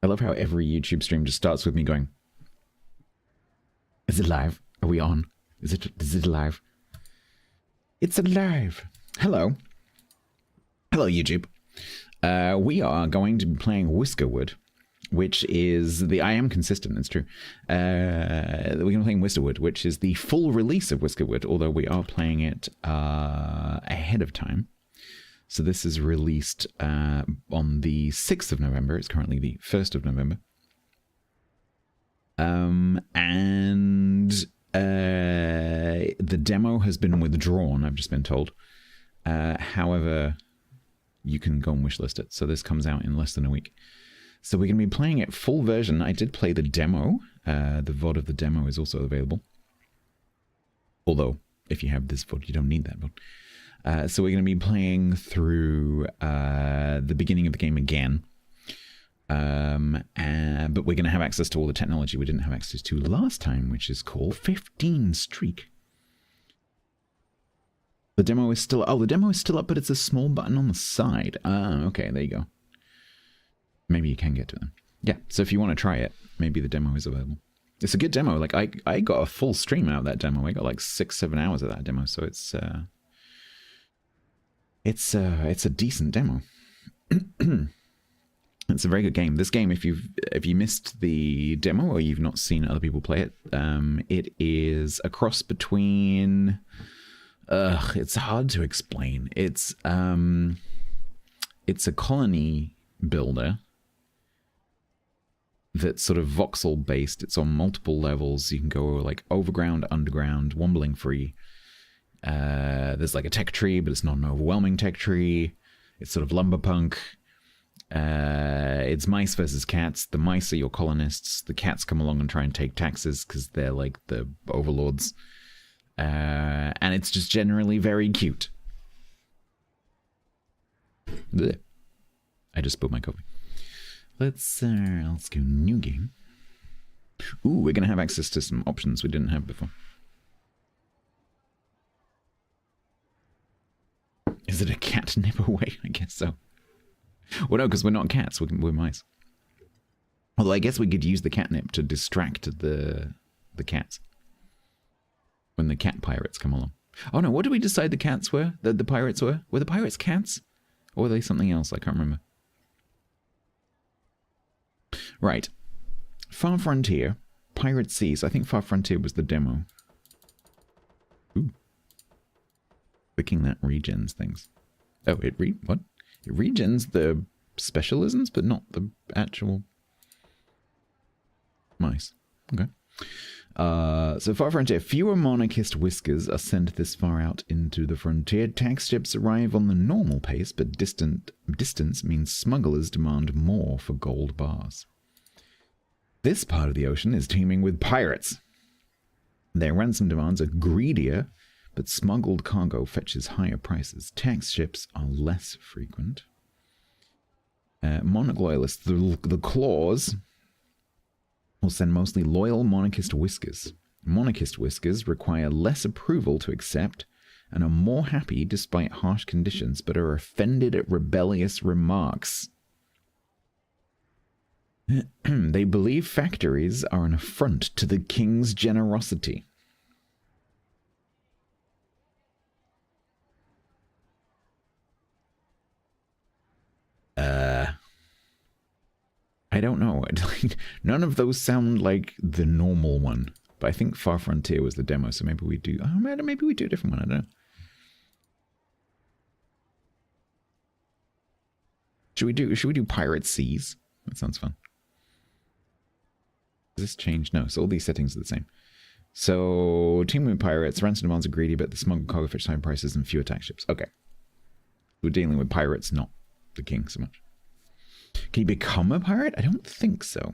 I love how every YouTube stream just starts with me going, is it live? Are we on? Is it live? It's alive. Hello. Hello, YouTube. We are going to be playing Whiskerwood, which is the... I am consistent, it's true. We're going to be playing Whiskerwood, which is the full release of Whiskerwood, although we are playing it ahead of time. So this is released on the 6th of November. It's currently the 1st of November. The demo has been withdrawn, I've just been told. However, you can go and wishlist it. So this comes out in less than a week. So we're going to be playing it full version. I did play the demo. The VOD of the demo is also available. Although, if you have this VOD, you don't need that VOD. So we're going to be playing through the beginning of the game again. But we're going to have access to all the technology we didn't have access to last time, which is called 15 Streak. The demo is still... Oh, the demo is still up, but it's a small button on the side. Ah, okay, there you go. Maybe you can get to them. Yeah, so if you want to try it, maybe the demo is available. It's a good demo. Like, I got a full stream out of that demo. I got like 6-7 hours of that demo, so it's a decent demo. It's a very good game. This game, if you missed the demo or you've not seen other people play it, it is a cross between... it's hard to explain. It's a colony builder that's sort of voxel based. It's on multiple levels. You can go like overground, underground, wombling free. There's like a tech tree, but it's not an overwhelming tech tree. It's sort of lumberpunk. It's mice versus cats. The mice are your colonists. The cats come along and try and take taxes because they're like the overlords. And it's just generally very cute. Blech. I just spilled my coffee. Let's go new game. Ooh, we're gonna have access to some options we didn't have before. Is it a catnip away? I guess so. Well, no, because we're not cats. We're mice. Although I guess we could use the catnip to distract the cats when the cat pirates come along. Oh no, what did we decide the cats were? The pirates were? Were the pirates cats? Or were they something else? I can't remember. Right. Far Frontier. Pirate Seas. I think Far Frontier was the demo. Ooh. Clicking that regens things. Oh, what? It regens the specialisms, but not the actual mice. Okay. So Far Frontier. Fewer monarchist whiskers are sent this far out into the frontier. Tax ships arrive on the normal pace, but distance means smugglers demand more for gold bars. This part of the ocean is teeming with pirates. Their ransom demands are greedier, but smuggled cargo fetches higher prices. Tax ships are less frequent. Monarch loyalists. The claws will send mostly loyal monarchist whiskers. Monarchist whiskers require less approval to accept and are more happy despite harsh conditions, but are offended at rebellious remarks. They believe factories are an affront to the king's generosity. I don't know. None of those sound like the normal one. But I think Far Frontier was the demo, so maybe we do... Oh, maybe we do a different one, I don't know. Should we do Pirate Seas? That sounds fun. Does this change? No, so all these settings are the same. So, team with pirates, ransom demands are greedy, but the smuggled cargo fetch high prices and fewer tax ships. Okay. We're dealing with pirates, not the king so much. Can you become a pirate? I don't think so.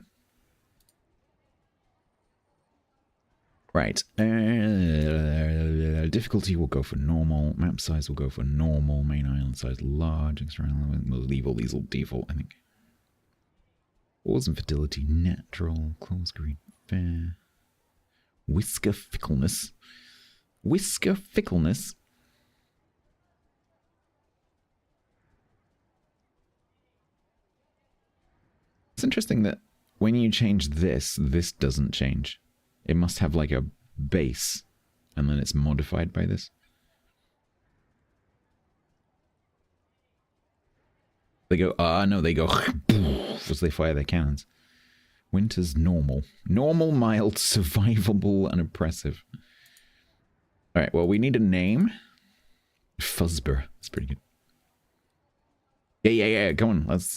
Right. Difficulty will go for normal. Map size will go for normal. Main island size large. Extra island. We'll leave all these all default, I think. Wars and fidelity natural. Claws green fair. Whisker fickleness. Whisker fickleness. It's interesting that when you change this, this doesn't change. It must have like a base, and then it's modified by this. They go, no, they go as they fire their cannons. Winter's normal. Normal, mild, survivable, and oppressive. Alright, well, we need a name. Fuzzber. That's pretty good. Yeah. Come on, let's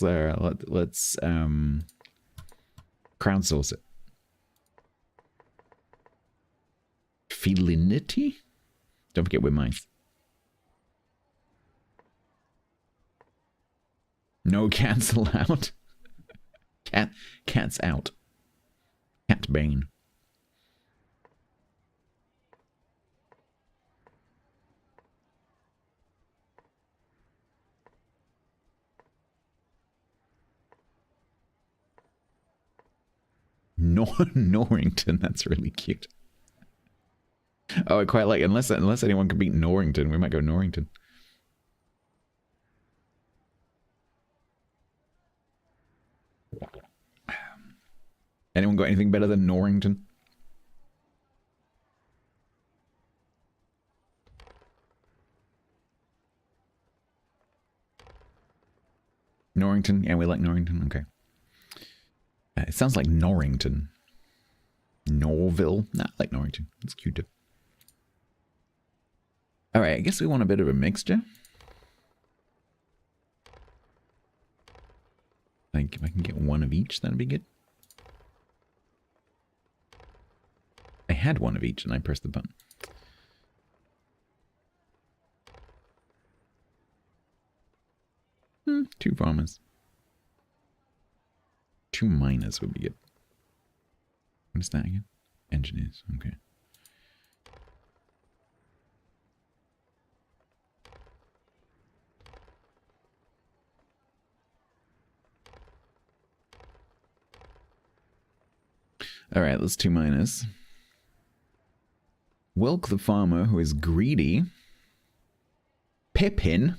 crowdsource it. Felinity? Don't forget we're mice. No cancel out. Cat's out. Cat Bane. Norrington, that's really cute. Oh, I quite like, unless anyone can beat Norrington, we might go Norrington. Anyone got anything better than Norrington? Norrington? Yeah, we like Norrington. Okay. It sounds like Norrington. Norville? Nah, I like Norrington. It's cute too. Alright, I guess we want a bit of a mixture. Like, if I can get one of each, that'd be good. I had one of each and I pressed the button. Two farmers. Two miners would be good. What is that again? Engineers, okay. Alright, let's 2 miners. Wilk the farmer, who is greedy. Pippin,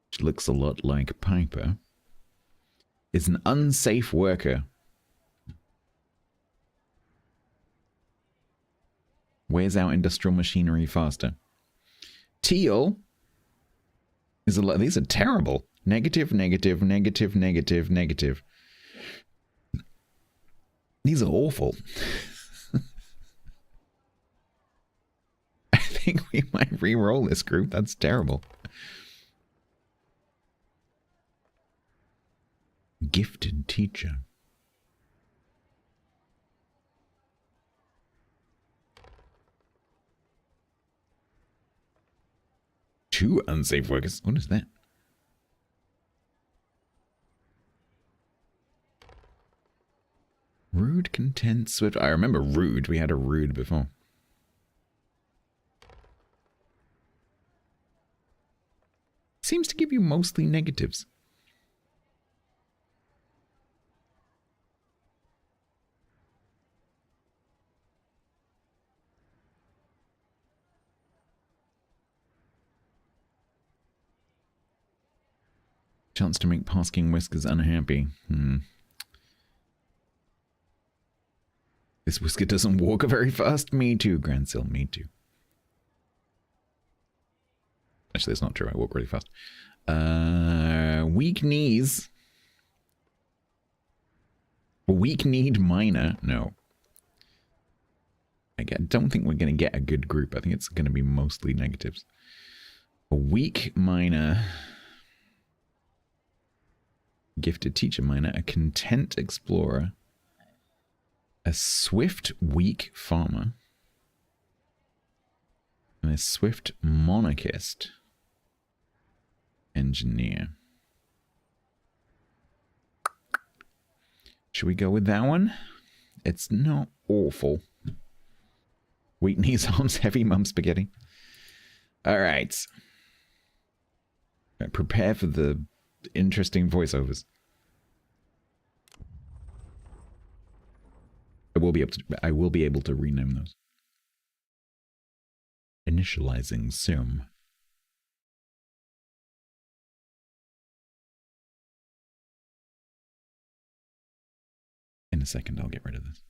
which looks a lot like Piper, is an unsafe worker. Wears out industrial machinery faster. Teal is a lot. These are terrible. Negative, negative, negative, negative, negative. These are awful. I think we might re-roll this group. That's terrible. Gifted teacher. Two unsafe workers. What is that? Rude, content, swift. I remember rude. We had a rude before. Seems to give you mostly negatives. Chance to make Pasking Whiskers unhappy. This Whisker doesn't walk very fast. Me too, Grandsil, me too. Actually, that's not true. I walk really fast. Weak knees. Weak-kneed miner. No. I don't think we're going to get a good group. I think it's going to be mostly negatives. A weak miner. Gifted teacher miner. A content explorer. A swift, weak farmer. And a swift monarchist. Engineer. Should we go with that one? It's not awful. Weak knees, arms, heavy mum spaghetti. Alright. Prepare for the interesting voiceovers. I will be able to rename those. Initializing sim. In a second, I'll get rid of this.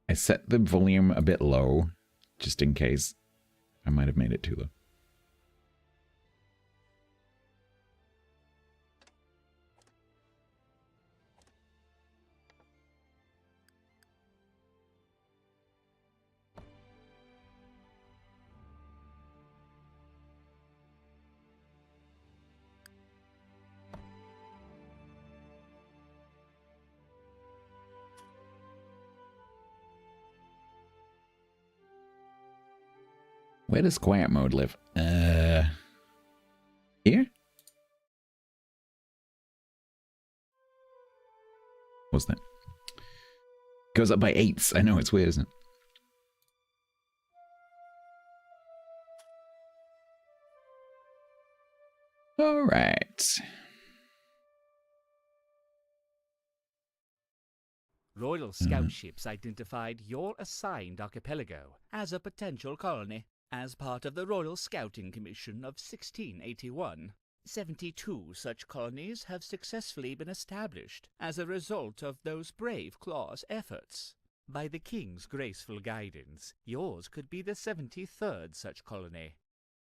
I set the volume a bit low, just in case. I might have made it too low. Where does quiet mode live? Here? What's that? Goes up by 8s. I know, it's weird, isn't it? All right. Royal Scout ships identified your assigned archipelago as a potential colony. As part of the Royal Scouting Commission of 1681, 72 such colonies have successfully been established as a result of those brave Claws' efforts. By the King's graceful guidance, yours could be the 73rd such colony.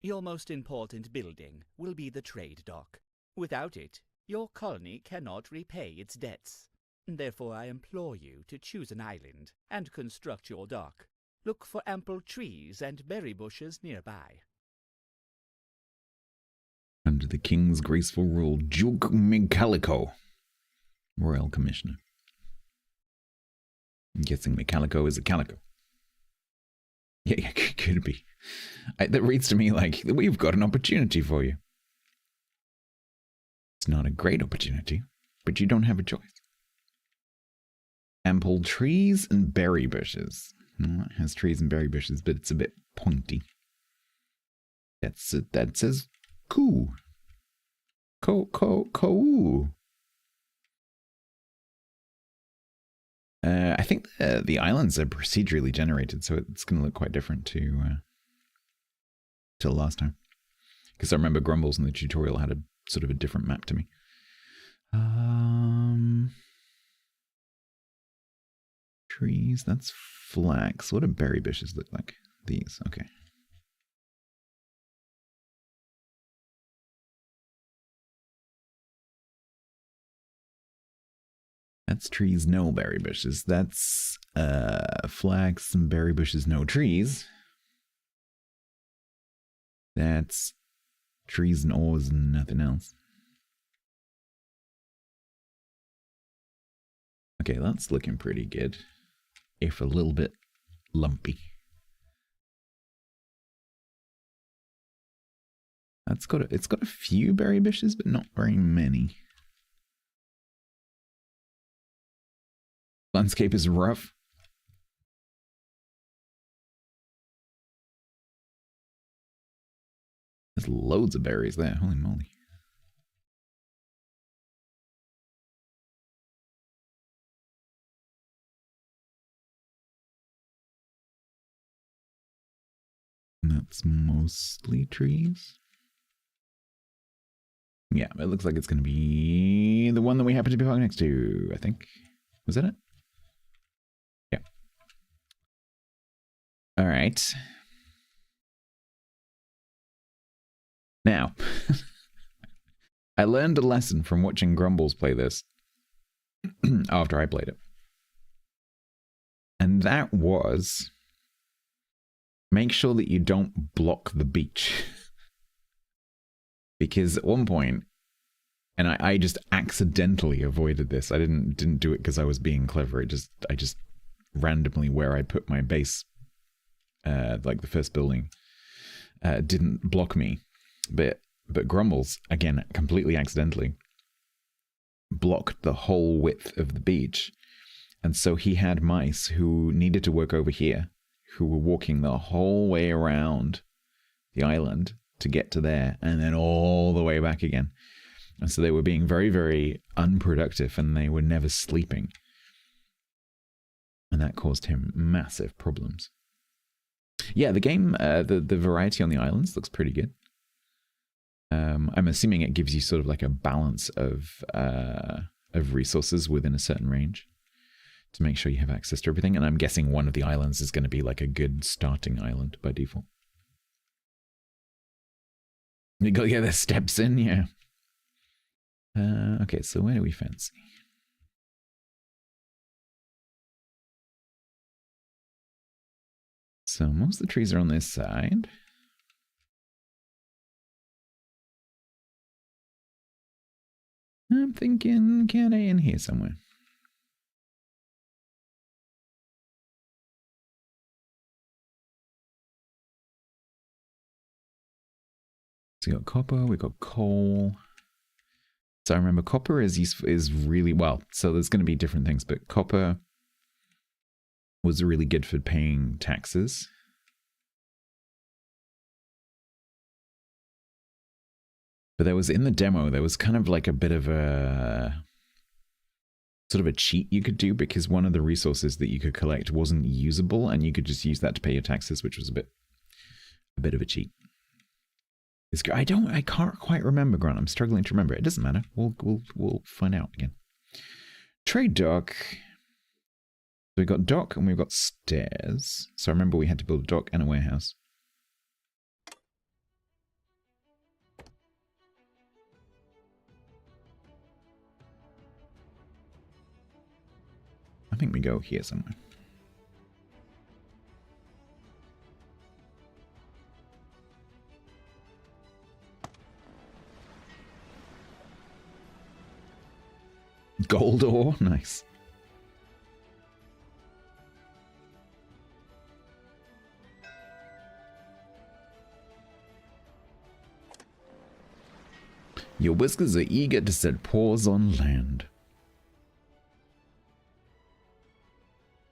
Your most important building will be the trade dock. Without it, your colony cannot repay its debts. Therefore I implore you to choose an island and construct your dock. Look for ample trees and berry bushes nearby. Under the King's graceful rule, Duke Micalico, Royal Commissioner. I'm guessing Micalico is a calico. Yeah, could be. That reads to me like, we've got an opportunity for you. It's not a great opportunity, but you don't have a choice. Ample trees and berry bushes. No, it has trees and berry bushes, but it's a bit pointy. That says coo. Coo. I think the islands are procedurally generated, so it's going to look quite different to last time. Because I remember Grumbles in the tutorial had a sort of a different map to me. Trees, that's flax. What do berry bushes look like? These, okay. That's trees, no berry bushes. That's flax and berry bushes, no trees. That's trees and ores and nothing else. Okay, that's looking pretty good. If a little bit lumpy. It's got a few berry bushes, but not very many. Landscape is rough. There's loads of berries there, holy moly. That's mostly trees. Yeah, it looks like it's going to be the one that we happen to be parked next to, I think. Was that it? Yeah. All right. Now, I learned a lesson from watching Grumbles play this after I played it. And that was, make sure that you don't block the beach. Because at one point, and I just accidentally avoided this. I didn't do it because I was being clever. I just randomly where I put my base, like the first building, didn't block me. But Grumbles, again, completely accidentally, blocked the whole width of the beach. And so he had mice who needed to work over here, who were walking the whole way around the island to get to there, and then all the way back again. And so they were being very, very unproductive, and they were never sleeping. And that caused him massive problems. Yeah, the game, the variety on the islands looks pretty good. I'm assuming it gives you sort of like a balance of resources within a certain range to make sure you have access to everything. And I'm guessing one of the islands is going to be like a good starting island by default. You got to get the steps in, yeah. Okay, so where do we fancy? So most of the trees are on this side. I'm thinking, can I in here somewhere? So we got copper, we got coal. So I remember copper is really well. So there's going to be different things, but copper was really good for paying taxes. But there was in the demo, there was kind of like a bit of a sort of a cheat you could do because one of the resources that you could collect wasn't usable and you could just use that to pay your taxes, which was a bit of a cheat. I can't quite remember, Grant. I'm struggling to remember. It doesn't matter. We'll find out again. Trade dock. So we've got dock and we've got stairs. So I remember we had to build a dock and a warehouse. I think we go here somewhere. Gold ore, nice. Your whiskers are eager to set paws on land.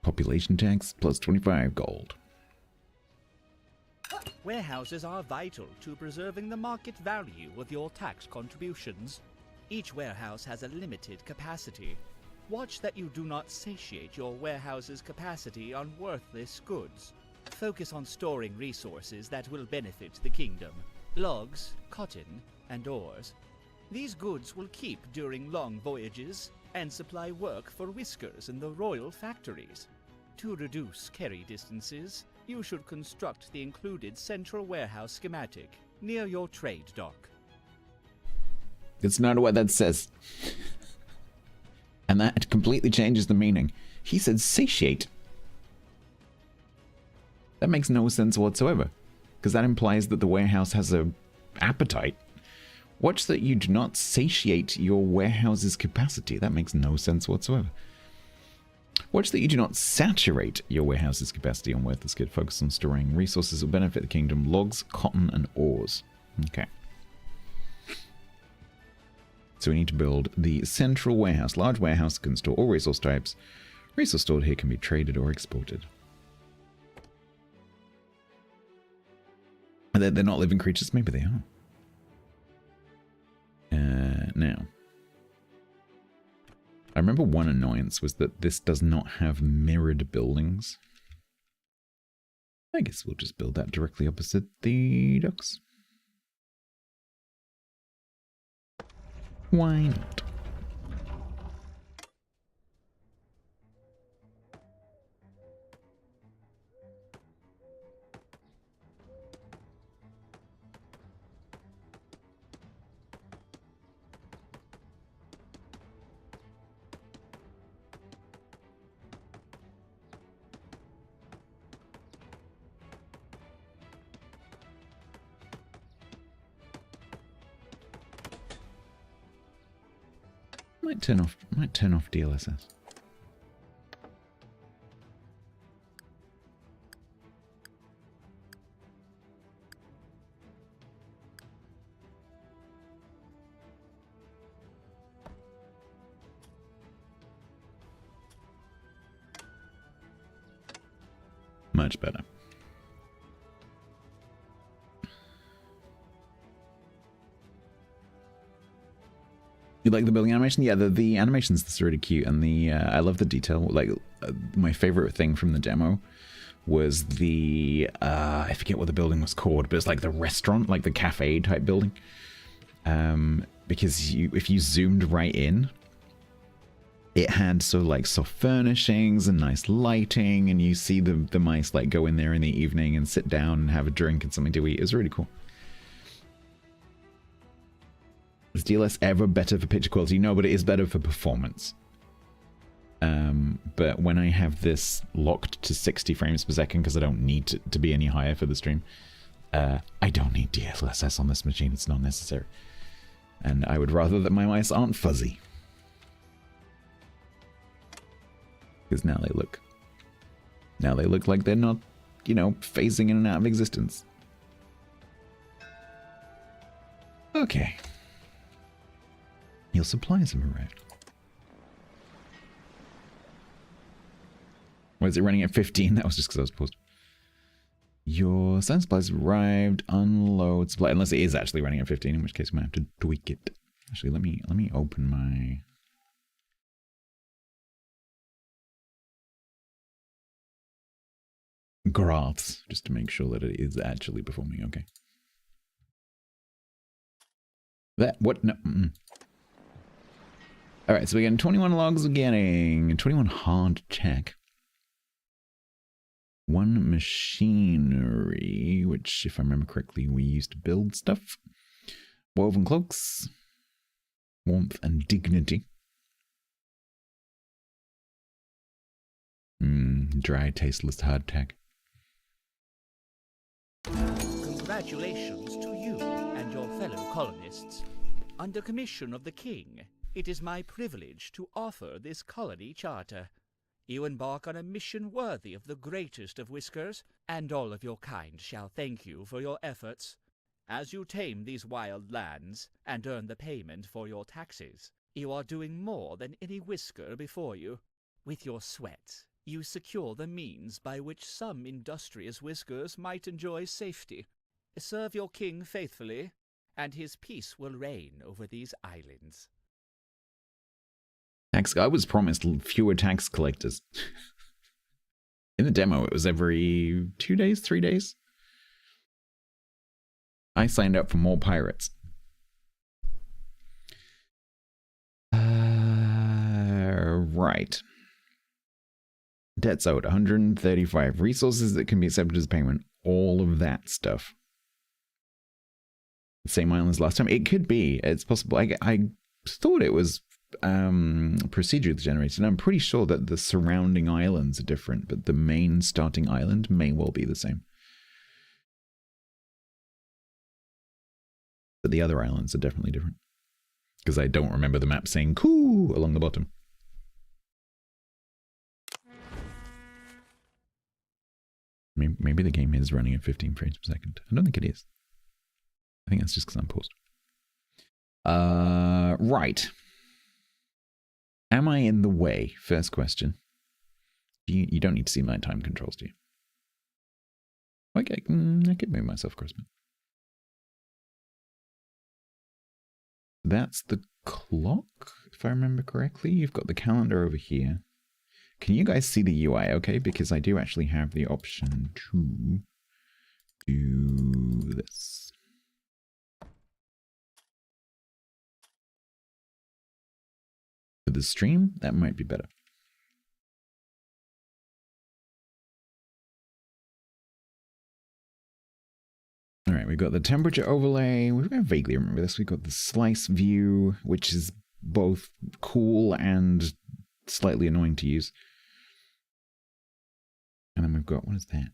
Population tax plus 25 gold. Warehouses are vital to preserving the market value of your tax contributions. Each warehouse has a limited capacity. Watch that you do not satiate your warehouse's capacity on worthless goods. Focus on storing resources that will benefit the kingdom. Logs, cotton, and ores. These goods will keep during long voyages and supply work for whiskers in the royal factories. To reduce carry distances, you should construct the included central warehouse schematic near your trade dock. That's not what that says. And that completely changes the meaning. He said satiate. That makes no sense whatsoever, because that implies that the warehouse has a appetite. Watch that you do not satiate your warehouse's capacity. That makes no sense whatsoever. Watch that you do not saturate your warehouse's capacity on worthless good. Focus on storing resources that benefit the kingdom. Logs, cotton, and ores. Okay. So we need to build the central warehouse. Large warehouse can store all resource types. Resource stored here can be traded or exported. They're not living creatures. Maybe they are. Now, I remember one annoyance was that this does not have mirrored buildings. I guess we'll just build that directly opposite the docks. Why not? Might turn off DLSS. Much better. You like the building animation? Yeah, the animation's really cute, and I love the detail. Like, my favorite thing from the demo was the I forget what the building was called, but it's like the restaurant, like the cafe type building. Because if you zoomed right in, it had sort of like soft furnishings and nice lighting, and you see the mice like go in there in the evening and sit down and have a drink and something to eat. It was really cool. Is DLS ever better for picture quality? No, but it is better for performance. But when I have this locked to 60 frames per second, because I don't need to be any higher for the stream, I don't need DLSS on this machine. It's not necessary. And I would rather that my mice aren't fuzzy. Because now they look like they're not, you know, phasing in and out of existence. Okay. Your supplies have arrived. Was it running at 15? That was just because I was paused. Your science supplies arrived. Unload supply. Unless it is actually running at 15, in which case we might have to tweak it. Actually, let me open my... graphs, just to make sure that it is actually performing okay. What? No. Alright, so we're getting 21 logs, we're getting 21 hard check. 1 machinery, which, if I remember correctly, we used to build stuff. Woven cloaks. Warmth and dignity. Dry, tasteless hard tech. Congratulations to you and your fellow colonists. Under commission of the King, it is my privilege to offer this colony charter. You embark on a mission worthy of the greatest of Whiskers, and all of your kind shall thank you for your efforts. As you tame these wild lands and earn the payment for your taxes, you are doing more than any Whisker before you. With your sweat, you secure the means by which some industrious Whiskers might enjoy safety. Serve your king faithfully, and his peace will reign over these islands. I was promised fewer tax collectors. In the demo, it was every 2 days, 3 days. I signed up for more pirates. Right. Debts owed, 135. Resources that can be accepted as payment. All of that stuff. Same island as last time. It could be. It's possible. I thought it was procedurally generated. I'm pretty sure that the surrounding islands are different, but the main starting island may well be the same. But the other islands are definitely different. Because I don't remember the map saying "cool" along the bottom. Maybe the game is running at 15 frames per second. I don't think it is. I think that's just because I'm paused. Right. Am I in the way? First question. You don't need to see my time controls, do you? Okay, I could move myself across. That's the clock, if I remember correctly. You've got the calendar over here. Can you guys see the UI okay? Because I do actually have the option to do this. For the stream, that might be better. All right, we've got the temperature overlay. I vaguely remember this. We've got the slice view, which is both cool and slightly annoying to use. And then we've got, what is that?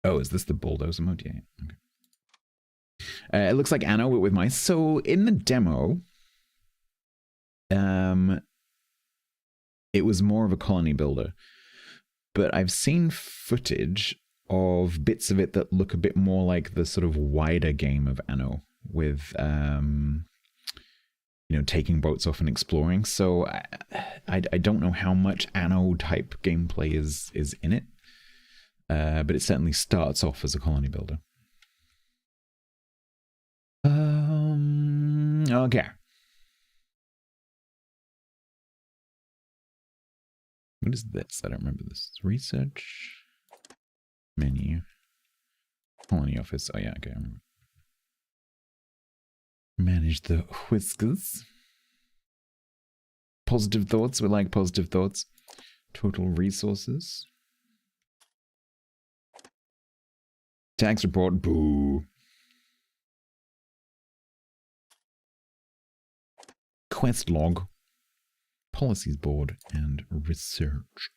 Oh, is this the bulldozer mode? Yeah, okay. It looks like Anno with mice. So in the demo, it was more of a colony builder. But I've seen footage of bits of it that look a bit more like the sort of wider game of Anno with, you know, taking boats off and exploring. So I don't know how much Anno type gameplay is in it. But it certainly starts off as a colony builder. Okay. What is this? I don't remember this. Research. Menu. Colony office. Oh yeah, okay. Manage the whiskers. Positive thoughts. We like positive thoughts. Total resources. Tax report. Boo. Quest log. Policies board and research.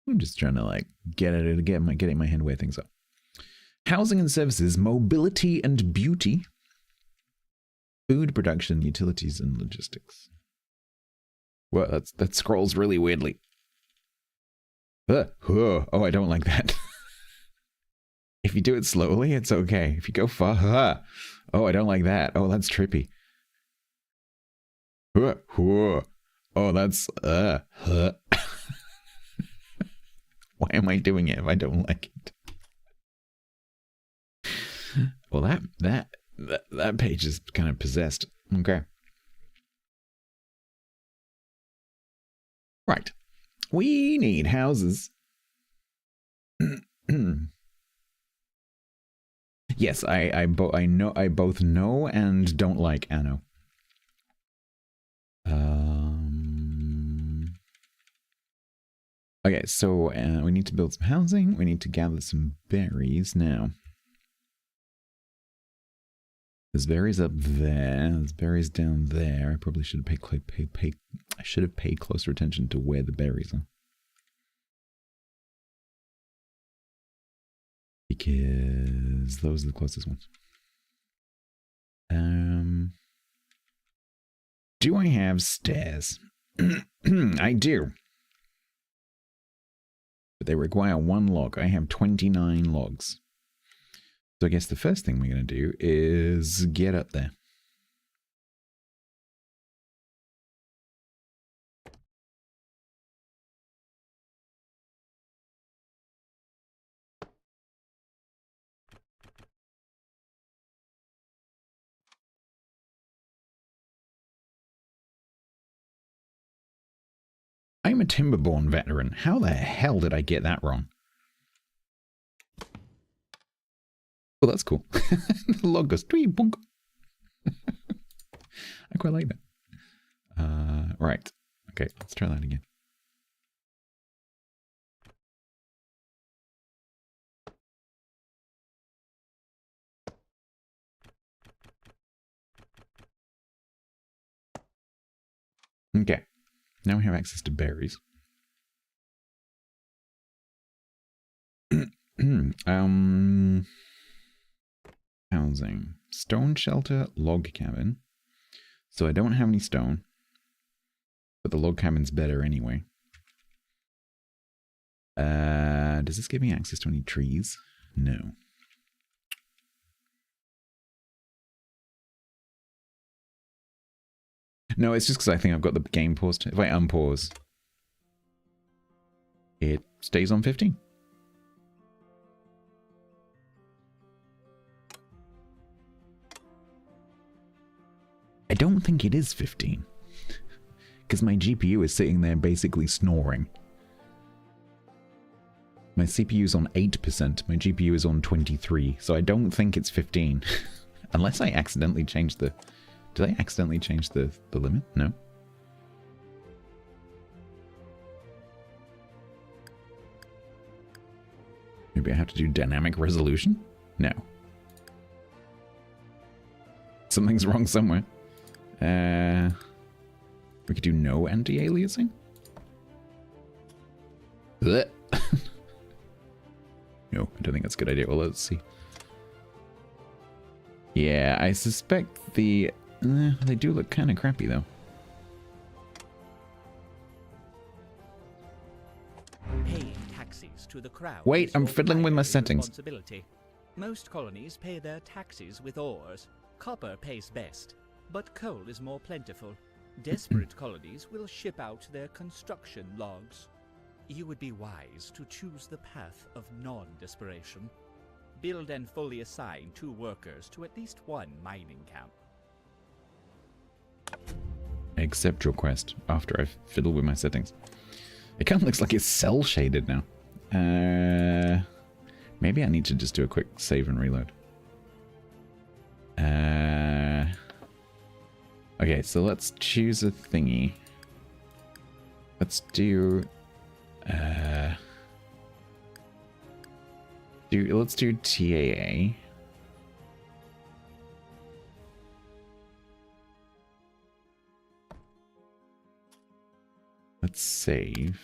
I'm just trying to like getting my hand where things are. Housing and services, mobility and beauty, food production, utilities and logistics. Well, that scrolls really weirdly. Oh, I don't like that. If you do it slowly, it's okay. If you go far, oh, I don't like that. Oh, that's trippy. Oh, that's Why am I doing it if I don't like it? Well, that page is kind of possessed. Okay. Right. We need houses. Yes, I both know and don't like Anno. Okay, so we need to build some housing. We need to gather some berries now. There's berries up there. There's berries down there. I probably should have paid closer attention to where the berries are. Because those are the closest ones. Do I have stairs? I do. But they require 1 log. I have 29 logs. So I guess the first thing we're going to do is get up there. I'm a Timberborn veteran. How the hell did I get that wrong? Well, that's cool. The log goes tweet bonk. I quite like that. Right. Okay, let's try that again. Okay. Now we have access to berries. Housing. Stone shelter, log cabin. So I don't have any stone. But the log cabin's better anyway. Does this give me access to any trees? No. No, it's just because I think I've got the game paused. If I unpause, it stays on 15. I don't think it is 15. Because my GPU is sitting there basically snoring. My CPU is on 8%, my GPU is on 23, so I don't think it's 15. Unless I accidentally changed the... Did I accidentally change the limit? No. Maybe I have to do dynamic resolution? No. Something's wrong somewhere. We could do no anti-aliasing? No, I don't think that's a good idea. Well, let's see. Yeah, I suspect they do look kind of crappy, though. Paying taxes to the crown. Wait, I'm fiddling with my settings. Most colonies pay their taxes with ores. Copper pays best, but coal is more plentiful. Desperate colonies will ship out their construction logs. You would be wise to choose the path of non-desperation. Build and fully assign 2 workers to at least 1 mining camp. I accept your quest after I've fiddled with my settings. It kind of looks like it's cell shaded now. Maybe I need to just do a quick save and reload. Okay, so let's choose a thingy. Let's do let's do TAA. Let's save.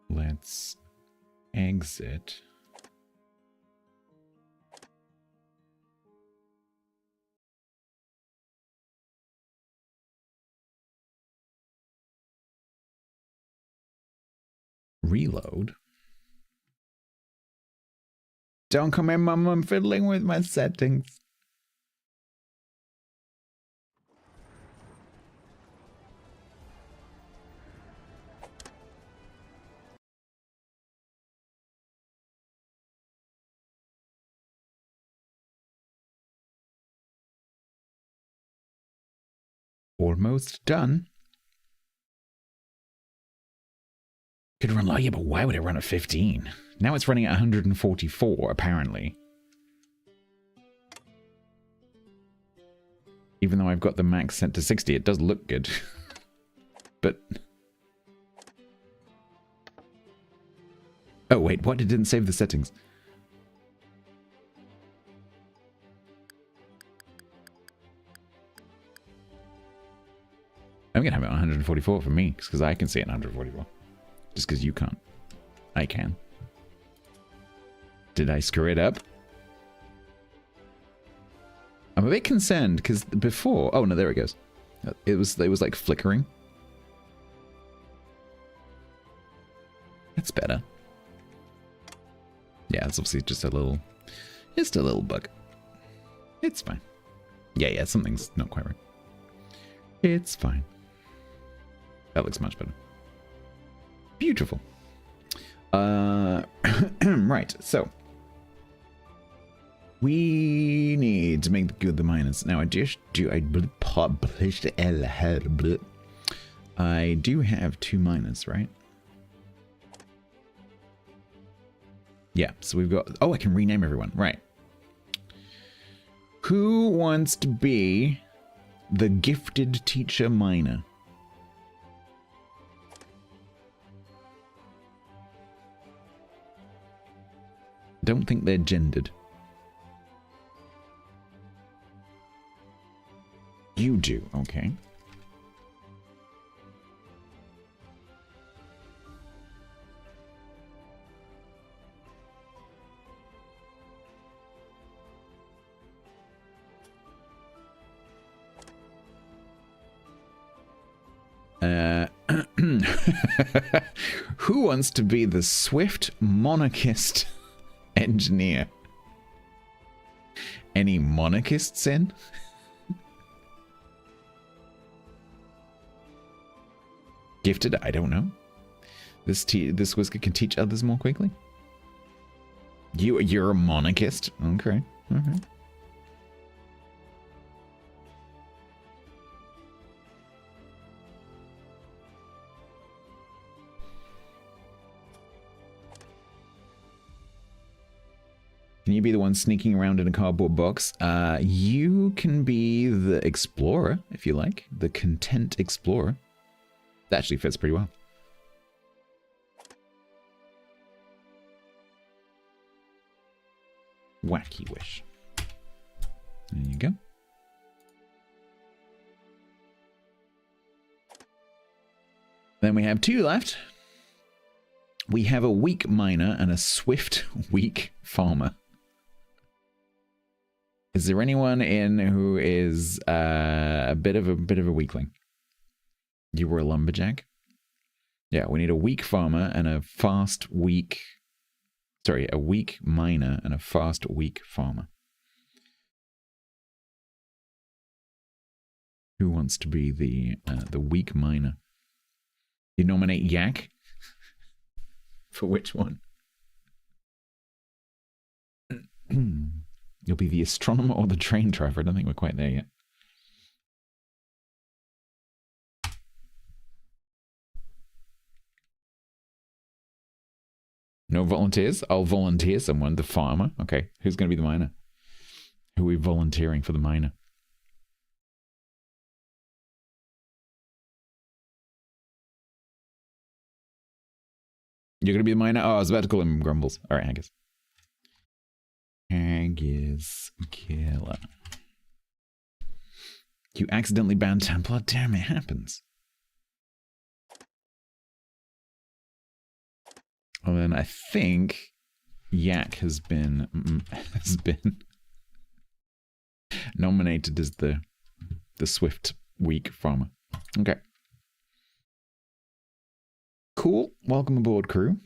Let's exit. Reload. Don't come in, Mum. I'm fiddling with my settings. Almost done. Could run low, yeah, but why would it run at 15? Now it's running at 144, apparently. Even though I've got the max set to 60, it does look good. But... oh, wait, what? It didn't save the settings. I'm going to have it on 144 for me, because I can see it at 144. Just because you can't. I can. Did I screw it up? I'm a bit concerned, because before... oh, no, there it goes. It was like flickering. That's better. Yeah, it's obviously just a little bug. It's fine. Yeah, something's not quite right. It's fine. That looks much better. Beautiful. Right, so. We need to make good the minus. Now, I do have 2 minus, right? Yeah, so we've got... oh, I can rename everyone. Right. Who wants to be the gifted teacher miner? Don't think they're gendered. You do, okay. Who wants to be the swift monarchist engineer? Any monarchists in? Gifted? I don't know. This Whisker can teach others more quickly. You're a monarchist? Okay. Okay. Can you be the one sneaking around in a cardboard box? You can be the explorer, if you like. The content explorer. That actually fits pretty well. Wacky wish. There you go. Then we have 2 left. We have a weak miner and a swift weak farmer. Is there anyone in who is a bit of a weakling? You were a lumberjack? Yeah, we need a weak farmer and a fast weak... sorry, a weak miner and a fast weak farmer. Who wants to be the weak miner? You nominate Yak? For which one? You'll be the astronomer or the train driver. I don't think we're quite there yet. No volunteers? I'll volunteer someone. The farmer. Okay, who's going to be the miner? Who are we volunteering for the miner? You're going to be the miner? Oh, I was about to call him Grumbles. All right, Haggis. Haggis Killer. You accidentally banned Templar? Damn, it happens. And then I think Yak has been nominated as the Swift Week farmer. Okay. Cool. Welcome aboard, crew.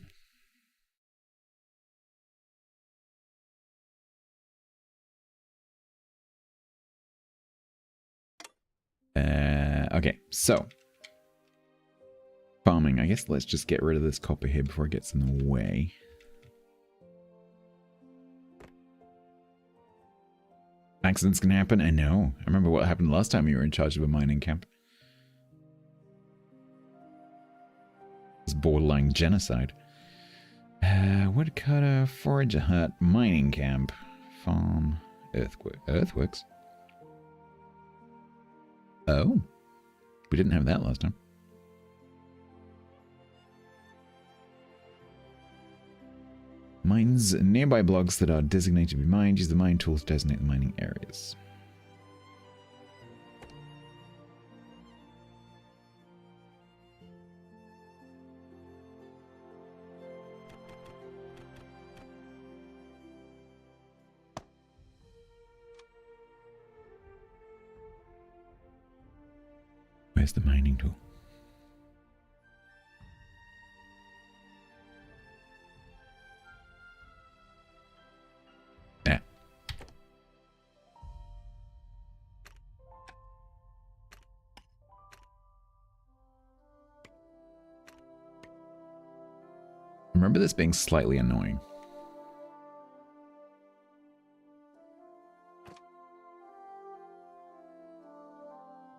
Okay, so farming. I guess let's just get rid of this copper here before it gets in the way. Accidents can happen. I know. I remember what happened last time you were in charge of a mining camp. It was borderline genocide. Woodcutter, forager hut, mining camp, farm, earthworks. Oh, we didn't have that last time. Mines nearby blocks that are designated to be mined. Use the mine tools to designate the mining areas. Where's the mining tool? Yeah. Remember this being slightly annoying.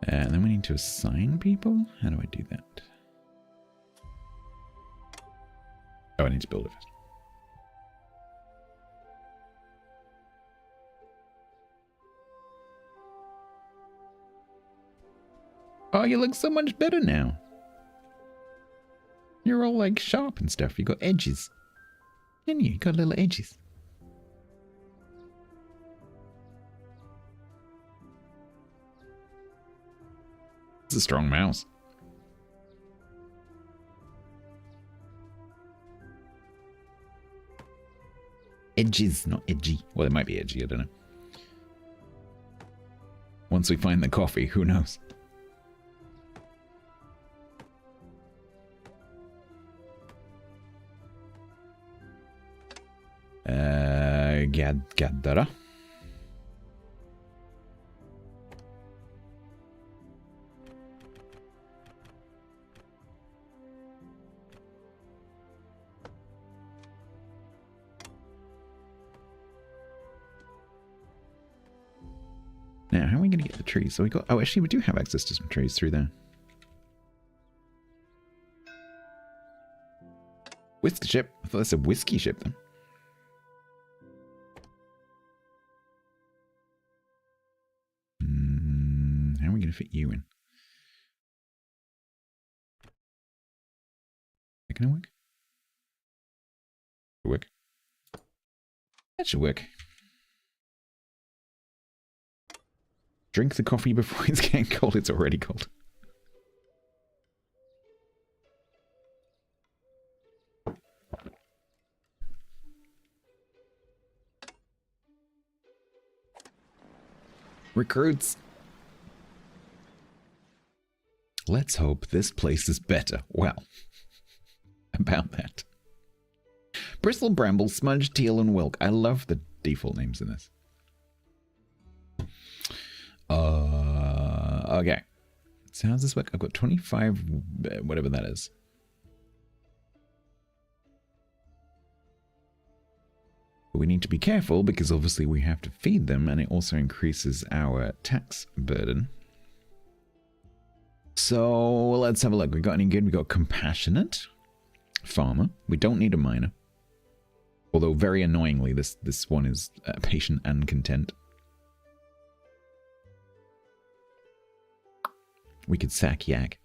And then we need to assign people? How do I do that? Oh, I need to build it first. Oh, you look so much better now. You're all like sharp and stuff. You got edges. Didn't you? You got little edges. It's a strong mouse. Edges, not edgy. Well, it might be edgy, I don't know. Once we find the coffee, who knows? Gaddara. Now, how are we going to get the trees? So we got... Oh, actually, we do have access to some trees through there. Whiskey ship. I thought that's a whiskey ship, then. How are we going to fit you in? That going to work? Work. That should work. Drink the coffee before it's getting cold. It's already cold. Recruits. Let's hope this place is better. Well, about that. Bristle, Bramble, Smudge, Teal, and Wilk. I love the default names in this. Okay. So how's this work? I've got 25, whatever that is. But we need to be careful because obviously we have to feed them and it also increases our tax burden. So let's have a look. We got any good? We got compassionate farmer. We don't need a miner. Although very annoyingly, this one is patient and content. We could sack Yak.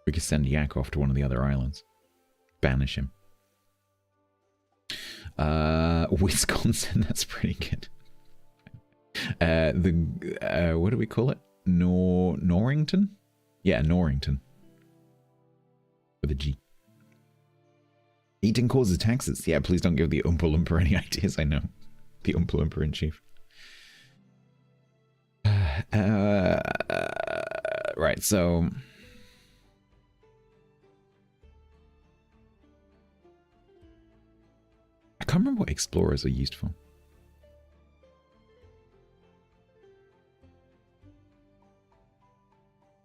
We could send Yak off to one of the other islands. Banish him. Wisconsin, that's pretty good. What do we call it? Norrington? Yeah, Norrington. With a G. Eating causes taxes. Yeah, please don't give the Oompa Loompa any ideas, I know. The Oompa Loompa in chief. Right, so... I can't remember what explorers are used for.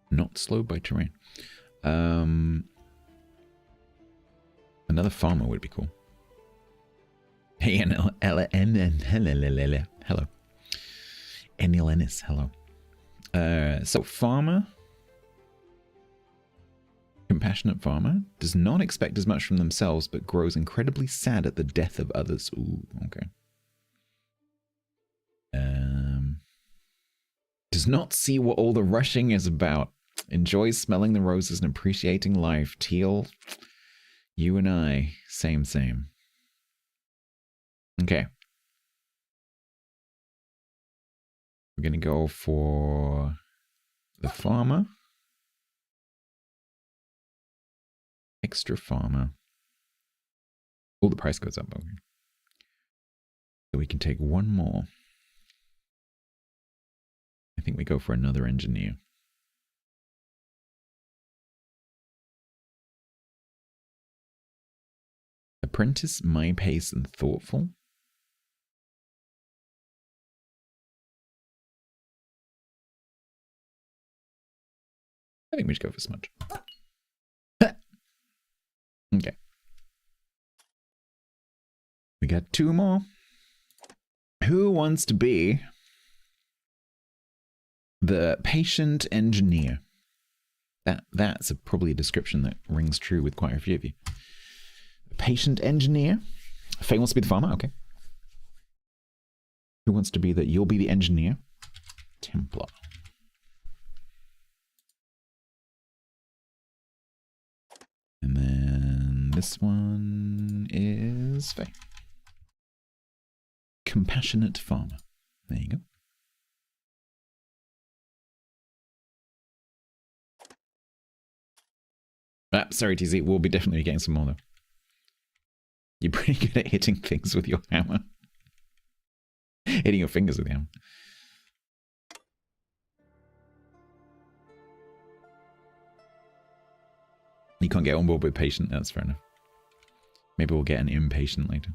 Not slowed by terrain. Another farmer would be cool. Hey, hello. Enil Ennis, hello. So farmer, compassionate farmer, does not expect as much from themselves, but grows incredibly sad at the death of others. Ooh, okay. Does not see what all the rushing is about. Enjoys smelling the roses and appreciating life. Teal, you and I, same. Okay. We're going to go for the farmer. Extra farmer. Oh, the price goes up. Okay. So we can take one more. I think we go for another engineer. Apprentice, my pace, and thoughtful. I think we should go for smudge. Okay. We got two more. Who wants to be the patient engineer? That's probably a description that rings true with quite a few of you. Patient engineer. Faye wants to be the farmer. Okay. Who wants to be the? You'll be the engineer. Templar. And then this one is Faye. Compassionate farmer. There you go. Ah, sorry, TZ. We'll be definitely getting some more though. You're pretty good at hitting things with your hammer. Hitting your fingers with the hammer. You can't get on board with patient. That's fair enough. Maybe we'll get an impatient later.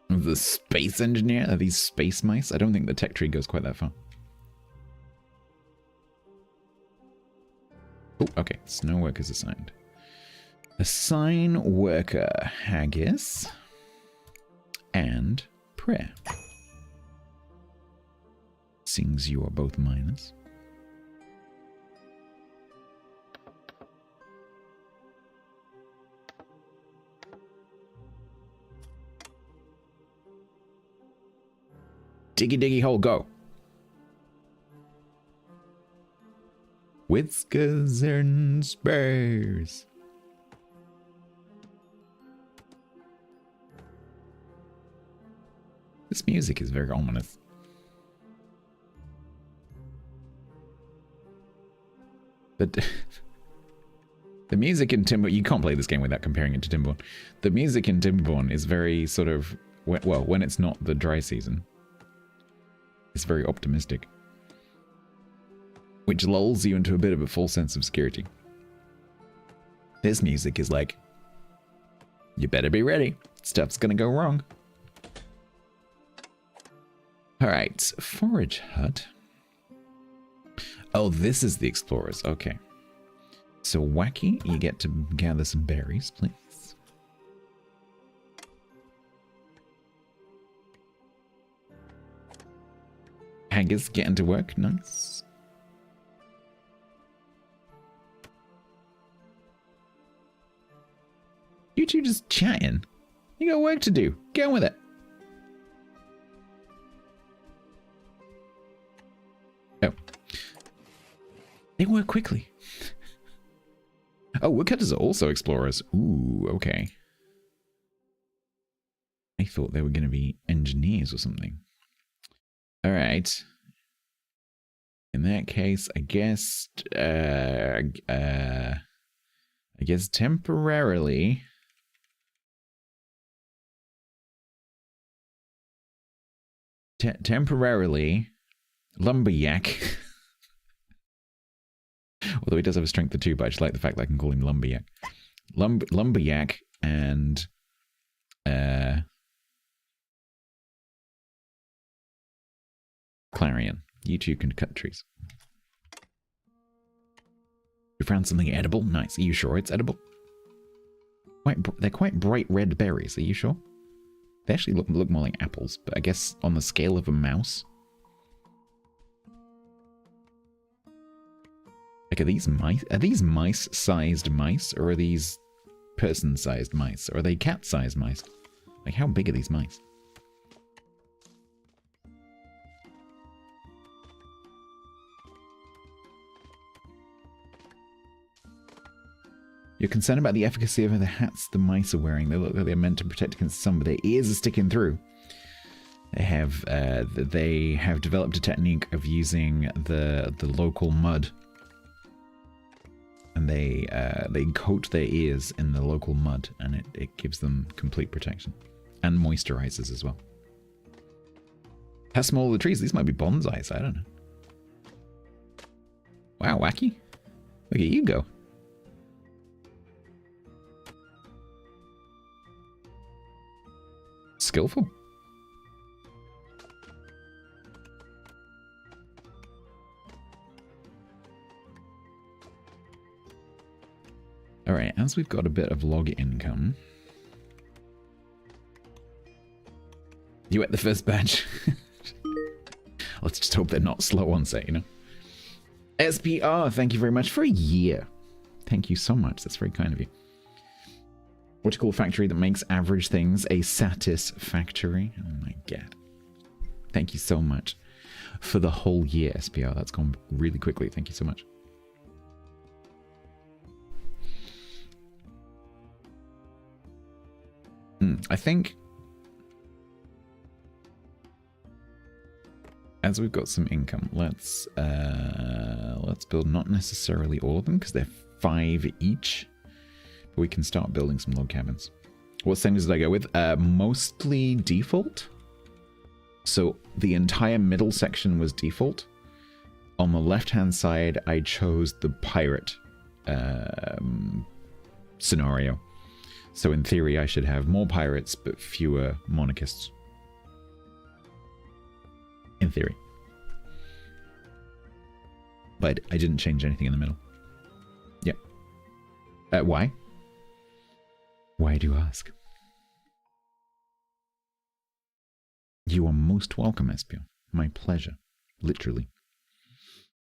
The space engineer? Are these space mice? I don't think the tech tree goes quite that far. Oh, okay. Snow workers assigned. Assign worker haggis and prayer. Sings you are both minors. Diggy diggy hole, go. Whiskers and spurs. This music is very ominous. But the music in Timberborn, you can't play this game without comparing it to Timberborn. The music in Timberborn is very sort of, well, when it's not the dry season, it's very optimistic. Which lulls you into a bit of a false sense of security. This music is like, you better be ready. Stuff's gonna go wrong. Alright, forage hut. Oh, this is the explorers. Okay. So, Wacky, you get to gather some berries, please. daggers getting to work. Nice. You two just chatting. You got work to do. Get on with it. Oh. They work quickly. Oh, woodcutters are also explorers. Ooh, okay. I thought they were going to be engineers or something. All right. In that case, I guess temporarily. Temporarily, Lumberjack. Although he does have a strength of 2, but I just like the fact that I can call him Lumberjack. Lumberjack and Clarion. You two can cut trees. You found something edible? Nice. Are you sure it's edible? They're quite bright red berries. Are you sure? They actually look more like apples, but I guess on the scale of a mouse. Like, are these mice? Are these mice-sized mice, or are these person-sized mice, or are they cat-sized mice? Like, how big are these mice? You're concerned about the efficacy of the hats the mice are wearing. They look like they're meant to protect against sun, but their ears are sticking through. They have developed a technique of using the local mud, and they coat their ears in the local mud, and it gives them complete protection and moisturizes as well. How small are the trees? These might be bonsais. I don't know. Wow, wacky! Look at you go. Skillful. Alright, as we've got a bit of log income. You at the first batch? Let's just hope they're not slow on set, you know? SPR, thank you very much for a year. Thank you so much. That's very kind of you. What do you call a factory that makes average things a satisfactory? Oh my god. Thank you so much for the whole year, SPR. That's gone really quickly. Thank you so much. I think as we've got some income, let's build not necessarily all of them because they're 5 each. We can start building some log cabins. What settings did I go with? Mostly default. So the entire middle section was default. On the left-hand side, I chose the pirate scenario. So in theory, I should have more pirates, but fewer monarchists. In theory. But I didn't change anything in the middle. Yep. Why? Why do you ask? You are most welcome, Espio. My pleasure. Literally.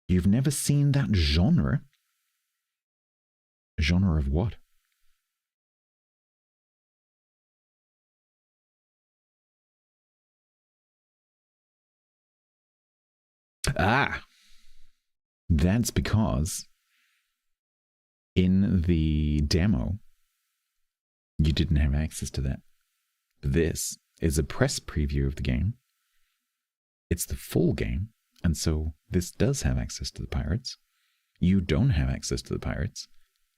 You've never seen that genre? Genre of what? Ah! That's because in the demo, you didn't have access to that. This is a press preview of the game. It's the full game, and so this does have access to the pirates. You don't have access to the pirates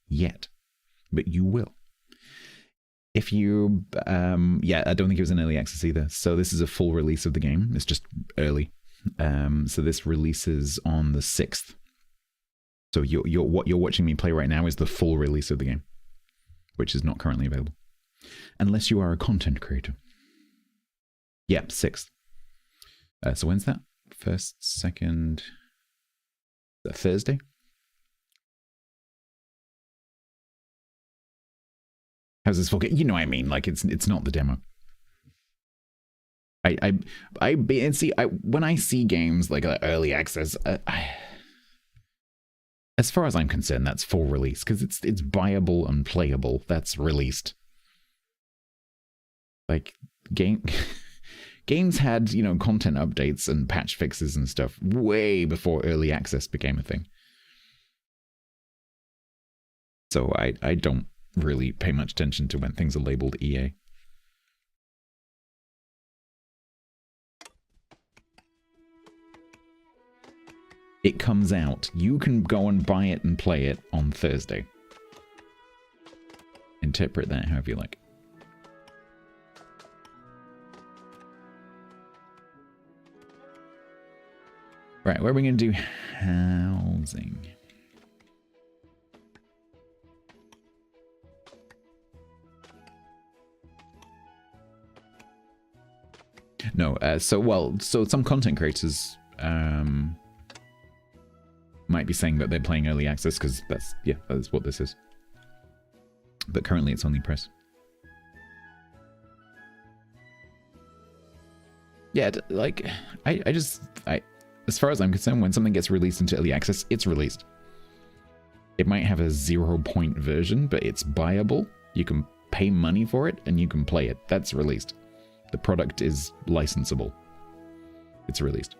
yet, but you will. If you, yeah, I don't think it was an early access either. So this is a full release of the game. It's just early. So this releases on the 6th. So what you're watching me play right now is the full release of the game, which is not currently available. Unless you are a content creator. Yeah, 6th. So when's that? 1st, 2nd, Thursday? How's this full game? You know what I mean, like it's not the demo. And see, when I see games like early access, as far as I'm concerned, that's full release because it's buyable and playable. That's released. Like games had, you know, content updates and patch fixes and stuff way before early access became a thing. So I don't really pay much attention to when things are labeled EA. It comes out. You can go and buy it and play it on Thursday. Interpret that however you like. Right, what are we going to do? Housing. No, so some content creators might be saying that they're playing early access because that's what this is. But currently it's only press. Yeah, like I as far as I'm concerned, when something gets released into early access, it's released. It might have a 0-point version, but it's buyable. You can pay money for it and you can play it. That's released. The product is licensable. It's released.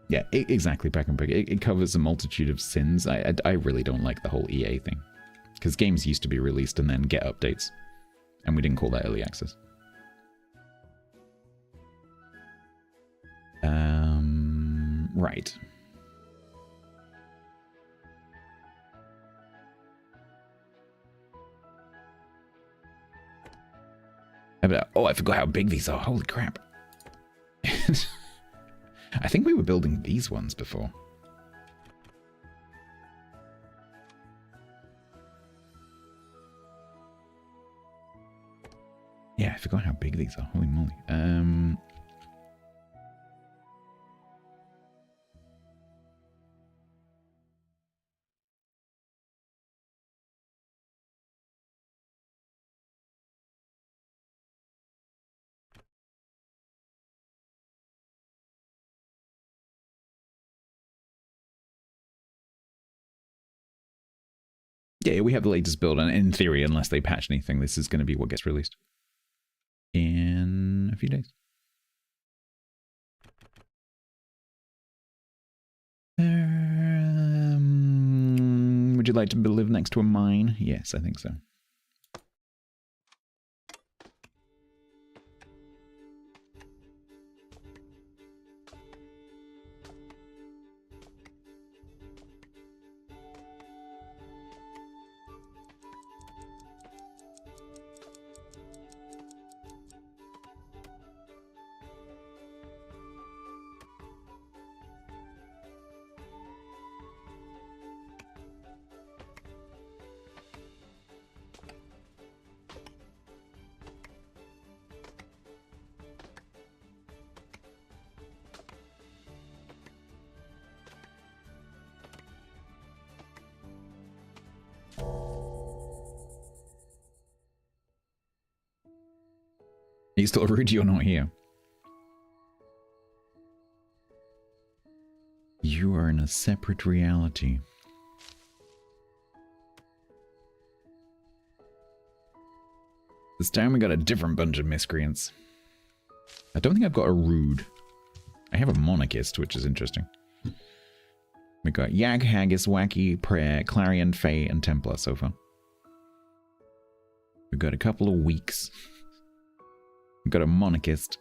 Yeah, exactly, Pack and Pick. It covers a multitude of sins. I really don't like the whole EA thing. Because games used to be released and then get updates. And we didn't call that early access. Right. Oh, I forgot how big these are. Holy crap. I think we were building these ones before. Yeah, I forgot how big these are. Holy moly. Yeah, we have the latest build, and in theory, unless they patch anything, this is going to be what gets released in a few days. Would you like to live next to a mine? Yes, I think so. Are you still rude? You're not here. You are in a separate reality. This time we got a different bunch of miscreants. I don't think I've got a rude. I have a monarchist, which is interesting. We got Yag, Haggis, Wacky, Prayer, Clarion, Fae, and Templar so far. We've got a couple of weeks. We've got a monarchist.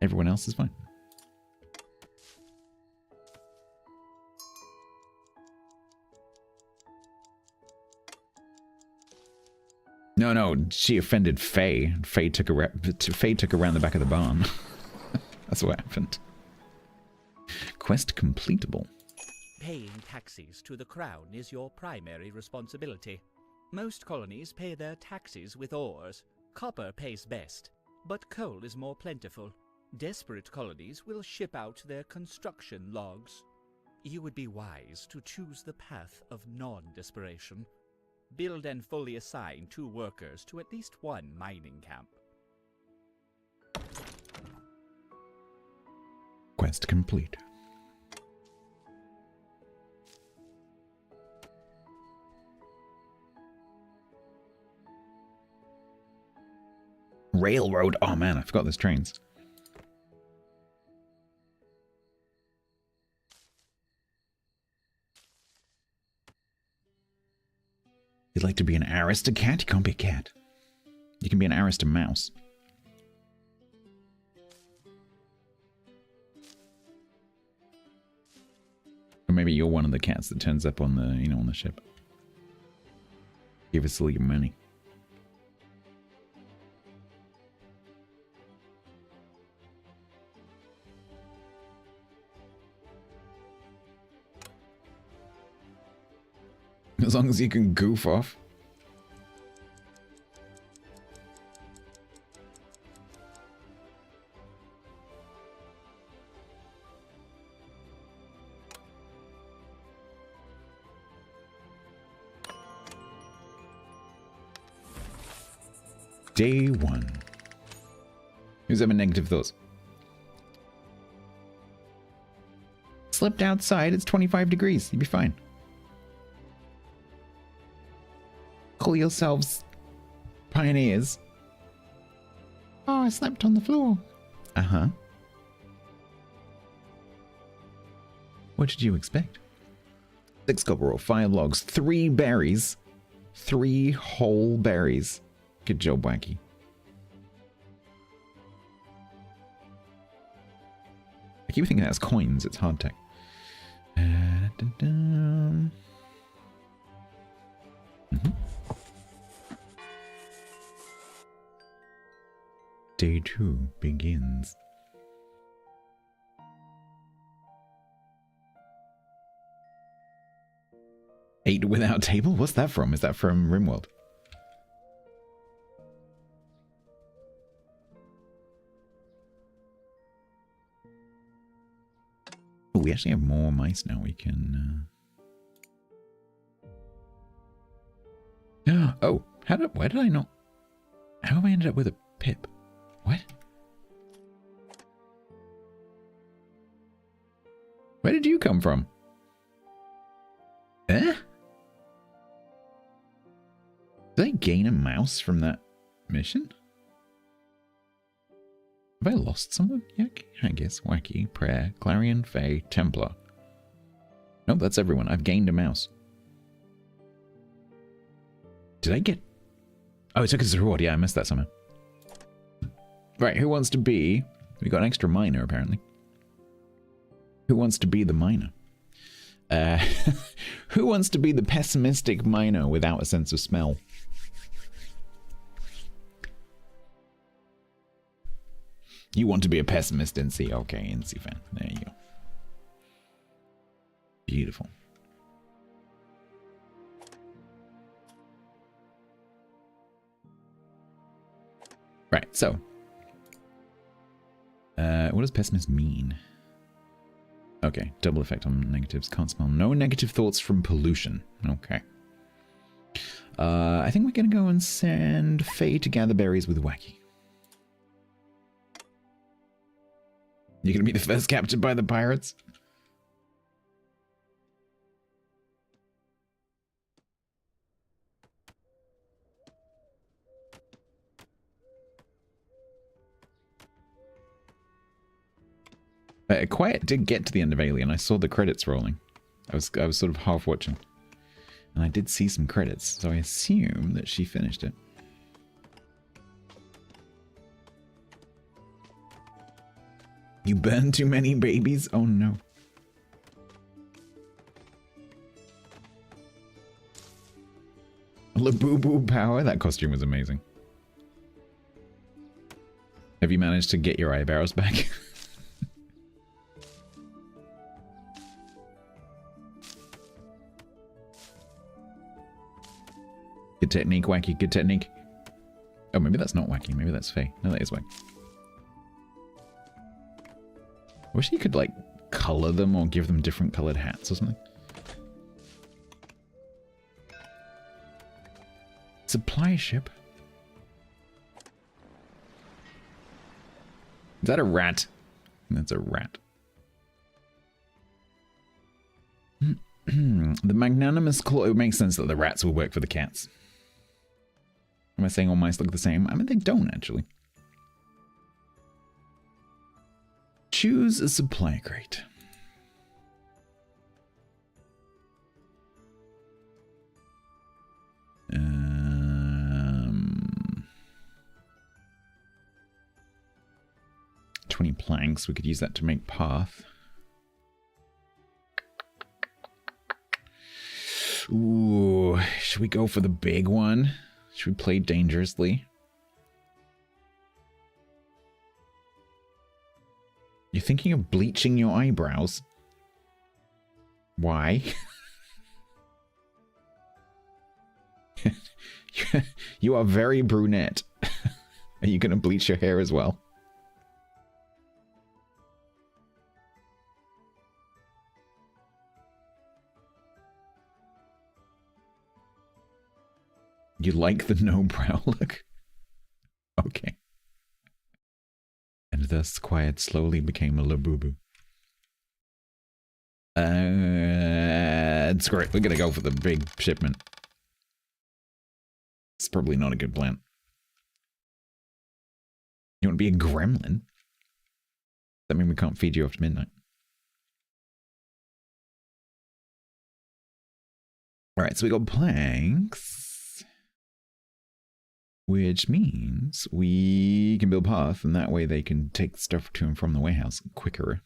Everyone else is fine. No, she offended Faye. Faye took her around the back of the barn. That's what happened. Quest completable. Paying taxes to the crown is your primary responsibility. Most colonies pay their taxes with ores. Copper pays best, but coal is more plentiful. Desperate colonies will ship out their construction logs. You would be wise to choose the path of non-desperation. Build and fully assign 2 workers to at least 1 mining camp. Quest complete. Railroad. Oh man, I forgot there's trains. You'd like to be an aristocrat? You can't be a cat. You can be an aristomouse. Or maybe you're one of the cats that turns up on the, you know, on the ship. Give us all your money. As long as you can goof off. Day 1. Who's having negative thoughts? Slept outside, it's 25 degrees. You'll be fine. Call yourselves pioneers. Oh, I slept on the floor. Uh-huh. What did you expect? 6 copper ore, 5 logs, 3 berries. 3 whole berries. Good job, Wacky. I keep thinking that's coins. It's hardtack. Day 2 begins. Eight without table? What's that from? Is that from RimWorld? Oh, we actually have more mice now. We can... Oh, why did I not... How have I ended up with a pip? What? Where did you come from? Eh? Did I gain a mouse from that mission? Have I lost someone? Yeah, I guess. Wacky, Prayer, Clarion, Fae, Templar. Nope, that's everyone. I've gained a mouse. Did I get... Oh, it took us as a reward. Yeah, I missed that somehow. Right, who wants to be... We got an extra miner, apparently. Who wants to be the miner? Who wants to be the pessimistic miner without a sense of smell? You want to be a pessimist, NC? Okay, NC fan. There you go. Beautiful. Right, so. What does pessimist mean? Okay, double effect on negatives. Can't smell. No negative thoughts from pollution. Okay. I think we're going to go and send Faye to gather berries with Wacky. You're going to be the first captured by the pirates? Quiet did get to the end of Alien. I saw the credits rolling. I was sort of half watching. And I did see some credits, so I assume that she finished it. You burned too many babies? Oh no. Labubu power? That costume was amazing. Have you managed to get your eyebrows back? Good technique, Wacky. Good technique. Oh, maybe that's not Wacky. Maybe that's Faye. No, that is Wacky. I wish you could, like, color them or give them different colored hats or something. Supply ship? Is that a rat? That's a rat. The magnanimous claw. It makes sense that the rats will work for the cats. Am I saying all mice look the same? I mean, they don't actually. Choose a supply crate. Um, 20 planks. We could use that to make path. Ooh, should we go for the big one? Should we play dangerously? You're thinking of bleaching your eyebrows? Why? You are very brunette. Are you going to bleach your hair as well? You like the no-brow look? Okay. And thus quiet slowly became a labubu. It's great. We're gonna go for the big shipment. It's probably not a good plan. You want to be a gremlin? That mean we can't feed you after midnight? Alright, so we got planks. Which means we can build path, and that way they can take stuff to and from the warehouse quicker.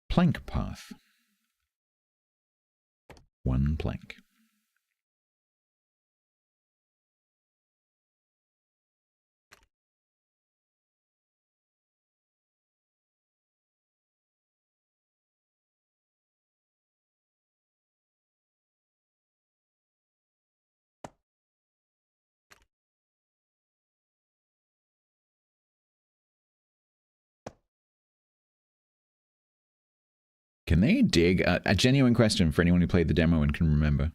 Plank path. 1 plank. Can they dig? A genuine question for anyone who played the demo and can remember.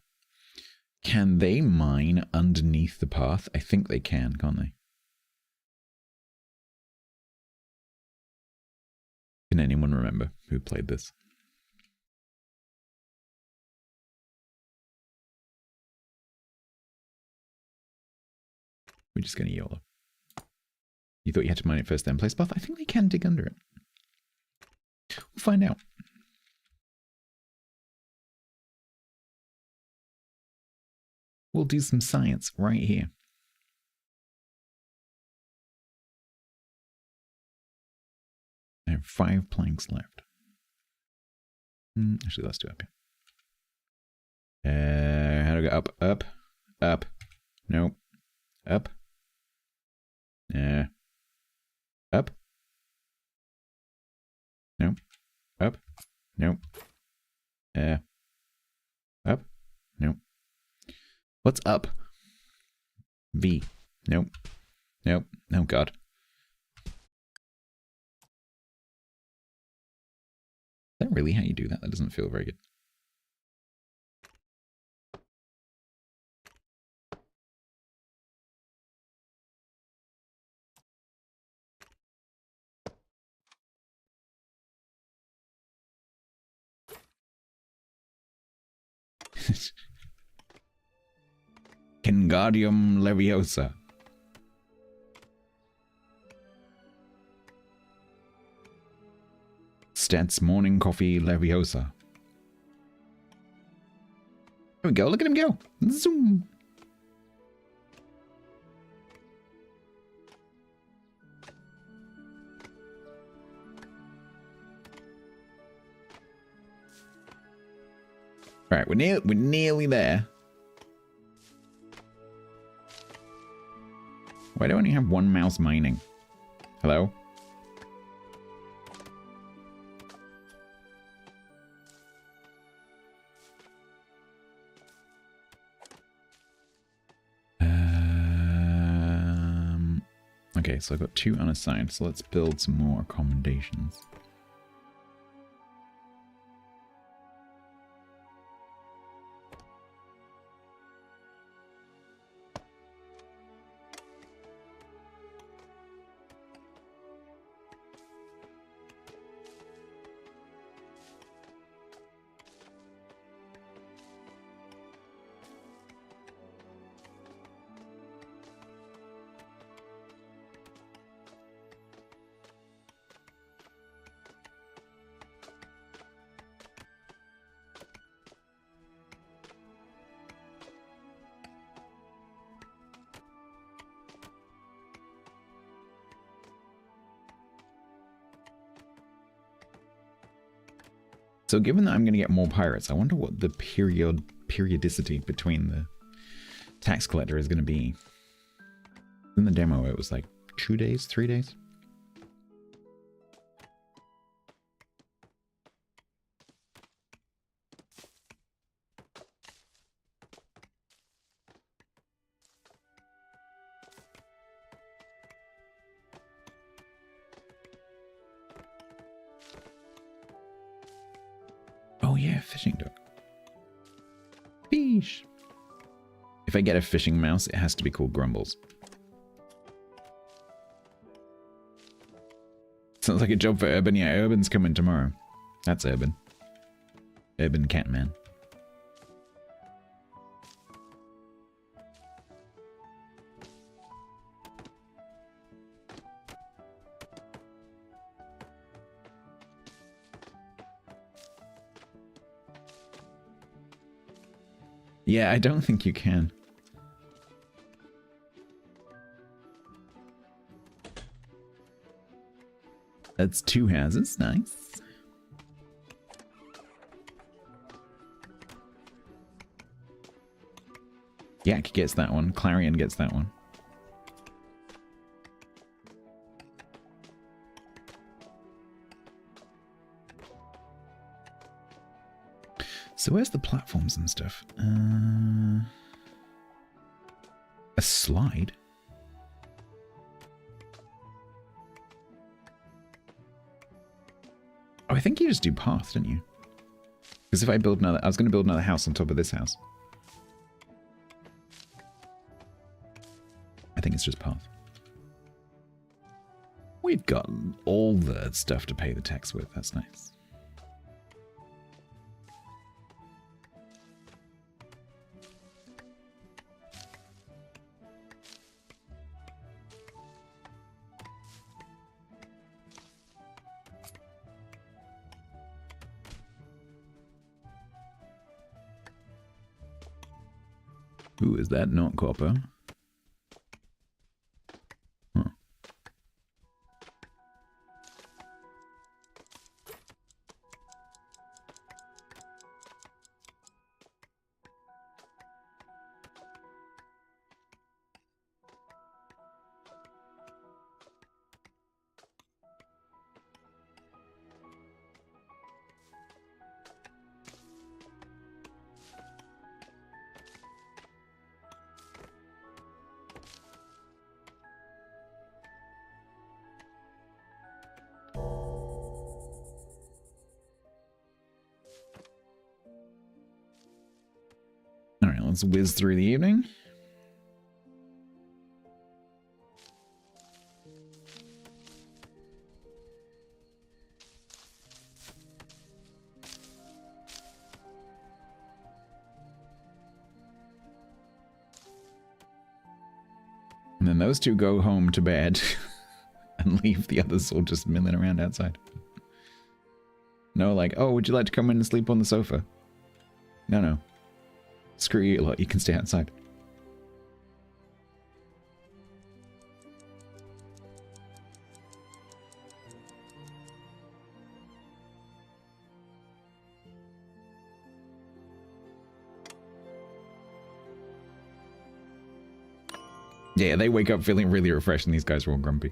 Can they mine underneath the path? I think they can, can't they? Can anyone remember who played this? We're just going to YOLO. You thought you had to mine it first, then place path? I think they can dig under it. We'll find out. We'll do some science right here. I have 5 planks left. Actually, let's do up here. How do I go up? Up? Up? Nope. Up? Up? Nope. Up? Nope. Up? Nope. What's up? V. Nope. Nope. Oh god. Is that really how you do that? That doesn't feel very good. Kingardium Leviosa. Stats morning coffee Leviosa. There we go, look at him go. Zoom. Right, we're nearly there. Why do I only have 1 mouse mining? Hello? Okay, so I've got 2 unassigned, so let's build some more accommodations. So given that I'm going to get more pirates, I wonder what the periodicity between the tax collector is going to be. In the demo, it was like 2 days, 3 days. Oh yeah, fishing dog. Fish. If I get a fishing mouse, it has to be called Grumbles. Sounds like a job for Urban. Yeah, Urban's coming tomorrow. That's Urban. Urban Catman. Yeah, I don't think you can. That's 2 houses. Nice. Yak gets that one. Clarion gets that one. So where's the platforms and stuff? A slide? Oh, I think you just do path, don't you? Because if I build another... I was going to build another house on top of this house. I think it's just path. We've got all the stuff to pay the tax with. That's nice. Ooh, is that not copper? Huh. Alright, let's whiz through the evening. And then those two go home to bed and leave the others all just milling around outside. No, like, oh, would you like to come in and sleep on the sofa? No, no. Screw you lot, you can stay outside. Yeah, they wake up feeling really refreshed and these guys are all grumpy.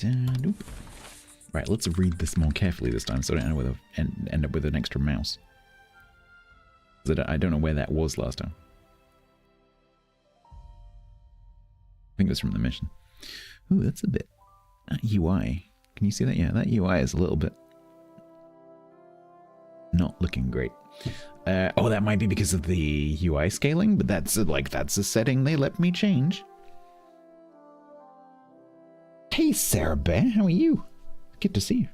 Nope. Right, let's read this more carefully this time so I don't end up with an extra mouse. I don't know where that was last time. I think it was from the mission. Ooh, that's a bit... That UI. Can you see that? Yeah, that UI is a little bit... not looking great. Oh, that might be because of the UI scaling, but that's a setting they let me change. Hey, Sarah Bear, how are you? Good to see you.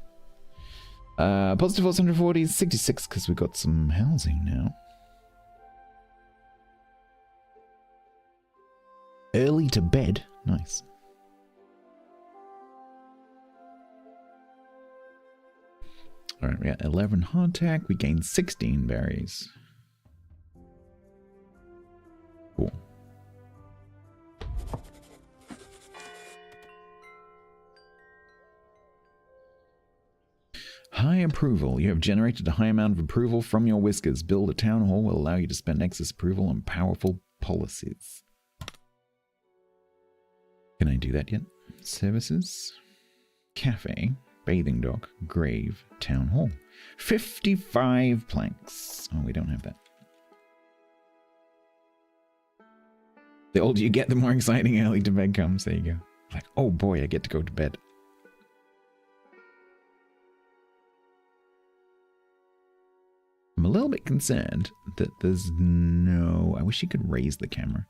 Positive 140 is 66 because we got some housing now. Early to bed. Nice. Alright, we got 11 hardtack. We gained 16 berries. Cool. High approval. You have generated a high amount of approval from your whiskers. Build a town hall will allow you to spend excess approval on powerful policies. Can I do that yet? Services. Cafe. Bathing dock. Grave. Town hall. 55 planks. Oh, we don't have that. The older you get, the more exciting early to bed comes. There you go. Like, oh boy, I get to go to bed. I'm a little bit concerned that there's no... I wish you could raise the camera.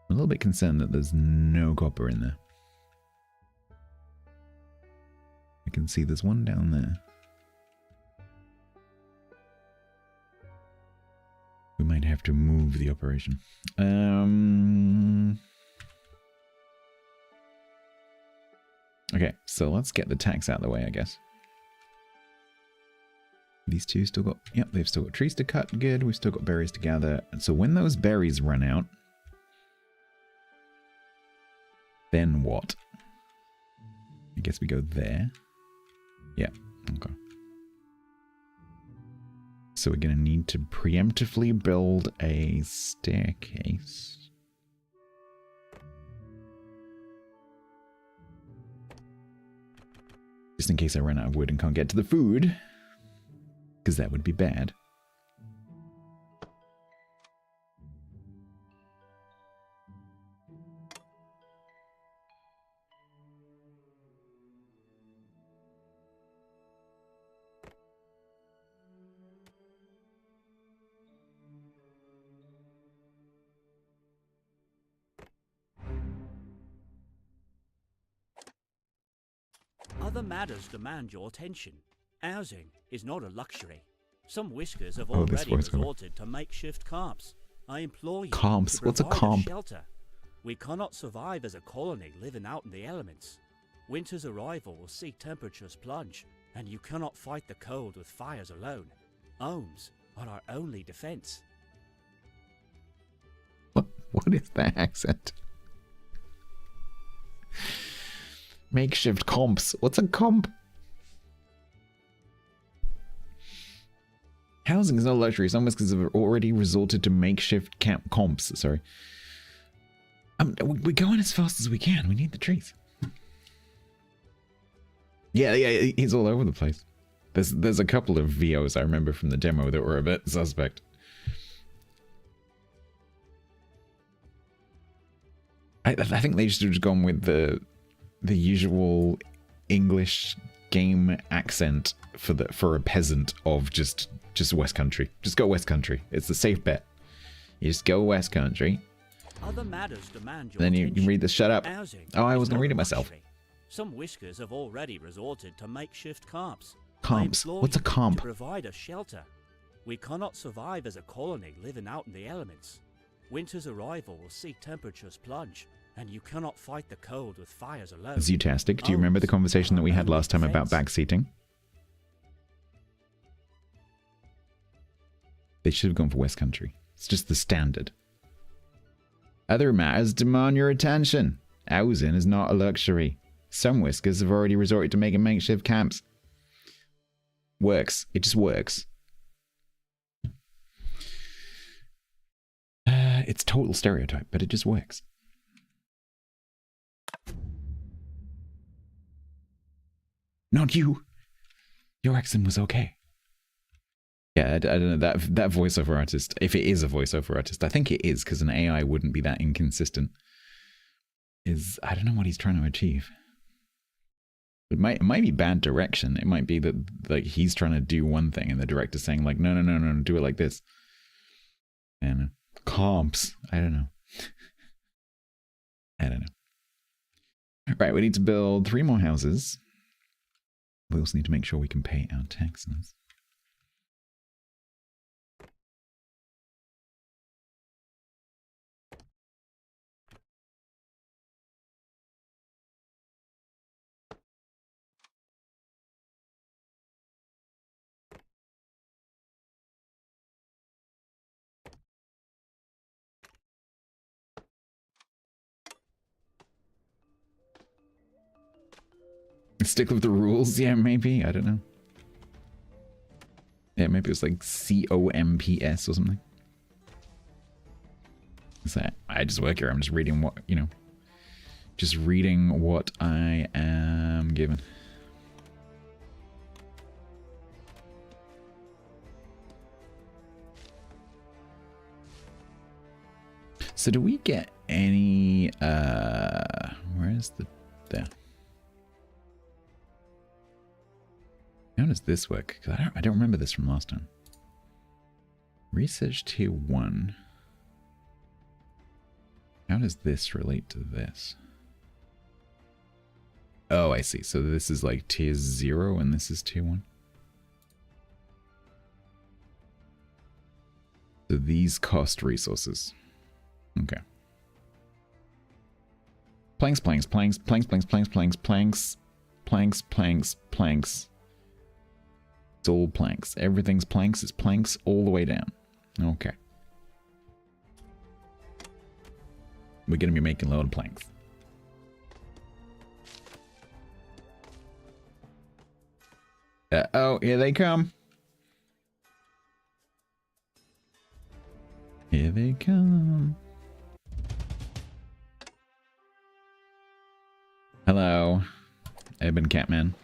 I'm a little bit concerned that there's no copper in there. I can see there's one down there. We might have to move the operation. Okay, so let's get the tax out of the way, I guess. These two still got... Yep, they've still got trees to cut. Good. We've still got berries to gather. And so when those berries run out... Then what? I guess we go there. Yeah, okay. So we're going to need to preemptively build a staircase. Just in case I run out of wood and can't get to the food. Because that would be bad. Other matters demand your attention. Housing is not a luxury. Some whiskers have Oh, this already voiceover. resorted to makeshift camps. I implore you Camps? to What's a provide camp? shelter. We cannot survive as a colony living out in the elements. Winter's arrival will see temperatures plunge, and you cannot fight the cold with fires alone. Homes are our only defense. What is that accent? Makeshift comps. What's a comp? Housing is not a luxury. Some whiskers have already resorted to makeshift comps. Sorry. We're going as fast as we can. We need the trees. Yeah, he's all over the place. There's a couple of VOs I remember from the demo that were a bit suspect. I think they should have just gone with the usual English game accent for a peasant of just West Country. Just go West Country. It's the safe bet. You just go West Country. Other matters demand your Then you attention. can read the shut up. Housing Oh, I is was going to not read a it myself. luxury. Some whiskers have already resorted to makeshift camps. Comps. I implore What's a you comp? To provide a shelter. We cannot survive as a colony living out in the elements. Winter's arrival will see temperatures plunge, and you cannot fight the cold with fires alone. Zootastic, do you remember the conversation that we had last time about backseating? They should have gone for West Country. It's just the standard. Other matters demand your attention. Housing is not a luxury. Some whiskers have already resorted to making makeshift camps. Works. It just works. It's total stereotype, but it just works. Not you. Your accent was okay. Yeah, I don't know, that voiceover artist, if it is a voiceover artist, I think it is, because an AI wouldn't be that inconsistent, I don't know what he's trying to achieve. It might be bad direction. It might be that like he's trying to do one thing and the director's saying like, no, do it like this. And comps. I don't know. I don't know. Right, we need to build 3 more houses. We also need to make sure we can pay our taxes. Stick with the rules? Yeah, maybe. I don't know. Yeah, maybe it was like COMPS or something. So I just work here. I'm just reading what, you know, just reading what I am given. So do we get any, where is the, there. How does this work? 'Cause I don't remember this from last time. Research tier 1. How does this relate to this? Oh, I see. So this is like tier 0 and this is tier 1. So these cost resources. Okay. Planks, planks, planks, planks, planks, planks, planks, planks, planks, planks, planks. It's all planks. Everything's planks. It's planks all the way down. Okay. We're going to be making a load of planks. Uh-oh, here they come. Here they come. Hello, Ebon Catman.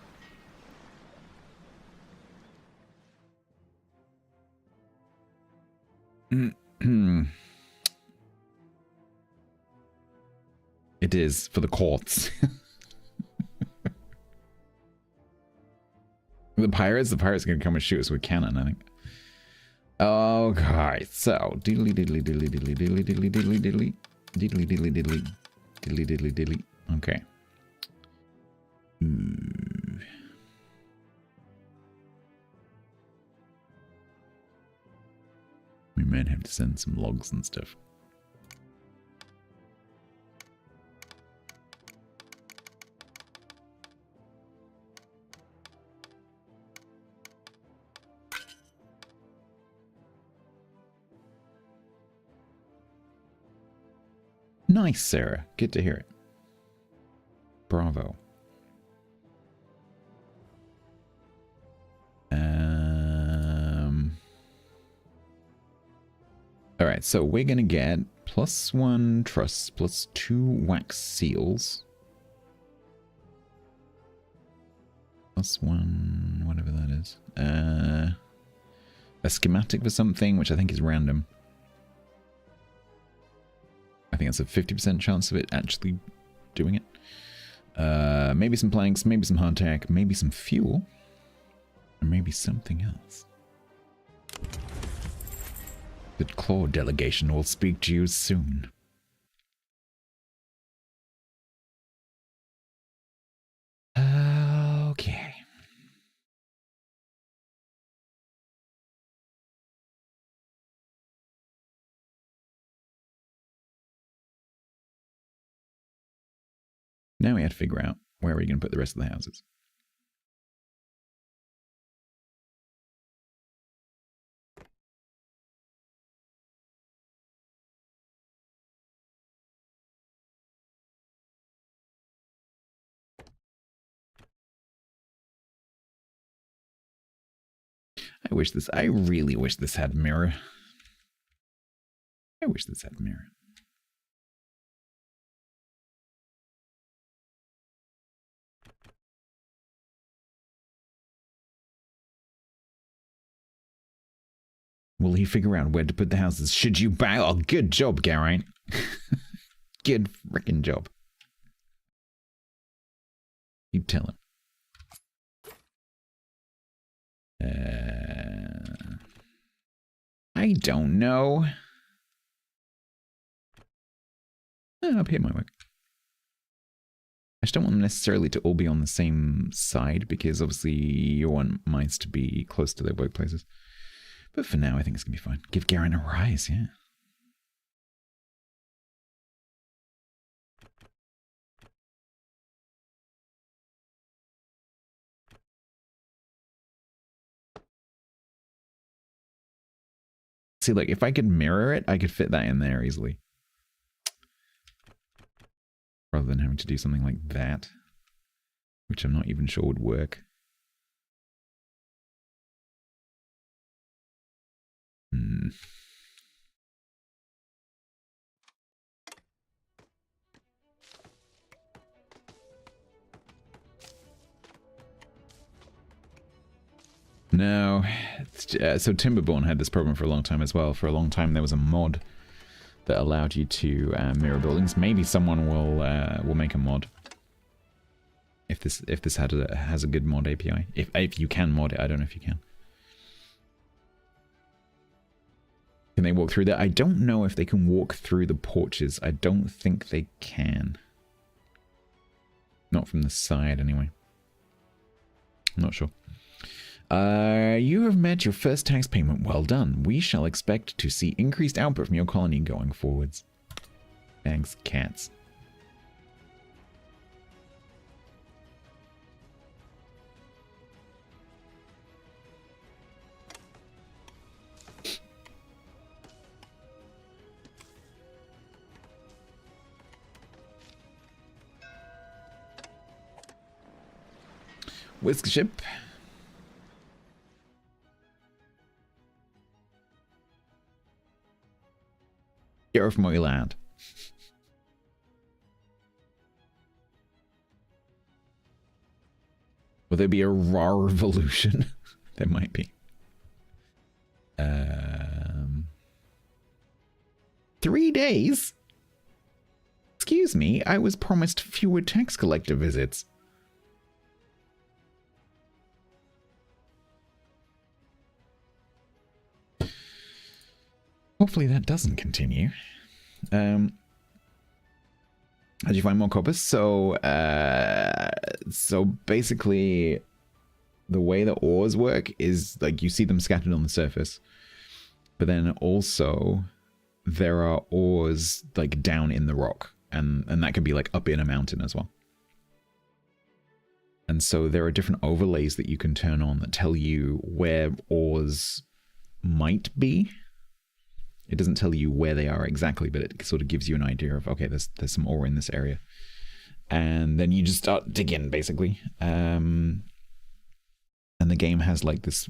It is for the courts. The pirates are going to come and shoot us with cannon, I think. Okay, so diddly diddly diddly diddly diddly diddly diddly diddly diddly diddly diddly diddly diddly diddly. Okay. Ooh. We might have to send some logs and stuff. Nice, Sarah. Good to hear it. Bravo. All right, so we're gonna get +1 truss, +2 wax seals, +1 whatever that is. A schematic for something, which I think is random. I think it's a 50% chance of it actually doing it. Maybe some planks, maybe some hardtack, maybe some fuel, or maybe something else. The Claw delegation will speak to you soon. Okay. Now we have to figure out where we're going to put the rest of the houses. I really wish this had a mirror. I wish this had a mirror. Will he figure out where to put the houses? Should you bow? Oh, good job, Geraint. Good frickin' job. You tell him. I don't know. Up here might work. I just don't want them necessarily to all be on the same side, because obviously you want mines to be close to their workplaces. But for now, I think it's going to be fine. Give Geraint a rise, yeah. See, like, if I could mirror it, I could fit that in there easily. Rather than having to do something like that, which I'm not even sure would work. No. So Timberborn had this problem for a long time as well. For a long time there was a mod that allowed you to mirror buildings. Maybe someone will make a mod. If this has a good mod API. If you can mod it, I don't know if you can. Can they walk through that? I don't know if they can walk through the porches. I don't think they can. Not from the side, anyway. I'm not sure. You have met your first tax payment. Well done. We shall expect to see increased output from your colony going forwards. Thanks, cats. Whisk ship. Get off my land. Will there be a raw revolution? There might be. 3 days? Excuse me, I was promised fewer tax collector visits. Hopefully that doesn't continue. How do you find more coppers? So basically, the way the ores work is like you see them scattered on the surface, but then also there are ores like down in the rock, and that could be like up in a mountain as well. And so there are different overlays that you can turn on that tell you where ores might be. It doesn't tell you where they are exactly, but it sort of gives you an idea of, okay, there's some ore in this area. And then you just start digging, basically. And the game has like this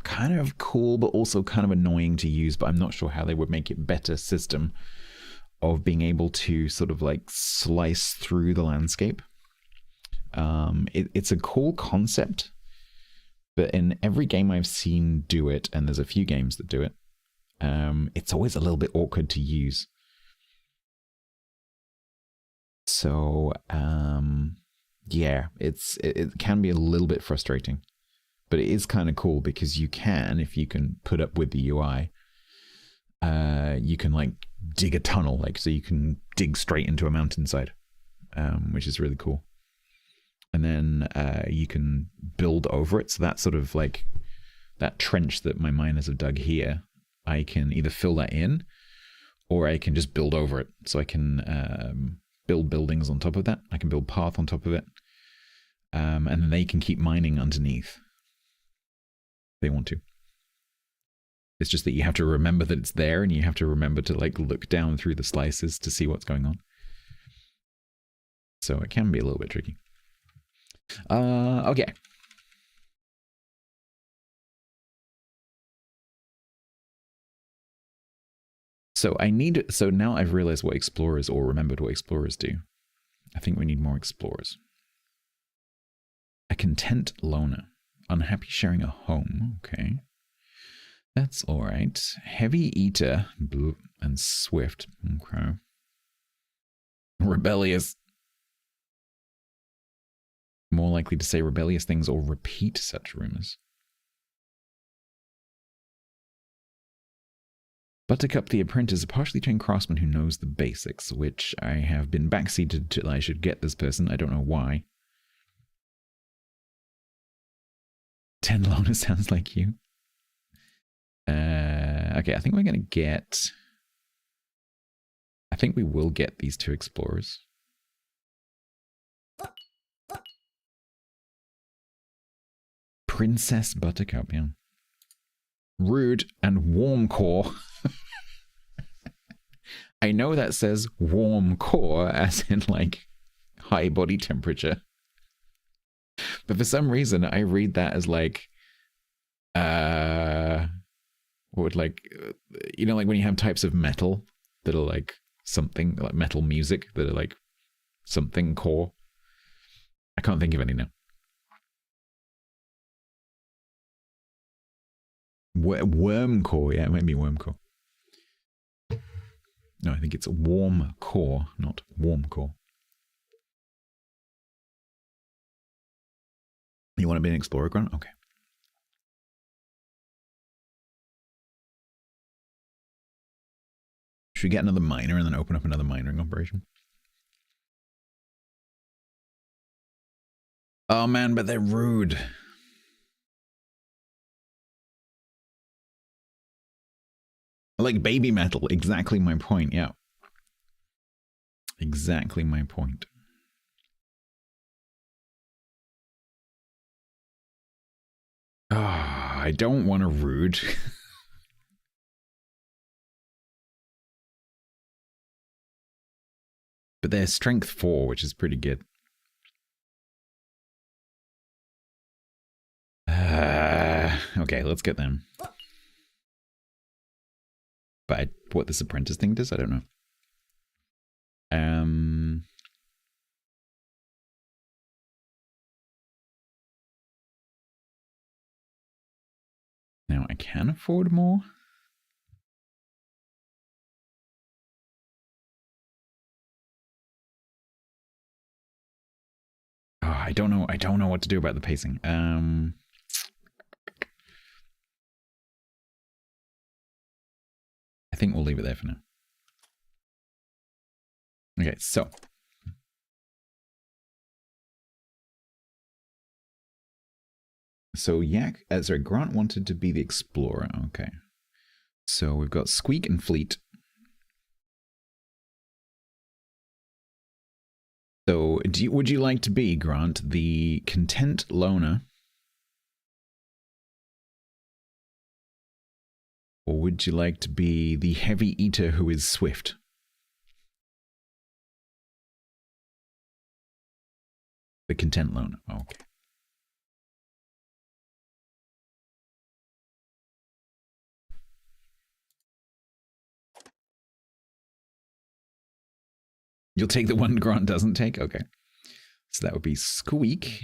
kind of cool, but also kind of annoying to use, but I'm not sure how they would make it better system of being able to sort of like slice through the landscape. It's a cool concept, but in every game I've seen do it, and there's a few games that do it, it's always a little bit awkward to use. So, yeah, it can be a little bit frustrating, but it is kind of cool because you can, if you can put up with the UI, you can like dig a tunnel, like so you can dig straight into a mountainside, which is really cool. And then you can build over it. So that's sort of like that trench that my miners have dug here. I can either fill that in, or I can just build over it. So I can build buildings on top of that. I can build path on top of it. And then they can keep mining underneath if they want to. It's just that you have to remember that it's there, and you have to remember to like look down through the slices to see what's going on. So it can be a little bit tricky. Okay. So now I've realized what explorers, or remembered what explorers do. I think we need more explorers. A content loner. Unhappy sharing a home. Okay. That's alright. Heavy eater. And swift. Okay. Rebellious. More likely to say rebellious things or repeat such rumors. Buttercup the Apprentice, a partially trained craftsman who knows the basics, which I have been backseated till I should get this person. I don't know why. 10 loner sounds like you. Okay, I think we're going to get... I think we will get these 2 explorers. Princess Buttercup, yeah. Rude and warm core. I know that says warm core as in like high body temperature. But for some reason I read that as like What would like, you know, like when you have types of metal that are like something, like metal music that are like something core. I can't think of any now. Worm core, yeah, it might be worm core. No, I think it's warm core, not warm core. You want to be an explorer, Grant? Okay. Should we get another miner and then open up another mining operation? Oh man, but they're rude. Like baby metal, exactly my point, yeah. Exactly my point. Ah, I don't want to rude. But they're strength 4, which is pretty good. Okay, let's get them. But what this apprentice thing does, I don't know. Now I can afford more. Oh, I don't know. I don't know what to do about the pacing. I think we'll leave it there for now. Okay, so. So sorry, Grant wanted to be the explorer. Okay. So we've got Squeak and Fleet. So would you like to be, Grant, the content loner? Or would you like to be the heavy eater who is swift? The content loner. Oh, okay. You'll take the one Grant doesn't take? Okay. So that would be Squeak.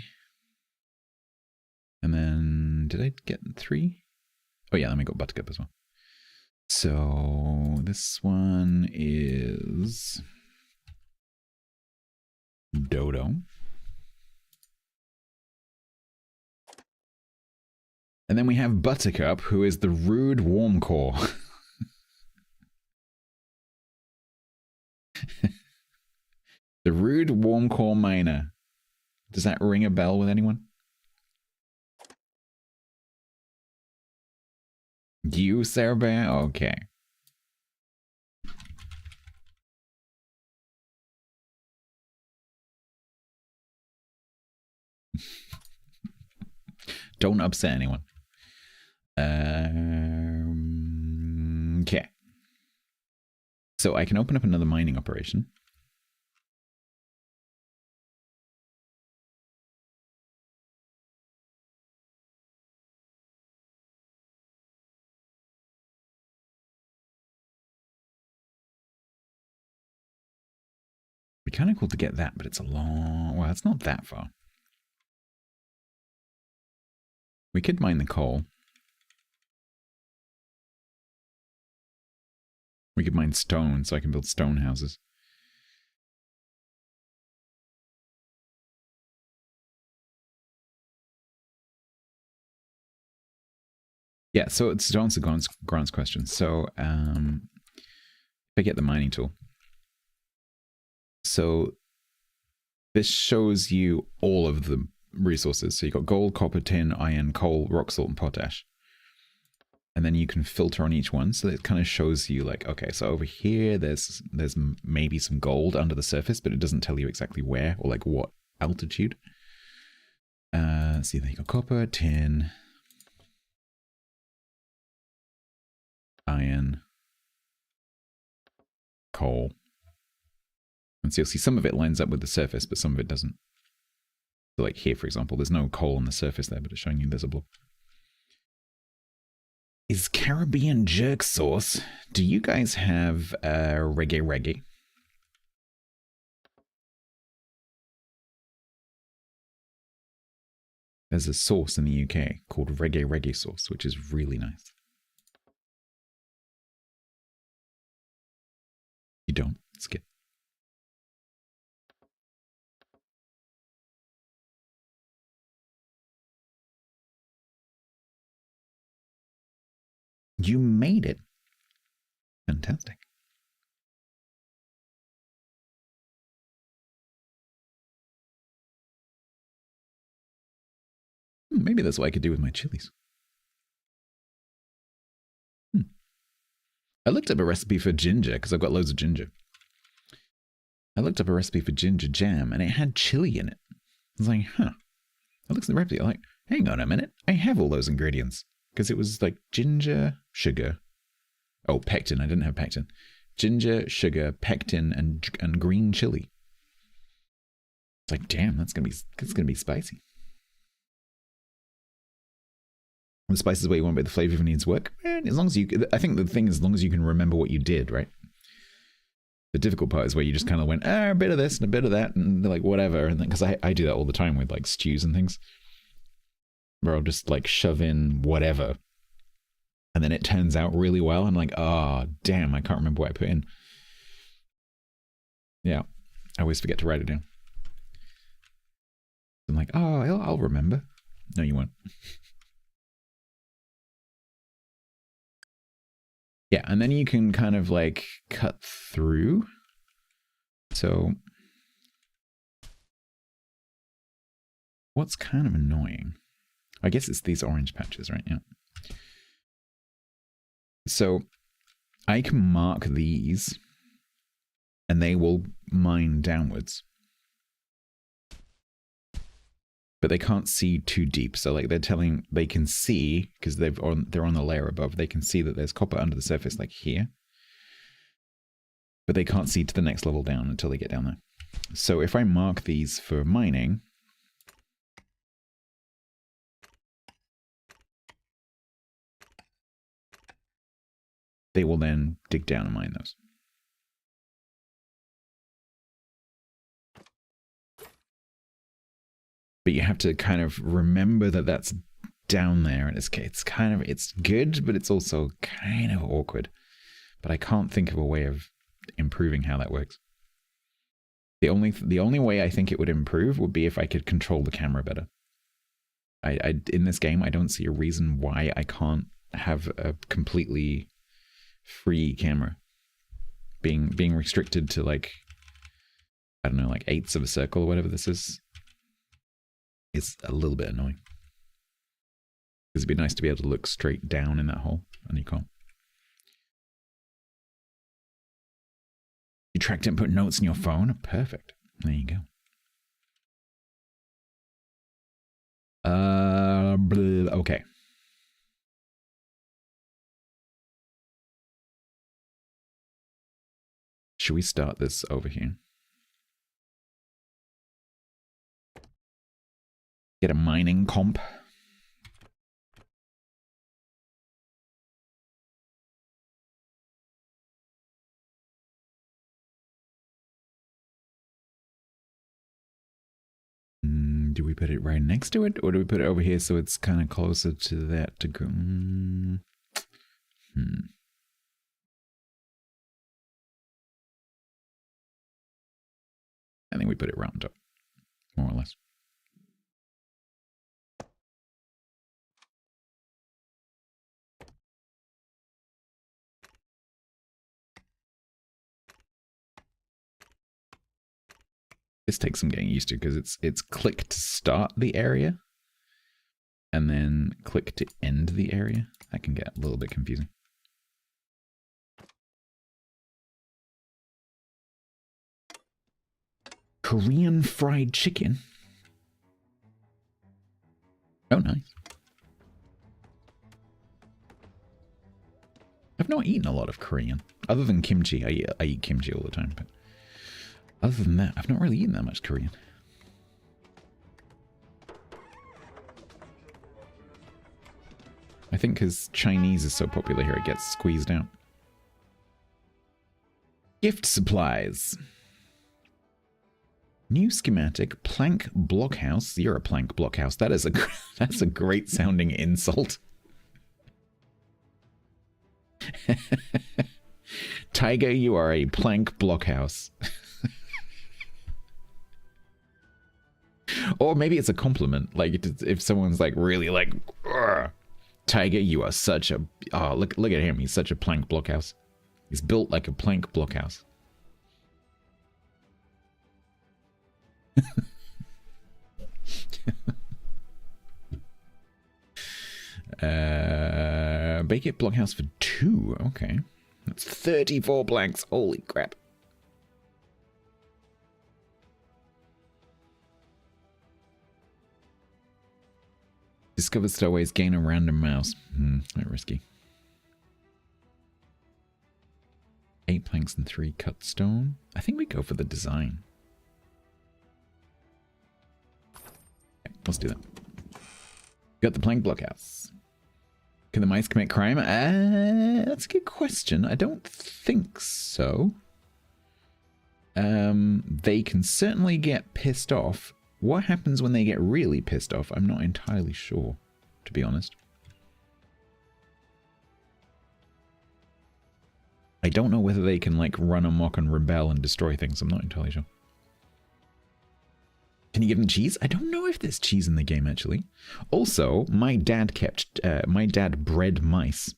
And then, did I get 3? Oh yeah, then we got Buttercup as well. So this one is Dodo. And then we have Buttercup, who is the rude warm core. The rude warm core miner. Does that ring a bell with anyone? You, Sarah Bear? Okay. Don't upset anyone. Okay. So I can open up another mining operation. Be kind of cool to get that, but it's a long... Well, it's not that far. We could mine the coal. We could mine stone, so I can build stone houses. Yeah, so to answer Grant's question. So, if I get the mining tool. So, this shows you all of the resources. So you got gold, copper, tin, iron, coal, rock salt, and potash. And then you can filter on each one. So it kind of shows you like, okay, so over here, there's maybe some gold under the surface, but it doesn't tell you exactly where or like what altitude. Let's see, there you go, copper, tin, iron, coal. And so you'll see some of it lines up with the surface, but some of it doesn't. So like here, for example, there's no coal on the surface there, but it's showing you there's a blob. is Caribbean jerk sauce. Do you guys have reggae? There's a sauce in the UK called reggae sauce, which is really nice. You don't? It's good. You made it. Fantastic. Maybe that's what I could do with my chilies. I looked up a recipe for ginger because I've got loads of ginger. I looked up a recipe for ginger jam and it had chili in it. I was like, huh. I looked at the recipe. I'm like, hang on a minute. I have all those ingredients. Because it was like ginger, sugar. Oh, pectin. I didn't have pectin. Ginger, sugar, pectin, and green chili. It's like, damn, that's gonna be spicy. The spices where you want, but the flavor needs work. Man, as long as you, I think the thing is, as long as you can remember what you did, right? The difficult part is where you just kind of went, a bit of this and a bit of that, and like whatever. And then, because I do that all the time with like stews and things, where I'll just like shove in whatever, and then it turns out really well. I'm like, oh damn, I can't remember what I put in. Yeah, I always forget to write it down. I'm like, oh, I'll remember. No, you won't. Yeah, and then you can kind of like cut through. So what's kind of annoying, I guess it's these orange patches, right? Yeah. So I can mark these and they will mine downwards. But they can't see too deep. So like they can see, because they're on the layer above, they can see that there's copper under the surface like here. But they can't see to the next level down until they get down there. So if I mark these for mining, they will then dig down and mine those. But you have to kind of remember that that's down there, and it's good, but it's also kind of awkward. But I can't think of a way of improving how that works. The only way I think it would improve would be if I could control the camera better. I in this game I don't see a reason why I can't have a completely free camera. Being restricted to like, I don't know, like eighths of a circle or whatever this is. It's a little bit annoying. Because it'd be nice to be able to look straight down in that hole, and you can't. You tracked it and put notes in your phone? Perfect. There you go. Okay. Should we start this over here? Get a mining comp. Do we put it right next to it, or do we put it over here so it's kind of closer to that to go? I think we put it round up, more or less. This takes some getting used to because it's click to start the area and then click to end the area. That can get a little bit confusing. Korean fried chicken. Oh, nice. I've not eaten a lot of Korean, other than kimchi. I eat kimchi all the time, but other than that, I've not really eaten that much Korean. I think because Chinese is so popular here, it gets squeezed out. Gift supplies. New schematic, plank blockhouse. You're a plank blockhouse. That is that's a great sounding insult. Tiger, you are a plank blockhouse. Or maybe it's a compliment. Like if someone's like really like, Tiger, you are such a, oh, look at him. He's such a plank blockhouse. He's built like a plank blockhouse. Bake it blockhouse for 2. Okay. That's 34 blanks. Holy crap. Discover stairways, gain a random mouse. Quite risky. 8 planks and 3 cut stone. I think we go for the design. Okay, let's do that. Got the plank blockhouse. Can the mice commit crime? That's a good question. I don't think so. They can certainly get pissed off. What happens when they get really pissed off? I'm not entirely sure, to be honest. I don't know whether they can, like, run amok and rebel and destroy things. I'm not entirely sure. Can you give them cheese? I don't know if there's cheese in the game, actually. Also, my dad bred mice.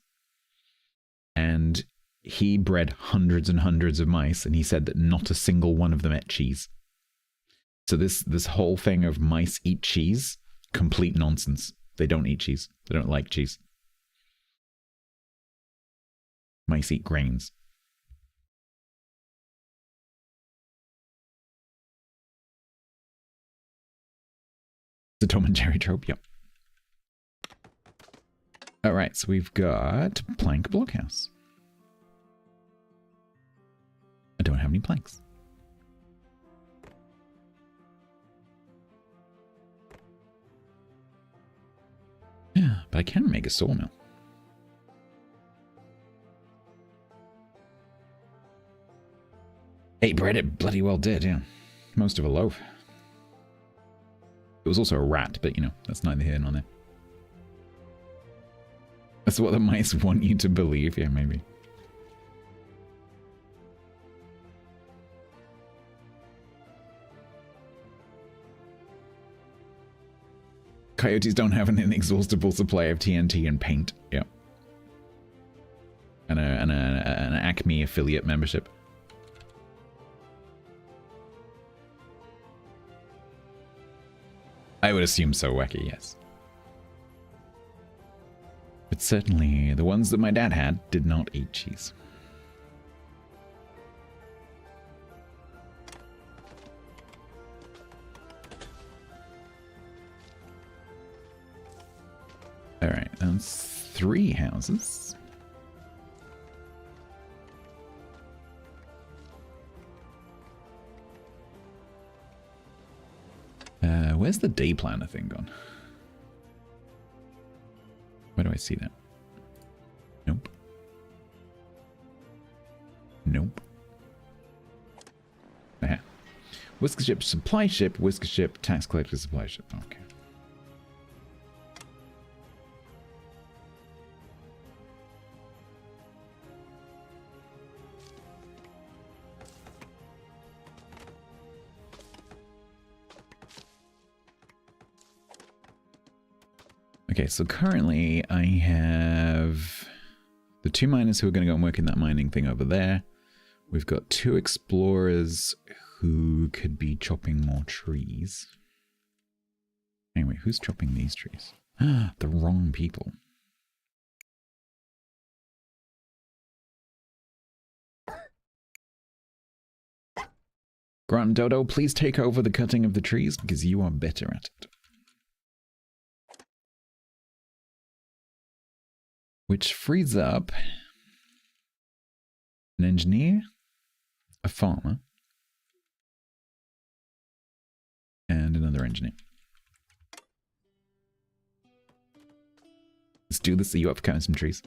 And he bred hundreds and hundreds of mice, and he said that not a single one of them ate cheese. So this whole thing of mice eat cheese, complete nonsense. They don't eat cheese. They don't like cheese. Mice eat grains. The Tom and Jerry trope, yep. Alright, so we've got plank blockhouse. I don't have any planks. Yeah, but I can make a sawmill. Hey, bread it bloody well did, yeah. Most of a loaf. It was also a rat, but you know, that's neither here nor there. That's what the mice want you to believe, yeah, maybe. Coyotes don't have an inexhaustible supply of TNT and paint. Yep. And an Acme affiliate membership. I would assume so, Wacky, yes. But certainly, the ones that my dad had did not eat cheese. Alright, that's 3 houses. Where's the day planner thing gone? Where do I see that? Nope. Nope. Aha. Whisker ship, supply ship, whisker ship, tax collector, supply ship. Okay. Okay, so currently I have the 2 miners who are going to go and work in that mining thing over there. We've got 2 explorers who could be chopping more trees. Anyway, who's chopping these trees? The wrong people. Grant and Dodo, please take over the cutting of the trees because you are better at it. Which frees up an engineer, a farmer, and another engineer. Let's do this. Are you up for cutting some trees?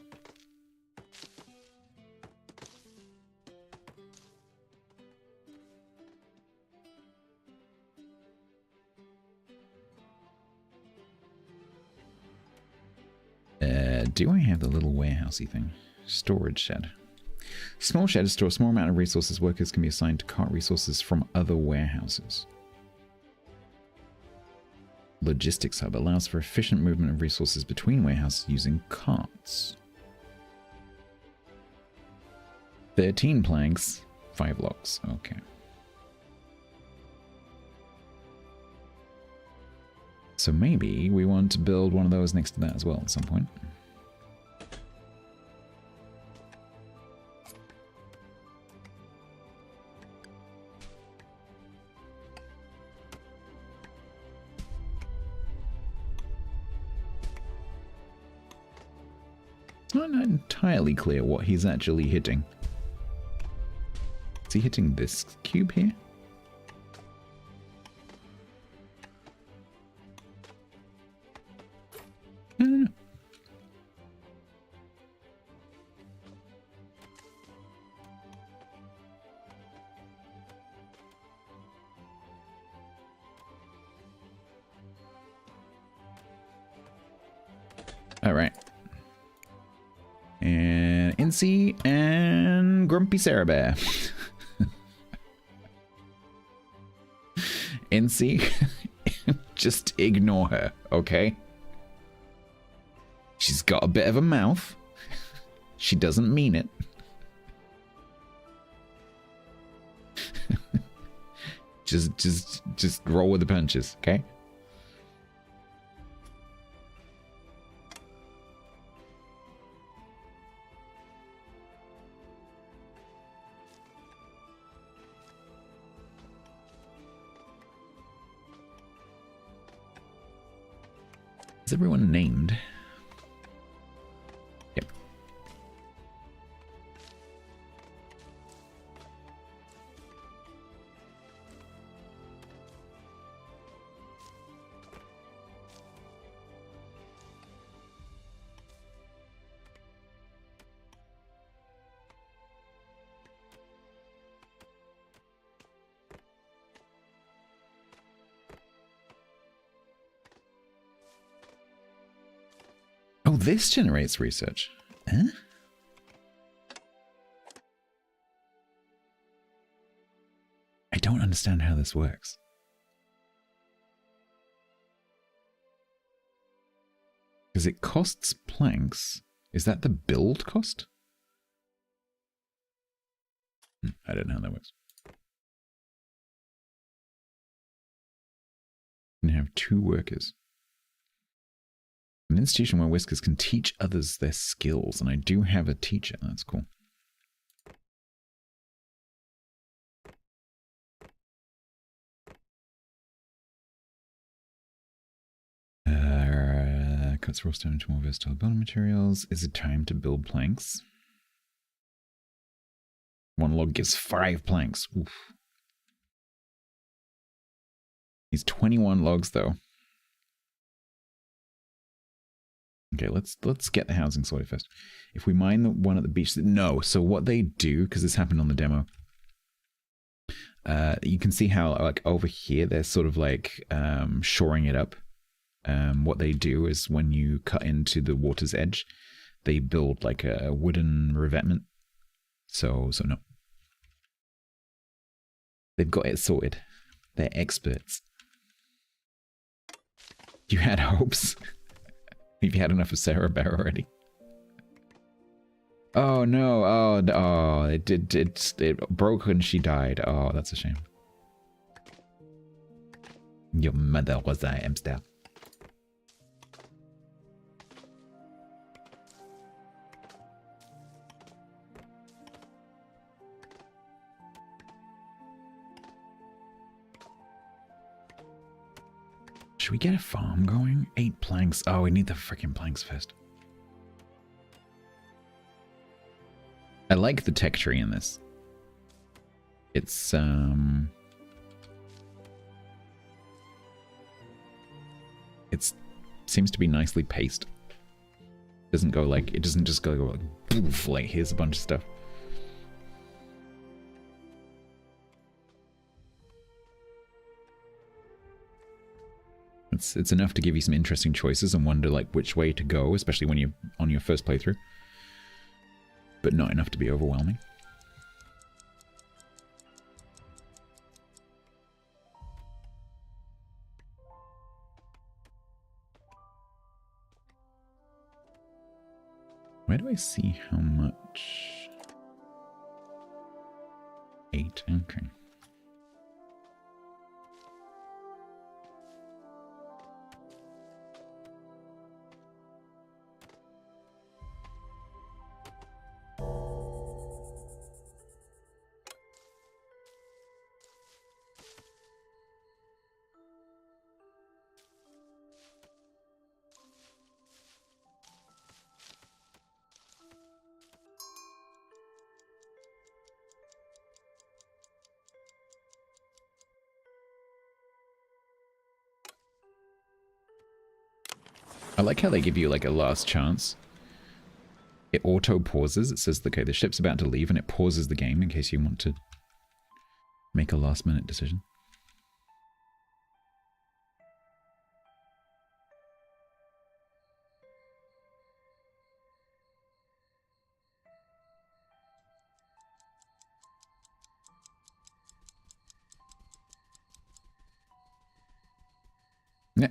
Do I have the little warehousey thing? Storage shed. Small shed store a small amount of resources. Workers can be assigned to cart resources from other warehouses. Logistics hub allows for efficient movement of resources between warehouses using carts. 13 planks, 5 logs. Okay. So maybe we want to build one of those next to that as well at some point. It's not entirely clear what he's actually hitting. Is he hitting this cube here? I don't know. All right. And Incy and Grumpy Sarah Bear. Incy, just ignore her, okay? She's got a bit of a mouth. She doesn't mean it. just roll with the punches, okay? Is everyone named? Yep. Oh, this generates research. Huh? I don't understand how this works. Because it costs planks. Is that the build cost? I don't know how that works. You can have 2 workers. An institution where whiskers can teach others their skills, and I do have a teacher. That's cool. Cuts raw stone into more versatile building materials. Is it time to build planks? 1 log gives 5 planks. Oof. He's 21 logs though. Okay, let's get the housing sorted first. If we mine the one at the beach, no. So what they do, because this happened on the demo, you can see how like over here they're sort of like shoring it up. What they do is when you cut into the water's edge, they build like a wooden revetment. So no, they've got it sorted. They're experts. You had hopes. You've had enough of Sarah Bear already. Oh no! Oh, it broke and she died. Oh, that's a shame. Your mother was a hamster. Should we get a farm going? 8 planks. Oh, we need the freaking planks first. I like the tech tree in this. It's it seems to be nicely paced. Doesn't go like, it doesn't just go like, poof, like here's a bunch of stuff. It's enough to give you some interesting choices and wonder like which way to go, especially when you're on your first playthrough. But not enough to be overwhelming. Where do I see how much? 8, okay. I like how they give you like a last chance. It auto pauses. It says, okay, the ship's about to leave, and it pauses the game in case you want to make a last minute decision. Yeah.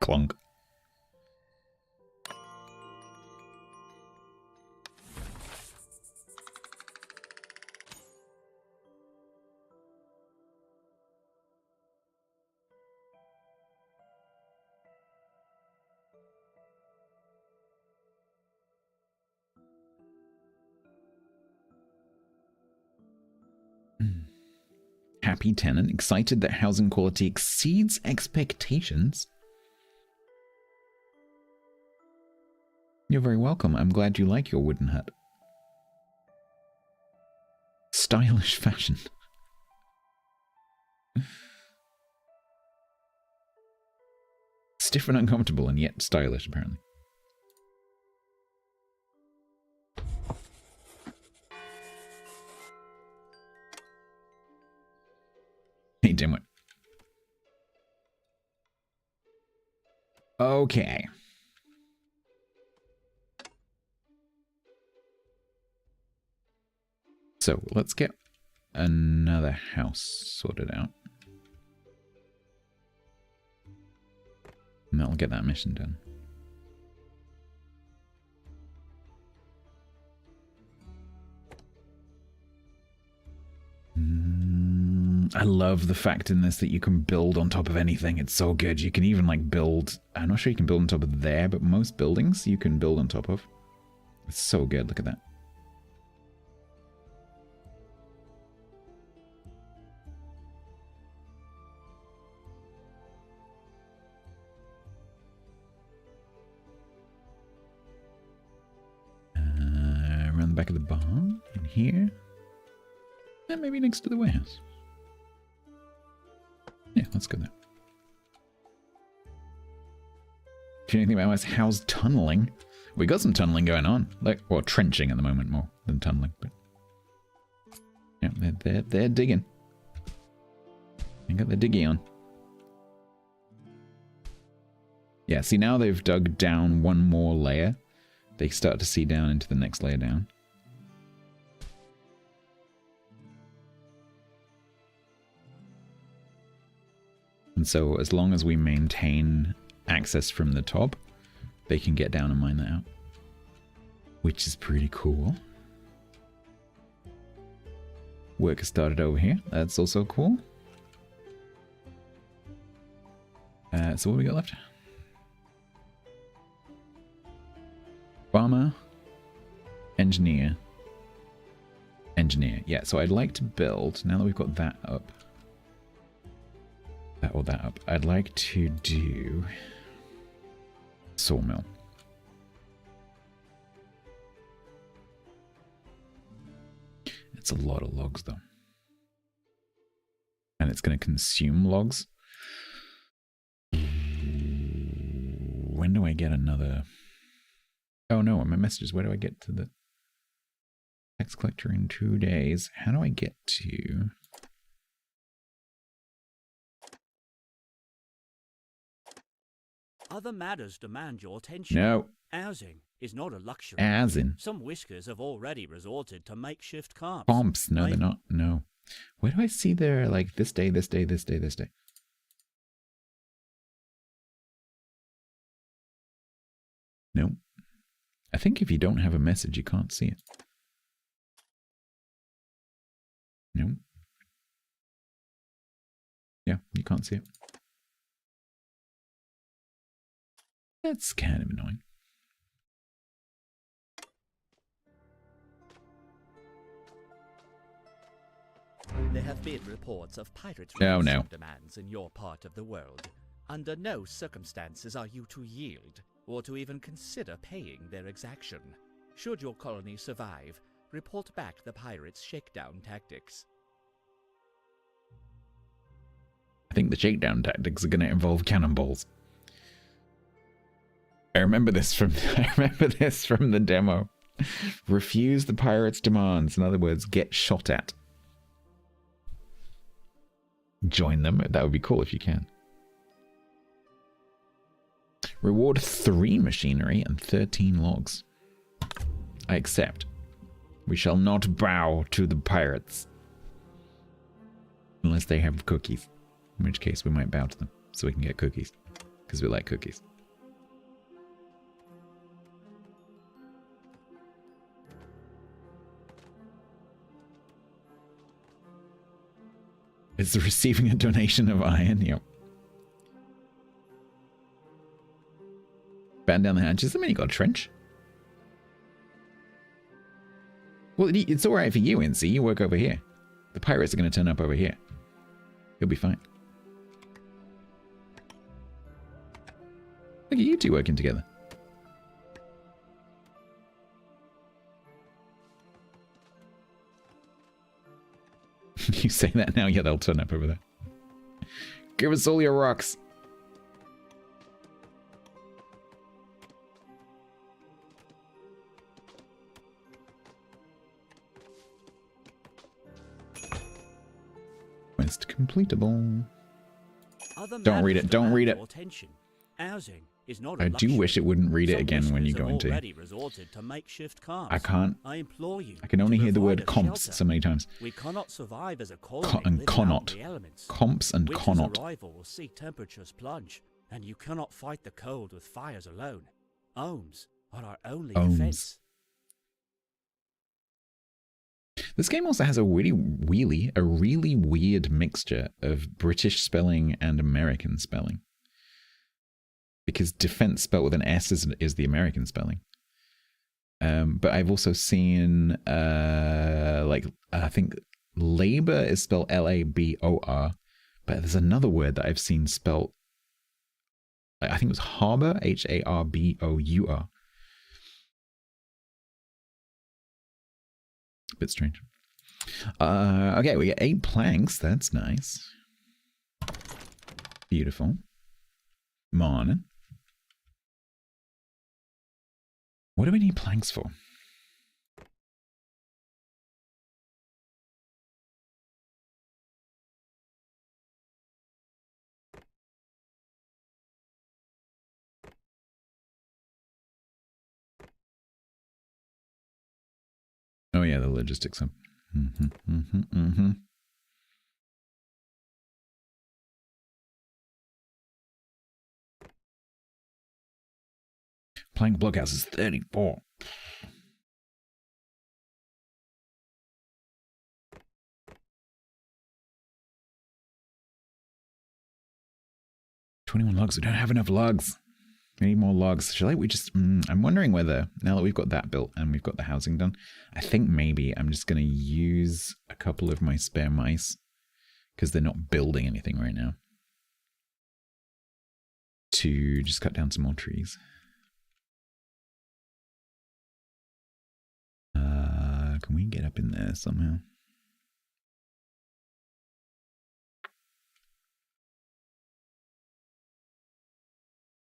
Clunk. Happy tenant, excited that housing quality exceeds expectations. You're very welcome. I'm glad you like your wooden hut. Stylish fashion. Stiff and uncomfortable and yet stylish, apparently. Hey, Dimwit. Okay. So, let's get another house sorted out. And that'll get that mission done. I love the fact in this that you can build on top of anything. It's so good. You can even like build, I'm not sure you can build on top of there, but most buildings you can build on top of. It's so good. Look at that. Around the back of the barn, in here. And maybe next to the warehouse. Yeah, let's go there. Do you know anything about my house tunneling? We got some tunneling going on. Like, well, trenching at the moment more than tunneling. But yeah, they're digging. They got the diggy on. Yeah, see now they've dug down one more layer. They start to see down into the next layer down. And so as long as we maintain access from the top, they can get down and mine that out. Which is pretty cool. Work has started over here. That's also cool. So what do we got left? Farmer. Engineer. Engineer. Yeah, so I'd like to build, now that we've got that up, that or that up, I'd like to do sawmill. It's a lot of logs though. And it's going to consume logs. When When do I get another? Oh no, my messages. Where do I get to the tax collector in 2 days? How do I get to? Other matters demand your attention. No. Housing is not a luxury. As in? Some whiskers have already resorted to makeshift camps. Comps. No, they're not. No. Where do I see their, like, this day, this day, this day, this day? No. I think if you don't have a message, you can't see it. No. Yeah, you can't see it. That's kind of annoying. There have been reports of pirates' no. demands in your part of the world. Under no circumstances are you to yield, or to even consider paying their exaction. Should your colony survive, report back the pirates' shakedown tactics. I think the shakedown tactics are going to involve cannonballs. I remember this from the demo. Refuse the pirates' demands. In other words, get shot at. Join them. That would be cool if you can. Reward 3 machinery and 13 logs. I accept. We shall not bow to the pirates. Unless they have cookies. In which case we might bow to them so we can get cookies. Because we like cookies. It's receiving a donation of iron. Yep. Batten down the hatches. I mean, you got a trench. Well, it's alright for you, NC. You work over here. The pirates are going to turn up over here. You'll be fine. Look at you two working together. You say that now? Yeah, they'll turn up over there. Give us all your rocks. Quest completable. Don't read it. Don't read it. I do wish it wouldn't read it again when you go into. I can't. I implore you. I can only hear the word comps so many times. We cannot survive as a colony and cannot. Comps and cannot. Arrival will see temperatures plunge, and you cannot fight the cold with fires alone. Ohms are our only defense. This game also has a really weird mixture of British spelling and American spelling. Because defense spelled with an S is the American spelling. But I've also seen, I think labor is spelled L-A-B-O-R. But there's another word that I've seen spelled, I think it was harbor, H-A-R-B-O-U-R. A bit strange. Okay, we get 8 planks. That's nice. Beautiful. Morning. What do we need planks for? Oh yeah, the logistics. Plank blockhouse is 34. $21 logs. We don't have enough logs. We need more logs. Shall we just... I'm wondering whether, now that we've got that built and we've got the housing done, I think maybe I'm just going to use a couple of my spare mice, because they're not building anything right now, to just cut down some more trees. Can we get up in there somehow?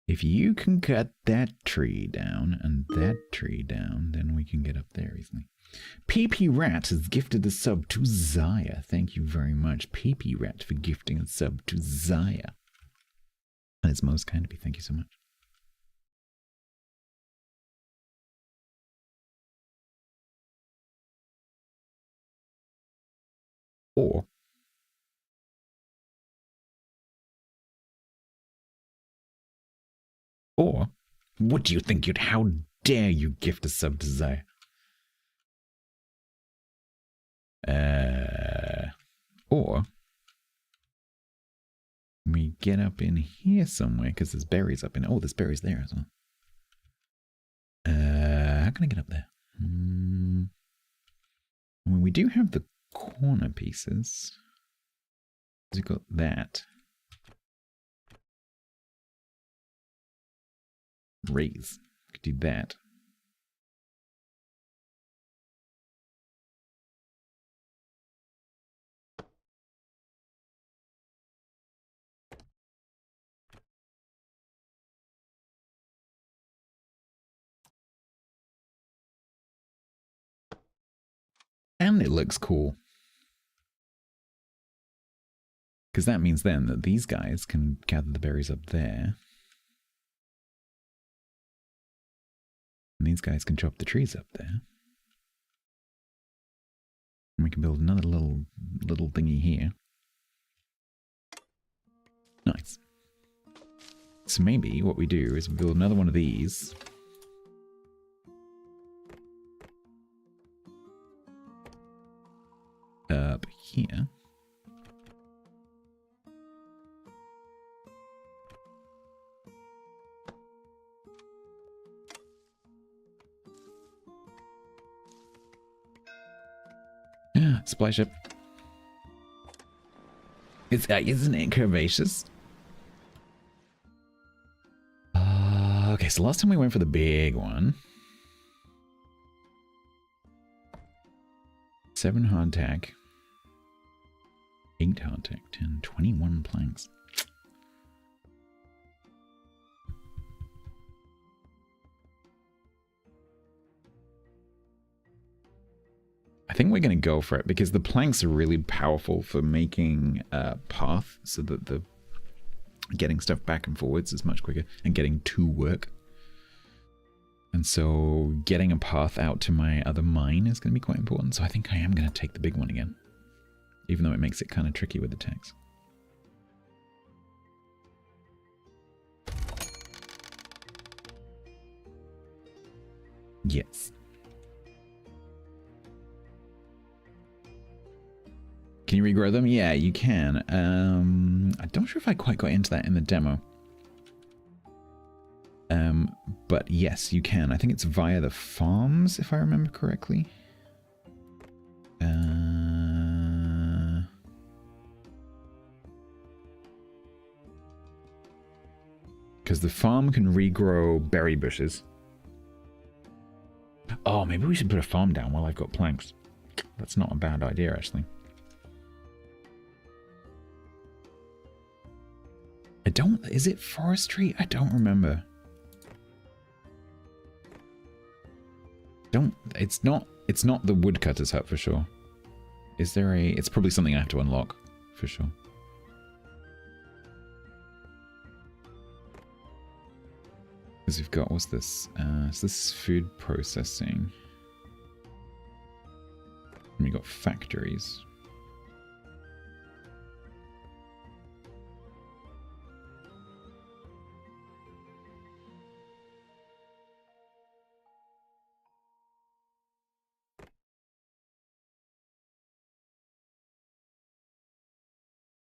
If you can cut that tree down and that tree down, then we can get up there easily. PP Rat has gifted a sub to Zaya. Thank you very much, PP Rat, for gifting a sub to Zaya. That is most kind of you. Thank you so much. Or what do you think you'd? How dare you gift a sub to Zaya? Or we get up in here somewhere because there's berries up in. Oh, there's berries there as well. How can I get up there? I mean, we do have the corner pieces. We've got that. Raise. Could do that. And it looks cool. Because that means then that these guys can gather the berries up there. And these guys can chop the trees up there. And we can build another little thingy here. Nice. So maybe what we do is build another one of these. Up here. Supply ship. Isn't it curvaceous? Okay, so last time we went for the big one. 7 hardtack. 8 hardtack. 10, 21 planks. I think we're going to go for it because the planks are really powerful for making a path so that the getting stuff back and forwards is much quicker and getting to work. And so getting a path out to my other mine is going to be quite important. So I think I am going to take the big one again, even though it makes it kind of tricky with the text. Yes. Can you regrow them? Yeah, you can. I don't sure if I quite got into that in the demo. But yes, you can. I think it's via the farms, if I remember correctly. Because the farm can regrow berry bushes. Oh, maybe we should put a farm down while I've got planks. That's not a bad idea, actually. Is it forestry? I don't remember. It's not the woodcutter's hut for sure. Is there it's probably something I have to unlock for sure. Because we've got, what's this? So this is food processing. And we've got factories.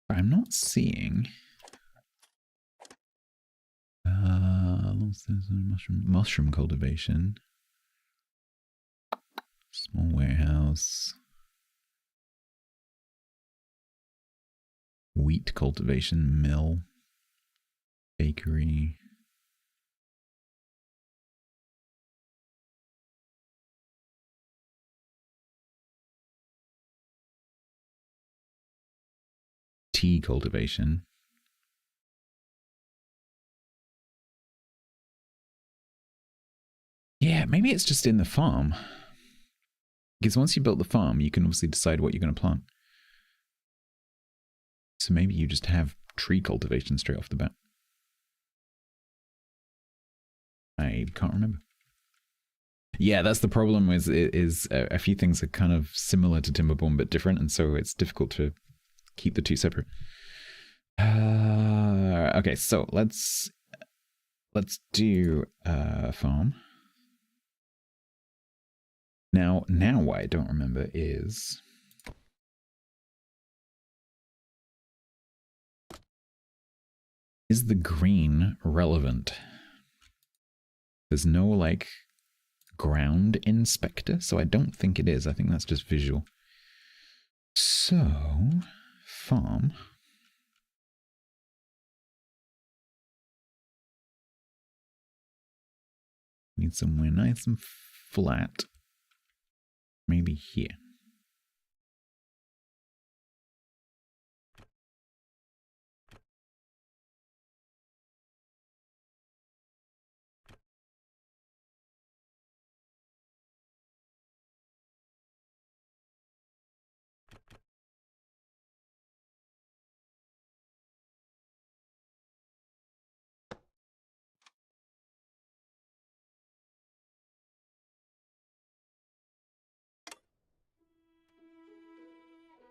I'm not seeing mushroom cultivation, small warehouse, wheat cultivation, mill, bakery. Tea cultivation. Yeah, maybe it's just in the farm. Because once you built the farm, you can obviously decide what you're going to plant. So maybe you just have tree cultivation straight off the bat. I can't remember. Yeah, that's the problem. Is a few things are kind of similar to Timberborn but different, and so it's difficult to keep the two separate. Okay, so let's do farm. Now what I don't remember is the green relevant? There's no like ground inspector, so I don't think it is. I think that's just visual. So farm. Need somewhere nice and flat. Maybe here.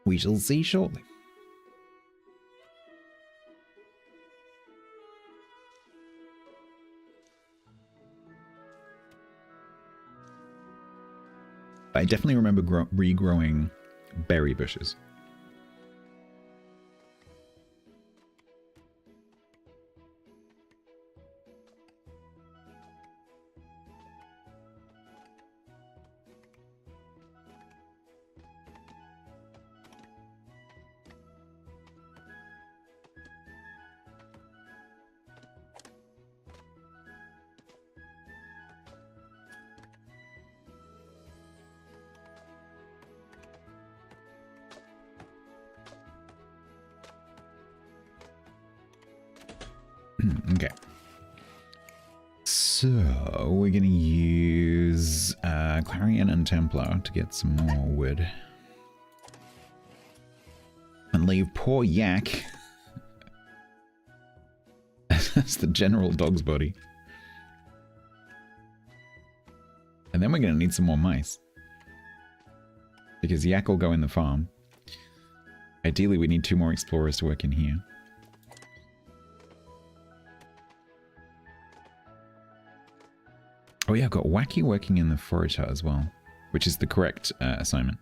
We shall see shortly. I definitely remember regrowing berry bushes. Okay. So we're going to use Clarion and Templar to get some more wood. And leave poor Yak. That's the general dog's body. And then we're going to need some more mice. Because Yak will go in the farm. Ideally, we need 2 more explorers to work in here. Oh yeah, I've got Wacky working in the forage hut as well, which is the correct assignment.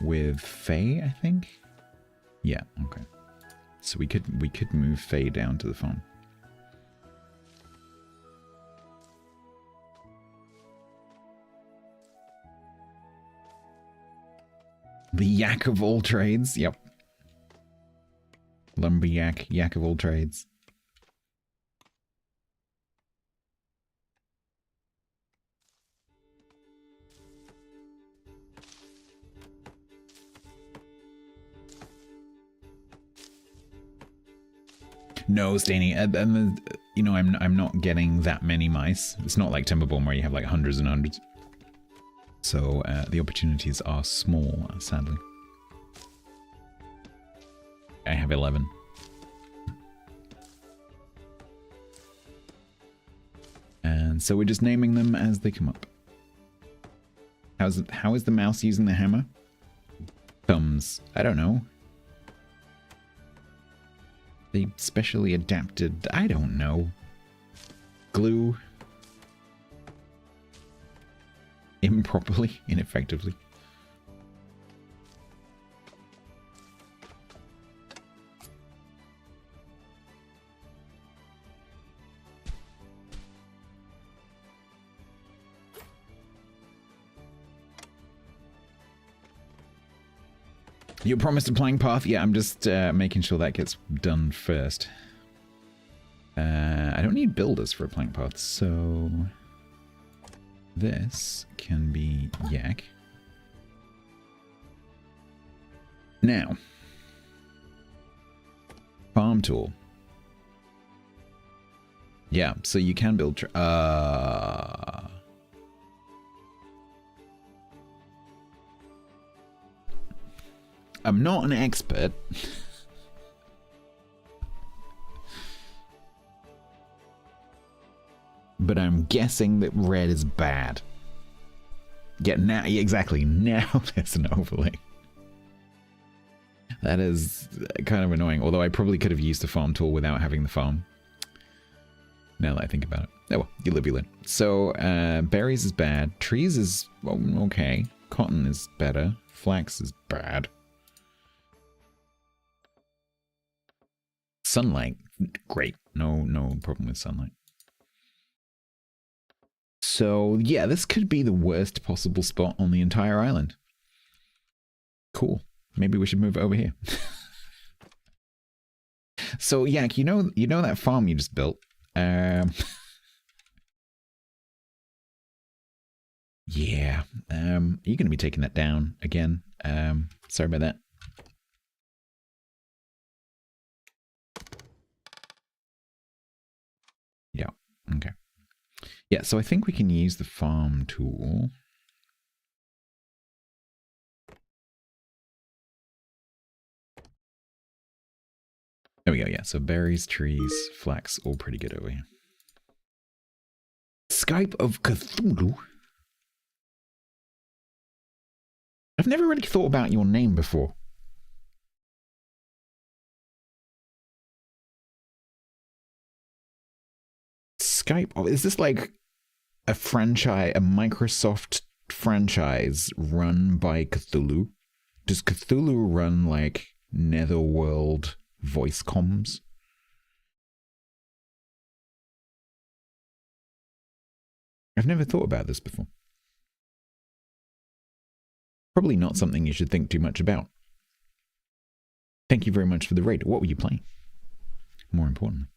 With Faye, I think? Yeah, okay. So we could move Faye down to the farm. The yak of all trades, yep. Lumberjack, yak of all trades. No, Staney, and you know, I'm not getting that many mice. It's not like Timberborn where you have like hundreds and hundreds. So the opportunities are small, sadly. I have 11. And so we're just naming them as they come up. How is the mouse using the hammer? Thumbs. I don't know. They specially adapted, I don't know. Glue. Improperly, ineffectively. You promised a plank path? Yeah, I'm just making sure that gets done first. I don't need builders for a plank path, so this can be yak. Now, farm tool. Yeah, so you can build... I'm not an expert. But I'm guessing that red is bad. Yeah, now, exactly. Now there's an overlay. That is kind of annoying. Although I probably could have used the farm tool without having the farm. Now that I think about it. Oh well, you live, you learn. So, berries is bad. Trees is, well, okay. Cotton is better. Flax is bad. Sunlight, great. No problem with sunlight. So, yeah, this could be the worst possible spot on the entire island. Cool. Maybe we should move it over here. So, Yak, you know that farm you just built? Yeah. You're going to be taking that down again. Sorry about that. Yeah, okay. Yeah, so I think we can use the farm tool. There we go, yeah. So berries, trees, flax, all pretty good over here. Skype of Cthulhu? I've never really thought about your name before. Skype? Oh, is this like a franchise, a Microsoft franchise run by Cthulhu? Does Cthulhu run like Netherworld voice comms? I've never thought about this before. Probably not something you should think too much about. Thank you very much for the raid. What were you playing? More importantly.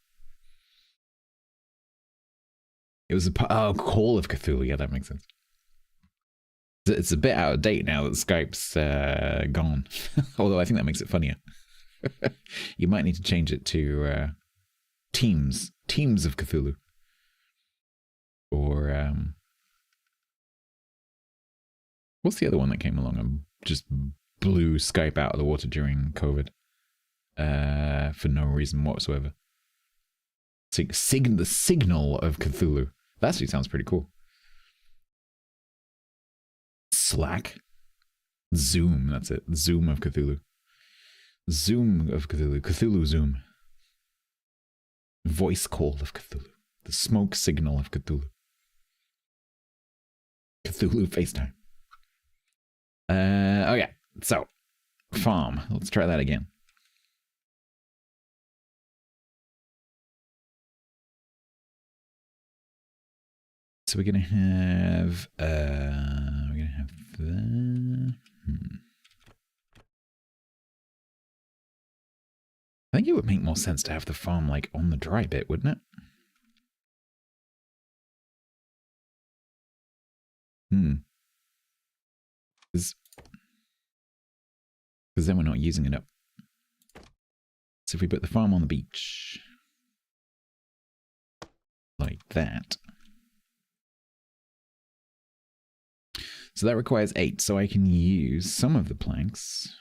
It was a Call of Cthulhu. Yeah, that makes sense. It's a bit out of date now that Skype's gone. Although I think that makes it funnier. You might need to change it to Teams of Cthulhu. Or what's the other one that came along and just blew Skype out of the water during COVID for no reason whatsoever? The Signal of Cthulhu. That actually sounds pretty cool. Slack. Zoom, that's it. Zoom of Cthulhu. Zoom of Cthulhu. Cthulhu Zoom. Voice Call of Cthulhu. The Smoke Signal of Cthulhu. Cthulhu FaceTime. Okay, so farm. Let's try that again. So we're gonna have the. I think it would make more sense to have the farm like on the dry bit, wouldn't it? Because then we're not using it up. So if we put the farm on the beach, like that. So that requires 8, so I can use some of the planks.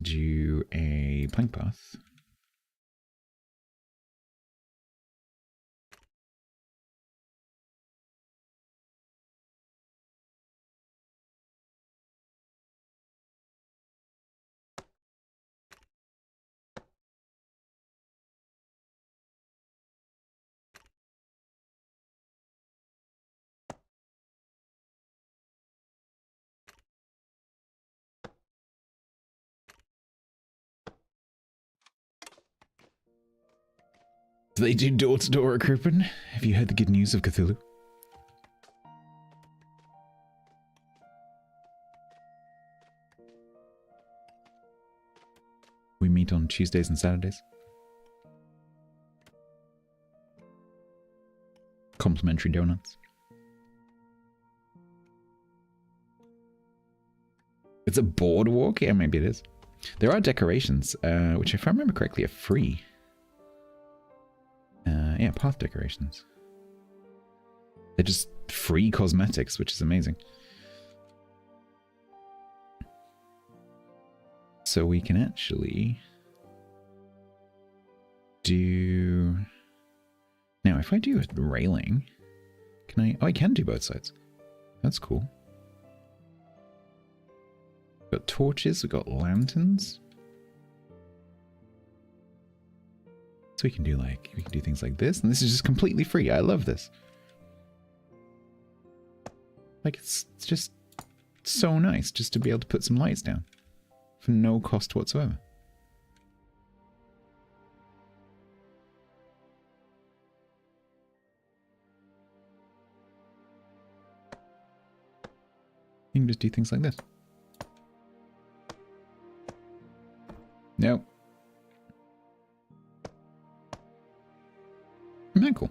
Do a plank path. Do they do door-to-door recruitment? Have you heard the good news of Cthulhu? We meet on Tuesdays and Saturdays. Complimentary donuts. It's a boardwalk? Yeah, maybe it is. There are decorations, which if I remember correctly are free. yeah, path decorations. They're just free cosmetics, which is amazing. So we can actually do... Now, if I do a railing, can I... Oh, I can do both sides. That's cool. We've got torches, we've got lanterns. So we can do things like this, and this is just completely free. I love this. Like, it's just so nice just to be able to put some lights down for no cost whatsoever. You can just do things like this. Nope. Isn't that cool?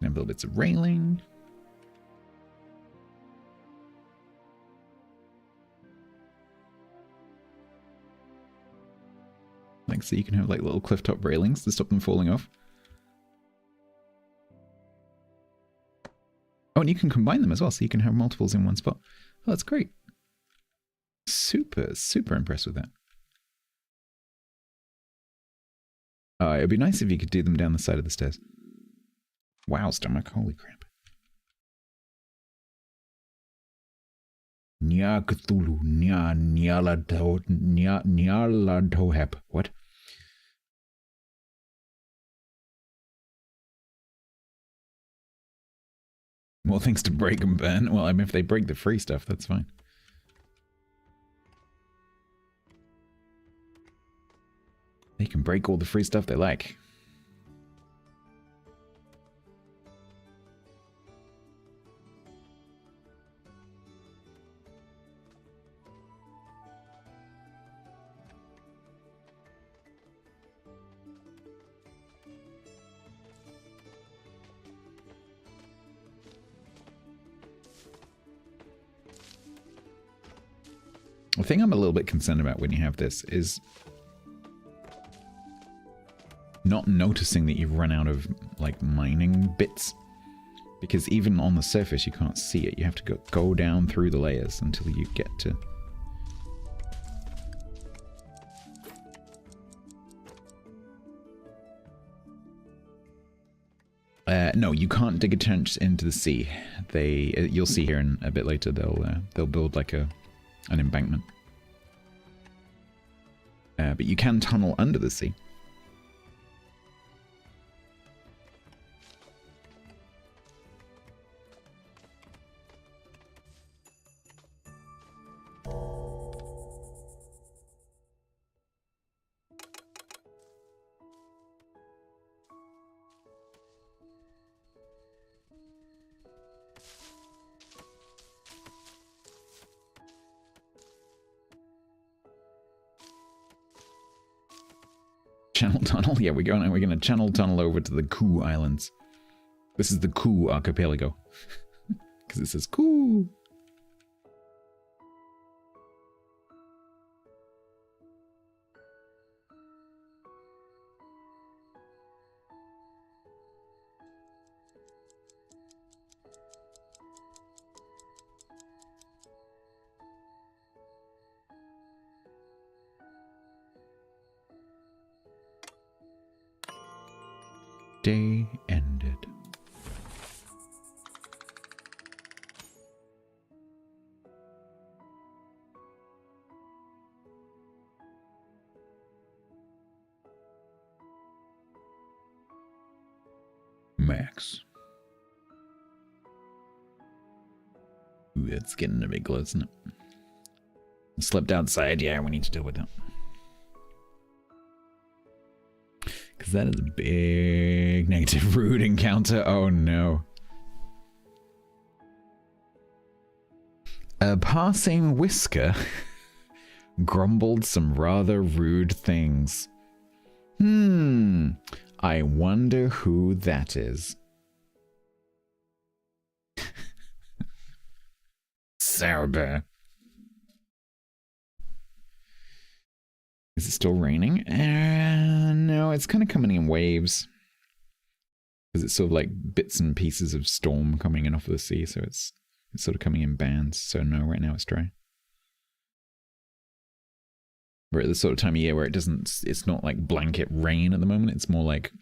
And have little bits of railing. Like, so you can have like little cliff top railings to stop them falling off. Oh, and you can combine them as well, so you can have multiples in one spot. Oh, that's great. Super, super impressed with that. It'd be nice if you could do them down the side of the stairs. Wow, stomach, holy crap. Nya Cthulhu, Nya Nyarlathotep. What? More things to break and burn. Well, I mean, if they break the free stuff, that's fine. They can break all the free stuff they like. The thing I'm a little bit concerned about when you have this is not noticing that you've run out of, like, mining bits. Because even on the surface, you can't see it. You have to go down through the layers until you get to... no, you can't dig a trench into the sea. You'll see here in a bit later, they'll build, like, an embankment. But you can tunnel under the sea. Channel tunnel? Yeah, we're going to channel tunnel over to the Ku Islands. This is the Ku archipelago. Because it says Ku. Day ended. Max. Ooh, it's getting a bit close, isn't it? I slept outside. Yeah, we need to deal with that. Because that is a big negative rude encounter. Oh no. A passing whisker grumbled some rather rude things. I wonder who that is. Sourbear. Is it still raining? No, it's kind of coming in waves. Because it's sort of like bits and pieces of storm coming in off of the sea, so it's sort of coming in bands. So no, right now it's dry. We're at the sort of time of year where it's not like blanket rain at the moment. It's more like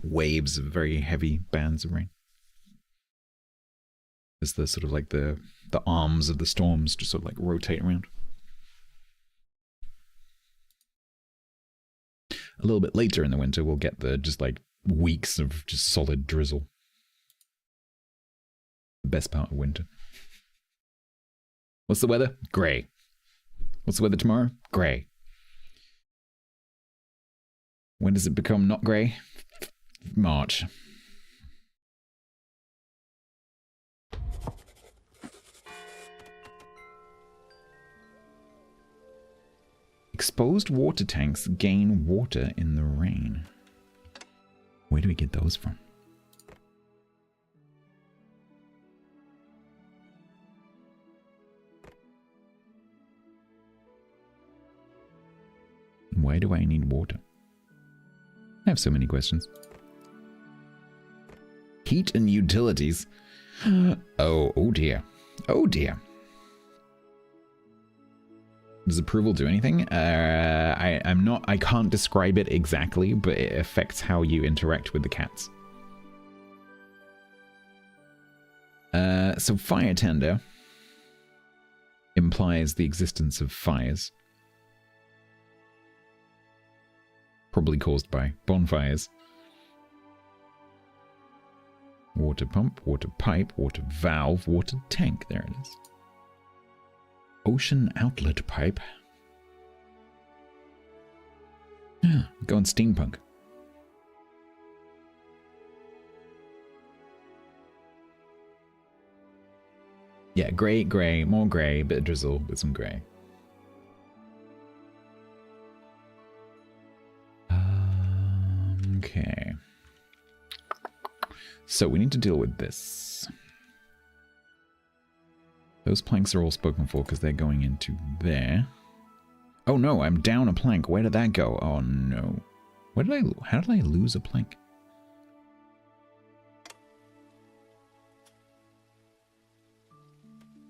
waves of very heavy bands of rain. As the sort of like the arms of the storms just sort of like rotate around. A little bit later in the winter, we'll get the just like weeks of just solid drizzle. The best part of winter. What's the weather? Grey. What's the weather tomorrow? Grey. When does it become not grey? March. Exposed water tanks gain water in the rain. Where do we get those from? Why do I need water? I have so many questions. Heat and utilities. Oh dear. Oh dear. Does approval do anything? I can't describe it exactly, but it affects how you interact with the cats. So fire tender implies the existence of fires. Probably caused by bonfires. Water pump, water pipe, water valve, water tank. There it is. Ocean outlet pipe. Go on steampunk. Yeah, grey, more grey, bit of drizzle, with some grey. Okay. So we need to deal with this. Those planks are all spoken for because they're going into there. Oh no, I'm down a plank. Where did that go? Oh no. How did I lose a plank?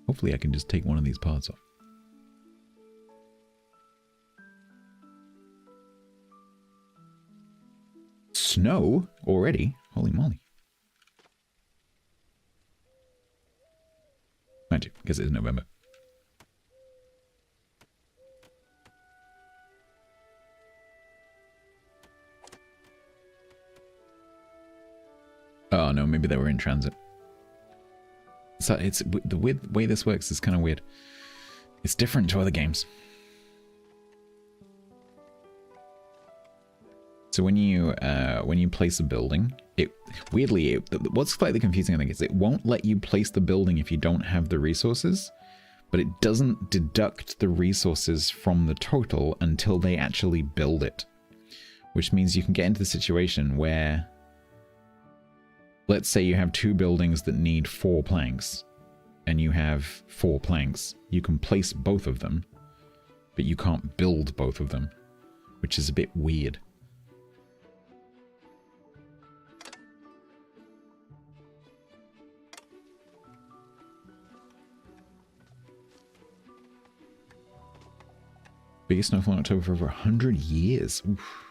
Hopefully I can just take one of these parts off. Snow already? Holy moly. Mind you, because it is November. Oh no, maybe they were in transit. So it's the way this works is kind of weird. It's different to other games. So when you place a building, what's slightly confusing, I think, is it won't let you place the building if you don't have the resources, but it doesn't deduct the resources from the total until they actually build it. Which means you can get into the situation where, let's say you have 2 buildings that need 4 planks, and you have 4 planks. You can place both of them, but you can't build both of them, which is a bit weird. Biggest snowfall in October for over 100 years. Oof.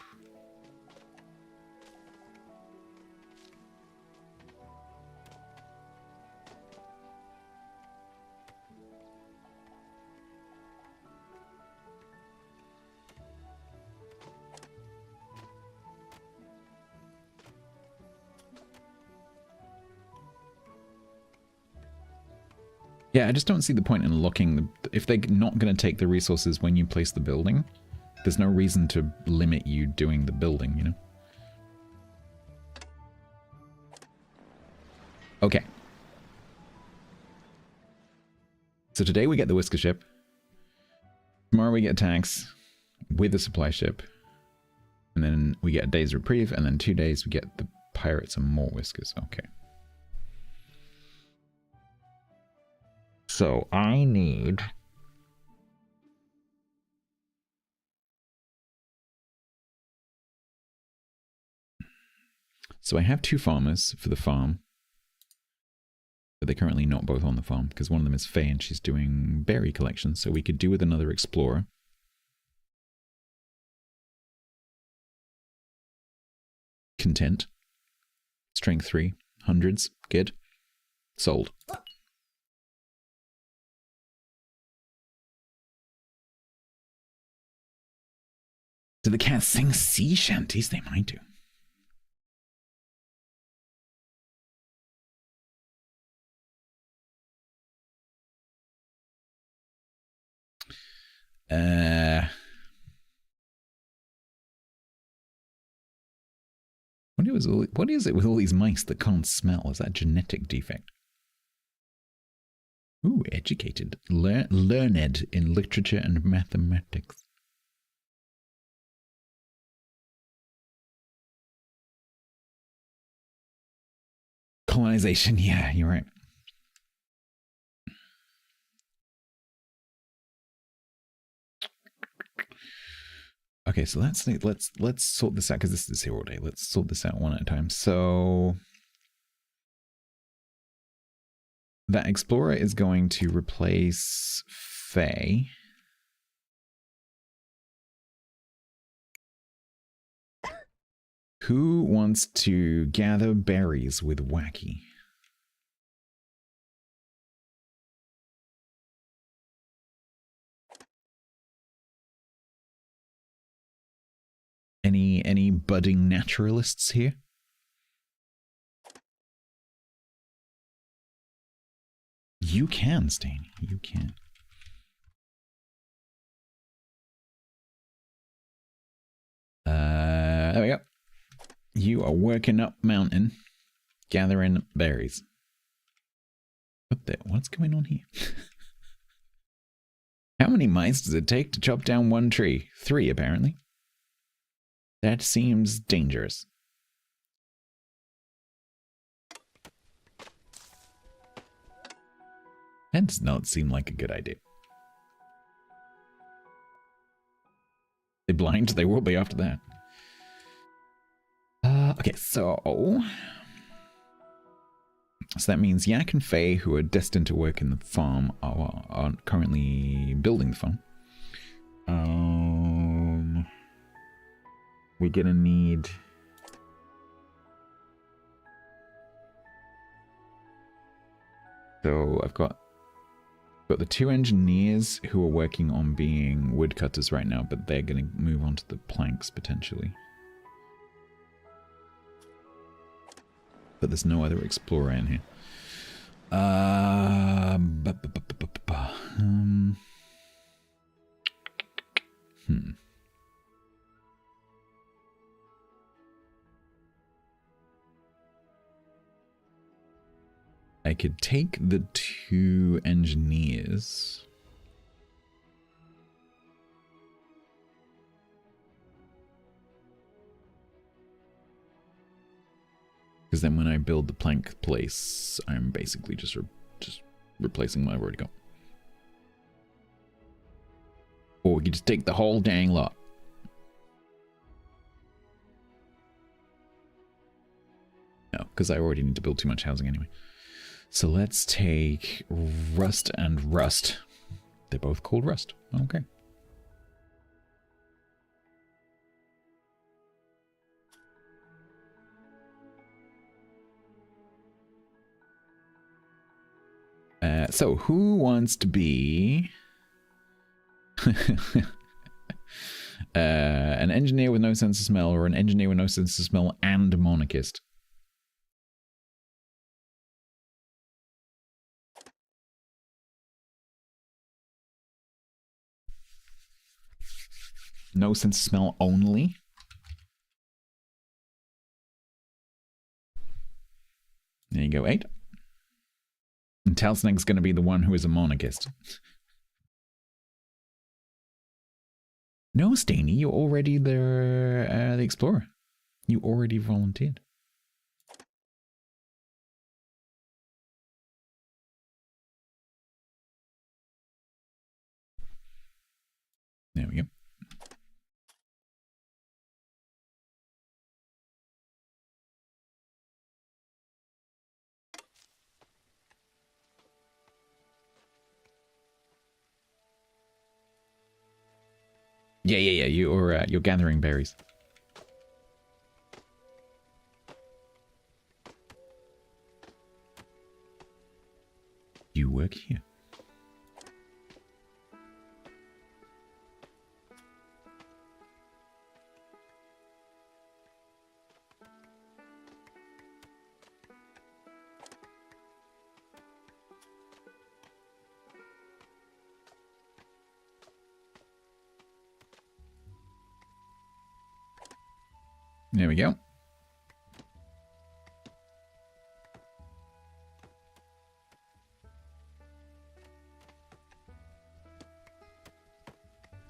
Yeah, I just don't see the point in locking if they're not going to take the resources when you place the building, there's no reason to limit you doing the building, you know? Okay. So today we get the Whisker ship. Tomorrow we get tanks with the supply ship. And then we get a day's reprieve, and then 2 days we get the pirates and more Whiskers. Okay. So I need So I have 2 farmers for the farm. But they're currently not both on the farm, because one of them is Faye and she's doing berry collection, so we could do with another explorer. Content. Strength 3. Hundreds. Good. Sold. Do the cats sing sea shanties? They might do. What is it with all these mice that can't smell? Is that a genetic defect? Ooh, educated. Learned in literature and mathematics. Colonization, yeah, you're right. Okay, so let's sort this out because this is 0 day. Let's sort this out one at a time. So that explorer is going to replace Faye. Who wants to gather berries with Wacky? Any budding naturalists here? You can, Stain. You can. There we go. You are working up mountain, gathering berries. What's going on here? How many mice does it take to chop down one tree? 3, apparently. That seems dangerous. That does not seem like a good idea. They're blind, they will be after that. Okay, so that means Yak and Faye, who are destined to work in the farm, are currently building the farm. We're gonna need... So I've got the 2 engineers who are working on being woodcutters right now, but they're gonna move on to the planks potentially. But there's no other explorer in here. I could take the 2 engineers. Because then when I build the plank place, I'm basically just replacing what I've already got. Or we could just take the whole dang lot. No, because I already need to build too much housing anyway. So let's take Rust and Rust. They're both called Rust. Okay. So who wants to be an engineer with no sense of smell, or an engineer with no sense of smell and a monarchist? No sense of smell only? There you go, 8. And Telsneg's going to be the one who is a monarchist. No, Stainy, you're already the explorer. You already volunteered. There we go. Yeah. You're gathering berries. You work here. There we go.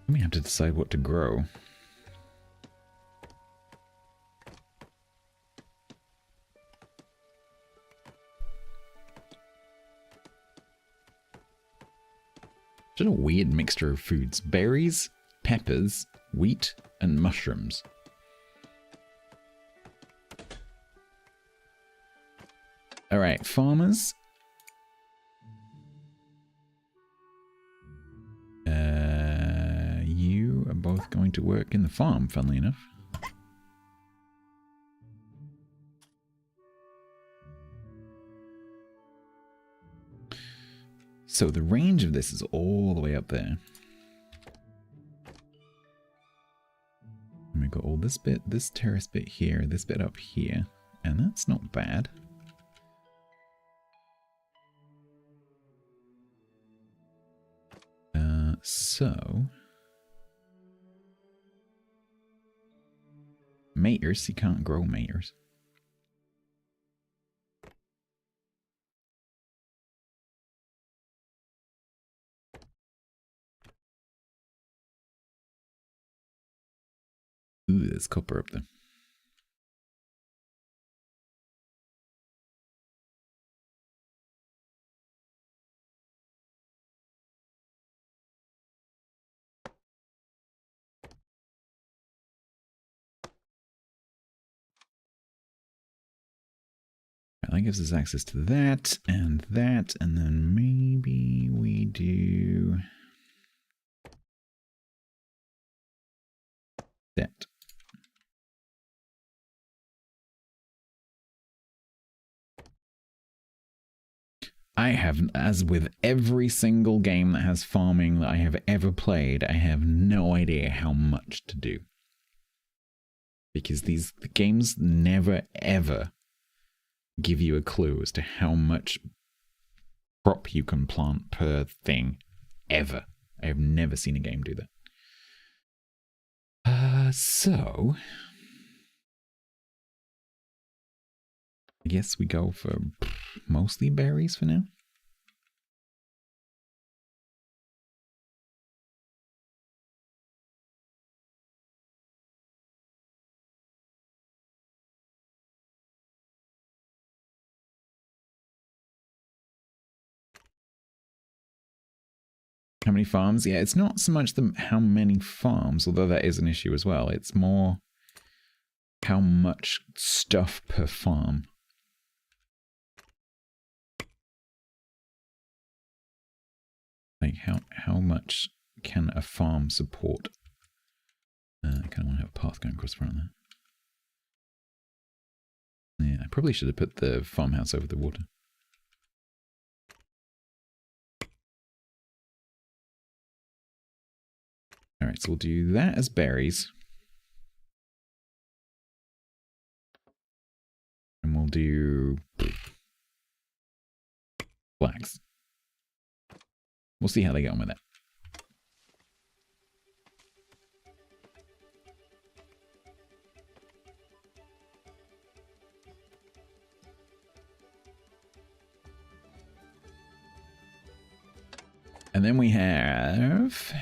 We have to decide what to grow. Just a weird mixture of foods. Berries, peppers, wheat, and mushrooms. Alright, farmers. You are both going to work in the farm, funnily enough. So the range of this is all the way up there. And we've got all this bit, this terrace bit here, this bit up here. And that's not bad. So... Maters, you can't grow maters. Ooh, there's copper up there. That gives us access to that, and then maybe we do that. I have, as with every single game that has farming that I have ever played, I have no idea how much to do. Because the games never, ever give you a clue as to how much crop you can plant per thing, ever. I have never seen a game do that. So... I guess we go for mostly berries for now. How many farms? Yeah, it's not so much how many farms, although that is an issue as well. It's more how much stuff per farm. Like, how much can a farm support? I kind of want to have a path going across the front there. Yeah, I probably should have put the farmhouse over the water. Alright, so we'll do that as berries. And we'll do flags. We'll see how they get on with that. And then we have...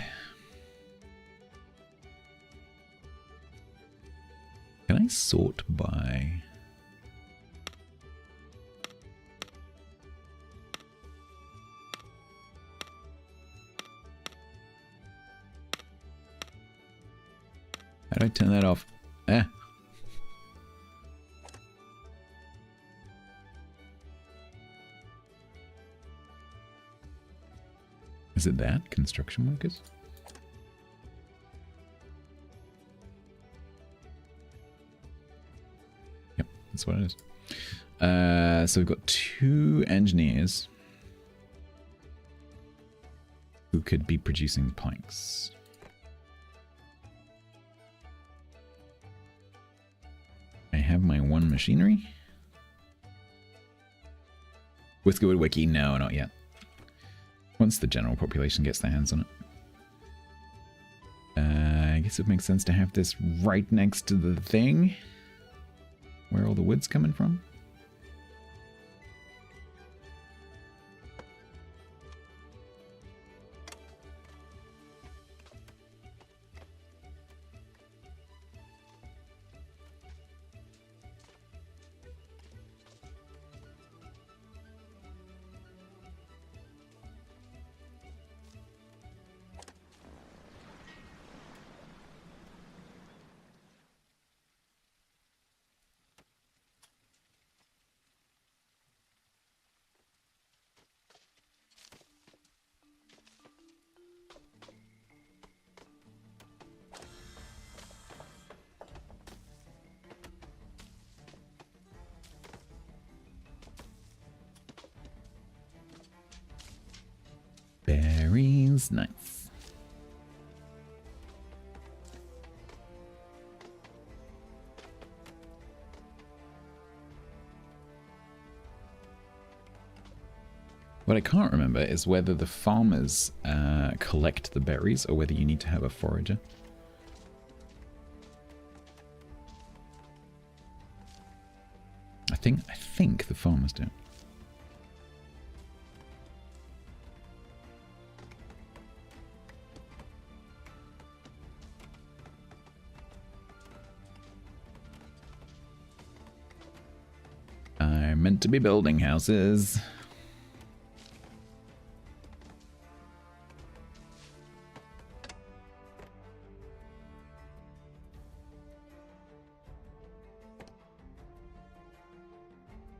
Can I sort by... How do I turn that off? Eh. Is it that? Construction workers? That's what it is. So we've got 2 engineers who could be producing planks. I have my 1 machinery. Whiskerwood wiki? No, not yet. Once the general population gets their hands on it. I guess it makes sense to have this right next to the thing. Where all the wood's coming from. Berries, nice. What I can't remember is whether the farmers collect the berries or whether you need to have a forager. I think the farmers do. I'm meant to be building houses.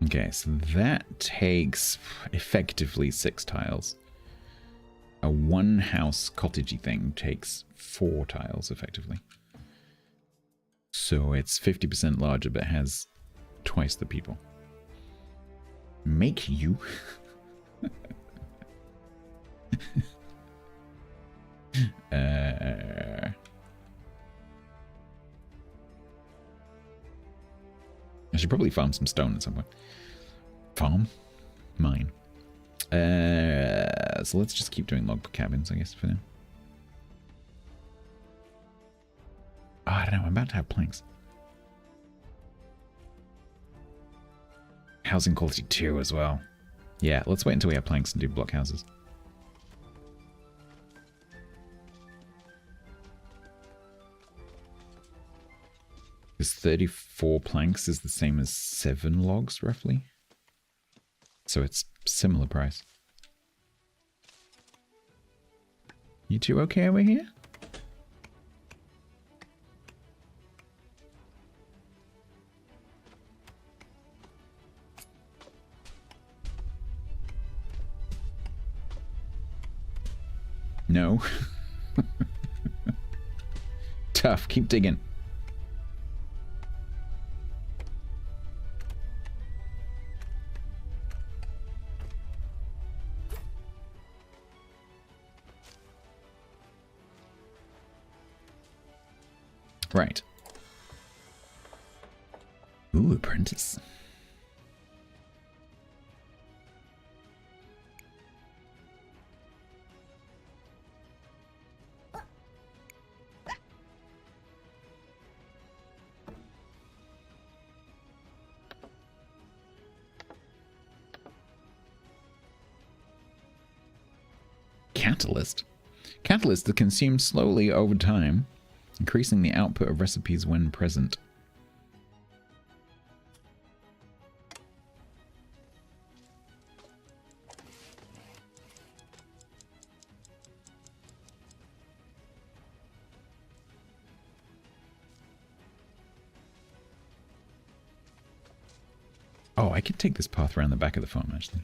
Okay, so that takes effectively 6 tiles. A 1-house cottagey thing takes 4 tiles effectively. So it's 50% larger but has twice the people. Make you. I should probably farm some stone at some point. Farm? Mine. So let's just keep doing log cabins, I guess, for now. Oh, I don't know, I'm about to have planks. Housing quality 2 as well. Yeah, let's wait until we have planks and do block houses. Because 34 planks is the same as 7 logs, roughly. So it's similar price. You two okay over here? No. Tough, keep digging. Right. Ooh, apprentice. Catalyst. Catalysts are consumed slowly over time, increasing the output of recipes when present. Oh, I could take this path around the back of the farm, actually.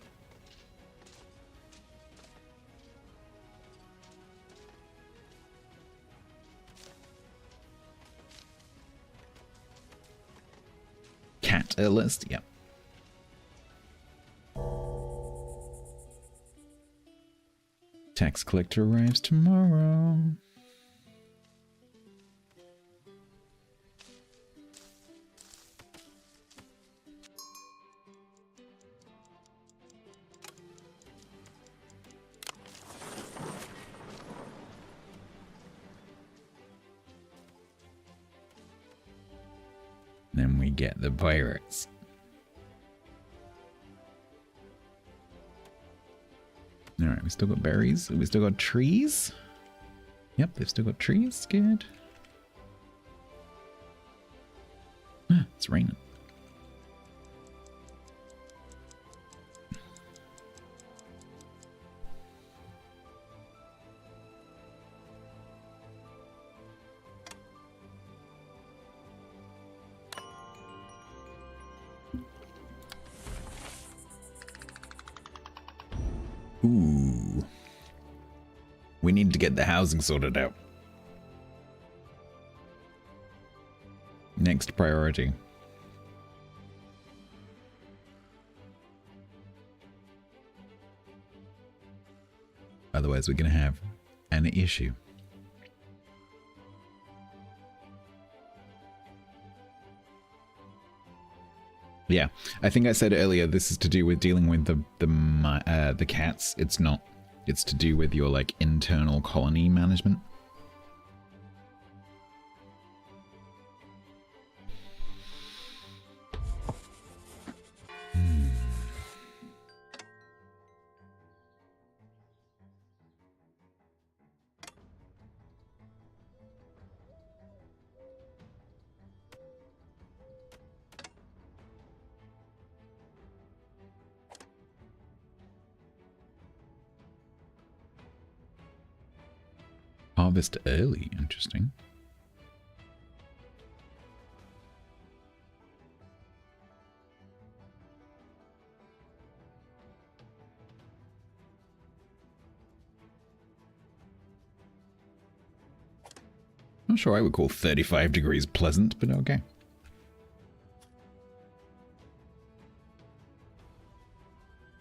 Cat. list. Yep. Tax collector arrives tomorrow. Then we get the pirates. Alright, we still got berries. We still got trees. Yep, they've still got trees. Good. Ah, it's raining. Ooh. We need to get the housing sorted out. Next priority. Otherwise, we're going to have an issue. Yeah, I think I said earlier, this is to do with dealing with the cats. It's not. It's to do with your like internal colony management. Harvest early, interesting. Not sure I would call 35 degrees pleasant, but okay.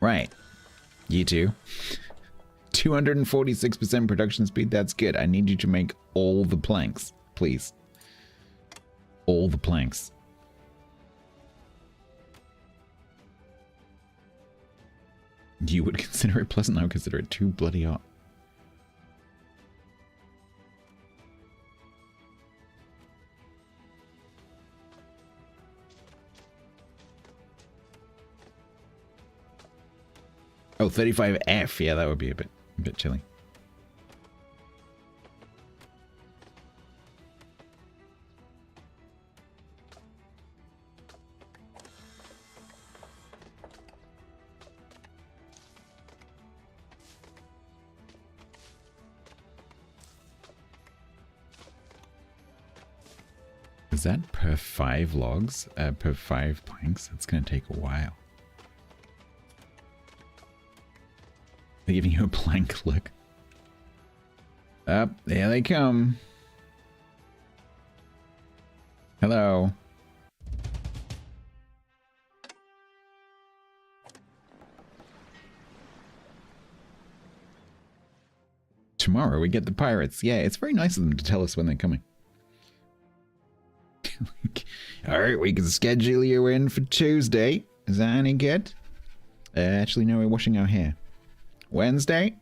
Right. You two. 246% production speed, that's good. I need you to make all the planks, please. All the planks. You would consider it pleasant? I would consider it too bloody hot. Oh, 35F. Yeah, that would be a bit chilly. Is that per 5 logs? Per 5 planks? That's going to take a while. They're giving you a plank look. Up, there they come. Hello. Tomorrow we get the pirates. Yeah, it's very nice of them to tell us when they're coming. Alright, we can schedule you in for Tuesday. Is that any good? Actually, no, we're washing our hair. Wednesday?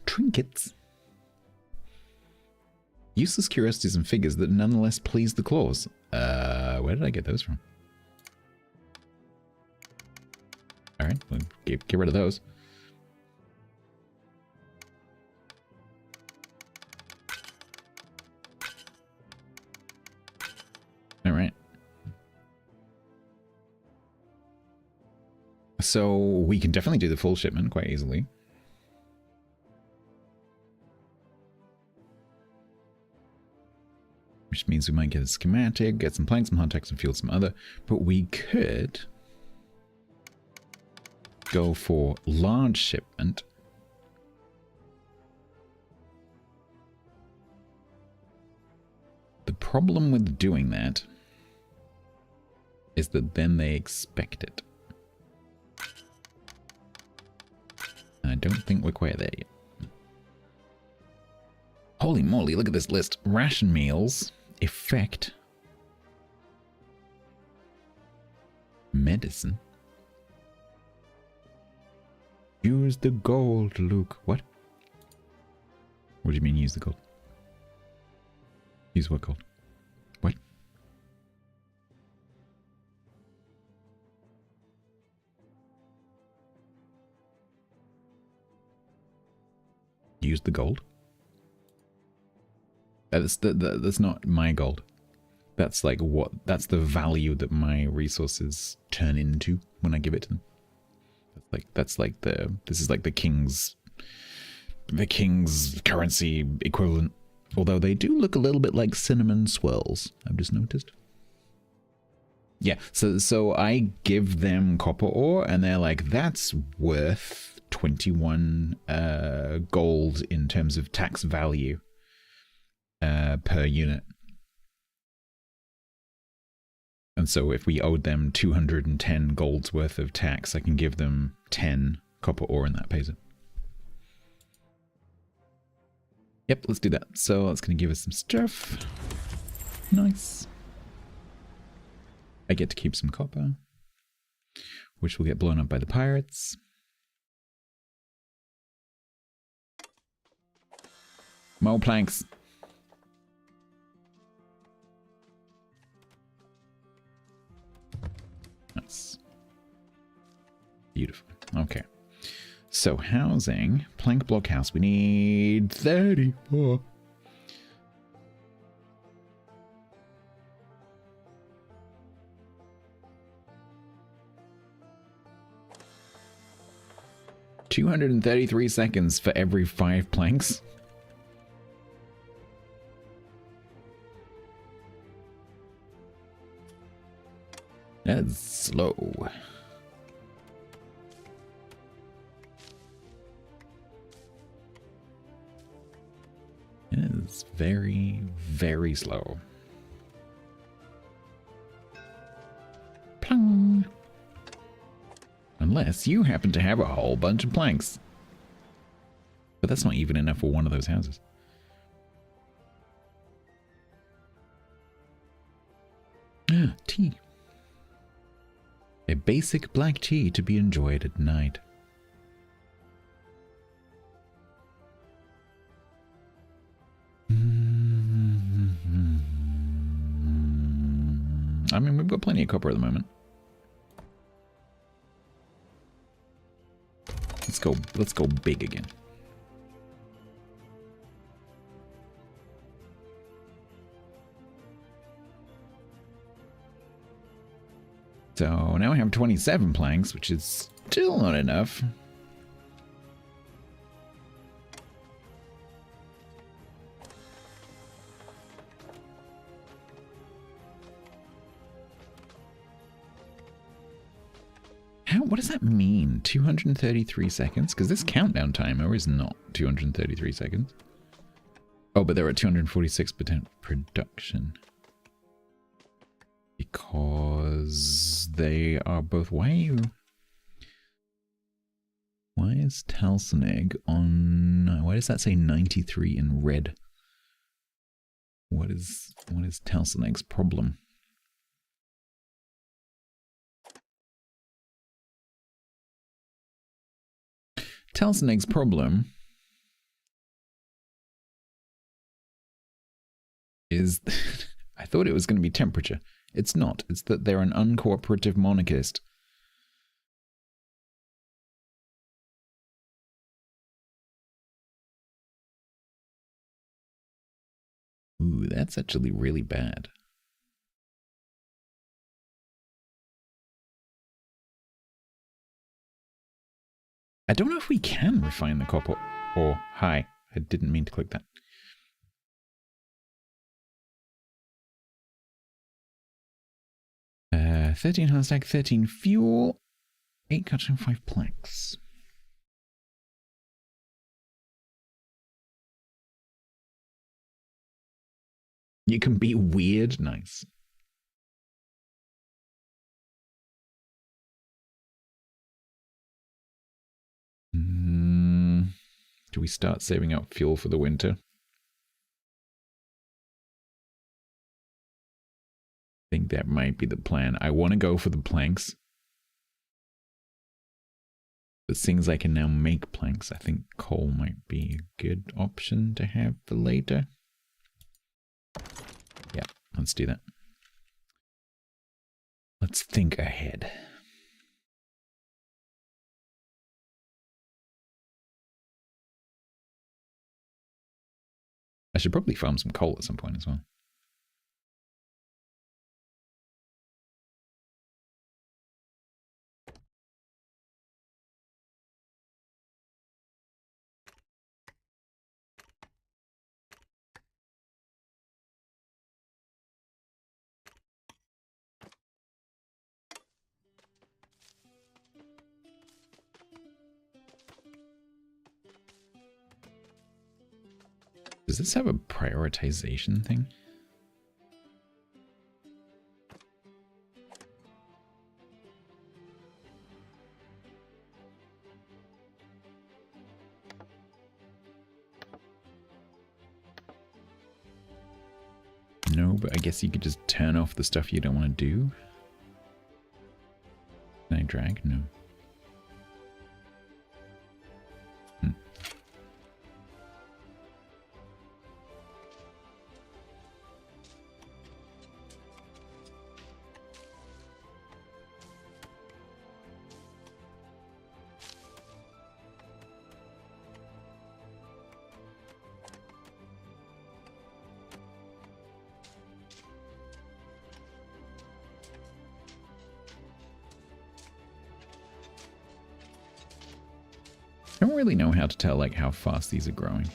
Trinkets. Useless curiosities and figures that nonetheless please the claws. Where did I get those from? Alright, well, get rid of those. Alright. So we can definitely do the full shipment quite easily. Which means we might get a schematic, get some planks, some hardtack, some fuel, some other. But we could go for large shipment. The problem with doing that is that then they expect it. And I don't think we're quite there yet. Holy moly, look at this list. Ration meals, effect, medicine. Use the gold, Luke. What? What do you mean use the gold? Use what gold? What? Use the gold? That's not my gold. That's like what, that's the value that my resources turn into when I give it to them. That's like this is like the king's currency equivalent. Although they do look a little bit like cinnamon swirls, I've just noticed. Yeah, so I give them copper ore and they're like, that's worth 21 gold in terms of tax value per unit. And so if we owed them 210 gold's worth of tax, I can give them 10 copper ore and that pays it. Yep, let's do that. So that's going to give us some stuff. Nice. I get to keep some copper, which will get blown up by the pirates. More planks. Nice. Beautiful. Okay. So housing, plank block house, we need 34. $233 seconds for every 5 planks. That's slow. It is very, very slow. Plung. Unless you happen to have a whole bunch of planks. But that's not even enough for one of those houses. Tea. A basic black tea to be enjoyed at night. I mean, we've got plenty of copper at the moment. Let's go big again. So now I have 27 planks, which is still not enough. What does that mean? 233 seconds? Because this countdown timer is not 233 seconds. Oh, but they're at 246% production. Because they are both... Why is Talsonegg on... Why does that say 93 in red? What is Talsonegg's problem? Talsonegg's problem is... I thought it was going to be temperature. It's not. It's that they're an uncooperative monarchist. Ooh, that's actually really bad. I don't know if we can refine the copper. Or, hi, I didn't mean to click that. Uh, 13 hard stack, 13 fuel, 8 cutting, 5 planks. You can be weird, nice. Do we start saving up fuel for the winter? I think that might be the plan. I want to go for the planks. But things I can now make planks, I think coal might be a good option to have for later. Yeah, let's do that. Let's think ahead. I should probably farm some coal at some point as well. Does this have a prioritization thing? No, but I guess you could just turn off the stuff you don't want to do. Can I drag? No. Hmm. I don't really know how to tell like how fast these are growing.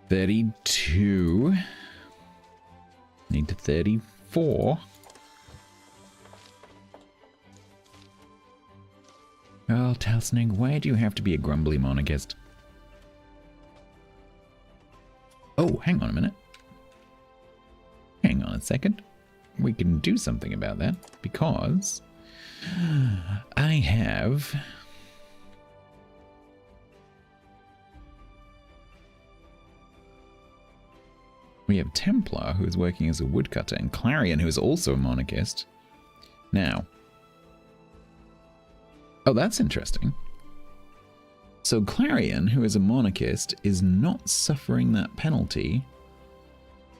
$32. Need to 34. Oh, Talsnig, why do you have to be a grumbly monarchist? Oh, hang on a minute. Hang on a second. We can do something about that, because I have... We have Templar, who is working as a woodcutter, and Clarion, who is also a monarchist. Now. Oh, that's interesting. So Clarion, who is a monarchist, is not suffering that penalty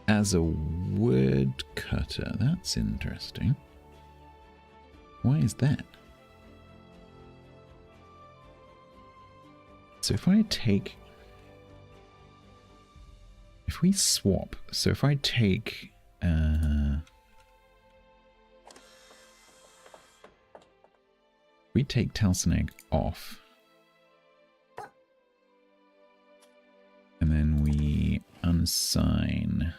as a woodcutter. That's interesting. Why is that? So if I take... If we swap, so if I take, we take Talsnig off, and then we unsign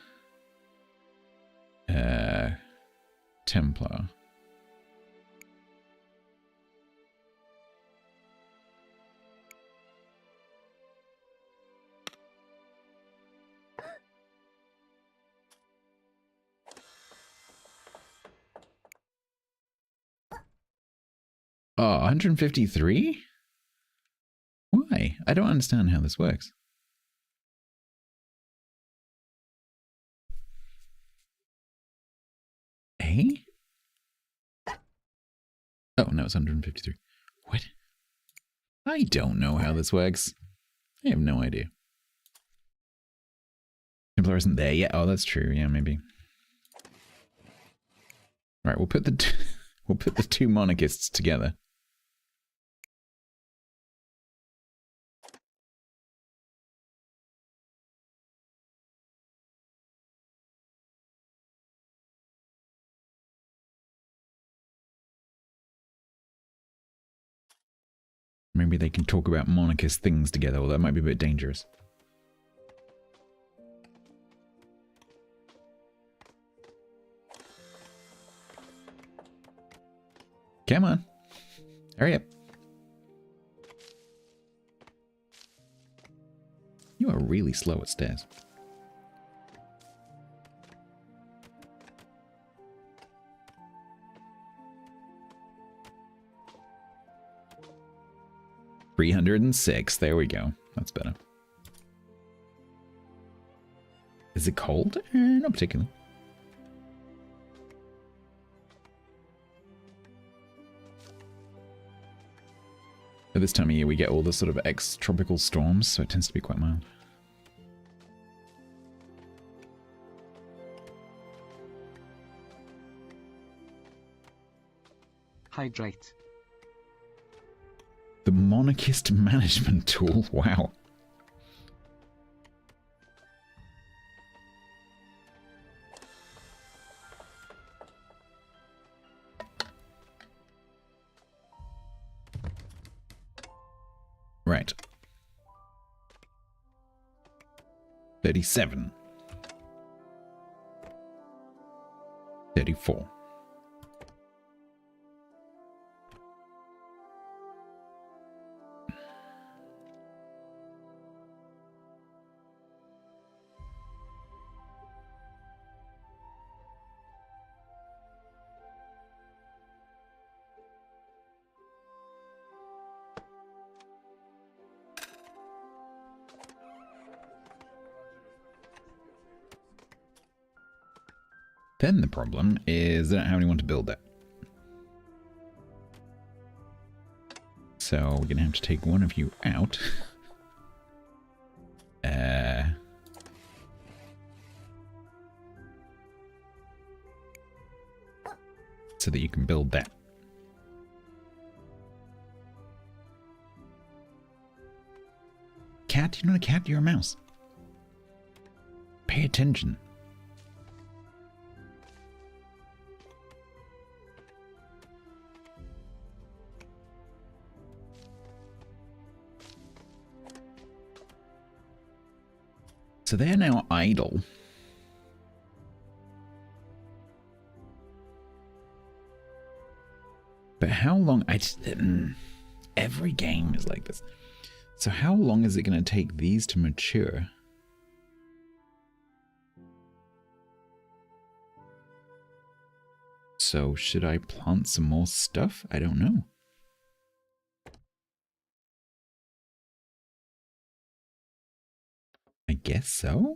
Templar. Oh, 153? Why? I don't understand how this works. Eh? Oh, no, it's 153. What? I don't know how this works. I have no idea. Templar isn't there yet. Oh, that's true. Yeah, maybe. All right, we'll put the we'll put the two monarchists together. Maybe they can talk about monarchist things together, although that might be a bit dangerous. Come on. Hurry up. You are really slow at stairs. $306. There we go. That's better. Is it cold? Not particularly. At this time of year, we get all the sort of ex-tropical storms, so it tends to be quite mild. Hydrate. The monarchist management tool. Wow. Right. 37. 34. Then the problem is I don't have anyone to build that. So we're going to have to take one of you out. So that you can build that. Cat? You're not a cat, you're a mouse. Pay attention. So they're now idle. But how long... every game is like this. So how long is it going to take these to mature? So should I plant some more stuff? I don't know. I guess so.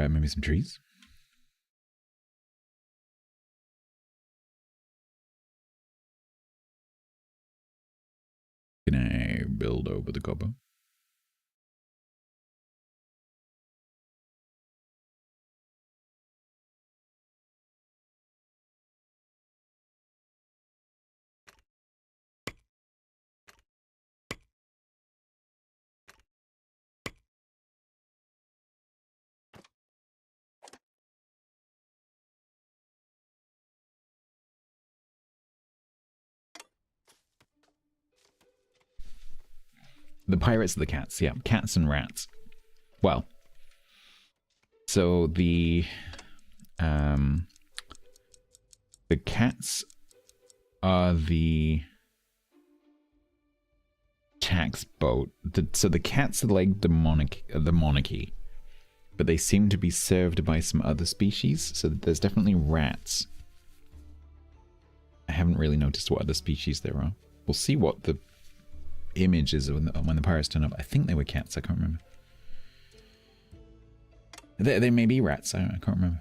Maybe some trees. Can I build over the copper? The pirates are the cats, yeah. Cats and rats. Well, so the cats are the tax boat. So the cats are like the monarchy, but they seem to be served by some other species. So there's definitely rats. I haven't really noticed what other species there are. We'll see what the image is when the pirates turn up. I think they were cats. I can't remember. They may be rats. I can't remember.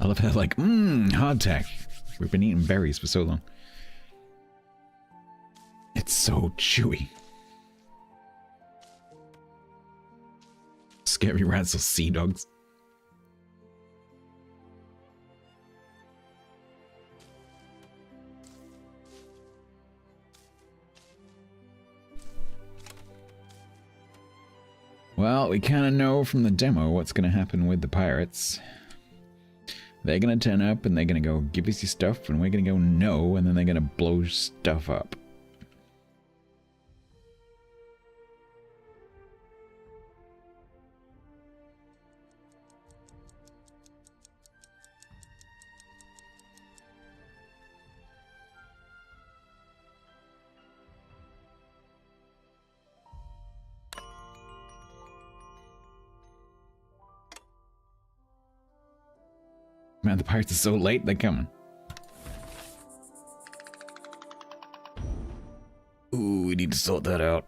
I love how like, hardtack. We've been eating berries for so long. It's so chewy. Scary rats or sea dogs. Well, we kind of know from the demo what's going to happen with the pirates. They're going to turn up and they're going to go, give us your stuff, and we're going to go, no, and then they're going to blow stuff up. Man, the pirates are so late, they're coming. Ooh, we need to sort that out.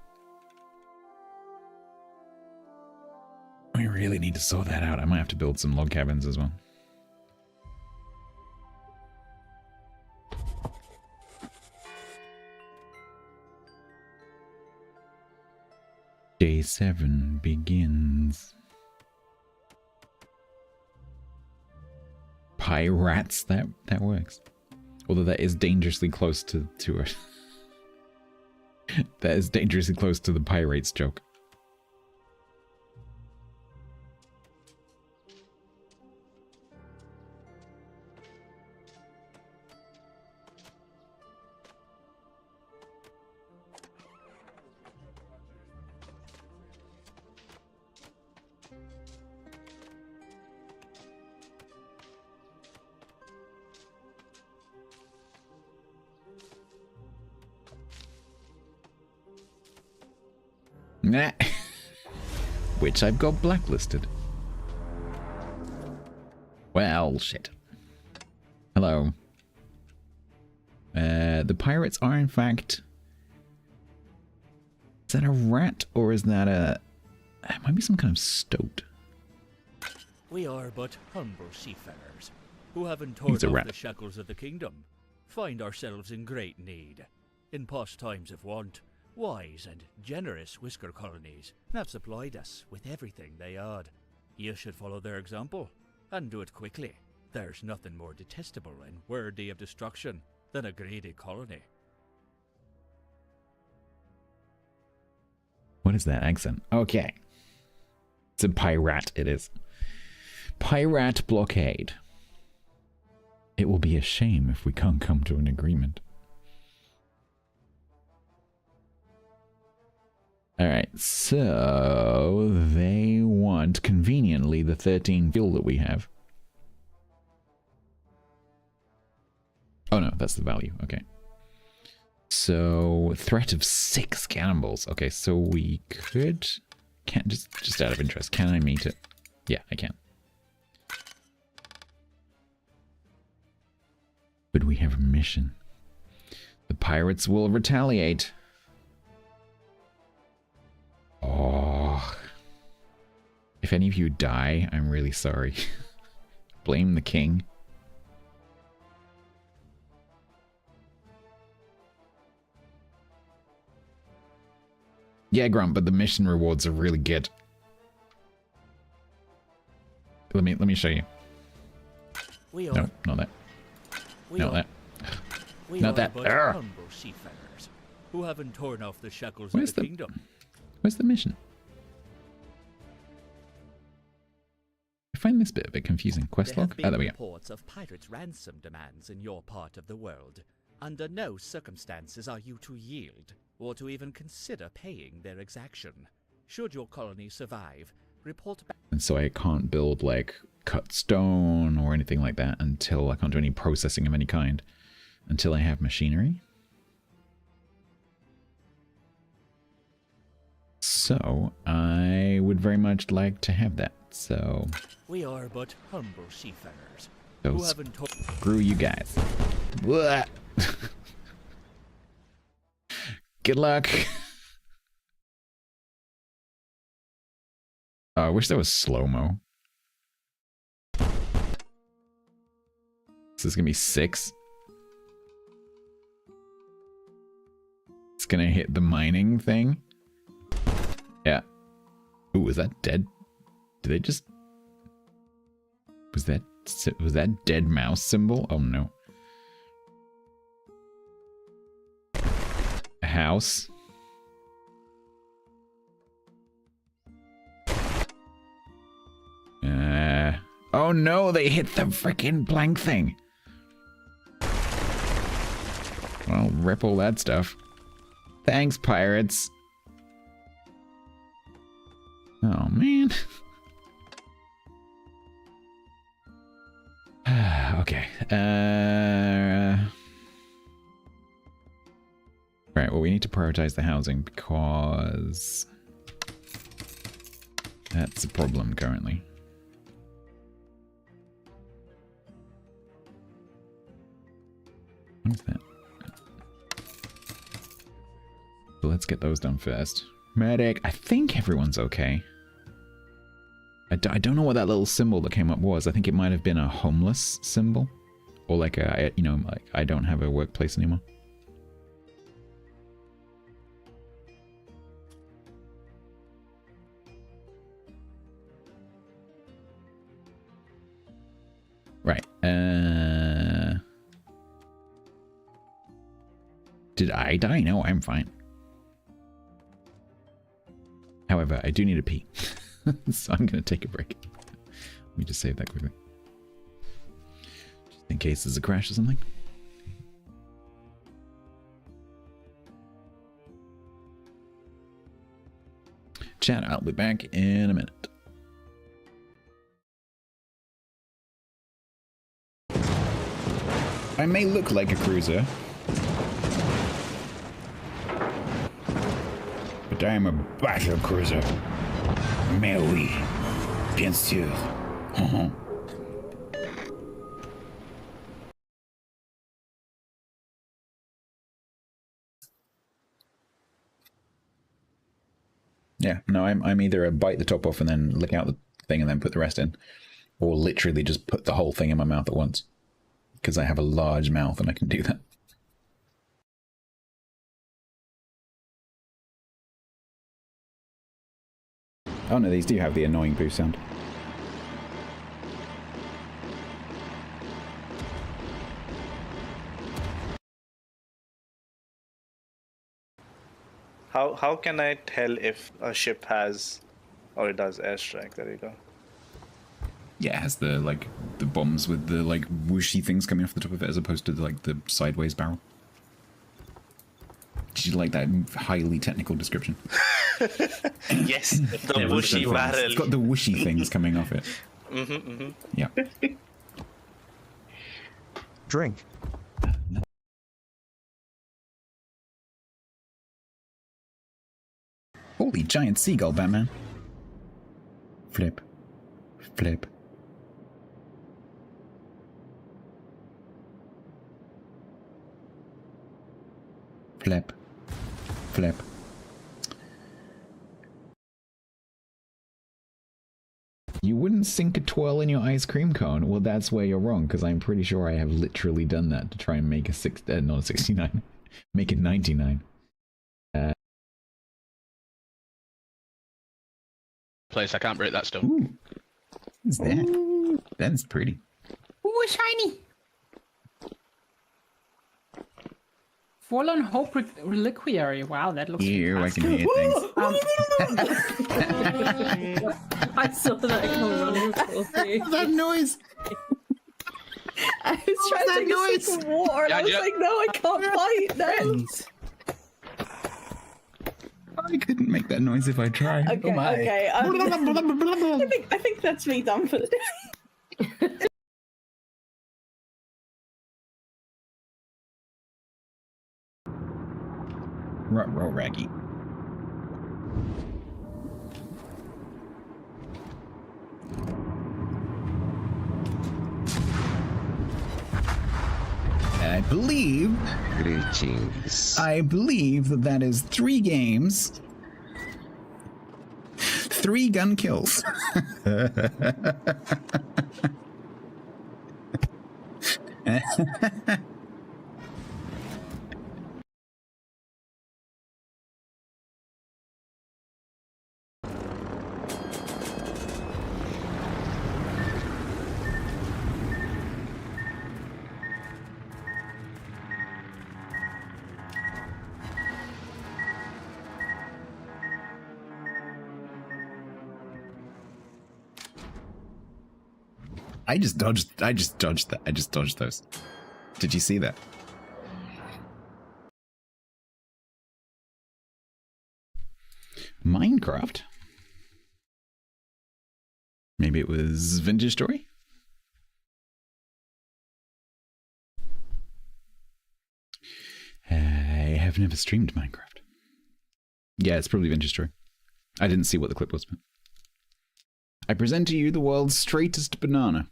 We really need to sort that out. I might have to build some log cabins as well. Day 7 begins. Pirates, that works. Although that is dangerously close to it. That is dangerously close to the pirates joke. Nah. Which I've got blacklisted. Well, shit. Hello. The pirates are in fact... Is that a rat or is that a... It might be some kind of stoat. We are but humble seafarers, who having torn off the shackles of the kingdom, find ourselves in great need. In past times of want, wise and generous whisker colonies have supplied us with everything they had. You should follow their example, and do it quickly. There's nothing more detestable and worthy of destruction than a greedy colony. What is that accent? Okay. It's a pirate, it is. Pirate blockade. It will be a shame if we can't come to an agreement. Alright, so they want, conveniently, the 13 fuel that we have. Oh no, that's the value, okay. So, threat of 6 cannonballs. Okay, so we could... Can't, just out of interest, can I meet it? Yeah, I can. But we have a mission. The pirates will retaliate. Oh. If any of you die, I'm really sorry. Blame the king. Yeah, Grump, but the mission rewards are really good. Let me show you. No, not that. Not that. Not that. Humble seafarers, who haven't torn off the shackles of the kingdom. Where's the mission? I find this bit a bit confusing. Quest log? Oh, there we go. Reports of pirates' ransom demands in your part of the world. Under no circumstances are you to yield, or to even consider paying their exaction. Should your colony survive, report back. And so I can't build, like, cut stone or anything like that until I can't do any processing of any kind. Until I have machinery. So, I would very much like to have that, so... We are but humble seafarers. So who haven't screw you guys. What? Good luck. Oh, I wish there was slow-mo. So it's gonna be 6. It's gonna hit the mining thing. Yeah. Ooh, was that dead? Did they just... Was that dead mouse symbol? Oh no. A house. Oh no, they hit the freaking blank thing. Well, rip all that stuff. Thanks, pirates. Oh, man. Okay. Right, well, we need to prioritize the housing because that's a problem currently. What's that? So let's get those done first. Medic. I think everyone's okay. I don't know what that little symbol that came up was. I think it might have been a homeless symbol. Or like a, you know, like I don't have a workplace anymore. Right. Did I die? No, I'm fine. However, I do need a pee. So I'm going to take a break. Let me just save that quickly. Just in case there's a crash or something. Chat, I'll be back in a minute. I may look like a cruiser, but I am a battle cruiser. Mais oui, bien sûr. Yeah, no, I'm either a bite the top off and then lick out the thing and then put the rest in, or literally just put the whole thing in my mouth at once, because I have a large mouth and I can do that. Oh no, these do have the annoying poo sound. How can I tell if a ship has, or it does airstrike? There you go. Yeah, it has the like the bombs with the like whooshy things coming off the top of it, as opposed to like the sideways barrel. Did you like that highly technical description? Yes, the whooshy barrel. It's got the whooshy things coming off it. Yeah. Drink. Holy giant seagull, Batman. Flip. Flip. Flip. Flip. You wouldn't sink a twirl in your ice cream cone? Well, that's where you're wrong, because I'm pretty sure I have literally done that to try and make a not a 69. Make it 99. Place I can't break that stuff. Ooh. What's that? Ooh. That's pretty. Ooh, shiny! Fallen Hope Reliquary. Wow, that looks fantastic. I can hear things. I saw that coming. That noise! I was trying to take a sip of water and I was like, no, I can't bite now. I couldn't make that noise if I tried. Okay, okay. I think that's me done for the day. Ruh-roh, Raggy. I believe... Greetings. I believe that is 3 games. 3 gun kills. I just dodged that. I just dodged those. Did you see that? Minecraft? Maybe it was Vintage Story? I have never streamed Minecraft. Yeah, it's probably Vintage Story. I didn't see what the clip was. But I present to you the world's straightest banana.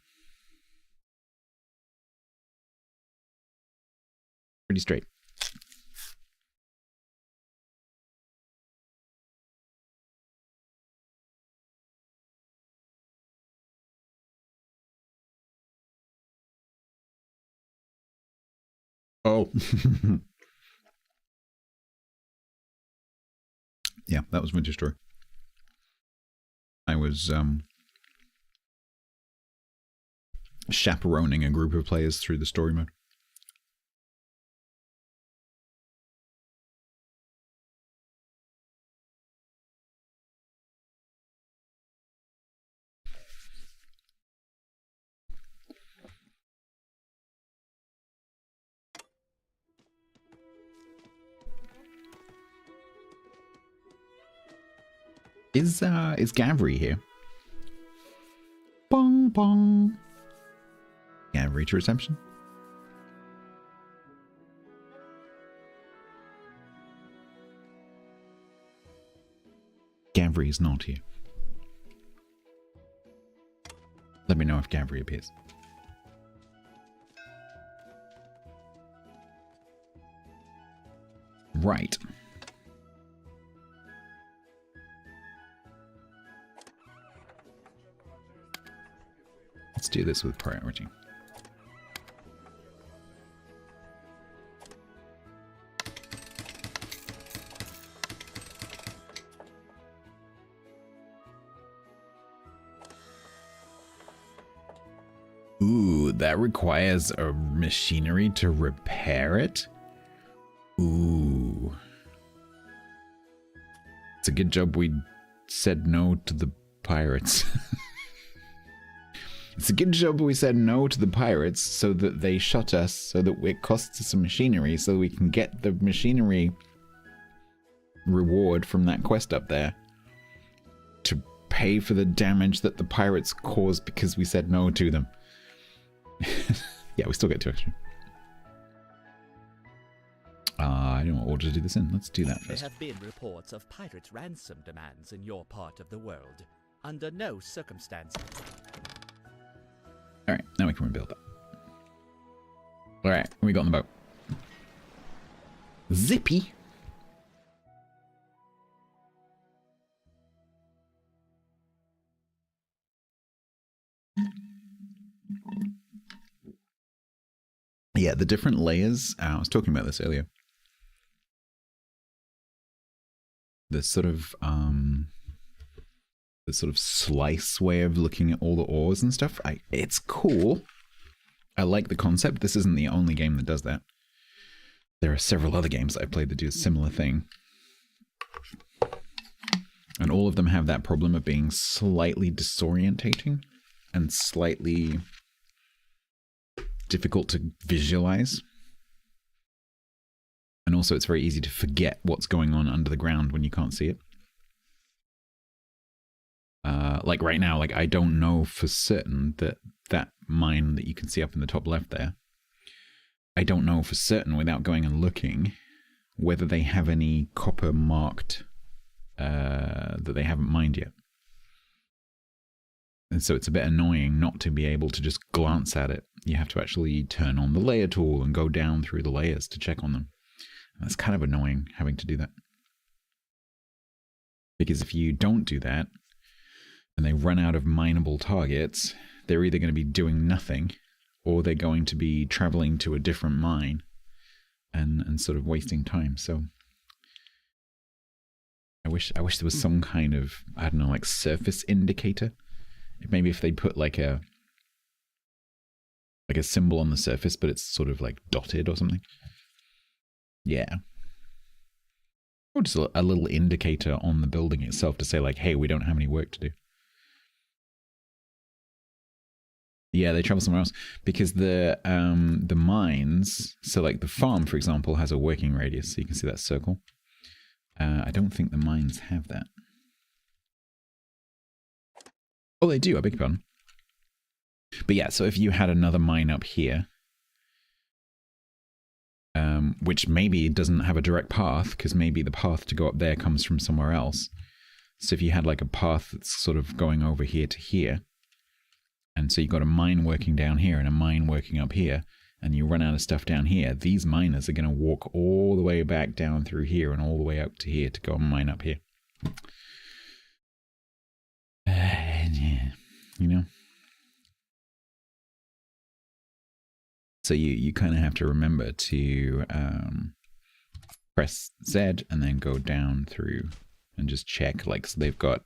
Pretty straight. Oh. Yeah, that was Winter Story. I was chaperoning a group of players through the story mode. Is Gavri here? Bong bong. Gavri to reception. Gavri is not here. Let me know if Gavri appears. Right. Let's do this with priority. Ooh, that requires a machinery to repair it? Ooh. It's a good job we said no to the pirates. It's a good job we said no to the pirates so that they shot us, so that it costs us some machinery, so we can get the machinery reward from that quest up there to pay for the damage that the pirates caused because we said no to them. Yeah, we still get 2 extra. I don't know what order to do this in. Let's do that first. There have been reports of pirates' ransom demands in your part of the world. Under no circumstance. Alright, now we can rebuild that. Alright, what we got on the boat? Zippy. Yeah, the different layers. I was talking about this earlier. The sort of slice way of looking at all the ores and stuff. It's cool. I like the concept. This isn't the only game that does that. There are several other games that I've played that do a similar thing. And all of them have that problem of being slightly disorientating and slightly difficult to visualize. And also it's very easy to forget what's going on under the ground when you can't see it. Like right now, like I don't know for certain that mine that you can see up in the top left there, I don't know for certain without going and looking whether they have any copper marked that they haven't mined yet. And so it's a bit annoying not to be able to just glance at it. You have to actually turn on the layer tool and go down through the layers to check on them. And that's kind of annoying having to do that. Because if you don't do that, and they run out of mineable targets, they're either going to be doing nothing, or they're going to be traveling to a different mine and sort of wasting time. So I wish there was some kind of, I don't know, like surface indicator. Maybe if they put like a symbol on the surface, but it's sort of like dotted or something. Yeah. Or just a little indicator on the building itself to say like, hey, we don't have any work to do. Yeah, they travel somewhere else because the mines, so like the farm, for example, has a working radius, so you can see that circle. I don't think the mines have that. Oh, they do, I beg your pardon. But yeah, so if you had another mine up here, which maybe doesn't have a direct path, because maybe the path to go up there comes from somewhere else. So if you had like a path that's sort of going over here to here, and so you've got a mine working down here and a mine working up here, and you run out of stuff down here, these miners are going to walk all the way back down through here and all the way up to here to go and mine up here. You know? So you kind of have to remember to press Z and then go down through and just check. Like, so they've got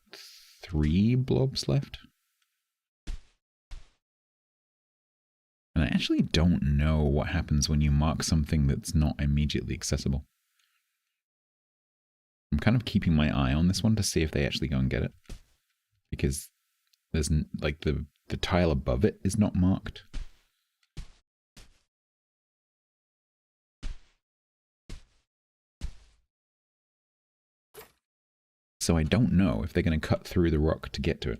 3 blobs left. And I actually don't know what happens when you mark something that's not immediately accessible. I'm kind of keeping my eye on this one to see if they actually go and get it. Because there's like the tile above it is not marked. So I don't know if they're going to cut through the rock to get to it.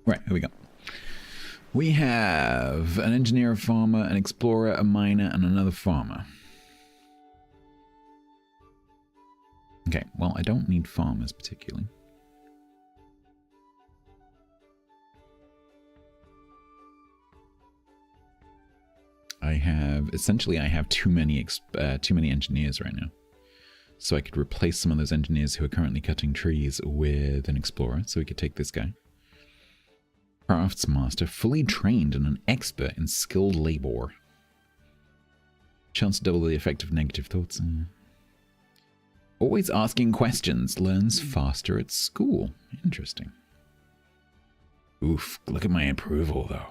Right, here we go. We have an engineer, a farmer, an explorer, a miner, and another farmer. Okay, well, I don't need farmers particularly. I have too many engineers right now. So I could replace some of those engineers who are currently cutting trees with an explorer. So we could take this guy. Craftsmaster, fully trained and an expert in skilled labor. Chance to double the effect of negative thoughts. Always asking questions. Learns faster at school. Interesting. Oof, look at my approval though.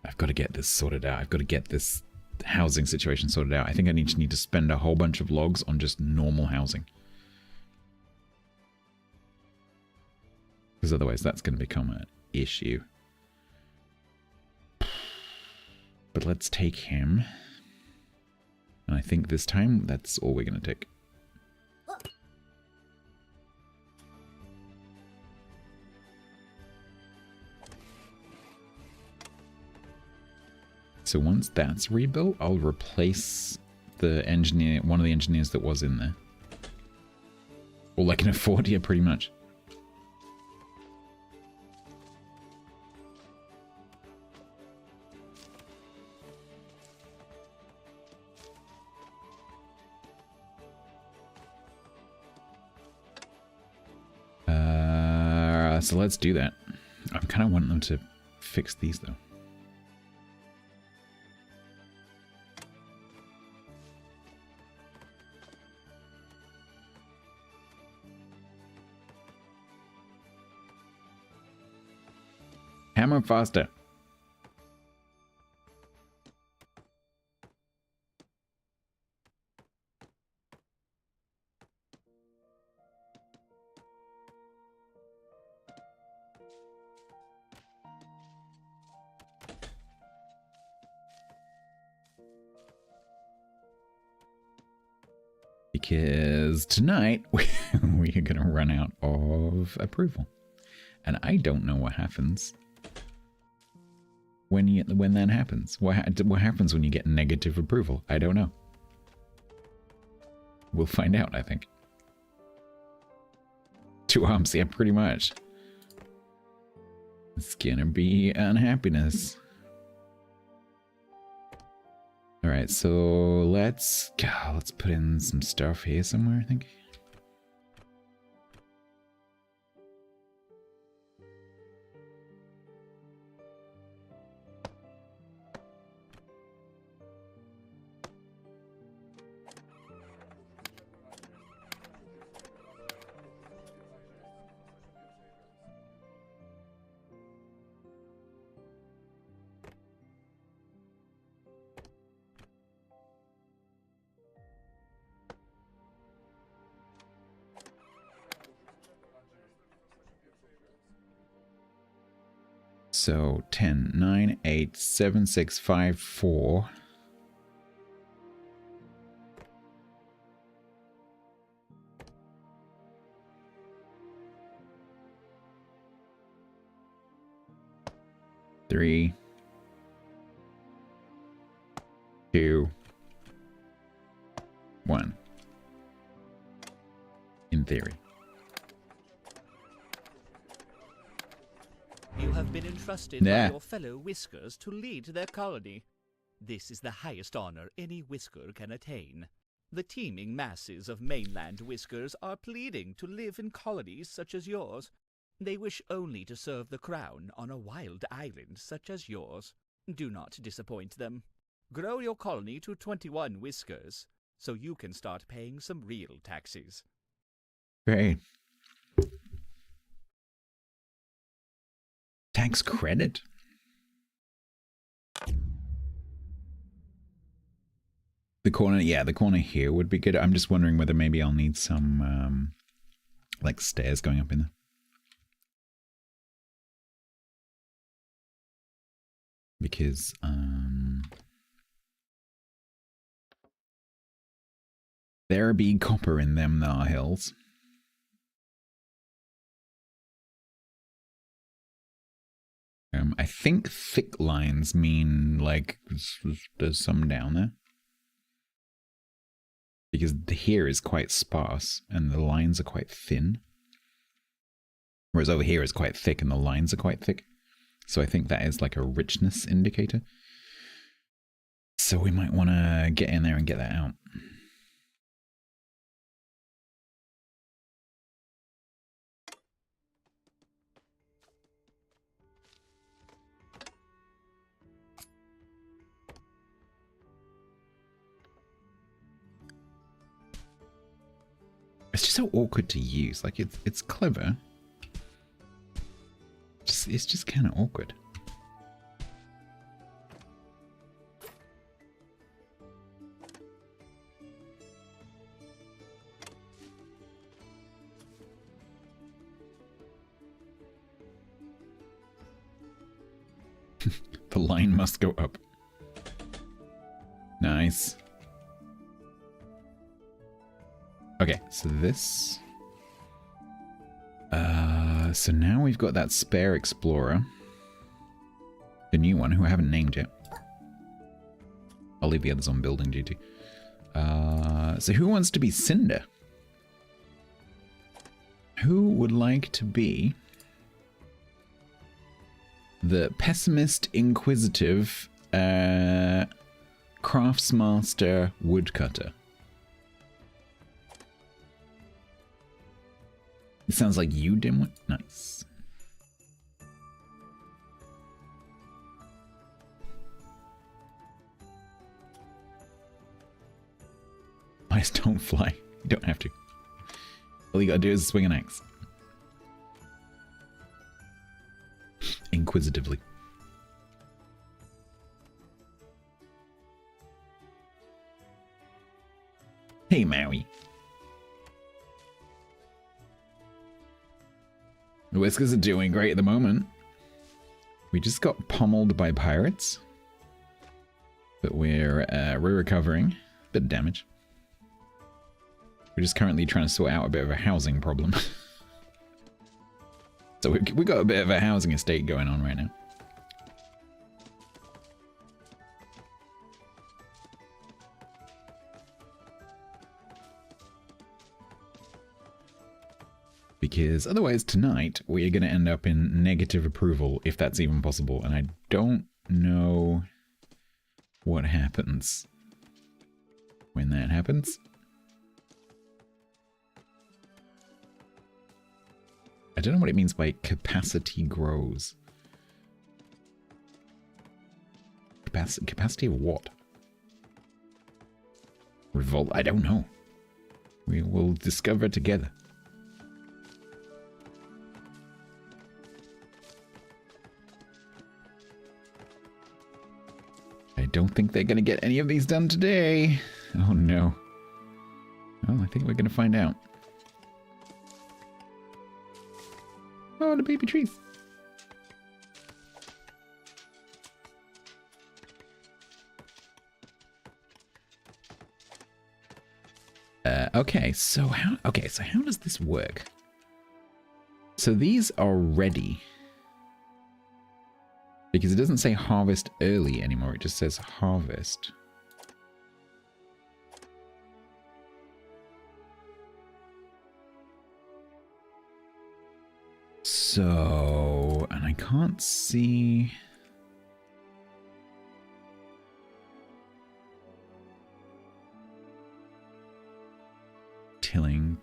I've got to get this sorted out. I've got to get this housing situation sorted out. I think I need to spend a whole bunch of logs on just normal housing. Because otherwise that's going to become an issue. But let's take him. And I think this time that's all we're going to take. So once that's rebuilt, I'll replace the engineer, one of the engineers that was in there. All I can afford here, pretty much. So let's do that. I'm kind of wanting them to fix these though. Hammer faster. Because tonight we are going to run out of approval. And I don't know what happens when that happens. What happens when you get negative approval? I don't know. We'll find out, I think. 2 arms, yeah, pretty much. It's gonna be unhappiness. Alright, so let's put in some stuff here somewhere, I think. So 10, 9, 8, 7, 6, 5, 4. Three, 2, 1. In theory. You have been entrusted by your fellow Whiskers to lead their colony. This is the highest honor any Whisker can attain. The teeming masses of mainland Whiskers are pleading to live in colonies such as yours. They wish only to serve the crown on a wild island such as yours. Do not disappoint them. Grow your colony to 21 Whiskers, so you can start paying some real taxes. Great. Tax credit? The corner, yeah, the corner here would be good. I'm just wondering whether maybe I'll need some, like, stairs going up in there. Because, there be copper in them thar hills. I think thick lines mean, like, there's some down there. Because here is quite sparse, and the lines are quite thin. Whereas over here is quite thick, and the lines are quite thick. So I think that is like a richness indicator. So we might want to get in there and get that out. It's just so awkward to use. Like, it's clever. It's just kind of awkward. The line must go up. Nice. Okay, so this... so now we've got that spare explorer. The new one, who I haven't named yet. I'll leave the others on building duty. So who wants to be Cinder? Who would like to be the pessimist, inquisitive, craftsmaster woodcutter? It sounds like you, Dimwit. Nice. Mice don't fly. You don't have to. All you gotta do is swing an axe. Inquisitively. Hey, Maui. The Whiskers are doing great at the moment. We just got pummeled by pirates. But we're recovering. Bit of damage. We're just currently trying to sort out a bit of a housing problem. So we got a bit of a housing estate going on right now. Because otherwise tonight we are going to end up in negative approval, if that's even possible. And I don't know what happens when that happens. I don't know what it means by capacity grows. Capacity of what? Revolt? I don't know. We will discover together. I don't think they're going to get any of these done today. Oh no. Well, I think we're going to find out. Oh, the baby trees. Okay, so how does this work? So these are ready. Because it doesn't say harvest early anymore, it just says harvest. So, and I can't see...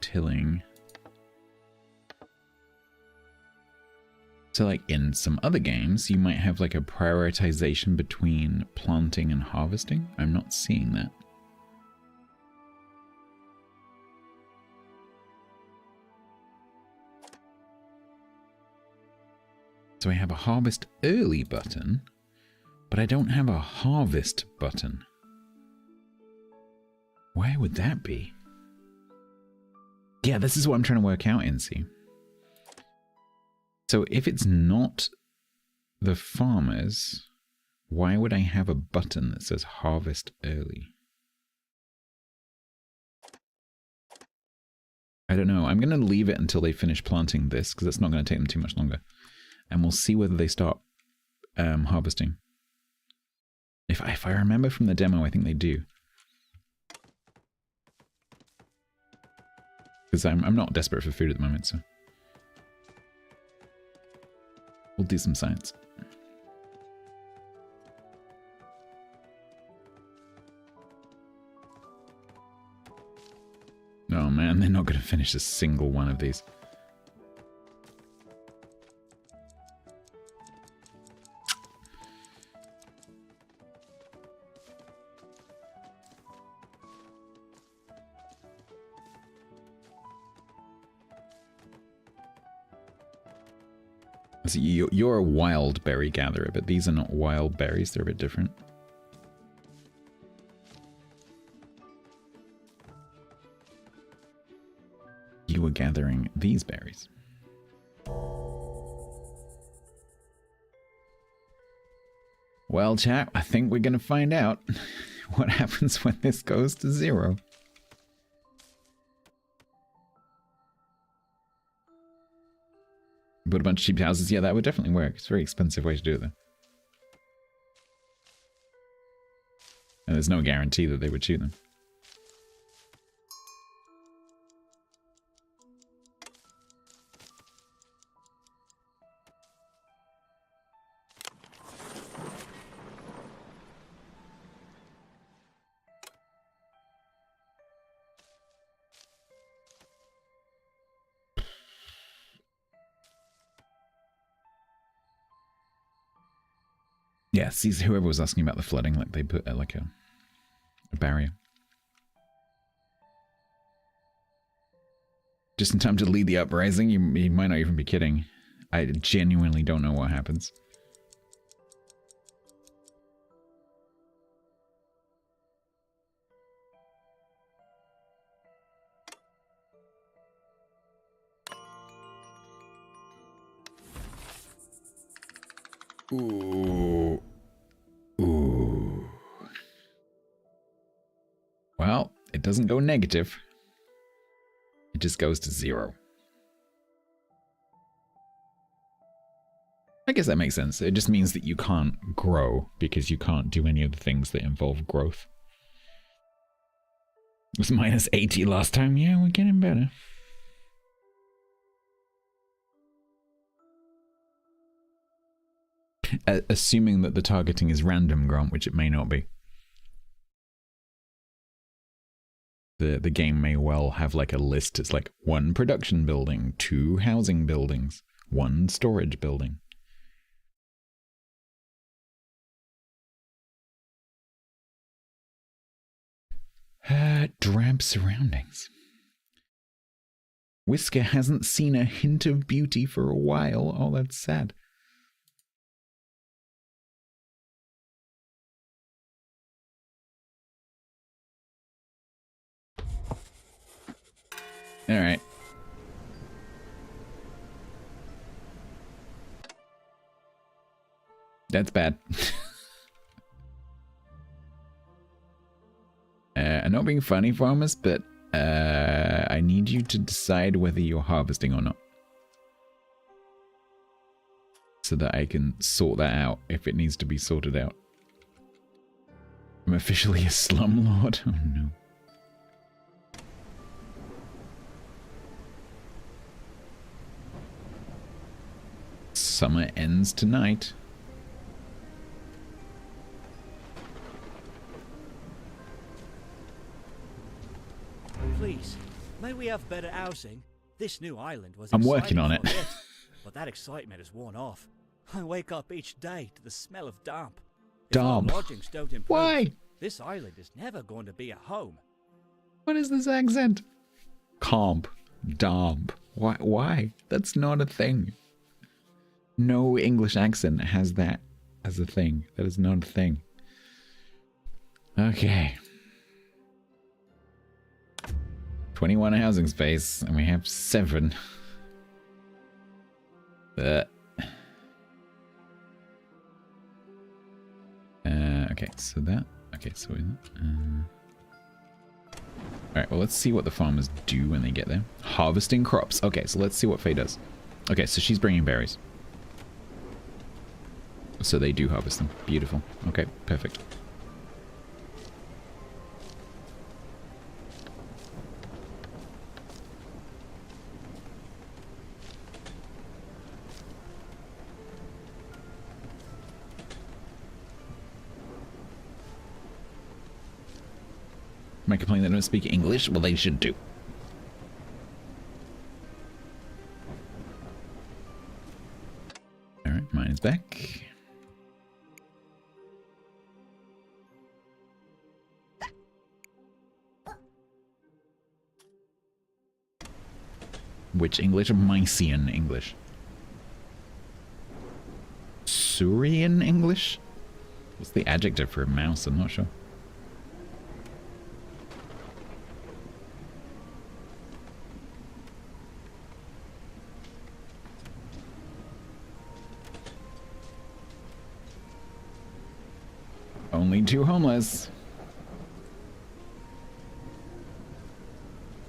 Tilling. So like in some other games, you might have like a prioritization between planting and harvesting. I'm not seeing that. So I have a harvest early button, but I don't have a harvest button. Why would that be? Yeah, this is what I'm trying to work out, Incy. So if it's not the farmers, why would I have a button that says harvest early? I don't know. I'm going to leave it until they finish planting this, because it's not going to take them too much longer. And we'll see whether they start harvesting. If I remember from the demo, I think they do. Because I'm not desperate for food at the moment, so... We'll do some science. Oh man, they're not going to finish a single one of these. So you're a wild berry gatherer, but these are not wild berries, they're a bit different. You were gathering these berries. Well, chat, I think we're going to find out what happens when this goes to 0. Build a bunch of cheap houses. Yeah, that would definitely work. It's a very expensive way to do it, though. And there's no guarantee that they would shoot them. Yeah, see, whoever was asking about the flooding, like they put like a barrier. Just in time to lead the uprising, you might not even be kidding. I genuinely don't know what happens. Ooh. Ooh. Well, it doesn't go negative. It just goes to 0. I guess that makes sense. It just means that you can't grow because you can't do any of the things that involve growth. It was minus 80 last time. Yeah, we're getting better. Assuming that the targeting is random, Grant, which it may not be. The game may well have like a list. It's like 1 production building, 2 housing buildings, 1 storage building. Drab surroundings. Whisker hasn't seen a hint of beauty for a while. Oh, that's sad. All right. That's bad. I'm not being funny, farmers, but I need you to decide whether you're harvesting or not. So that I can sort that out if it needs to be sorted out. I'm officially a slumlord. Oh no. Summer ends tonight. Please, may we have better housing? This new island was I'm working on it. But that excitement has worn off. I wake up each day to the smell of damp. Damp? If our lodgings don't improve, Why? this island is never going to be a home. What is this accent? Comp. Damp. Why? That's not a thing. No English accent has that as a thing. That is not a thing. Okay. 21 housing space, and we have 7. Okay, so that. Okay, so alright, well, let's see what the farmers do when they get there. Harvesting crops. Okay, so let's see what Faye does. Okay, so she's bringing berries. So they do harvest them. Beautiful. Okay, perfect. Might complain they don't speak English? Well, they should do. Alright, mine is back. Which English? Mysian English. Surian English? What's the adjective for a mouse? I'm not sure. Only 2 homeless.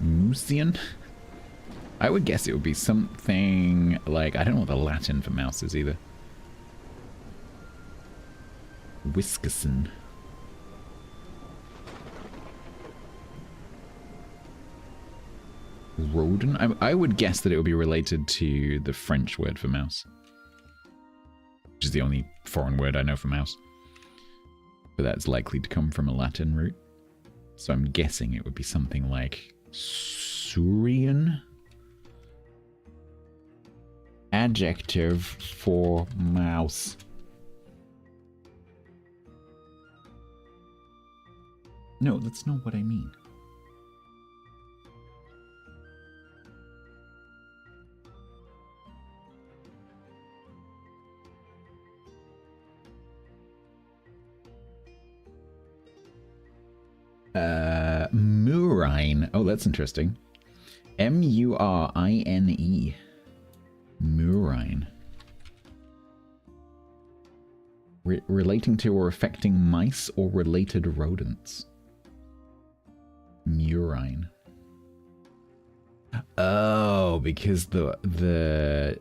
Moosian? I would guess it would be something like, I don't know what the Latin for mouse is either. Whiskerson. Rodent? I would guess that it would be related to the French word for mouse. Which is the only foreign word I know for mouse. But that's likely to come from a Latin root. So I'm guessing it would be something like Surian? Adjective for mouse. No, that's not what I mean. Murine. Oh, that's interesting. M-U-R-I-N-E. Murine. Relating to or affecting mice or related rodents. Murine. Oh, because the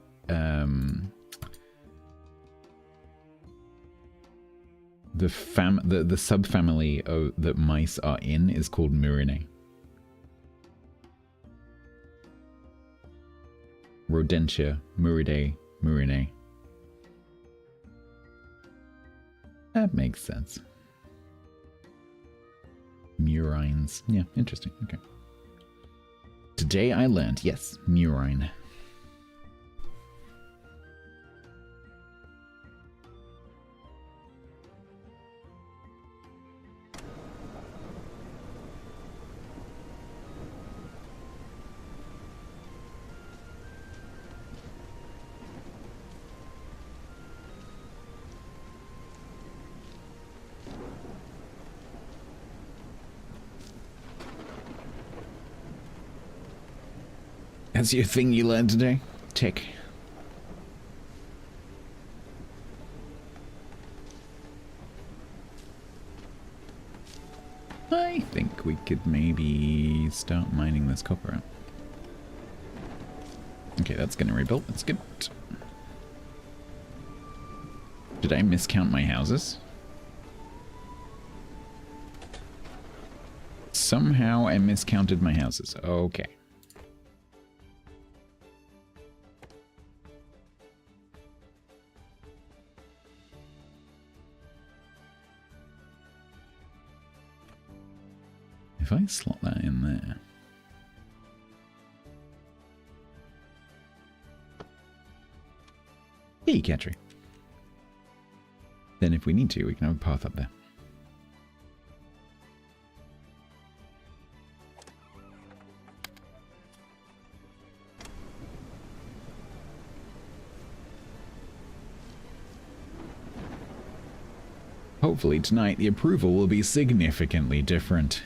subfamily that mice are in is called Murinae. Rodentia, Muridae, Murinae. That makes sense. Murines. Yeah, interesting. Okay. Today I learned, yes, murine. That's your thing you learned today? Tick. I think we could maybe start mining this copper out. Okay, that's getting rebuilt. That's good. Did I miscount my houses? Somehow I miscounted my houses. Okay. If I slot that in there... Hey, Catry. Then if we need to, we can have a path up there. Hopefully tonight the approval will be significantly different.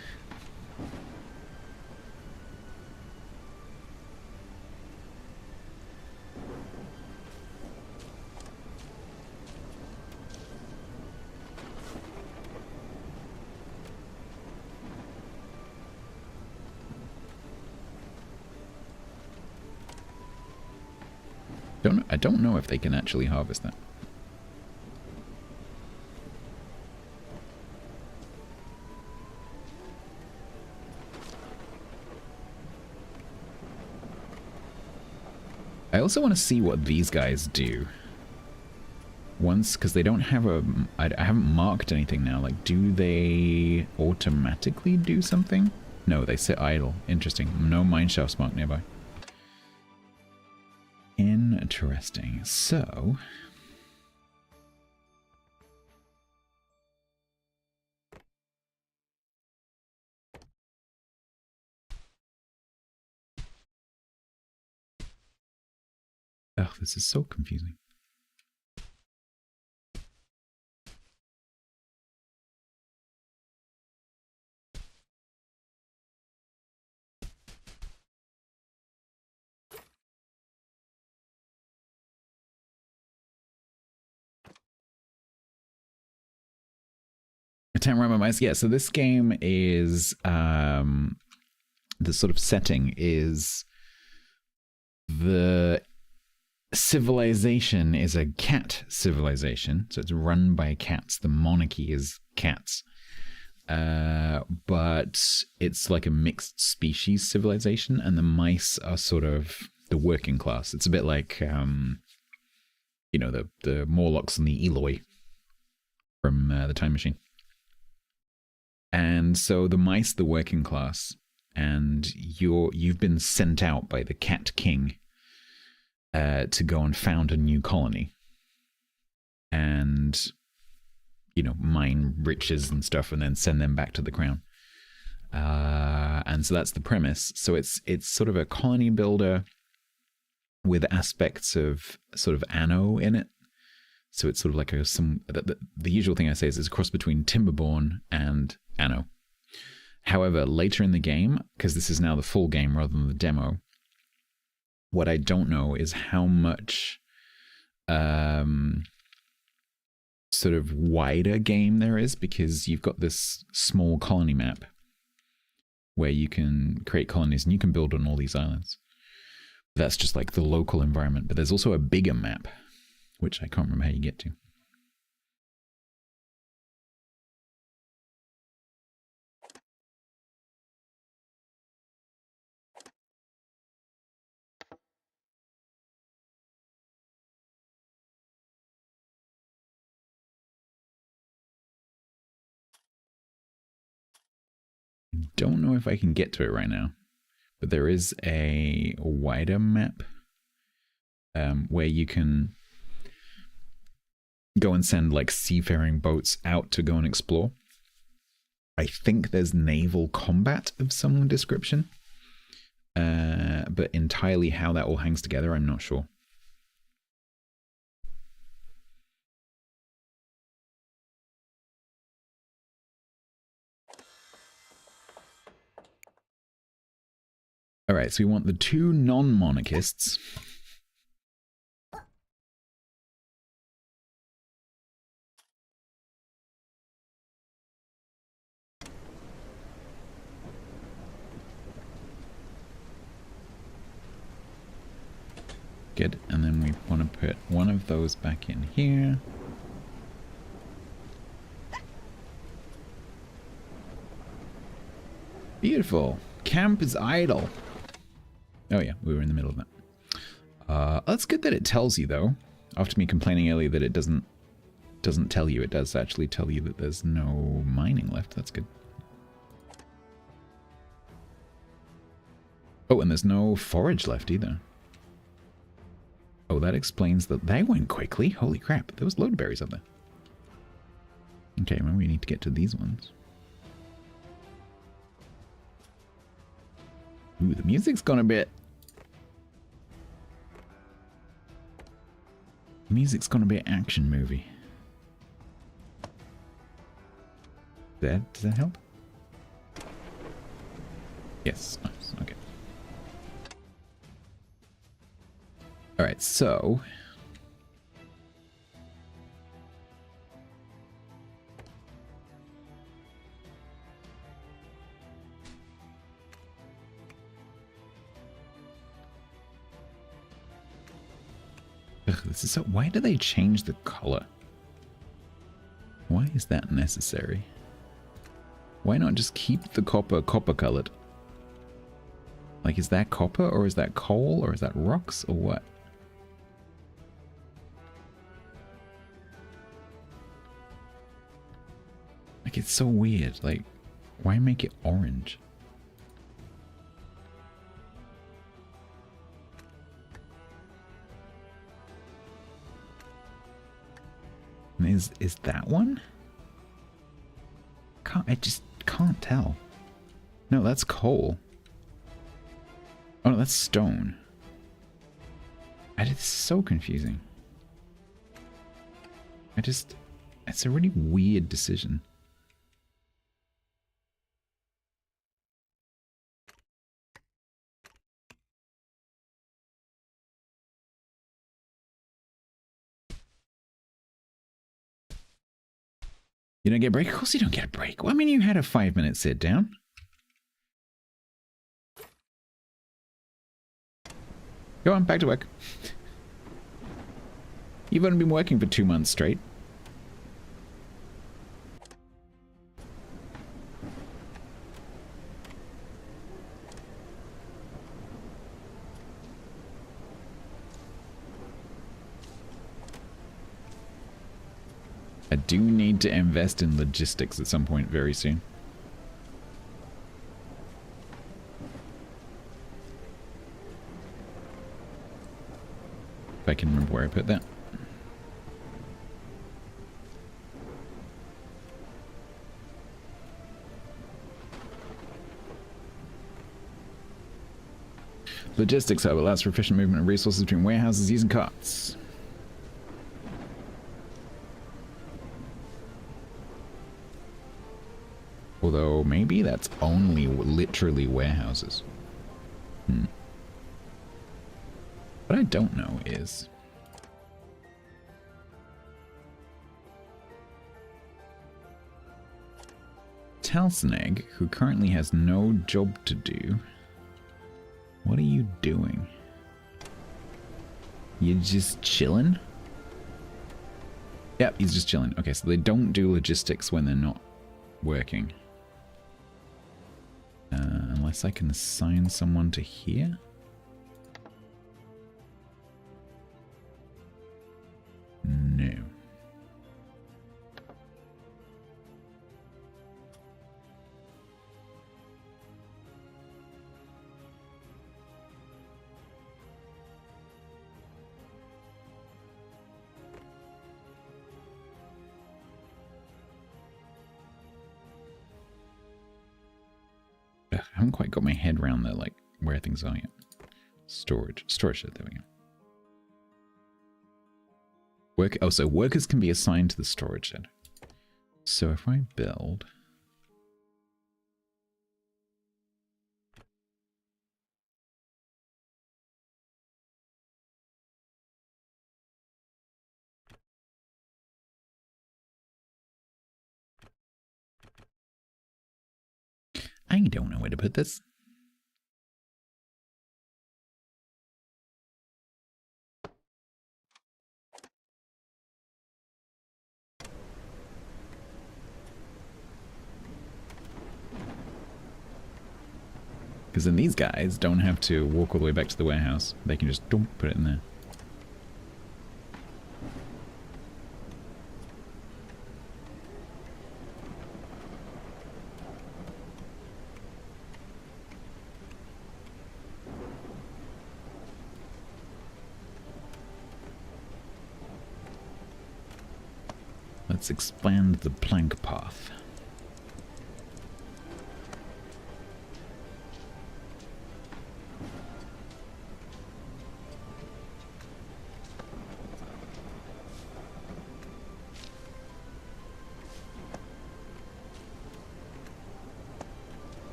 I don't know if they can actually harvest that. I also want to see what these guys do. Once, because they don't have a... I haven't marked anything now. Like, do they automatically do something? No, they sit idle. Interesting. No mineshafts marked nearby. Interesting. So... Ugh, this is so confusing. Attack Rama Mice. Yeah, so this game is the sort of setting is the civilization is a cat civilization, so it's run by cats. The monarchy is cats. But it's like a mixed species civilization, and the mice are sort of the working class. It's a bit like you know, the Morlocks and the Eloi from the Time Machine. And so the mice, the working class, and you've been sent out by the Cat King to go and found a new colony, and you know, mine riches and stuff, and then send them back to the crown. And so that's the premise. So it's sort of a colony builder with aspects of sort of Anno in it. So it's sort of like the usual thing I say is it's a cross between Timberborn and Anno. However, later in the game, because this is now the full game rather than the demo, what I don't know is how much sort of wider game there is, because you've got this small colony map where you can create colonies and you can build on all these islands. That's just like the local environment, but there's also a bigger map, which I can't remember how you get to. Don't know if I can get to it right now, but there is a wider map where you can go and send like seafaring boats out to go and explore. I think there's naval combat of some description, but entirely how that all hangs together, I'm not sure. All right, so we want the two non-monarchists. Good. And then we want to put one of those back in here. Beautiful. Camp is idle. Oh yeah, we were in the middle of that. That's good that it tells you though. After me complaining earlier that it doesn't tell you, it does actually tell you that there's no mining left. That's good. Oh, and there's no forage left either. Oh, that explains that they went quickly. Holy crap, there was a load of berries up there. Okay, remember we need to get to these ones. Ooh, the music's gone a bit... The music's gone a bit action movie. Does that help? Yes, nice, okay. Alright, so... Ugh, this is so... Why do they change the color? Why is that necessary? Why not just keep the copper colored? Like, is that copper, or is that coal, or is that rocks, or what? Like, it's so weird. Like, why make it orange? And is that one? I just can't tell. No, that's coal. Oh no, that's stone. It's so confusing. It's a really weird decision. You don't get a break? Of course you don't get a break. Well, I mean, you had a 5-minute sit down. Go on, back to work. You've only been working for 2 months straight. I do need to invest in logistics at some point very soon. If I can remember where I put that. Logistics hub allows for efficient movement of resources between warehouses using carts. Although, maybe that's only literally warehouses. What I don't know is... Talsneg, who currently has no job to do... What are you doing? You just chilling? Yep, he's just chilling. Okay, so they don't do logistics when they're not working. Unless I can assign someone to here? No. I haven't quite got my head around the, like, where things are yet. Storage shed, there we go. Oh, so workers can be assigned to the storage shed. So if I build... I don't know where to put this. Because then these guys don't have to walk all the way back to the warehouse. They can just dump, put it in there. Let's expand the plank path.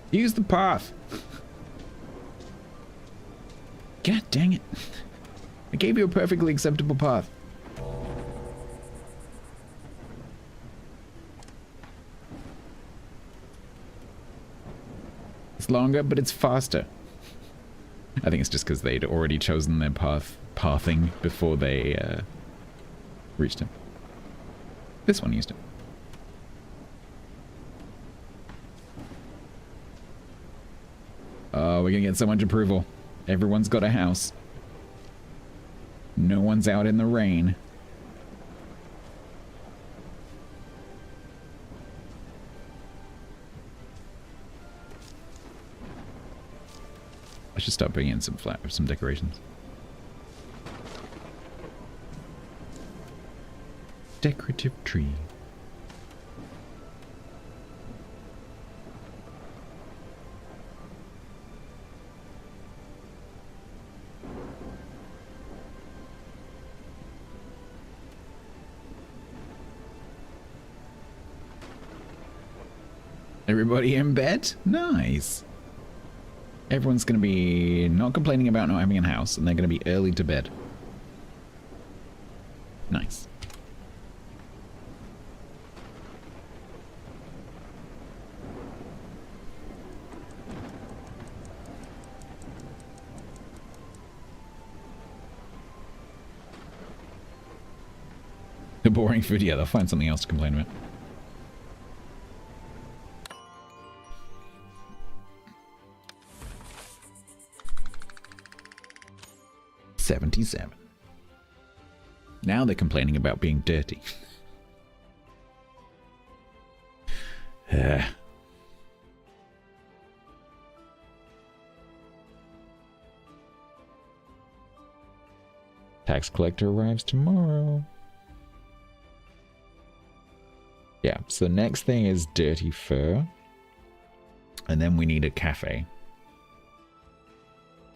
Use the path. God dang it. I gave you a perfectly acceptable path. It's longer, but it's faster. I think it's just because they'd already chosen their pathing before they reached him. This one used it. Oh, we're gonna get so much approval. Everyone's got a house. No one's out in the rain. I should start bringing in some decorations. Decorative tree. Everybody in bed? Nice. Everyone's going to be not complaining about not having a house, and they're going to be early to bed. Nice. The boring food, yeah, they'll find something else to complain about. $77. Now they're complaining about being dirty. Tax collector arrives tomorrow. Yeah, so the next thing is dirty fur. And then we need a cafe.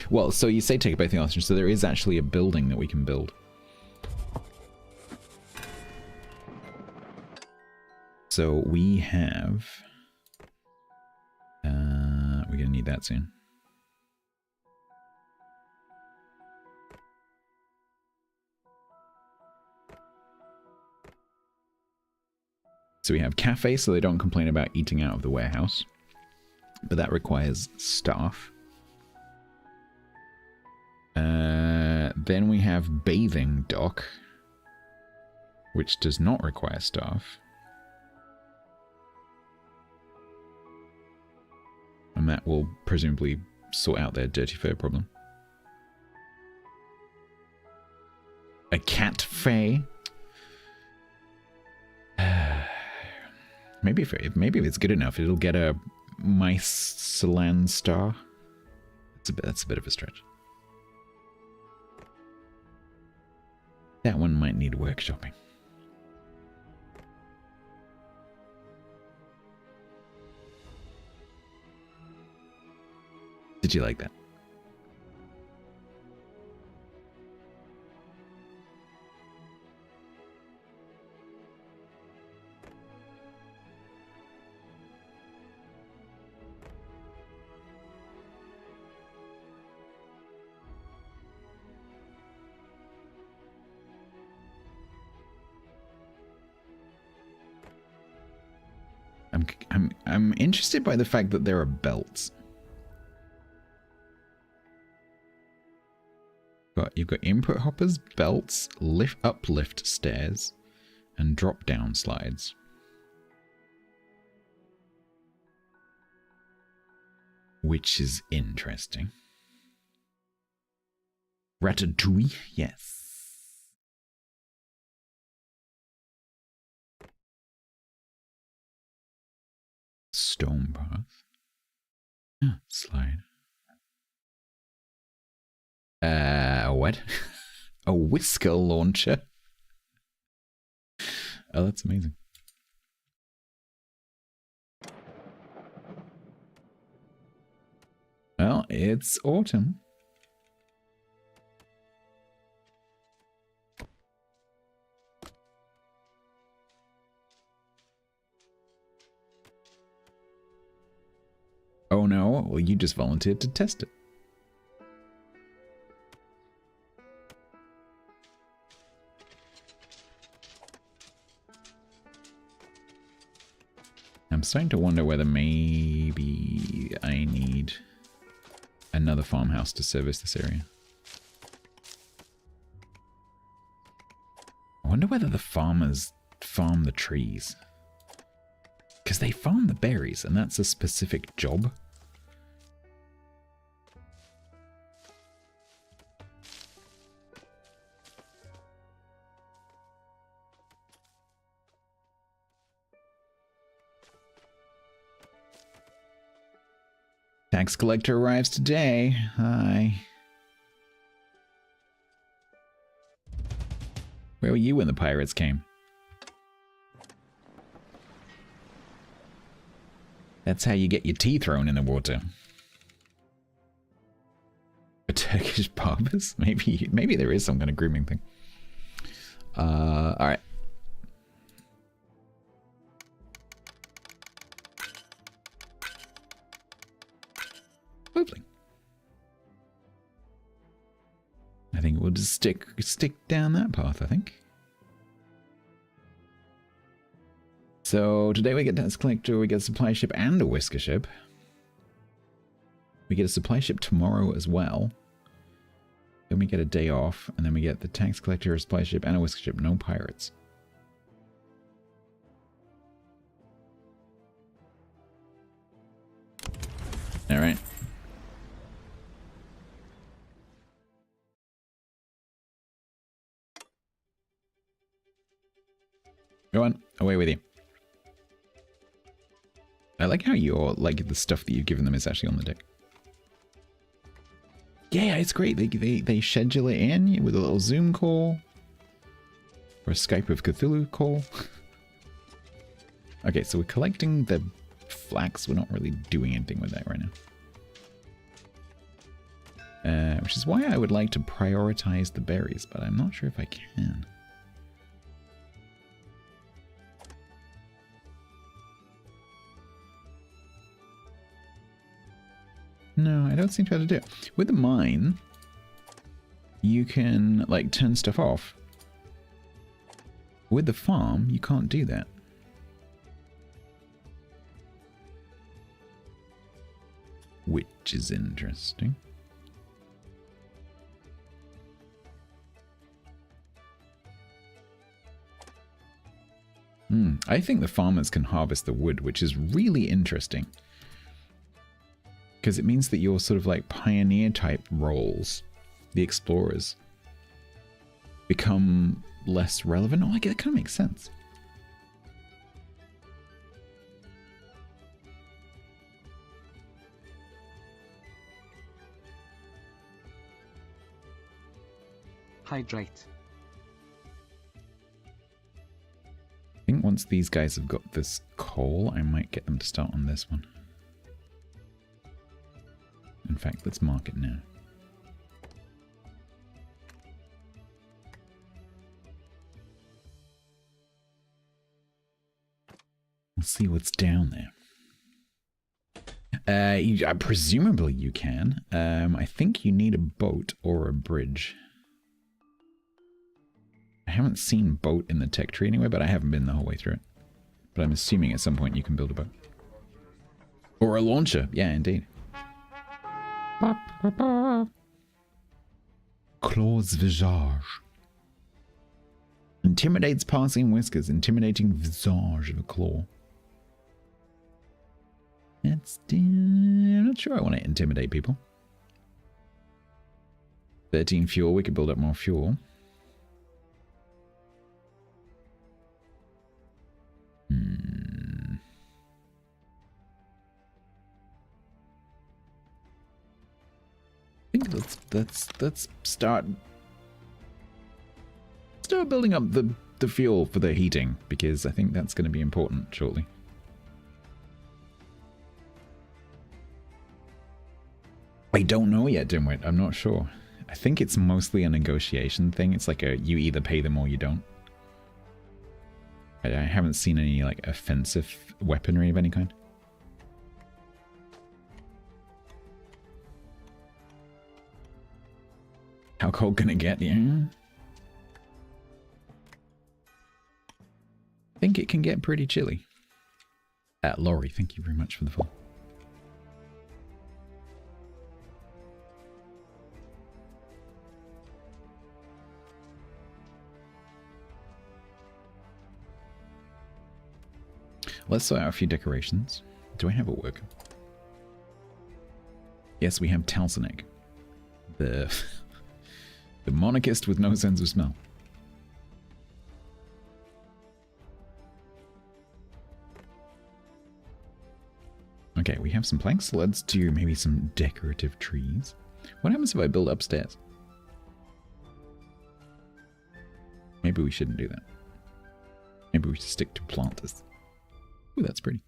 Well, so you say take both the options, so there is actually a building that we can build. So we have... we're going to need that soon. So we have cafe, so they don't complain about eating out of the warehouse. But that requires staff. Then we have bathing dock, which does not require staff. And that will presumably sort out their dirty fur problem. A cat fay? Maybe if it's good enough, it'll get a Miceland star. That's a bit of a stretch. That one might need workshopping. Did you like that? I'm interested by the fact that there are belts. You've got input hoppers, belts, uplift stairs, and drop down slides. which is interesting. Ratatouille, yes. Stone path. Slide. What? A whisker launcher? Oh, that's amazing. Well, it's autumn. Oh no, well you just volunteered to test it. I'm starting to wonder whether maybe I need another farmhouse to service this area. I wonder whether the farmers farm the trees. Because they farm the berries, and that's a specific job. Tax collector arrives today. Hi. Where were you when the pirates came? That's how you get your tea thrown in the water. A Turkish barbers? Maybe there is some kind of grooming thing. Alright. Lovely. I think we'll just stick down that path, I think. So today we get tax collector, we get a supply ship and a whisker ship. We get a supply ship tomorrow as well. Then we get a day off, and then we get the tax collector, a supply ship, and a whisker ship. No pirates. Alright. Go on, away with you. I like how you're, like, the stuff that you've given them is actually on the deck. Yeah, it's great. They schedule it in with a little Zoom call. Or a Skype of Cthulhu call. Okay, so we're collecting the flax. We're not really doing anything with that right now. Which is why I would like to prioritize the berries, but I'm not sure if I can. No, I don't seem to be able to do it. With the mine, you can, like, turn stuff off. With the farm, you can't do that. Which is interesting. I think the farmers can harvest the wood, which is really interesting. Because it means that your sort of like pioneer type roles, the explorers, become less relevant. Oh, I get it, kind of makes sense. Hydrate. I think once these guys have got this coal, I might get them to start on this one. In fact, let's mark it now. We'll see what's down there. Presumably you can. I think you need a boat or a bridge. I haven't seen boat in the tech tree anyway, but I haven't been the whole way through it. But I'm assuming at some point you can build a boat. Or a launcher. Yeah, indeed. Claw's visage. Intimidates passing whiskers. Intimidating visage of a claw. Let's do not sure I want to intimidate people. 13 fuel, we could build up more fuel. I think let's start building up the fuel for the heating, because I think that's going to be important shortly. I don't know yet, Dimwit. I'm not sure. I think it's mostly a negotiation thing. It's like you either pay them or you don't. I haven't seen any like offensive weaponry of any kind. How cold can it get? Yeah. I think it can get pretty chilly. Laurie, thank you very much for the follow. Let's sort out a few decorations. Do I have a worker? Yes, we have Talsonek. The monarchist with no sense of smell. Okay, we have some planks. Let's do maybe some decorative trees. What happens if I build upstairs? Maybe we shouldn't do that. Maybe we should stick to planters. Ooh, that's pretty.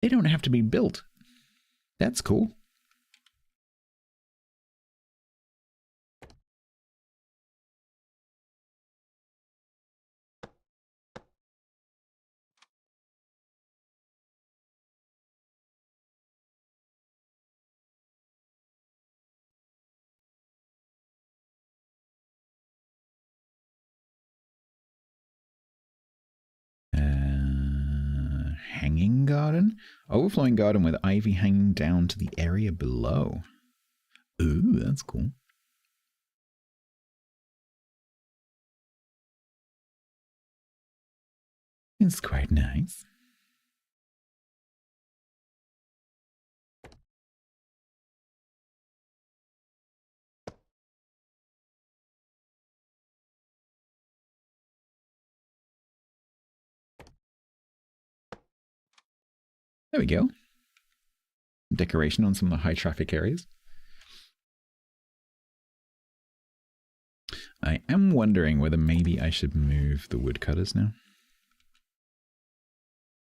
They don't have to be built. That's cool. Hanging garden? Overflowing garden with ivy hanging down to the area below. Ooh, that's cool. It's quite nice. There we go. Decoration on some of the high traffic areas. I am wondering whether maybe I should move the woodcutters now.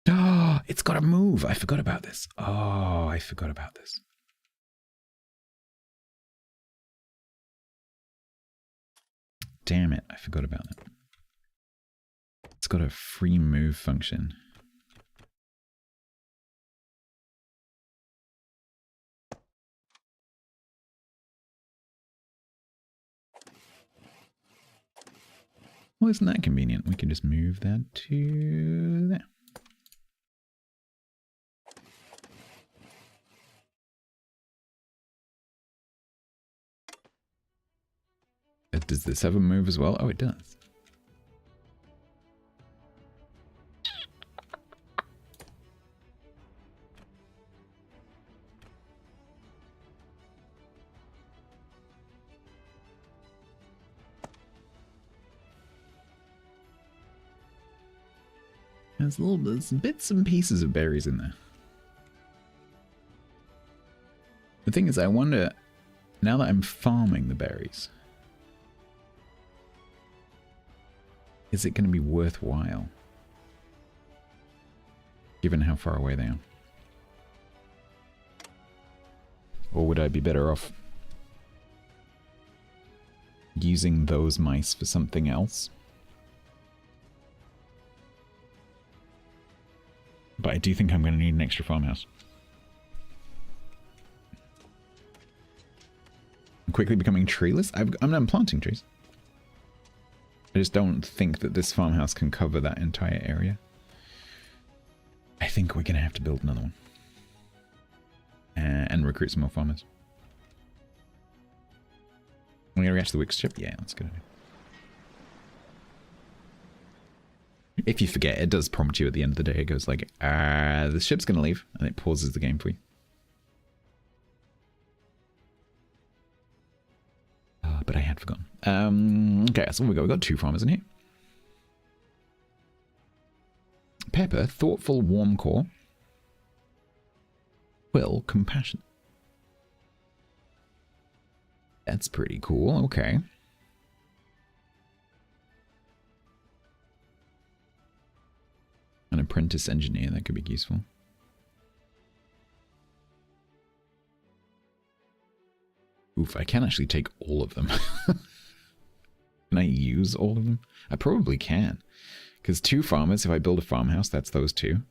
Oh, it's got to move. I forgot about this. Oh, I forgot about this. Damn it, I forgot about that. It's got a free move function. Well, isn't that convenient? We can just move that to there. Does this have a move as well? Oh, it does. There's bits and pieces of berries in there. The thing is, I wonder, now that I'm farming the berries, is it going to be worthwhile? Given how far away they are. Or would I be better off using those mice for something else? But I do think I'm going to need an extra farmhouse. I'm quickly becoming treeless? I'm planting trees. I just don't think that this farmhouse can cover that entire area. I think we're going to have to build another one. And recruit some more farmers. I'm going to react to the Wix chip? Yeah, that's good. If you forget, it does prompt you at the end of the day. It goes like, the ship's going to leave, and it pauses the game for you. But I had forgotten. Okay, so we got 2 farmers in here. Pepper, thoughtful, warm core. Will, compassion. That's pretty cool. Okay. An apprentice engineer, that could be useful. Oof, I can actually take all of them. Can I use all of them? I probably can. Because 2 farmers, if I build a farmhouse, that's those 2.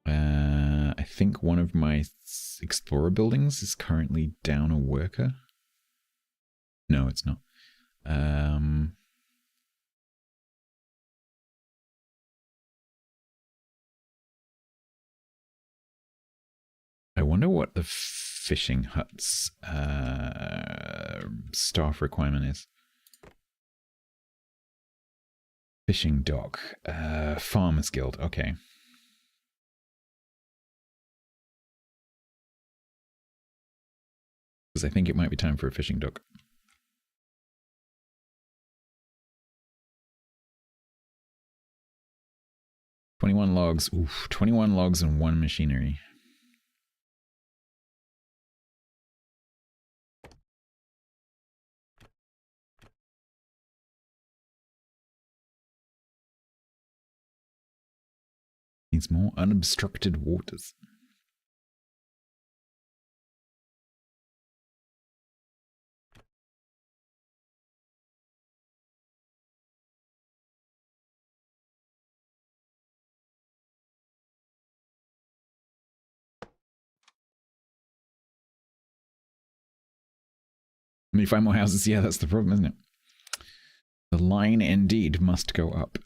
I think one of my explorer buildings is currently down a worker. No, it's not. I wonder what the fishing hut's staff requirement is. Fishing dock. Farmers Guild. Okay. Because I think it might be time for a fishing dock. $21 logs. Oof, 21 logs and 1 machinery. Needs more unobstructed waters. When you find more houses, yeah, that's the problem, isn't it? The line indeed must go up.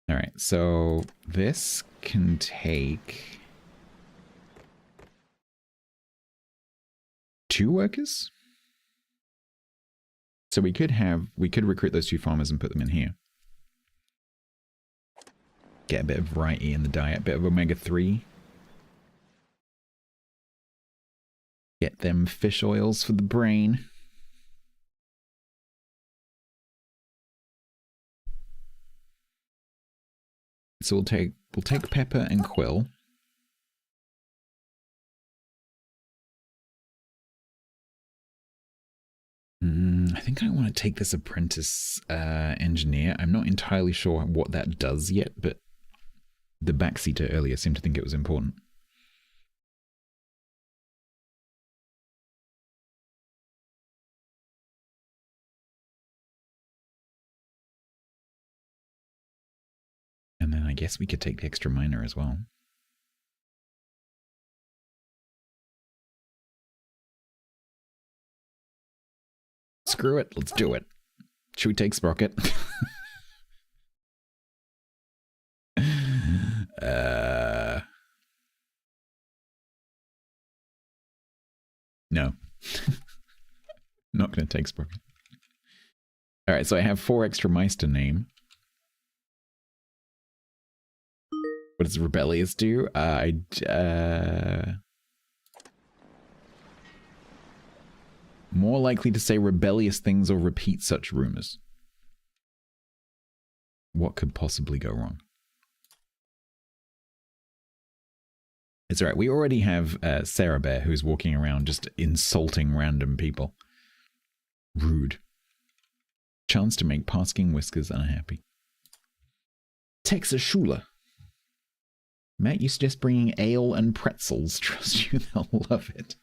All right, so this can take 2 workers. So we could recruit those 2 farmers and put them in here. Get a bit of variety in the diet, a bit of omega-3. Get them fish oils for the brain. So we'll take Pepper and Quill. I think I want to take this apprentice engineer. I'm not entirely sure what that does yet, but the backseater earlier seemed to think it was important. And then I guess we could take the extra miner as well. Screw it, let's do it. Should we take Sprocket? No. Not going to take Sprocket. Alright, so I have 4 extra mice to name. What does Rebellious do? More likely to say rebellious things or repeat such rumors. What could possibly go wrong? It's alright, we already have Sarah Bear who's walking around just insulting random people. Rude. Chance to make Pasking Whiskers unhappy. Texas Shula. Matt, you suggest bringing ale and pretzels. Trust you, they'll love it.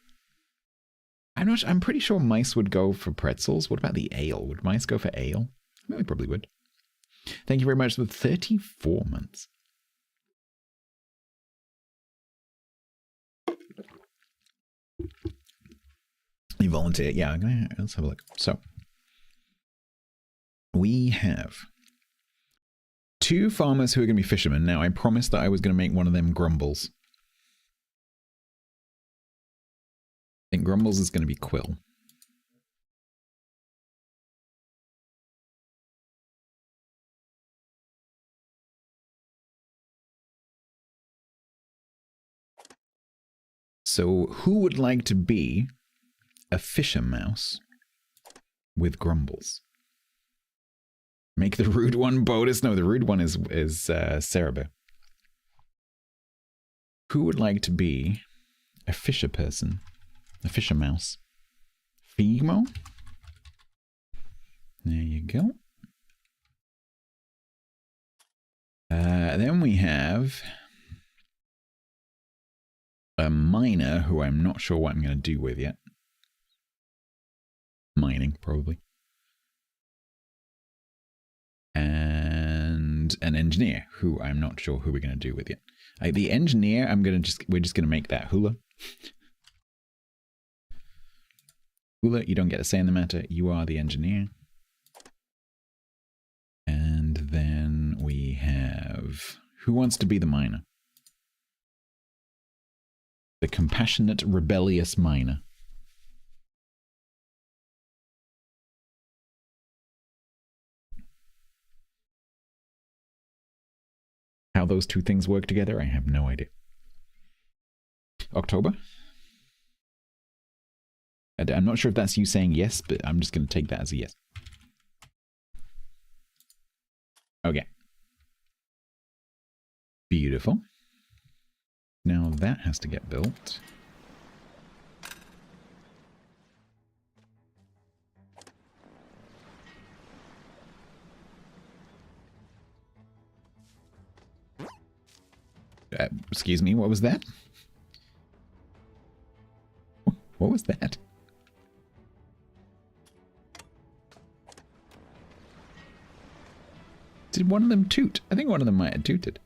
I'm pretty sure mice would go for pretzels. What about the ale? Would mice go for ale? Well, they probably would. Thank you very much for 34 months. You volunteer. Yeah, let's have a look. So, we have 2 farmers who are going to be fishermen. Now, I promised that I was going to make one of them Grumbles. I think Grumbles is going to be Quill. So who would like to be a fisher mouse with grumbles? Make the rude one Bodus. No, the rude one is Cerebro. Who would like to be a fisher person? A fisher mouse? Figmo? There you go. Then we have a miner who I'm not sure what I'm going to do with yet. Mining, probably. And an engineer who I'm not sure who we're going to do with yet. The engineer, we're just going to make that Hula. Hula, you don't get a say in the matter. You are the engineer. And then we have... Who wants to be the miner? The compassionate, rebellious miner. How those two things work together, I have no idea. October? I'm not sure if that's you saying yes, but I'm just going to take that as a yes. Okay. Beautiful. Now that has to get built. Excuse me, what was that? What was that? Did one of them toot? I think one of them might have tooted.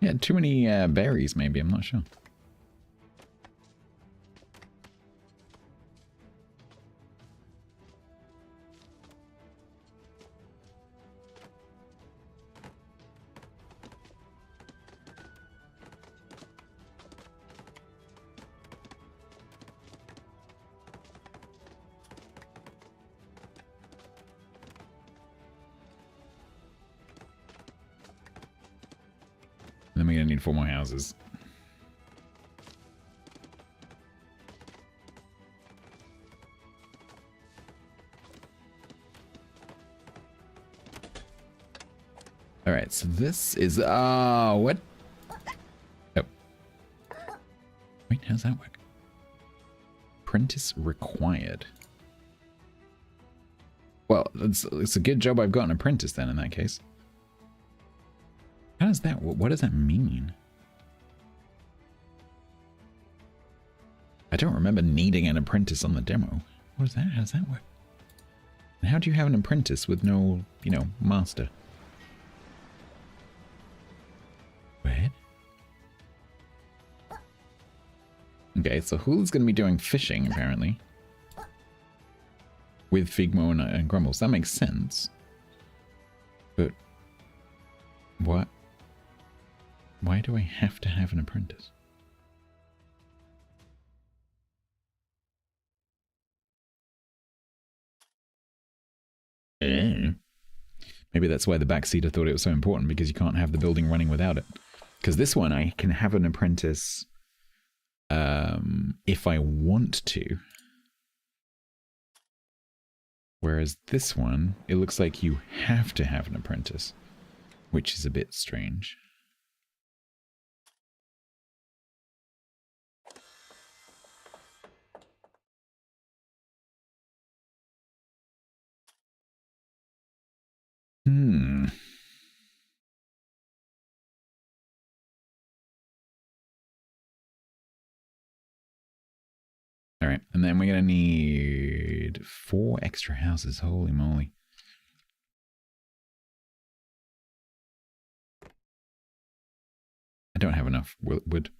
Yeah, too many berries maybe, I'm not sure. Then we're going to need 4 more houses. Alright, so this is... Oh, what? Oh. Wait, how's that work? Apprentice required. Well, it's a good job I've got an apprentice then in that case. How does that... What does that mean? I don't remember needing an apprentice on the demo. What is that? How does that work? And how do you have an apprentice with no, you know, master? What? Okay, so who's going to be doing fishing, apparently? With Figmo and Grumbles. That makes sense. But... what? Why do I have to have an apprentice? Maybe that's why the backseater thought it was so important, because you can't have the building running without it. Because this one, I can have an apprentice if I want to. Whereas this one, it looks like you have to have an apprentice, which is a bit strange. All right, and then we're going to need 4 extra houses. Holy moly. I don't have enough wood.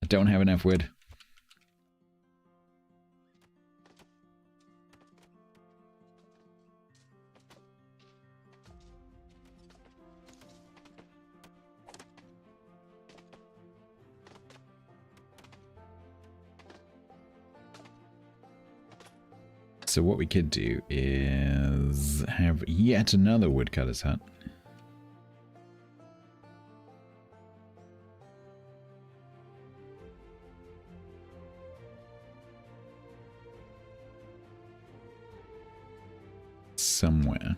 I don't have enough wood. So what we could do is have yet another woodcutter's hut. Somewhere.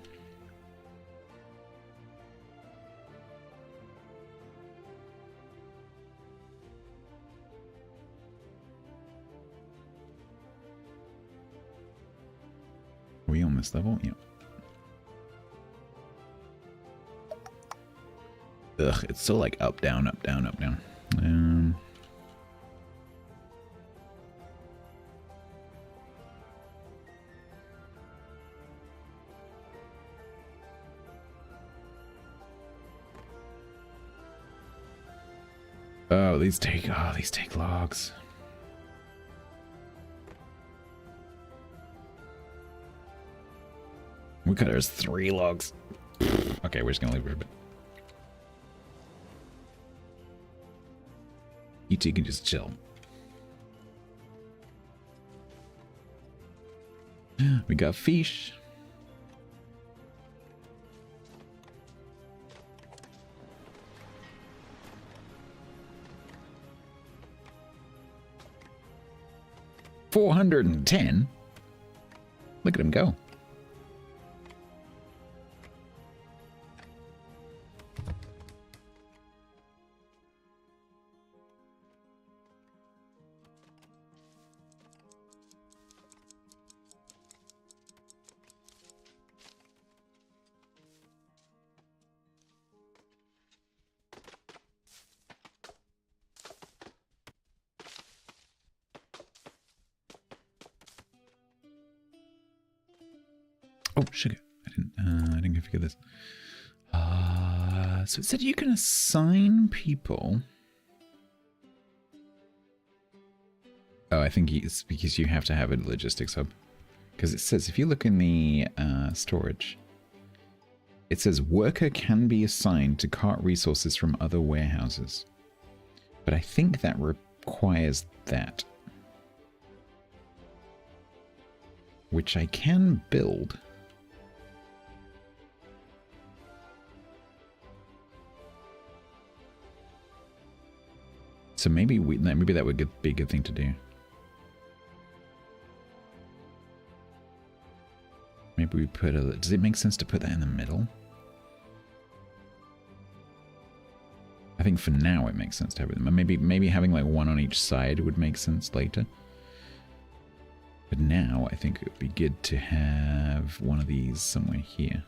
Are we on this level? Yep. Ugh, it's so like up, down, up, down, up, down. Oh, these take logs. Woodcutter has 3 logs. Okay, we're just gonna leave it a bit. You two can just chill. We got fish. $410. Look at him go. Oh, sugar. I didn't figure this. So it said you can assign people. Oh, I think it's because you have to have a logistics hub. Because it says, if you look in the storage, it says worker can be assigned to cart resources from other warehouses. But I think that requires that. Which I can build. So maybe that would be a good thing to do. Maybe we put a... Does it make sense to put that in the middle? I think for now it makes sense to have it. Maybe having like one on each side would make sense later. But now I think it would be good to have one of these somewhere here.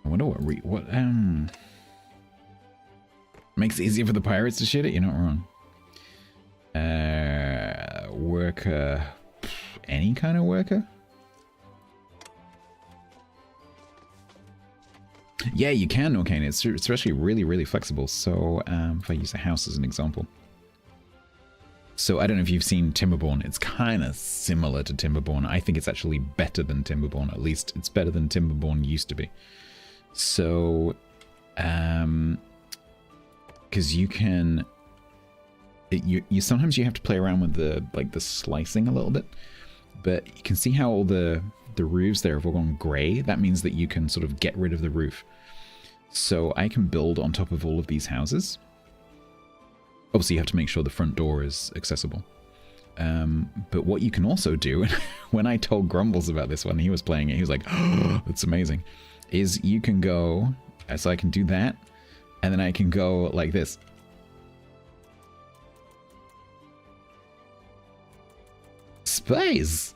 I wonder what makes it easier for the pirates to shoot it? You're not wrong. Worker, any kind of worker? Yeah, you can, okay. It's actually really flexible. So if I use a house as an example. So I don't know if you've seen Timberborn. It's kind of similar to Timberborn. I think it's actually better than Timberborn. At least it's better than Timberborn used to be. So, because you can, you sometimes you have to play around with the slicing a little bit, but you can see how all the roofs there have all gone grey. That means that you can sort of get rid of the roof. So I can build on top of all of these houses. Obviously, you have to make sure the front door is accessible. But what you can also do, when I told Grumbles about this one, he was playing it, he was like, oh, that's amazing, is you can go, so I can do that, and then I can go like this. Space!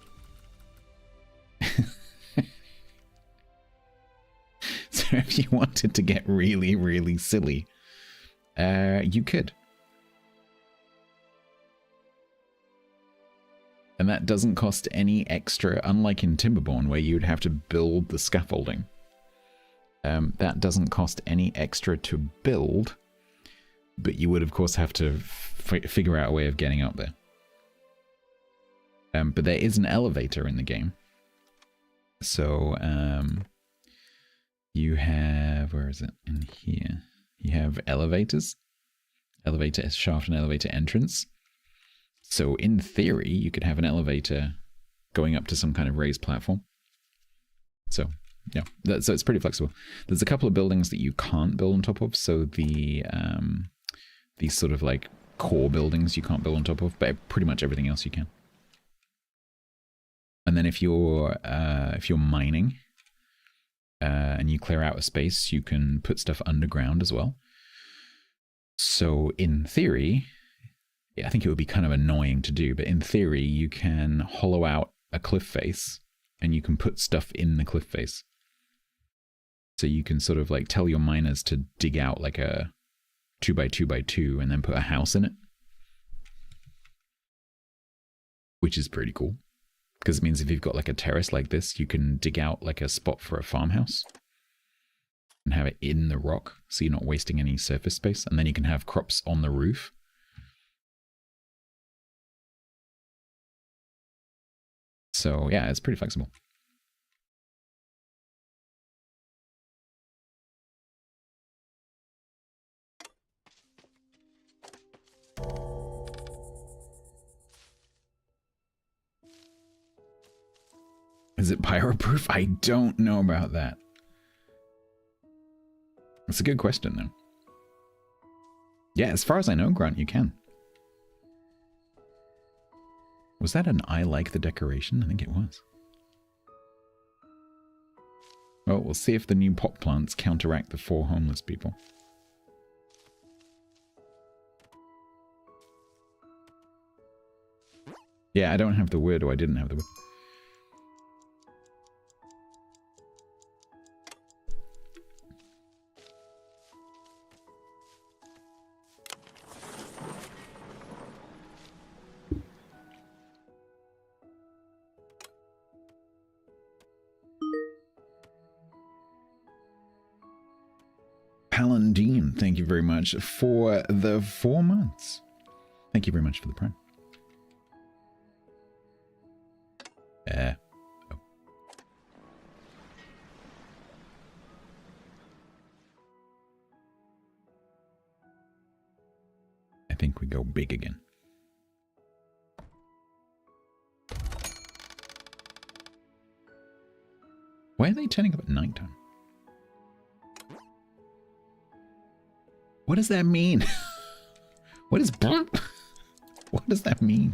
So if you wanted to get really silly, you could. And that doesn't cost any extra, unlike in Timberborn, where you'd have to build the scaffolding. That doesn't cost any extra to build, but you would, of course, have to figure out a way of getting up there. But there is an elevator in the game. So you have, where is it? In here. You have elevators. Elevator shaft and elevator entrance. So in theory, you could have an elevator going up to some kind of raised platform. So, yeah, so it's pretty flexible. There's a couple of buildings that you can't build on top of. So these sort of like core buildings you can't build on top of, but pretty much everything else you can. And then if you're mining and you clear out a space, you can put stuff underground as well. So in theory, yeah, I think it would be kind of annoying to do, but in theory, you can hollow out a cliff face and you can put stuff in the cliff face. So you can sort of like tell your miners to dig out like a 2x2x2 and then put a house in it. Which is pretty cool. Because it means if you've got like a terrace like this, you can dig out like a spot for a farmhouse and have it in the rock, so you're not wasting any surface space. And then you can have crops on the roof. So yeah, it's pretty flexible. Is it pyro-proof? I don't know about that. That's a good question, though. Yeah, as far as I know, Grant, you can. Was that an I like the decoration? I think it was. Well, we'll see if the new pot plants counteract the 4 homeless people. Yeah, I don't have the wood, or I didn't have the wood. Palandine, thank you very much for the 4 months. Thank you very much for the prime. Oh. I think we go big again. Why are they turning up at nighttime? What does that mean? What is what does that mean?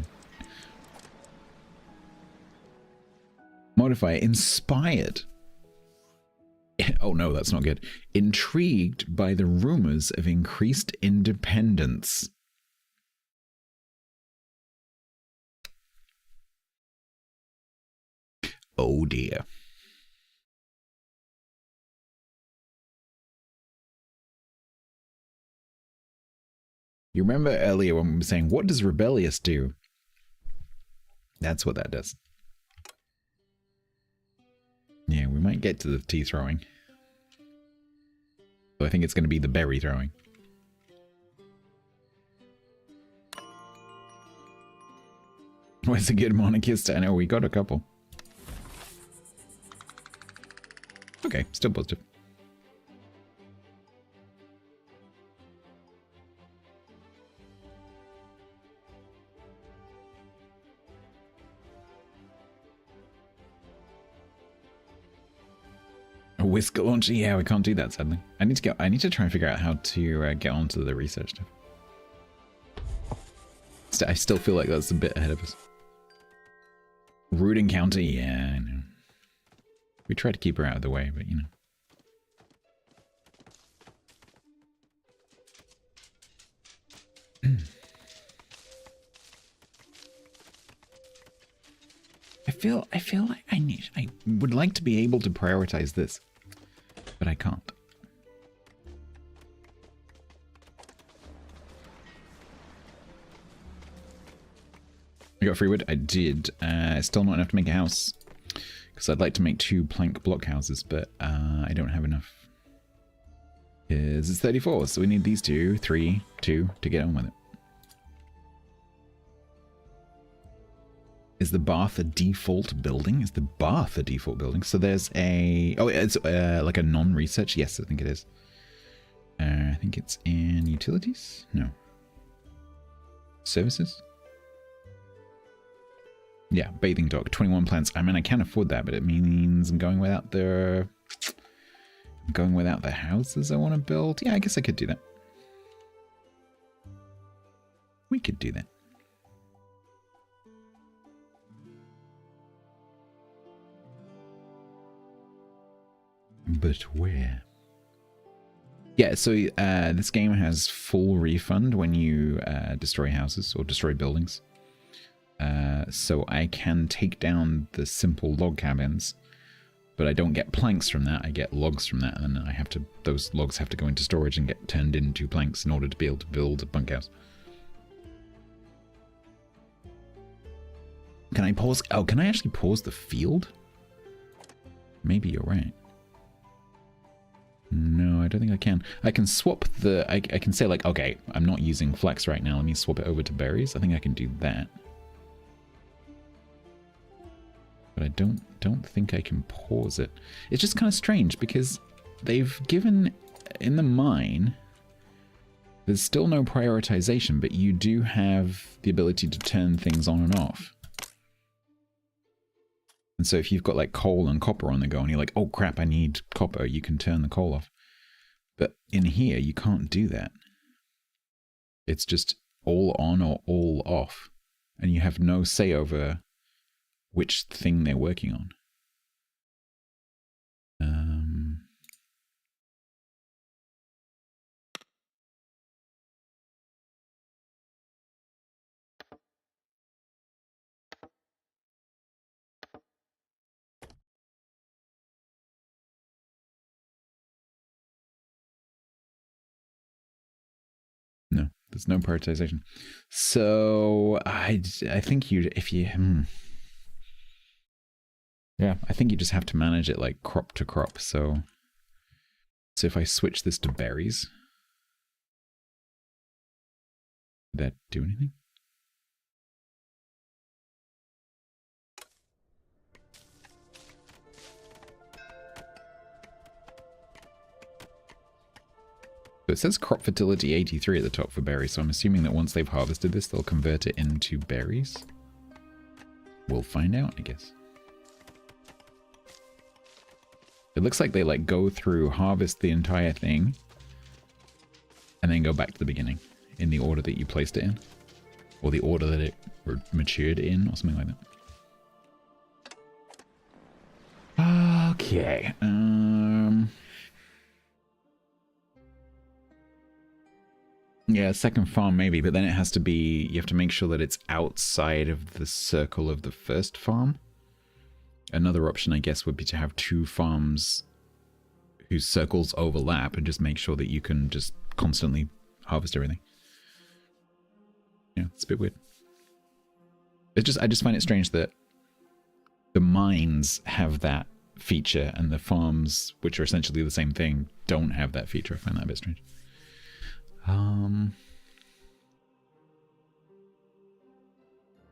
Modify inspired. Oh no, that's not good. Intrigued by the rumors of increased independence. Oh dear. You remember earlier when we were saying, what does rebellious do? That's what that does. Yeah, we might get to the tea throwing. So I think it's going to be the berry throwing. Where's a good monarchist? I know we got a couple. Okay, still positive. A whisker launcher? Yeah, we can't do that sadly. I need to try and figure out how to get onto the research stuff. I still feel like that's a bit ahead of us. Rude encounter? Yeah, I know. We try to keep her out of the way, but you know. I feel like I would like to be able to prioritize this, but I can't. I got free wood? I did. Still not enough to make a house. Because I'd like to make 2 plank block houses, but I don't have enough. It's 34, so we need these 2, 3, 2 to get on with it. Is the bath a default building? Is the bath a default building? So there's a... Oh, it's like a non-research? Yes, I think it is. I think it's in utilities? No. Services? Yeah, bathing dock, 21 plants. I mean, I can't afford that, but it means I'm going without the... Going without the houses I want to build? Yeah, I guess I could do that. We could do that. But where? Yeah, so this game has full refund when you destroy houses or destroy buildings. So I can take down the simple log cabins, but I don't get planks from that. I get logs from that, and then I have to. Those logs have to go into storage and get turned into planks in order to be able to build a bunkhouse. Can I pause? Oh, can I actually pause the field? Maybe you're right. No, I don't think I can. I can swap the... I can say like, okay, I'm not using flex right now. Let me swap it over to berries. I think I can do that. But I don't think I can pause it. It's just kind of strange because they've given... In the mine, there's still no prioritization, but you do have the ability to turn things on and off. And so if you've got like coal and copper on the go and you're like, oh crap, I need copper, you can turn the coal off. But in here, you can't do that. It's just all on or all off. And you have no say over which thing they're working on. No, there's no prioritization. So I think yeah, I think you just have to manage it like crop to crop. So if I switch this to berries, did that do anything? So it says crop fertility 83 at the top for berries, so I'm assuming that once they've harvested this, they'll convert it into berries. We'll find out, I guess. It looks like they like go through, harvest the entire thing, and then go back to the beginning in the order that you placed it in, or the order that it matured in, or something like that. Okay. Yeah, second farm maybe, but then it has to be, you have to make sure that it's outside of the circle of the first farm. Another option, I guess, would be to have two farms whose circles overlap and just make sure that you can just constantly harvest everything. Yeah, it's a bit weird. I just find it strange that the mines have that feature and the farms, which are essentially the same thing, don't have that feature. I find that a bit strange.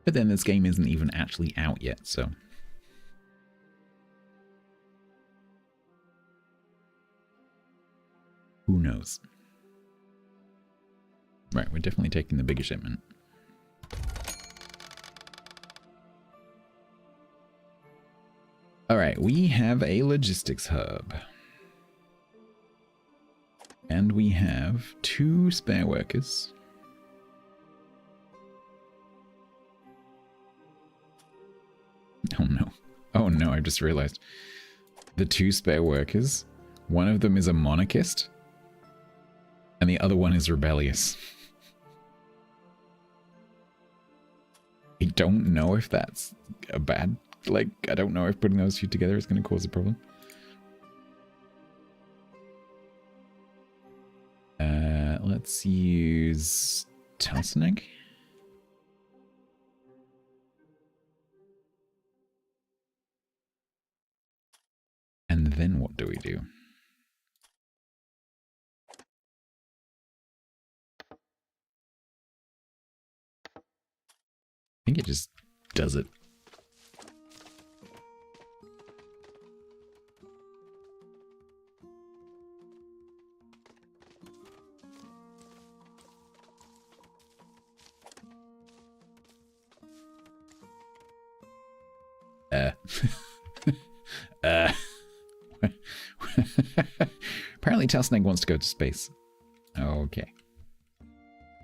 But then this game isn't even actually out yet, so... Who knows? Right, we're definitely taking the bigger shipment. Alright, we have a logistics hub. And we have 2 spare workers. Oh no. Oh no, I just realized. The 2 spare workers, one of them is a monarchist, and the other one is rebellious. I don't know if that's a bad... Like, I don't know if putting those 2 together is going to cause a problem. Let's use Telsonig. And then what do we do? I think it just does it Apparently Tailsnake wants to go to space. Okay.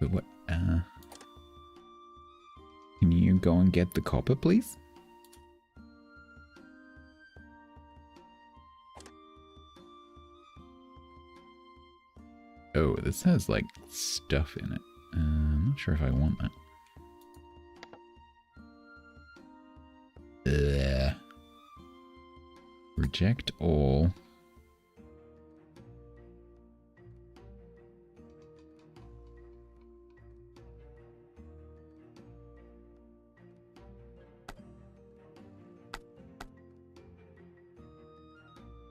But what, can you go and get the copper, please? Oh, this has, like, stuff in it. I'm not sure if I want that. Reject all.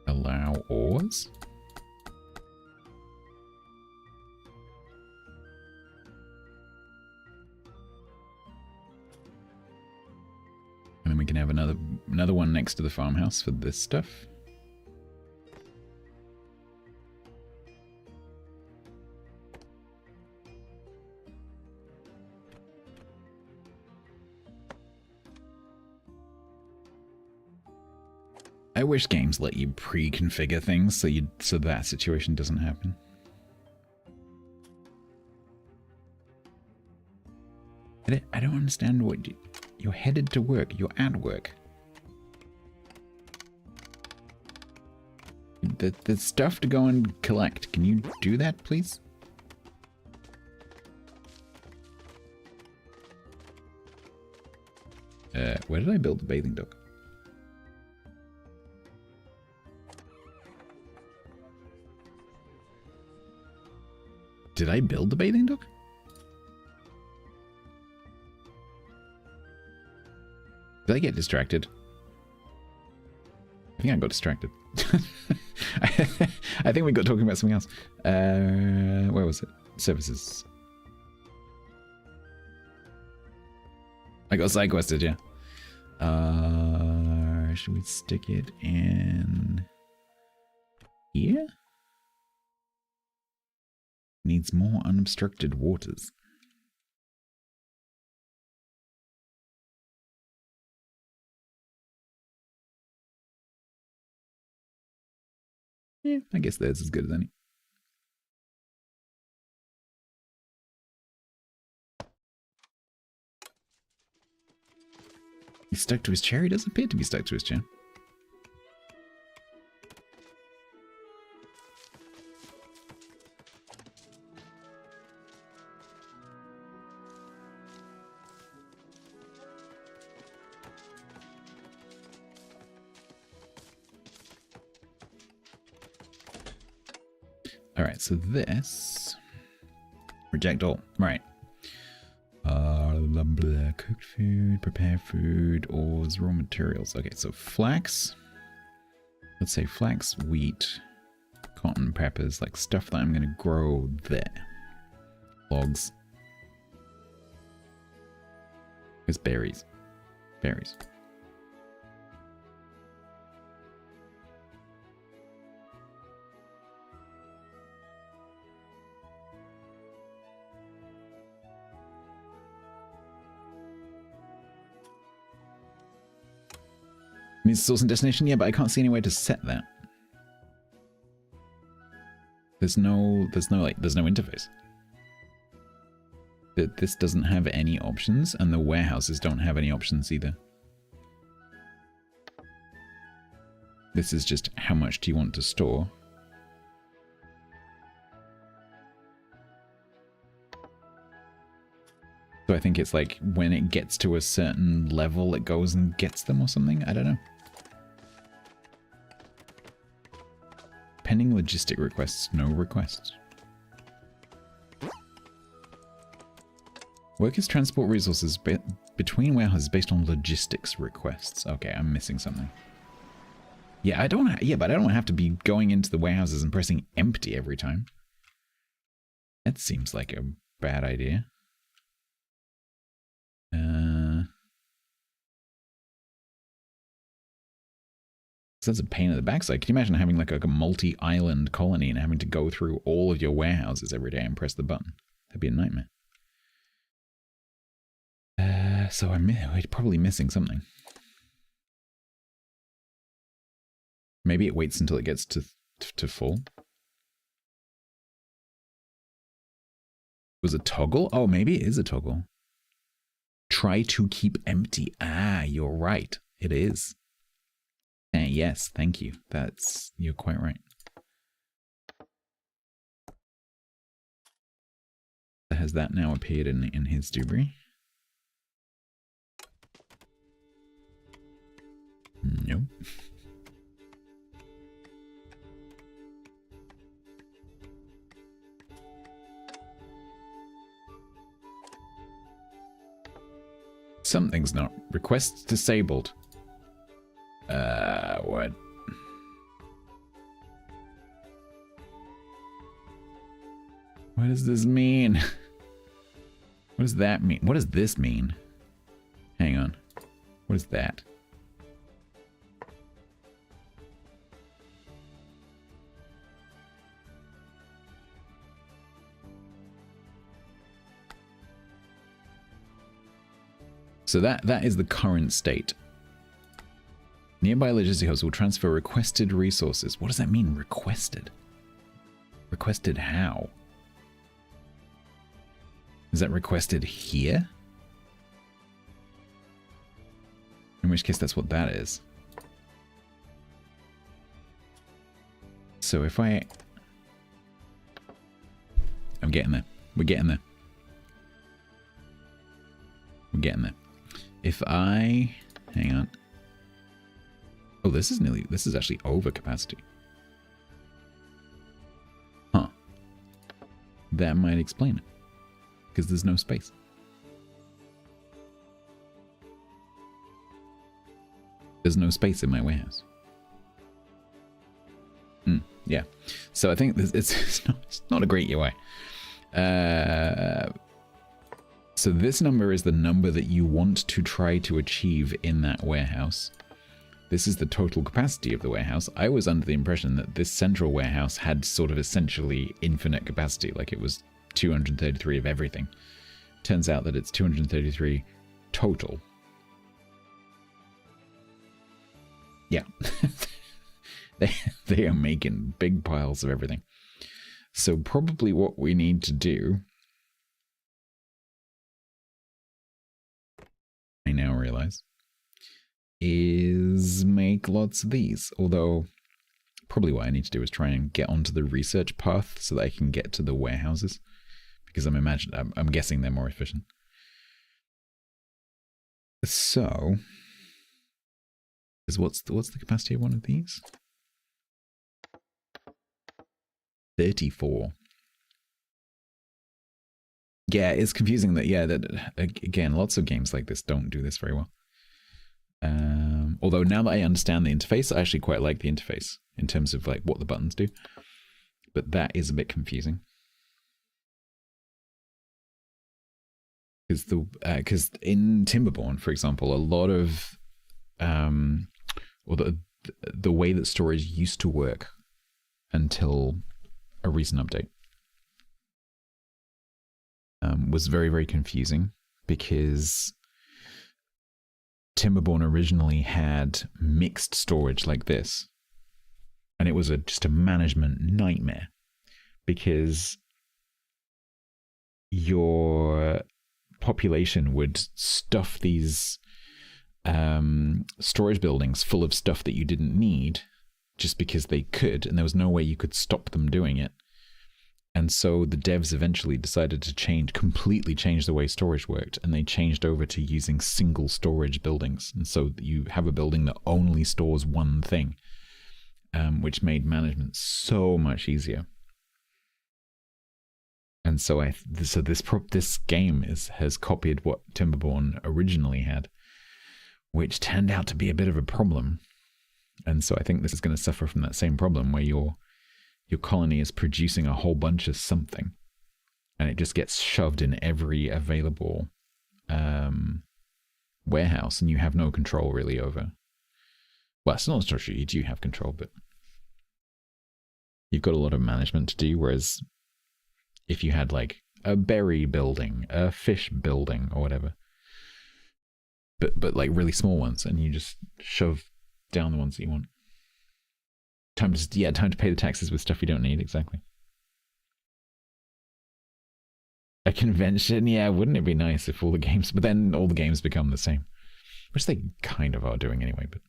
Allow ores? And then we can have another one next to the farmhouse for this stuff. I wish games let you pre-configure things so that situation doesn't happen. I don't understand what you're headed to work. You're at work. The stuff to go and collect. Can you do that, please? Where did I build the bathing dock? Did I build the bathing dock? Did I get distracted? I think I got distracted. I think we got talking about something else. Where was it? Services. I got side quested, yeah. Should we stick it in here? Needs more unobstructed waters. Yeah, I guess that's as good as any. He's stuck to his chair? He doesn't appear to be stuck to his chair. Alright, so this... Reject all. Right. Cooked food, prepare food, ores, raw materials. Okay, so flax. Let's say flax, wheat, cotton, peppers, like stuff that I'm going to grow there. Logs. It's berries. Berries. Means source and destination, yeah, but I can't see any way to set that. There's no interface. This doesn't have any options, and the warehouses don't have any options either. This is just how much do you want to store. So I think it's like when it gets to a certain level, it goes and gets them or something. I don't know. Pending logistic requests, no requests. Workers transport resources between warehouses based on logistics requests. Okay, I'm missing something. Yeah, I don't. Yeah, but I don't have to be going into the warehouses and pressing empty every time. That seems like a bad idea. So that's a pain in the backside. Can you imagine having like a multi-island colony and having to go through all of your warehouses every day and press the button? That'd be a nightmare. So we're probably missing something. Maybe it waits until it gets to full. Was a toggle? Oh, maybe it is a toggle. Try to keep empty. Ah, you're right. It is. Yes, thank you. You're quite right. Has that now appeared in his debris? No. Something's not. Requests disabled. What? What does this mean? What does that mean? What does this mean? Hang on. What is that? So that is the current state. Nearby logistic hubs will transfer requested resources. What does that mean, requested? Requested how? Is that requested here? In which case that's what that is. So if I'm getting there. We're getting there. We're getting there. If I... Hang on. Oh, this is actually over capacity. Huh. That might explain it. Because there's no space. There's no space in my warehouse. Yeah. So I think it's not a great UI. So this number is the number that you want to try to achieve in that warehouse. This is the total capacity of the warehouse. I was under the impression that this central warehouse had sort of essentially infinite capacity, like it was 233 of everything. Turns out that it's 233 total. Yeah. They are making big piles of everything. So probably what we need to do, I now realize, is make lots of these. Although, probably what I need to do is try and get onto the research path so that I can get to the warehouses. Because I'm guessing they're more efficient. So, what's the capacity of one of these? 34. Yeah, it's confusing that, again, lots of games like this don't do this very well. Although now that I understand the interface, I actually quite like the interface in terms of like what the buttons do. But that is a bit confusing. Because in Timberborn, for example, a lot of the way that storage used to work until a recent update was very, very confusing, because Timberborn originally had mixed storage like this, and it was just a management nightmare, because your population would stuff these storage buildings full of stuff that you didn't need just because they could, and there was no way you could stop them doing it. And so the devs eventually decided to completely change the way storage worked, and they changed over to using single storage buildings. And so you have a building that only stores one thing, which made management so much easier. And so this game has copied what Timberborn originally had, which turned out to be a bit of a problem. And so I think this is going to suffer from that same problem, where your colony is producing a whole bunch of something, and it just gets shoved in every available warehouse, and you have no control really over. Well, it's not true. You do have control, but you've got a lot of management to do. Whereas if you had like a berry building, a fish building, or whatever, but like really small ones, and you just shove down the ones that you want. Time to pay the taxes with stuff you don't need, exactly. A convention, yeah, wouldn't it be nice if all the games, but then all the games become the same. Which they kind of are doing anyway, but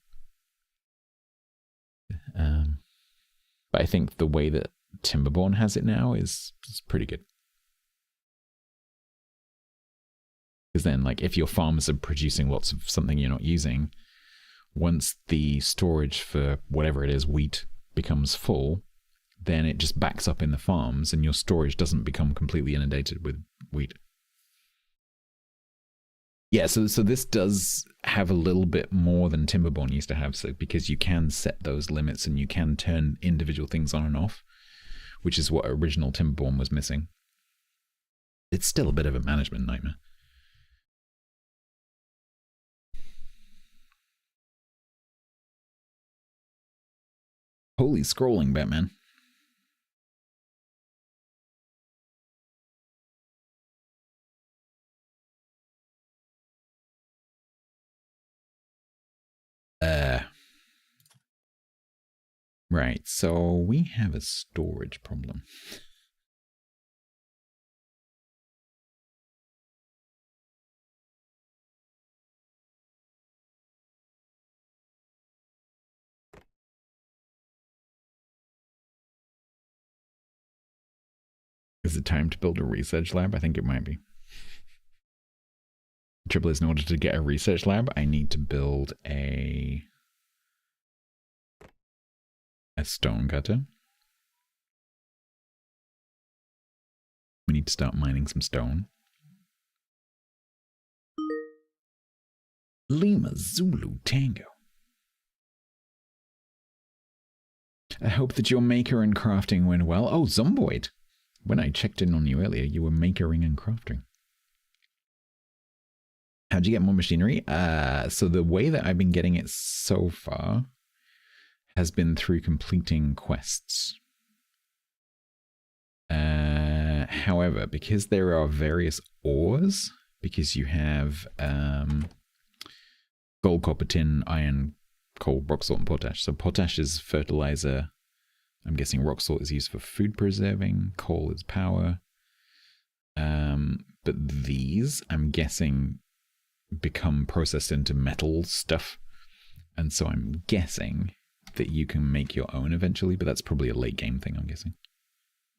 I think the way that Timberborn has it now is pretty good. Because then, like, if your farms are producing lots of something you're not using, once the storage for whatever it is, wheat, becomes full, then it just backs up in the farms and your storage doesn't become completely inundated with wheat. Yeah, so this does have a little bit more than Timberborn used to have, so because you can set those limits and you can turn individual things on and off, which is what original Timberborn was missing. It's still a bit of a management nightmare. Holy scrolling, Batman. Right, so we have a storage problem. Is it time to build a research lab? I think it might be. Triple is, in order to get a research lab, I need to build a stone cutter. We need to start mining some stone. Lima Zulu Tango. I hope that your maker and crafting went well. Oh, Zomboid. When I checked in on you earlier, you were makering and crafting. How'd you get more machinery? So the way that I've been getting it so far has been through completing quests. However, because there are various ores, because you have gold, copper, tin, iron, coal, rock salt, and potash. So potash is fertilizer. I'm guessing rock salt is used for food preserving. Coal is power. But these, I'm guessing, become processed into metal stuff. And so I'm guessing that you can make your own eventually, but that's probably a late game thing, I'm guessing.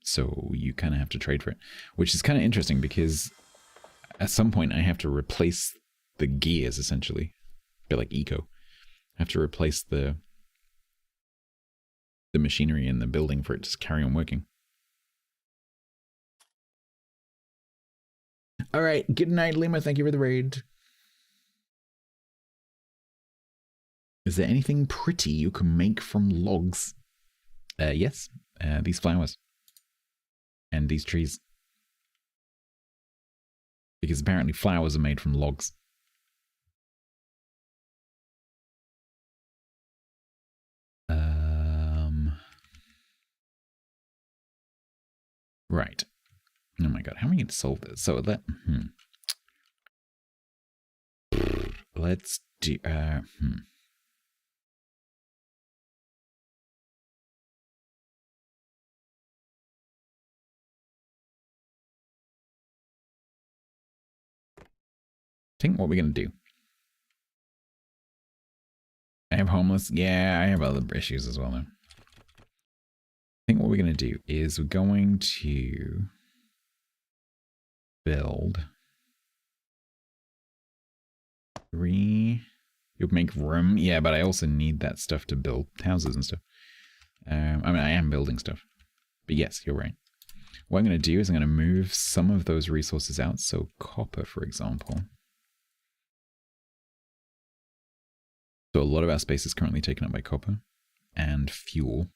So you kind of have to trade for it, which is kind of interesting because at some point I have to replace the gears, essentially. A bit like Eco. I have to replace the machinery in the building for it to carry on working. All right, good night, Lima. Thank you for the raid. Is there anything pretty you can make from logs? Yes, these flowers. And these trees. Because apparently flowers are made from logs. Right. Oh my god, how am I going to solve this? So that... Let's do... I think what we're going to do... I have homeless. Yeah, I have other issues as well, though. I think what we're going to do is we're going to build 3. You'll make room. Yeah, but I also need that stuff to build houses and stuff. I mean, I am building stuff. But yes, you're right. What I'm going to do is I'm going to move some of those resources out. So copper, for example. So a lot of our space is currently taken up by copper and fuel.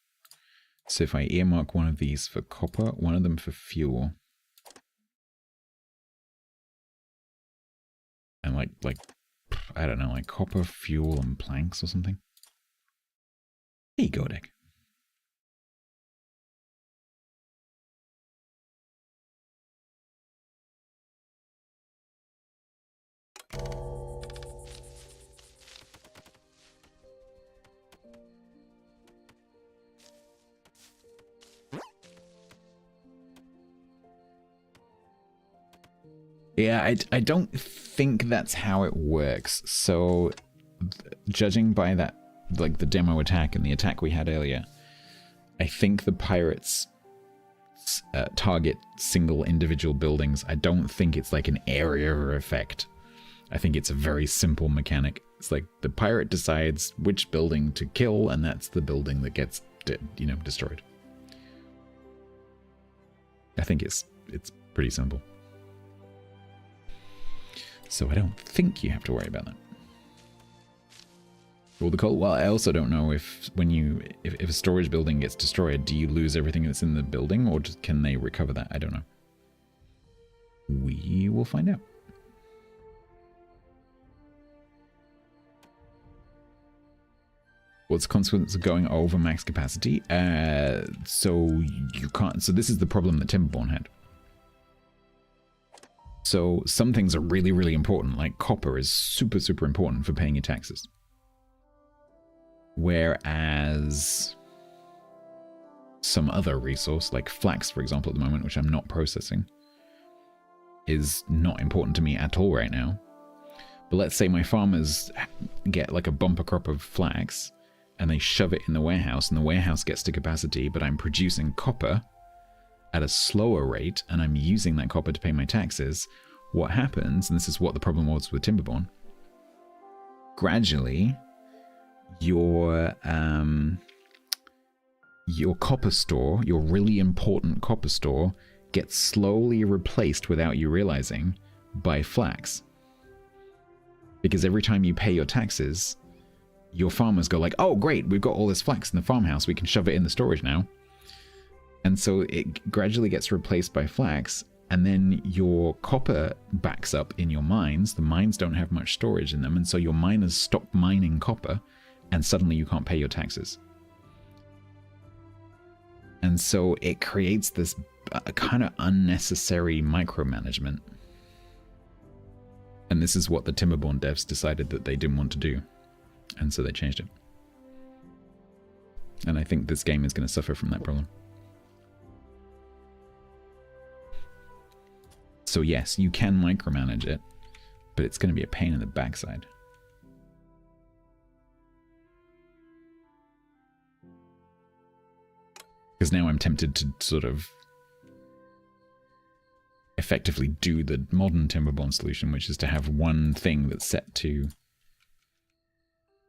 So if I earmark one of these for copper, one of them for fuel, and like I don't know, like copper, fuel, and planks or something. There you go, Dick. Yeah, I don't think that's how it works. So, judging by that, like the demo attack and the attack we had earlier, I think the pirates target single individual buildings. I don't think it's like an area effect. I think it's a very simple mechanic. It's like the pirate decides which building to kill, and that's the building that gets, destroyed. I think it's pretty simple. So I don't think you have to worry about that. Well, the coal. Well, I also don't know if if a storage building gets destroyed, do you lose everything that's in the building, or can they recover that? I don't know. We will find out. What's the consequence of going over max capacity? So you can't. So this is the problem that Timberborn had. So some things are really, really important, like copper is super, super important for paying your taxes. Whereas some other resource, like flax, for example, at the moment, which I'm not processing, is not important to me at all right now. But let's say my farmers get like a bumper crop of flax and they shove it in the warehouse and the warehouse gets to capacity, but I'm producing copper at a slower rate and I'm using that copper to pay my taxes. What happens, and this is what the problem was with Timberborn, gradually your copper store, your really important copper store, gets slowly replaced without you realizing by flax. Because every time you pay your taxes, your farmers go like, oh great, we've got all this flax in the farmhouse, we can shove it in the storage now. And so it gradually gets replaced by flax, and then your copper backs up in your mines. The mines don't have much storage in them, and so your miners stop mining copper, and suddenly you can't pay your taxes. And so it creates this kind of unnecessary micromanagement. And this is what the Timberborn devs decided that they didn't want to do. And so they changed it. And I think this game is going to suffer from that problem. So yes, you can micromanage it, but it's going to be a pain in the backside. Because now I'm tempted to sort of effectively do the modern Timberborn solution, which is to have one thing that's set to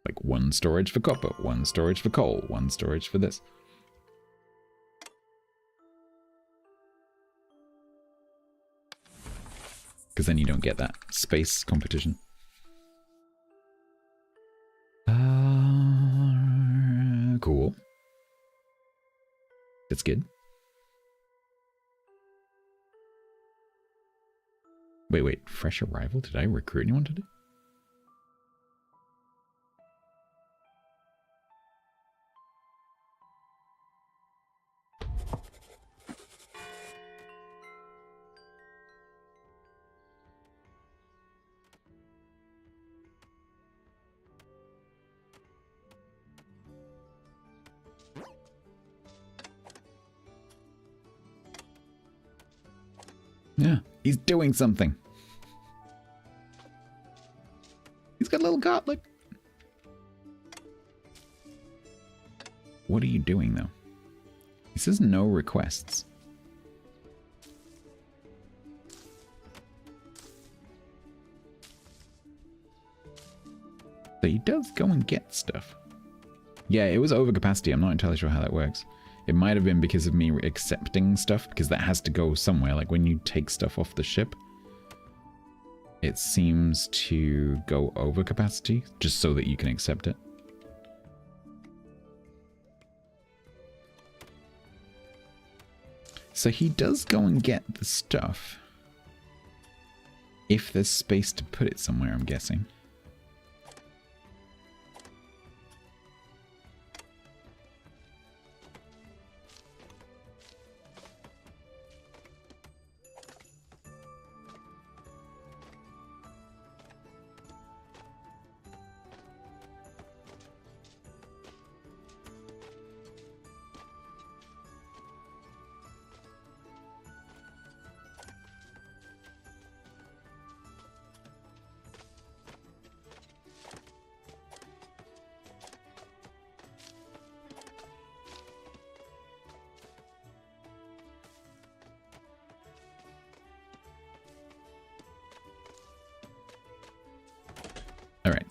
like one storage for copper, one storage for coal, one storage for this. Because then you don't get that space competition. Cool. That's good. Wait, fresh arrival? Did I recruit anyone today? Yeah, he's doing something. He's got a little cart, look. What are you doing, though? He says no requests. So he does go and get stuff. Yeah, it was over capacity. I'm not entirely sure how that works. It might have been because of me accepting stuff, because that has to go somewhere. Like when you take stuff off the ship, it seems to go over capacity just so that you can accept it. So he does go and get the stuff. If there's space to put it somewhere, I'm guessing.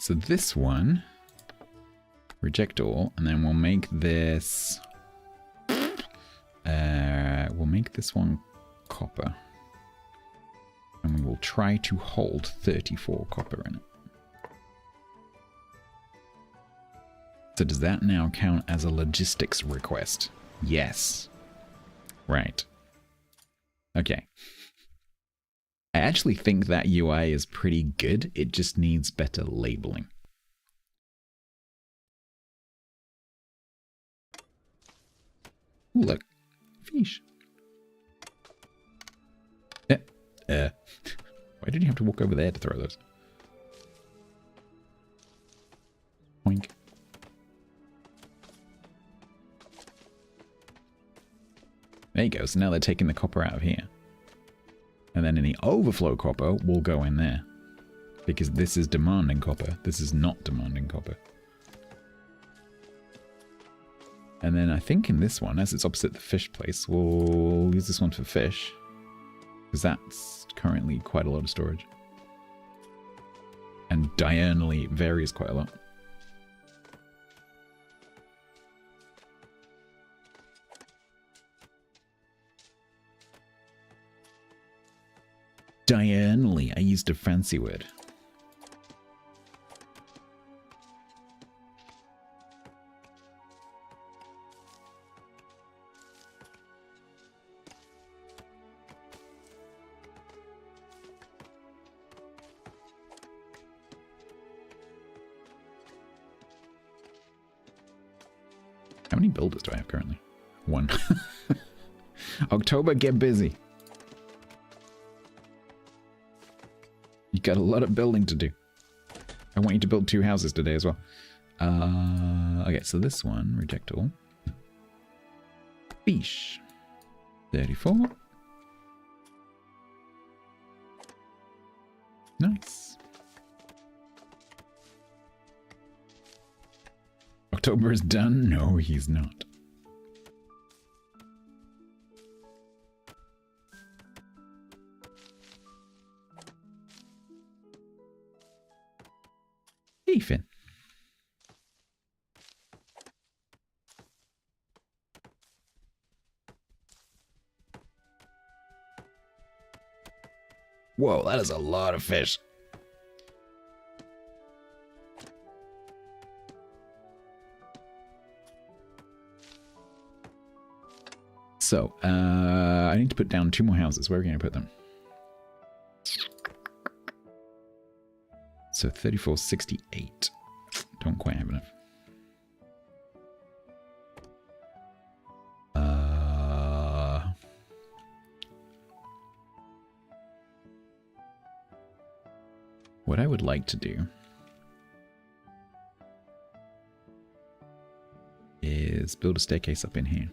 Right, so this one, reject all, and then we'll make this, one copper. And we will try to hold 34 copper in it. So does that now count as a logistics request? Yes. Right. Okay. I actually think that UI is pretty good. It just needs better labeling. Ooh, look. Fish. Why did you have to walk over there to throw those? Oink. There you go. So now they're taking the copper out of here. And then any overflow copper will go in there. Because this is demanding copper. This is not demanding copper. And then I think in this one, as it's opposite the fish place, we'll use this one for fish. Because that's currently quite a lot of storage. And diurnally it varies quite a lot. Diurnally, I used a fancy word. How many builders do I have currently? 1. October, get busy. You got a lot of building to do. I want you to build 2 houses today as well. Okay, so this one, reject all. Fish. 34. Nice. October is done? No, he's not. Ethan. Whoa, that is a lot of fish. So, I need to put down 2 more houses. Where are we going to put them? So 3468. Don't quite have enough. What I would like to do is build a staircase up in here.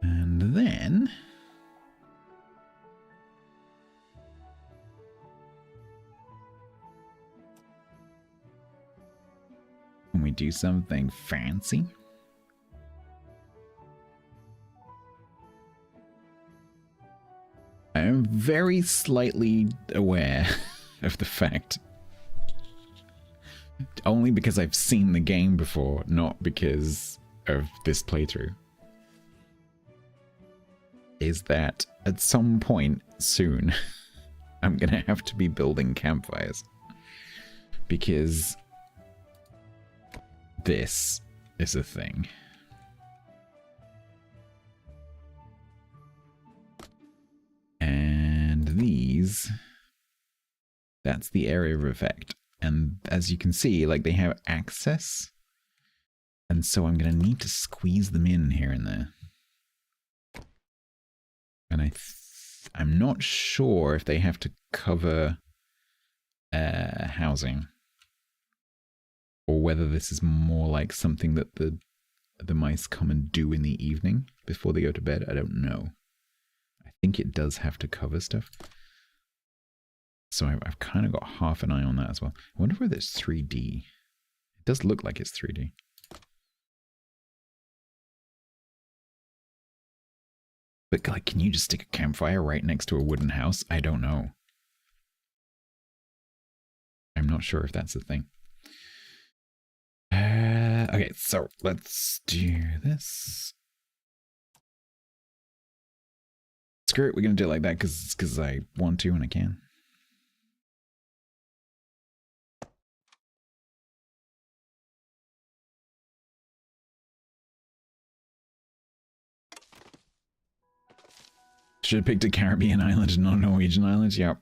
And then can we do something fancy? I am very slightly aware of the fact, only because I've seen the game before, not because of this playthrough, is that at some point soon I'm gonna have to be building campfires, because this is a thing. And these, that's the area of effect. And as you can see, like, they have access. And so I'm going to need to squeeze them in here and there. And I'm not sure if they have to cover housing. or whether this is more like something that the mice come and do in the evening before they go to bed. I don't know. I think it does have to cover stuff. So I've kind of got half an eye on that as well. I wonder whether it's 3D. It does look like it's 3D. But like, can you just stick a campfire right next to a wooden house? I don't know. I'm not sure if that's a thing. Okay, so let's do this. Screw it, we're gonna do it like that because I want to and I can. Should have picked a Caribbean island and not a Norwegian island. Yep.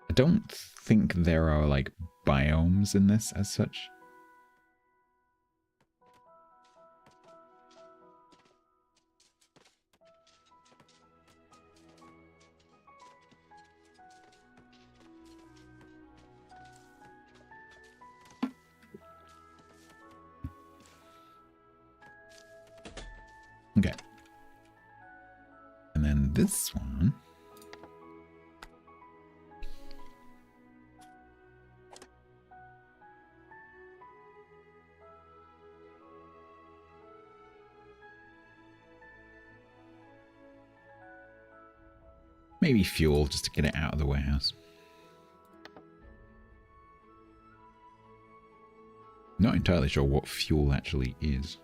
I don't think there are like biomes in this as such. Okay. And then this one. Maybe fuel just to get it out of the warehouse. Not entirely sure what fuel actually is.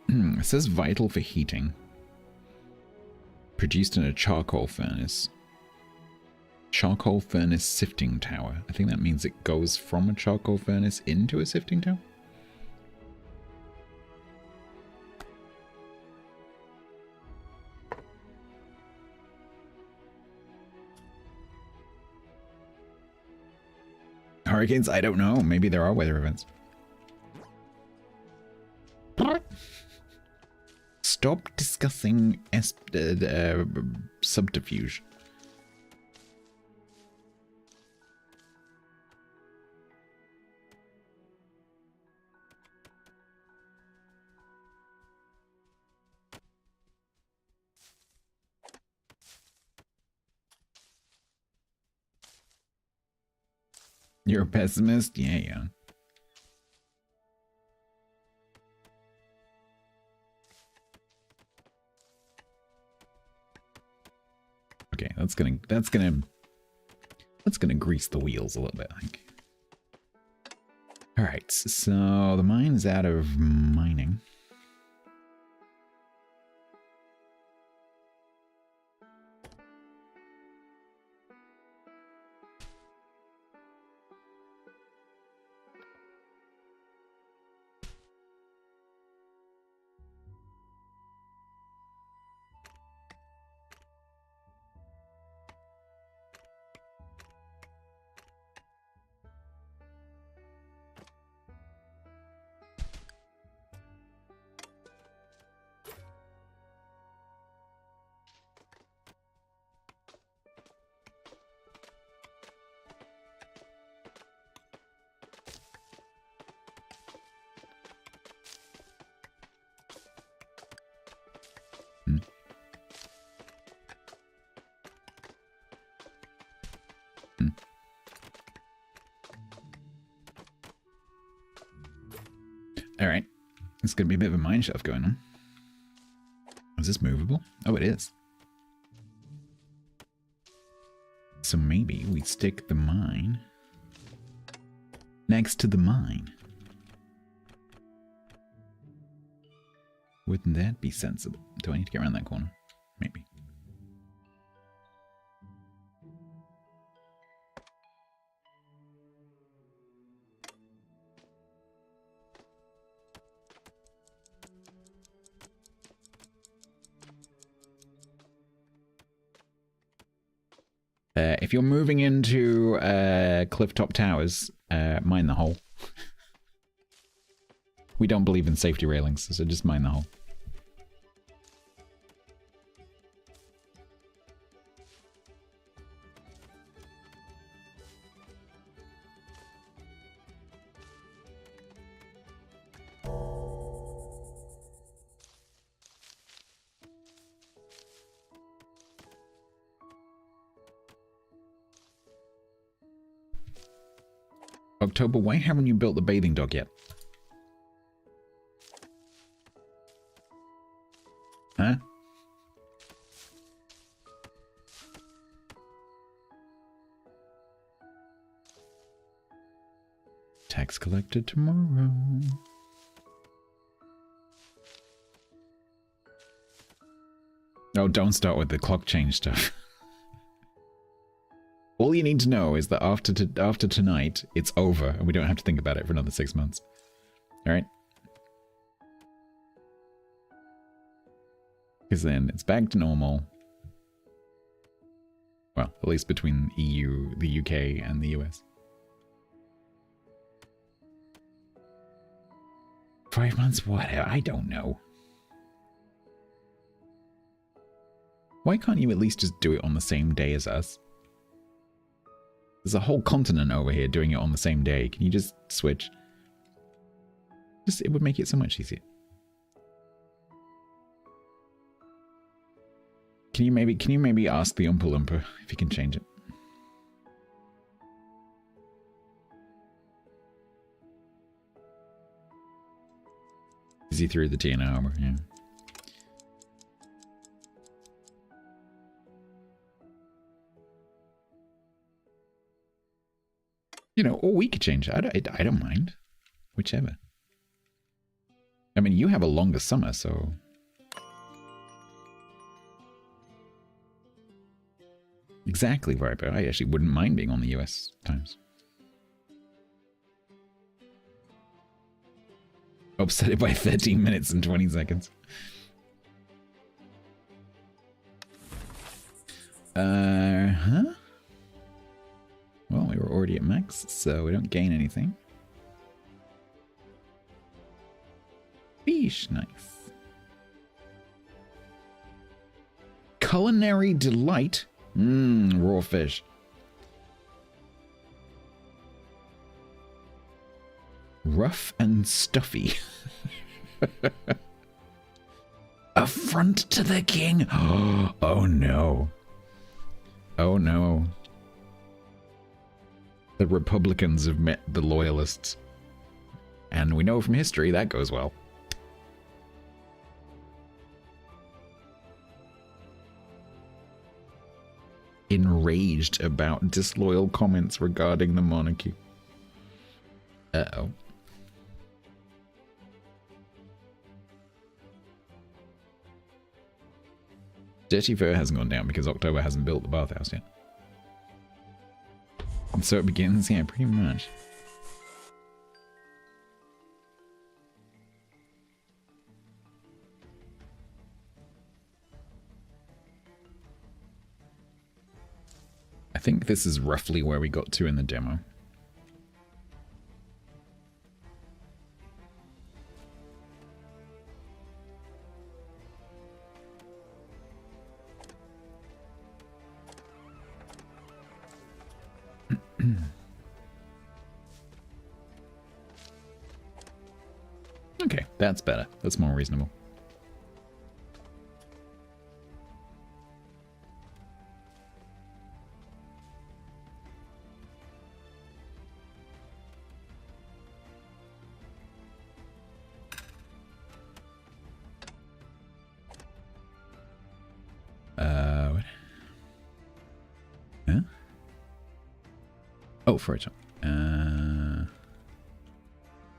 It says vital for heating. Produced in a charcoal furnace. Charcoal furnace sifting tower. I think that means it goes from a charcoal furnace into a sifting tower. Hurricanes? I don't know. Maybe there are weather events. Stop discussing subterfuge. You're a pessimist? Yeah, yeah. Okay, that's gonna grease the wheels a little bit, I think. Alright, so the mine is out of mining. Alright. It's going to be a bit of a mine shaft going on. Is this movable? Oh, it is. So maybe we stick the mine next to the mine. Wouldn't that be sensible? Do I need to get around that corner? Maybe. If you're moving into clifftop towers, mine the hole. We don't believe in safety railings, so just mine the hole. October, why haven't you built the bathing dock yet? Huh? Tax collected tomorrow. Oh, don't start with the clock change stuff. All you need to know is that after tonight, it's over, and we don't have to think about it for another 6 months. Alright? Because then it's back to normal. Well, at least between EU, the UK, and the US. 5 months? What? I don't know. Why can't you at least just do it on the same day as us? There's a whole continent over here doing it on the same day. Can you just switch? It would make it so much easier. Can you maybe ask the Oompa Loompa if he can change it? Is he through the TNA armor? Yeah. You know, or we could change it. I don't mind. Whichever. I mean, you have a longer summer, so... Exactly, Viper. I actually wouldn't mind being on the US times. Upset it by 13 minutes and 20 seconds. Huh? Well, we were already at max, so we don't gain anything. Fish, nice. Culinary delight. Raw fish. Rough and stuffy. Affront to the king. Oh no. Oh no. The Republicans have met the Loyalists. And we know from history that goes well. Enraged about disloyal comments regarding the monarchy. Uh-oh. Dirty Fur hasn't gone down because October hasn't built the bathhouse yet. And so it begins, yeah, pretty much. I think this is roughly where we got to in the demo. Okay, that's better. That's more reasonable. What? Huh? Oh, for a time.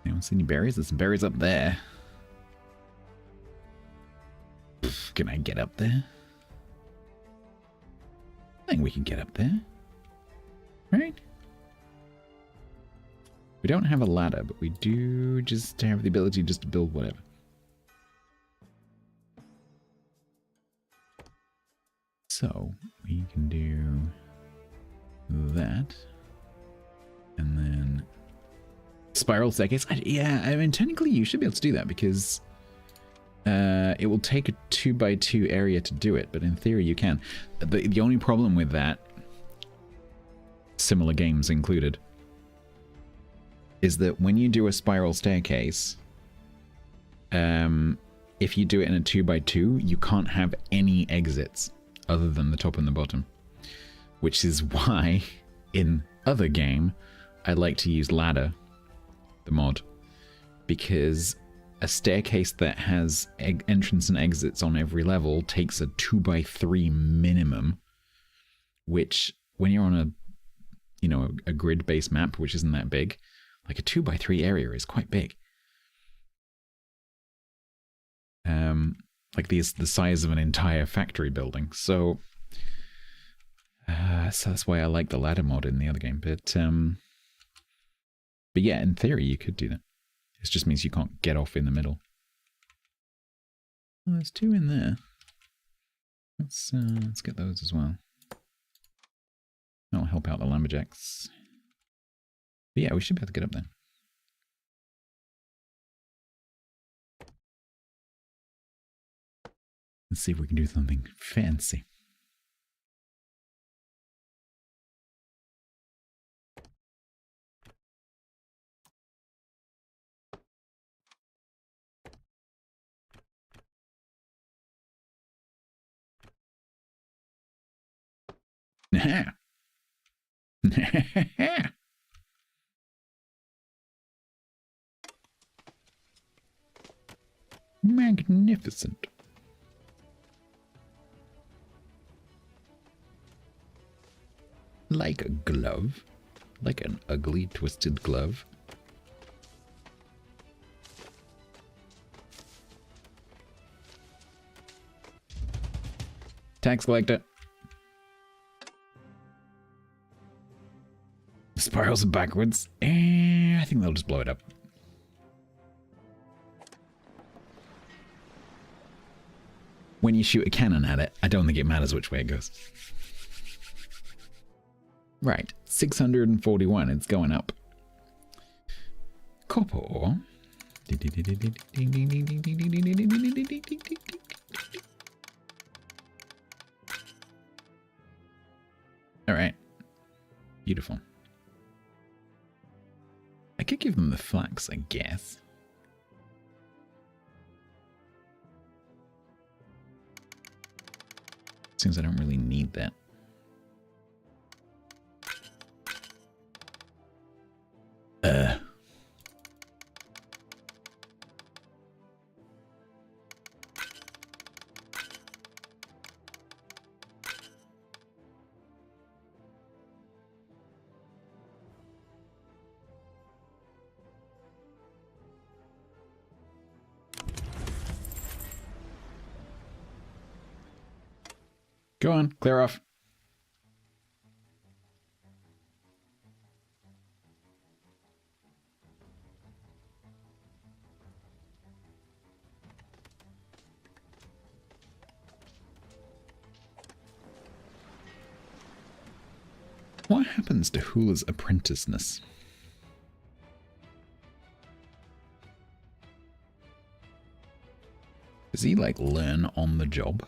Anyone see any berries? There's some berries up there. Can I get up there? I think we can get up there. Right? We don't have a ladder, but we do just have the ability just to build whatever. So, we can do that. And then spiral staircase. Yeah, I mean, technically you should be able to do that because it will take a 2x2 area to do it, but in theory you can. The only problem with that, similar games included, is that when you do a spiral staircase, if you do it in a 2x2, you can't have any exits other than the top and the bottom. Which is why, in other game, I like to use ladder, the mod, because a staircase that has entrance and exits on every level takes a 2x3 minimum, which when you're on a, you know, a grid-based map, which isn't that big, like a 2x3 area is quite big. Like the size of an entire factory building. So that's why I like the ladder mod in the other game. But yeah, in theory you could do that. It just means you can't get off in the middle. Well, there's 2 in there. Let's get those as well. That'll help out the lumberjacks. But yeah, we should be able to get up there. Let's see if we can do something fancy. Magnificent. Like a glove. Like an ugly, twisted glove. Tax collector. Spirals backwards. I think they'll just blow it up. When you shoot a cannon at it, I don't think it matters which way it goes. Right, 641, it's going up. Copper ore. Alright. Beautiful. I could give them the flax, I guess. Seems I don't really need that. Go on, clear off. What happens to Hula's apprenticeness? Does he, like, learn on the job?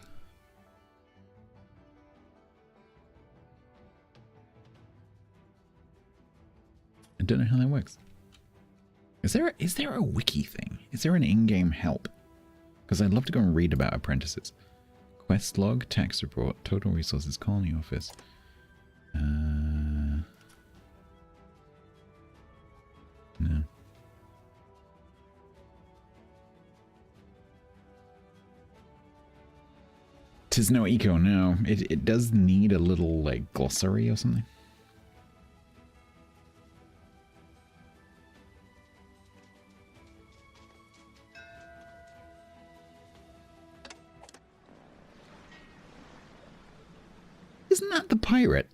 I don't know how that works. Is there a wiki thing? Is there an in-game help? Because I'd love to go and read about apprentices. Quest log, tax report, total resources, colony office. No. Tis no eco, no. It does need a little, like, glossary or something. Isn't that the pirate?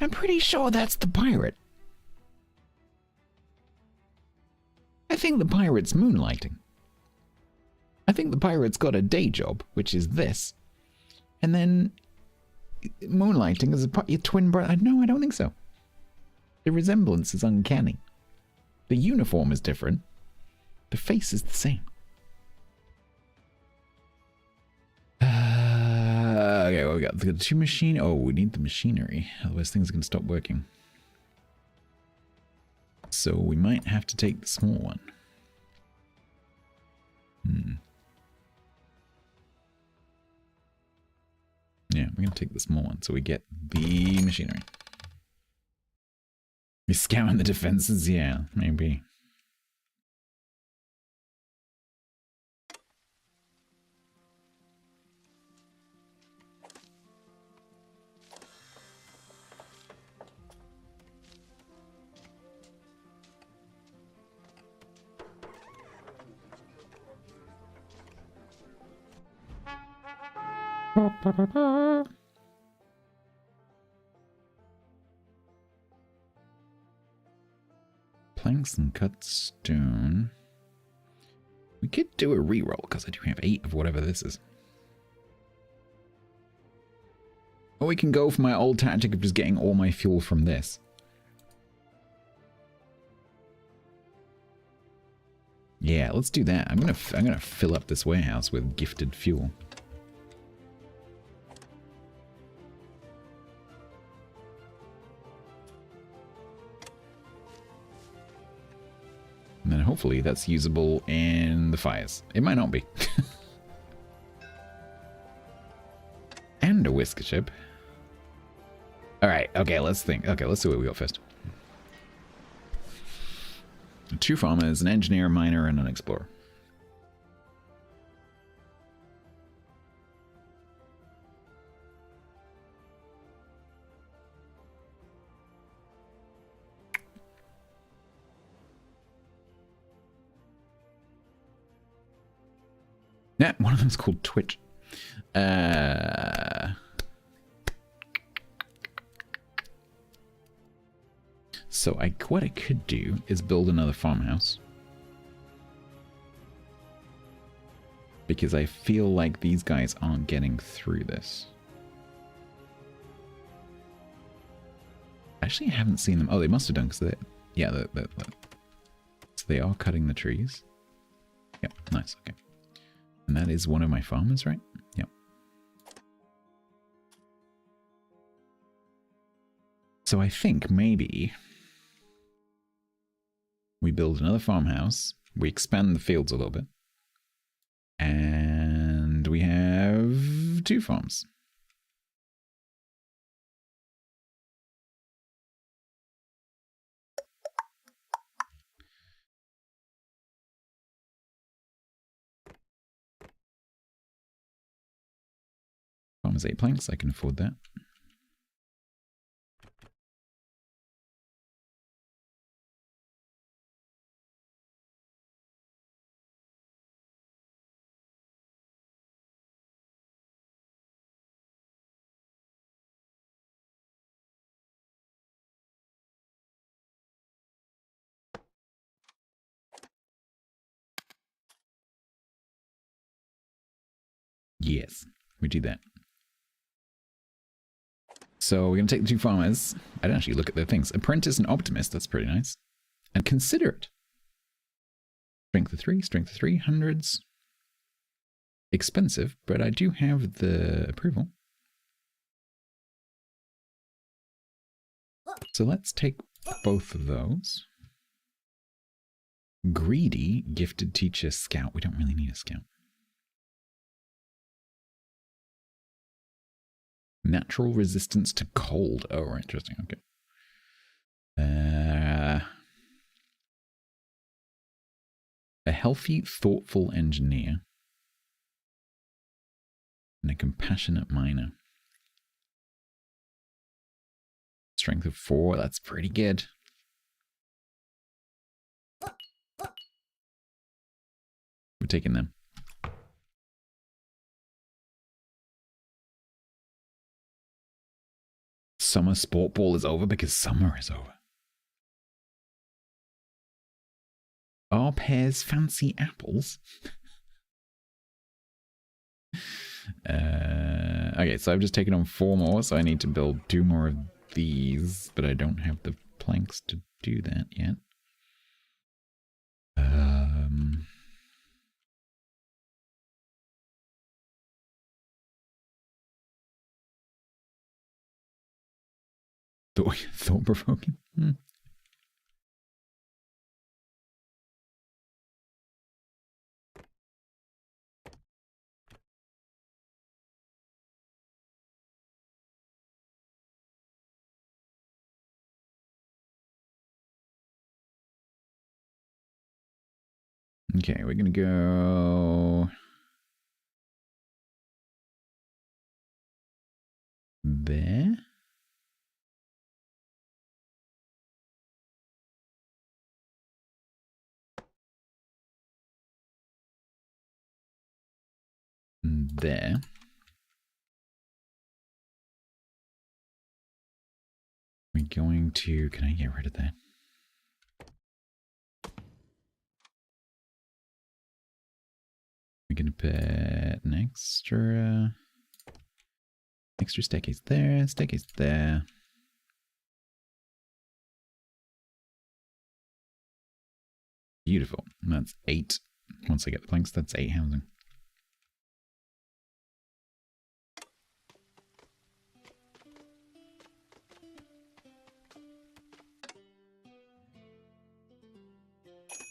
I'm pretty sure that's the pirate. I think the pirate's moonlighting. I think the pirate's got a day job, which is this. And then moonlighting is your twin brother. No, I don't think so. The resemblance is uncanny. The uniform is different. The face is the same. Okay, well, we got the 2 machine. Oh, we need the machinery. Otherwise things are going to stop working. So we might have to take the small one. Yeah, We're going to take the small one so we get the machinery. We scouring the defenses? Yeah, maybe. Planks and cut stone. We could do a reroll because I do have 8 of whatever this is. Or we can go for my old tactic of just getting all my fuel from this. Yeah, let's do that. I'm gonna fill up this warehouse with gifted fuel. And then hopefully that's usable in the fires. It might not be. And a whisker ship. Alright, okay, let's think. Okay, let's see what we got first. 2 farmers, an engineer, a miner, and an explorer. Yeah, one of them's called Twitch. So what I could do is build another farmhouse. Because I feel like these guys aren't getting through this. Actually, I haven't seen them. Oh, they must have done because they... Yeah, so they are cutting the trees. Yep, nice, okay. And that is one of my farmers, right? Yep. So I think maybe we build another farmhouse, we expand the fields a little bit, and we have 2 farms. Farmers 8 planks, I can afford that. Yes, we do that. So we're going to take the 2 farmers. I didn't actually look at their things. Apprentice and Optimist, that's pretty nice. And Considerate. Strength of 3, strength of 3, hundreds. Expensive, but I do have the approval. So let's take both of those. Greedy, gifted teacher, scout. We don't really need a scout. Natural resistance to cold. Oh, interesting. Okay. A healthy, thoughtful engineer. And a compassionate miner. Strength of 4. That's pretty good. We're taking them. Summer sport ball is over because summer is over. Are pears fancy apples? Okay, so I've just taken on 4 more, so I need to build 2 more of these, but I don't have the planks to do that yet. Thought-provoking? Okay, we're gonna go there. There. We're going to... Can I get rid of that? We're going to put an extra staircase there. Beautiful. That's 8. Once I get the planks, that's 8 housing.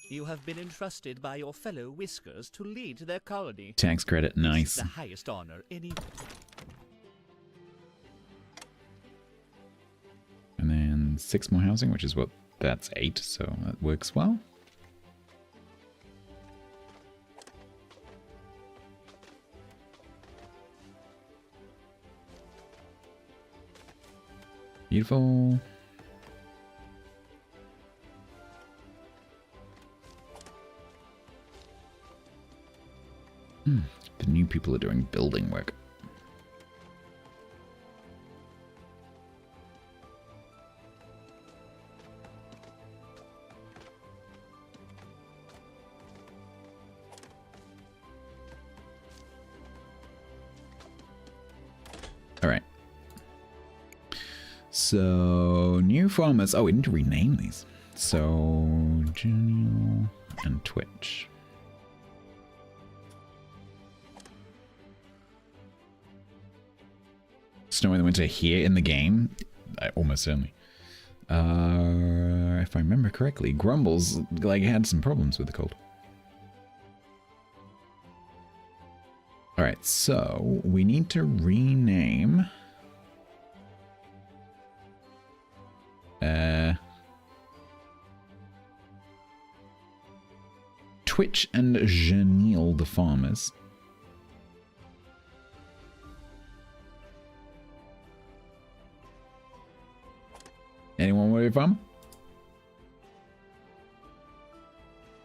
You have been entrusted by your fellow Whiskers to lead their colony. Tax credit, nice. It's the highest honor any... And then 6 more housing, which is what... That's 8, so that works well. Beautiful. The new people are doing building work. All right. So, new farmers. Oh, we need to rename these. So, Genial and Twitch. Snow in the winter here in the game? Almost certainly. If I remember correctly, Grumbles like had some problems with the cold. Alright, so we need to rename Twitch and Genial the farmers. Anyone want to be a farmer?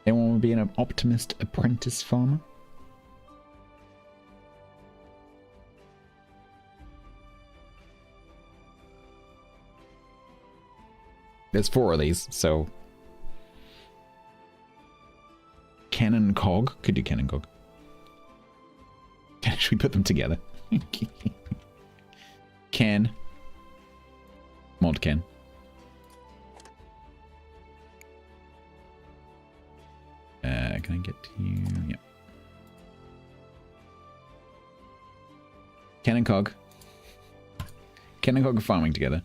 Anyone want to be an optimist apprentice farmer? There's 4 of these, so... Cannon Cog. Could do Cannon Cog. Should we put them together? Can. Mod can. Can I get to you? Yeah. Ken and Cog. Ken and Cog are farming together.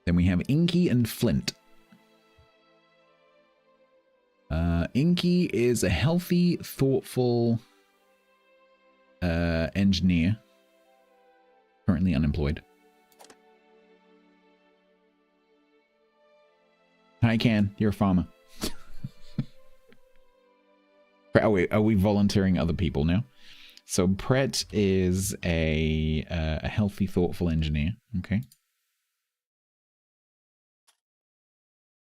Then we have Inky and Flint. Inky is a healthy, thoughtful engineer. Currently unemployed. Hi, Ken. You're a farmer. Are we volunteering other people now? So Pret is a healthy, thoughtful engineer. Okay.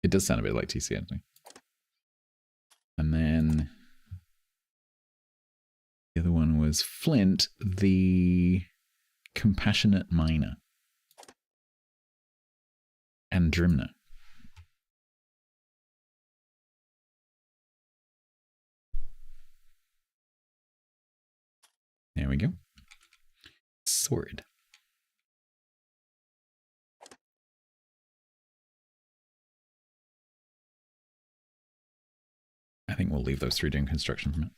It does sound a bit like TC, actually. And then the other one was Flint, the compassionate miner. And Drimner. There we go. Sword. I think we'll leave those 3 doing construction from it.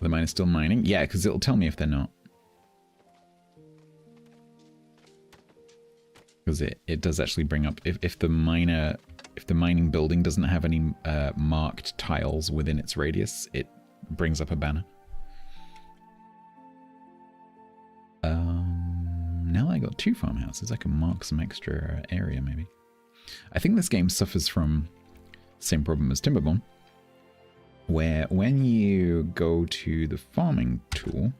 The mine is still mining? Yeah, because it'll tell me if they're not. Because it does actually bring up, if the miner if the mining building doesn't have any marked tiles within its radius, it brings up a banner. Now I got 2 farmhouses. I can mark some extra area, maybe. I think this game suffers from the same problem as Timberborn, where when you go to the farming tool,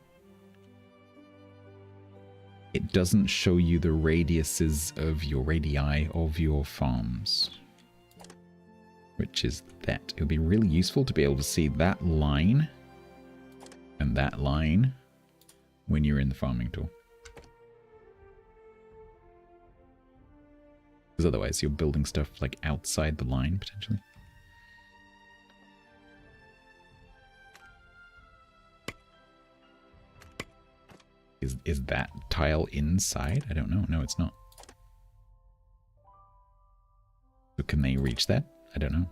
it doesn't show you the radiuses of your radii of your farms, which is that. It would be really useful to be able to see that line and that line when you're in the farming tool. Because otherwise you're building stuff like outside the line, potentially. Is that tile inside? I don't know. No, it's not. So can they reach that? I don't know.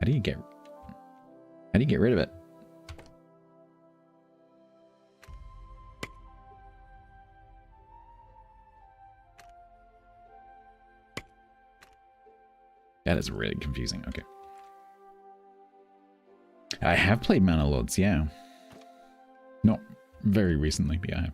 How do you get rid of it? That is really confusing. Okay. I have played Mana Lords, yeah. Not very recently, but I have.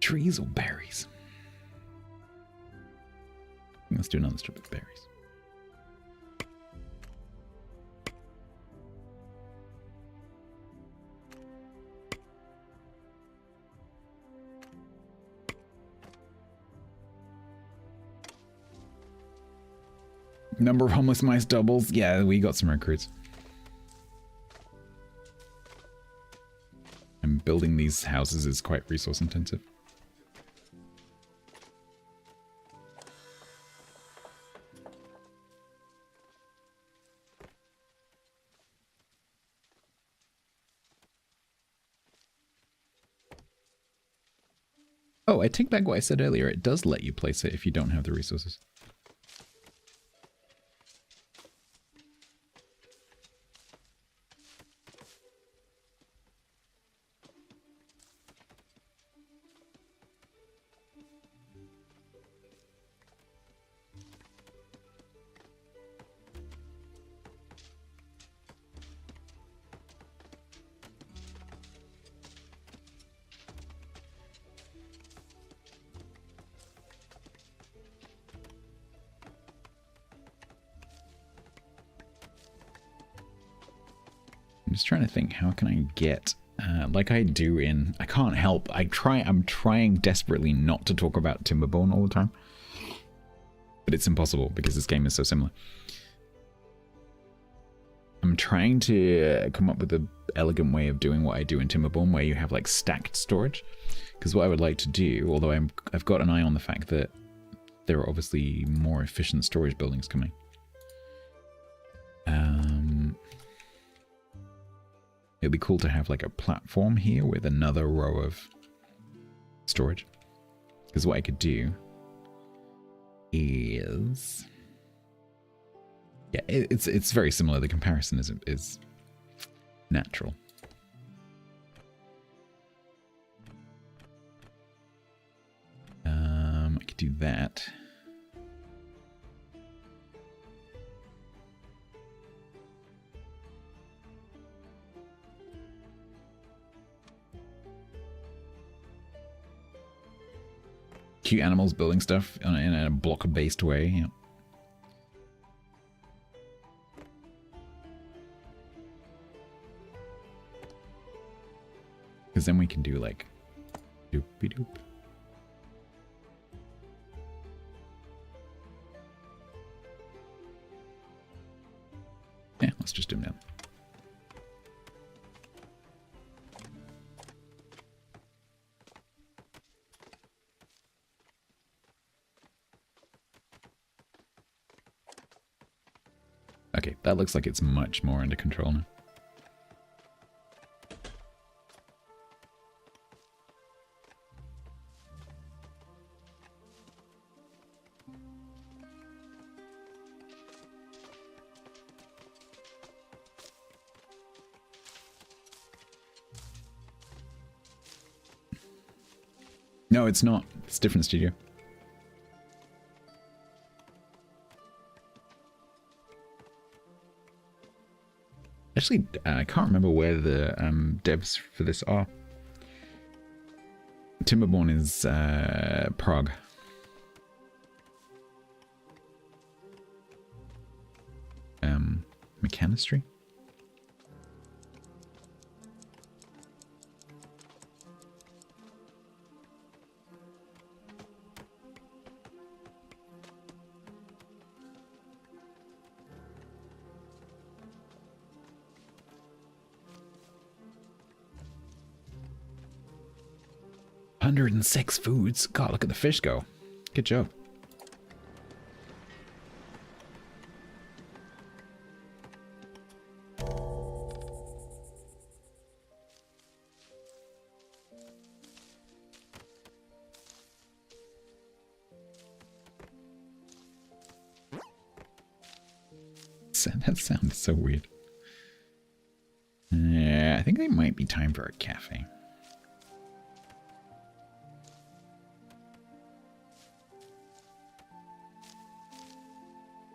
Trees or berries? Let's do another strip of berries. Number of homeless mice doubles. Yeah, we got some recruits. And building these houses is quite resource intensive. Oh, I take back what I said earlier. It does let you place it if you don't have the resources. I'm just trying to think, how can I get, like I do in, I can't help, I'm trying desperately not to talk about Timberborn all the time. But it's impossible because this game is so similar. I'm trying to come up with an elegant way of doing what I do in Timberborn, where you have like stacked storage. Because what I would like to do, although I've got an eye on the fact that there are obviously more efficient storage buildings coming. It'd be cool to have like a platform here with another row of storage. Because what I could do is, yeah, it's very similar. The comparison is natural. I could do that. Cute animals building stuff in a block-based way. Yeah. Because then we can do like doopy-doop. Yeah, let's just do them down. Okay, that looks like it's much more under control now. No, it's not. It's a different studio. Actually, I can't remember where the devs for this are. Timberborn is Prague. Mechanistry? $106 foods. God, look at the fish go. Good job. That sounds so weird. Yeah, I think it might be time for a cafe.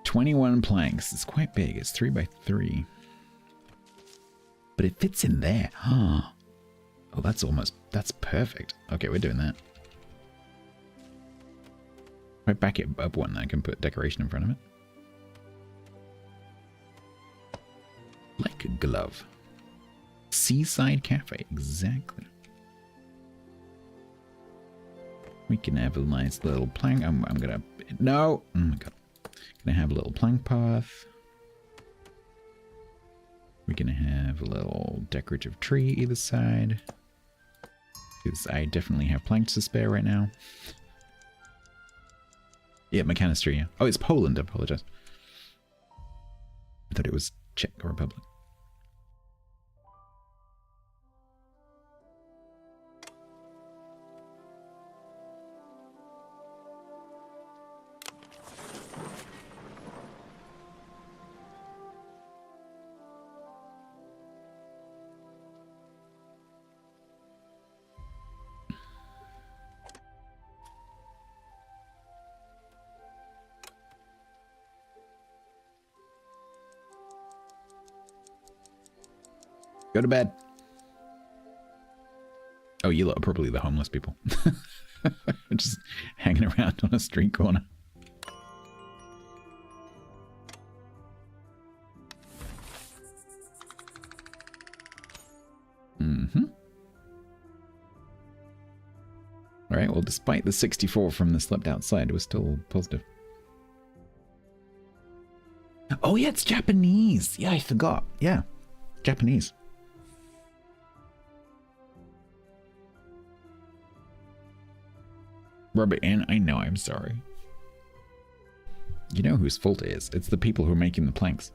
$21 planks. It's quite big. It's 3 by 3. But it fits in there. Huh. Oh, that's perfect. Okay, we're doing that. If I back it up one, I can put decoration in front of it. Like a glove. Seaside cafe, exactly. We can have a nice little plank. I'm gonna... No! Oh my god. Gonna have a little plank path. We're gonna have a little decorative tree either side. Because I definitely have planks to spare right now. Yeah, mechanistry, yeah. Oh, it's Poland, I apologize. I thought it was Czech Republic. Go to bed. Oh, you lot are probably the homeless people. Just hanging around on a street corner. Mm-hmm. Alright, well, despite the 64 from the slept outside, we're still positive. Oh, yeah, it's Japanese. Yeah, I forgot. Yeah, Japanese. Rub it in. I know, I'm sorry. You know whose fault it is. It's the people who are making the planks.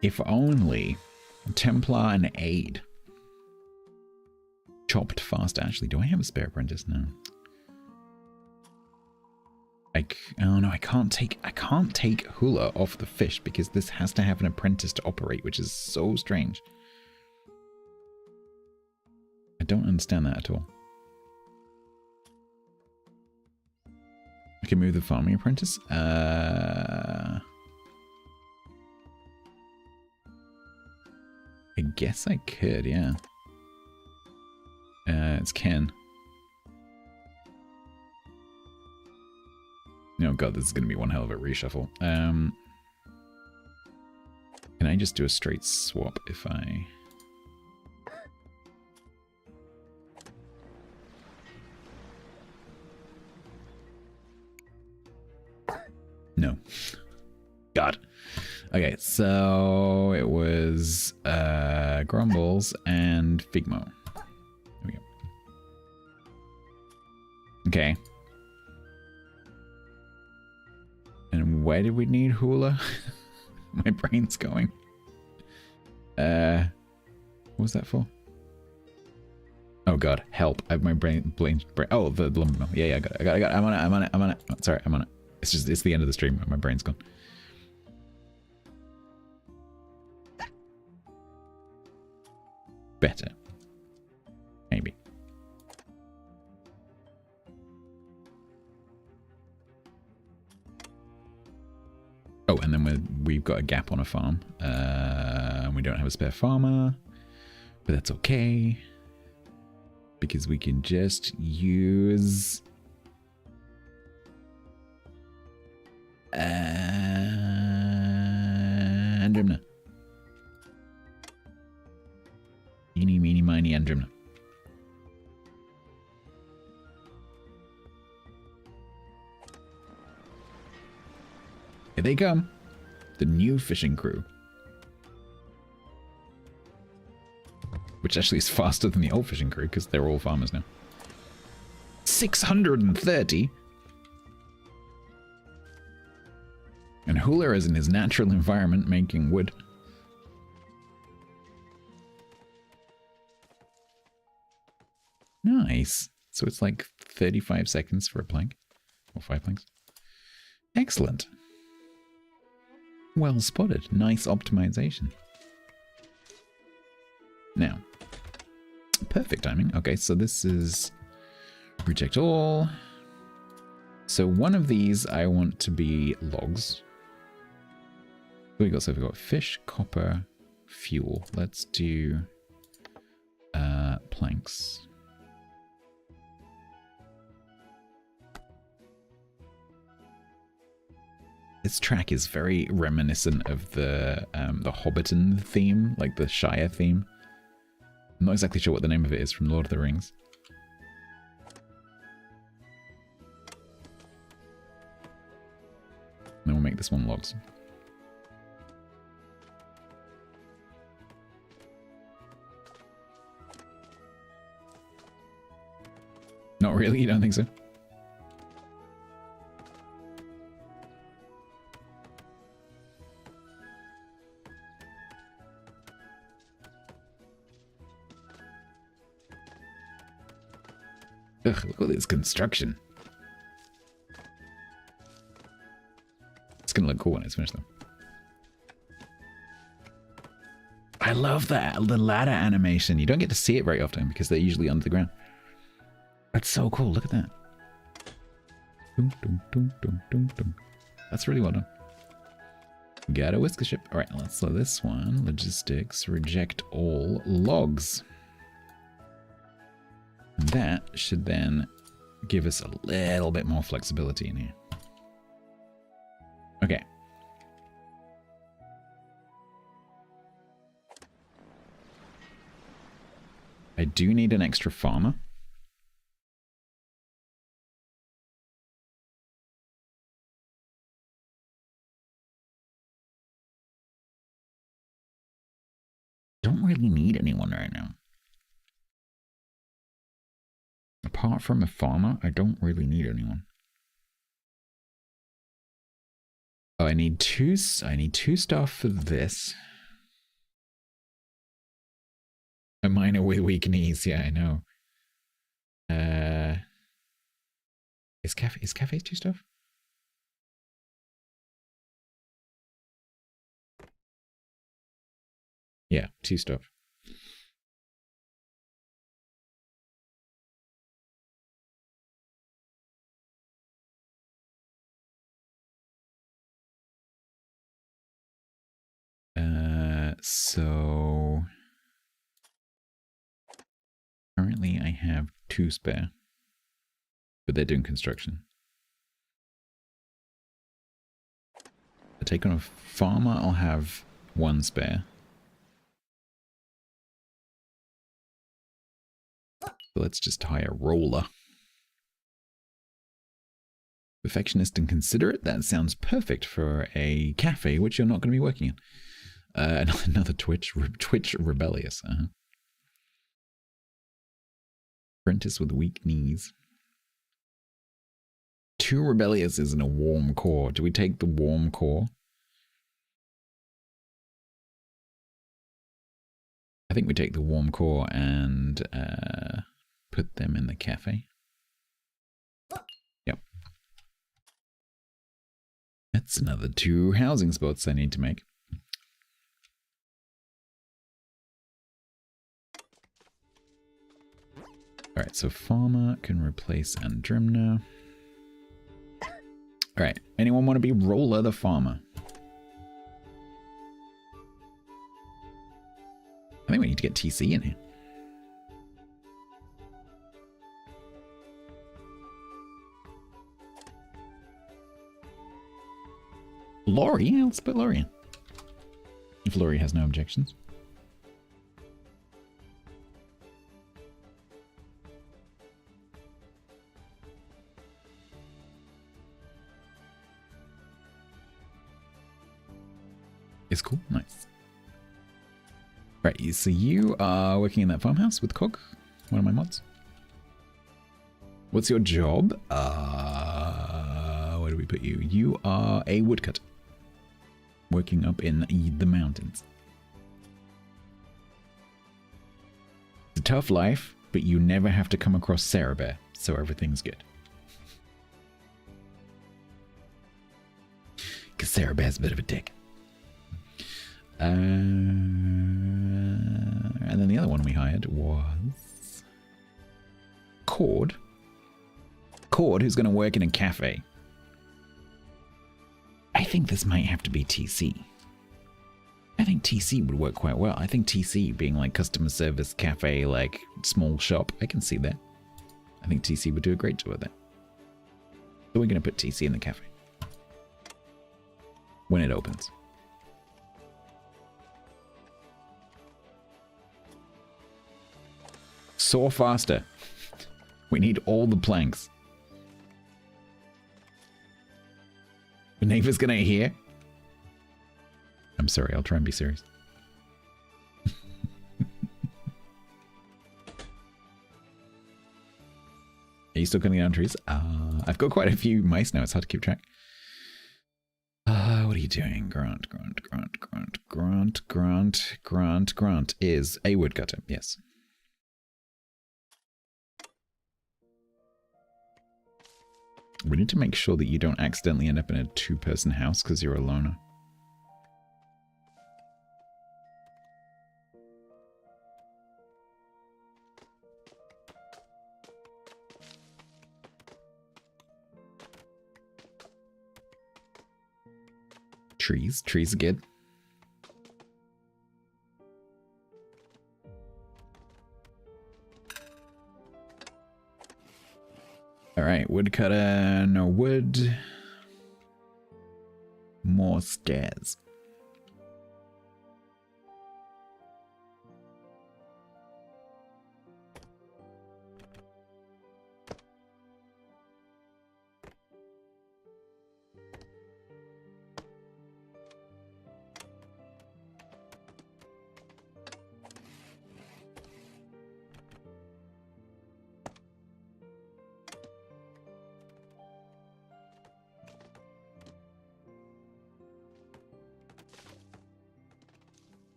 If only Templar and Aid chopped fast. Actually, do I have a spare apprentice? No. Oh no, I can't take Hula off the fish because this has to have an apprentice to operate, which is so strange. I don't understand that at all. I can move the farming apprentice. I guess I could, yeah. It's Ken. Oh god, this is going to be one hell of a reshuffle. Can I just do a straight swap if I... No. God. Okay, so it was Grumbles and Figmo. There we go. Okay. And where did we need hula? My brain's going. What was that for? Oh god, help. I have my brain. Oh, the lumber mill. Yeah, I got it. I'm on it. Oh, sorry, I'm on it. It's the end of the stream. My brain's gone. Better. Maybe. Oh, and then we've got a gap on a farm. We don't have a spare farmer, but that's okay. Because we can just use... Andromna. Eeny, meeny, miny, Andromna. Here they come. The new fishing crew. Which actually is faster than the old fishing crew, because they're all farmers now. 630? And Hula is in his natural environment making wood. Nice. So it's like 35 seconds for a plank. Or 5 planks. Excellent. Well spotted. Nice optimization. Now. Perfect timing. Okay, so this is reject all. So one of these I want to be logs. We've got fish, copper, fuel. Let's do planks. This track is very reminiscent of the Hobbiton theme, like the Shire theme. I'm not exactly sure what the name of it is from Lord of the Rings. Then we'll make this one logs. Not really? You don't think so? Ugh, look at this construction. It's gonna look cool when it's finished though. I love that, the ladder animation. You don't get to see it very often because they're usually under the ground. That's so cool, look at that. Dum, dum, dum, dum, dum, dum. That's really well done. Got a whisker ship. Alright, let's slow this one. Logistics, reject all logs. That should then give us a little bit more flexibility in here. Okay. I do need an extra farmer. Don't really need anyone right now. Apart from a farmer, I don't really need anyone. Oh, I need two staff for this. A miner with weak knees, yeah, I know. Is cafe 2 staff? Yeah, 2 staff. So currently I have 2 spare, but they're doing construction. I take on a farmer, I'll have 1 spare. So let's just hire a roller. Perfectionist and considerate, that sounds perfect for a cafe, which you're not going to be working in. Another Twitch rebellious. Apprentice with weak knees. 2 rebelliouses and a warm core. Do we take the warm core? I think we take the warm core and put them in the cafe. Yep. That's another 2 housing spots I need to make. Alright, so farmer can replace Andrimna. Alright, anyone want to be Roller the farmer? I think we need to get TC in here. Laurie? Yeah, let's put Laurie in. If Laurie has no objections. It's cool. Nice. Right, so you are working in that farmhouse with Cog, one of my mods. What's your job? Where do we put you? You are a woodcutter. Working up in the mountains. It's a tough life, but you never have to come across Sarah Bear, so everything's good. Because Sarah Bear's a bit of a dick. And then the other one we hired was Cord. Cord, who's going to work in a cafe. I think this might have to be TC. I think TC would work quite well. I think TC being like customer service, cafe, like small shop. I can see that. I think TC would do a great job of that. So we're going to put TC in the cafe. When it opens. Saw faster. We need all the planks. The neighbor's gonna hear. I'm sorry, I'll try and be serious. Are you still cutting down trees? I've got quite a few mice now, it's hard to keep track. What are you doing? Grant is a woodcutter, yes. We need to make sure that you don't accidentally end up in a 2-person house because you're a loner. Trees are good. Alright, woodcutter, no wood. More stairs.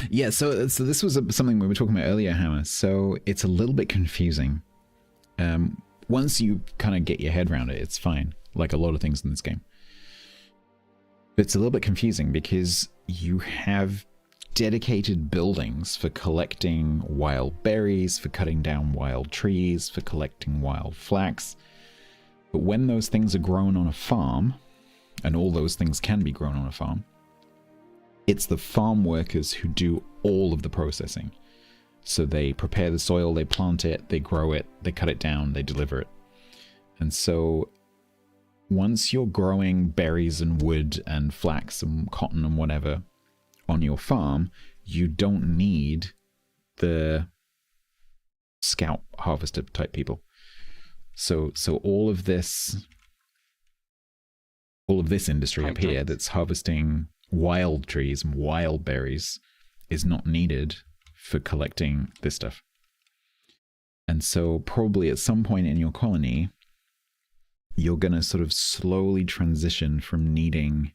Yeah, so this was something we were talking about earlier, Hammer. So it's a little bit confusing. Once you kind of get your head around it, it's fine. Like a lot of things in this game. But it's a little bit confusing because you have dedicated buildings for collecting wild berries, for cutting down wild trees, for collecting wild flax. But when those things are grown on a farm, and all those things can be grown on a farm, it's the farm workers who do all of the processing. So they prepare the soil, they plant it, they grow it, they cut it down, they deliver it. And so once you're growing berries and wood and flax and cotton and whatever on your farm, you don't need the scout harvester type people. So all of this industry up here that's harvesting wild trees and wild berries is not needed for collecting this stuff. And so probably at some point in your colony, you're going to sort of slowly transition from needing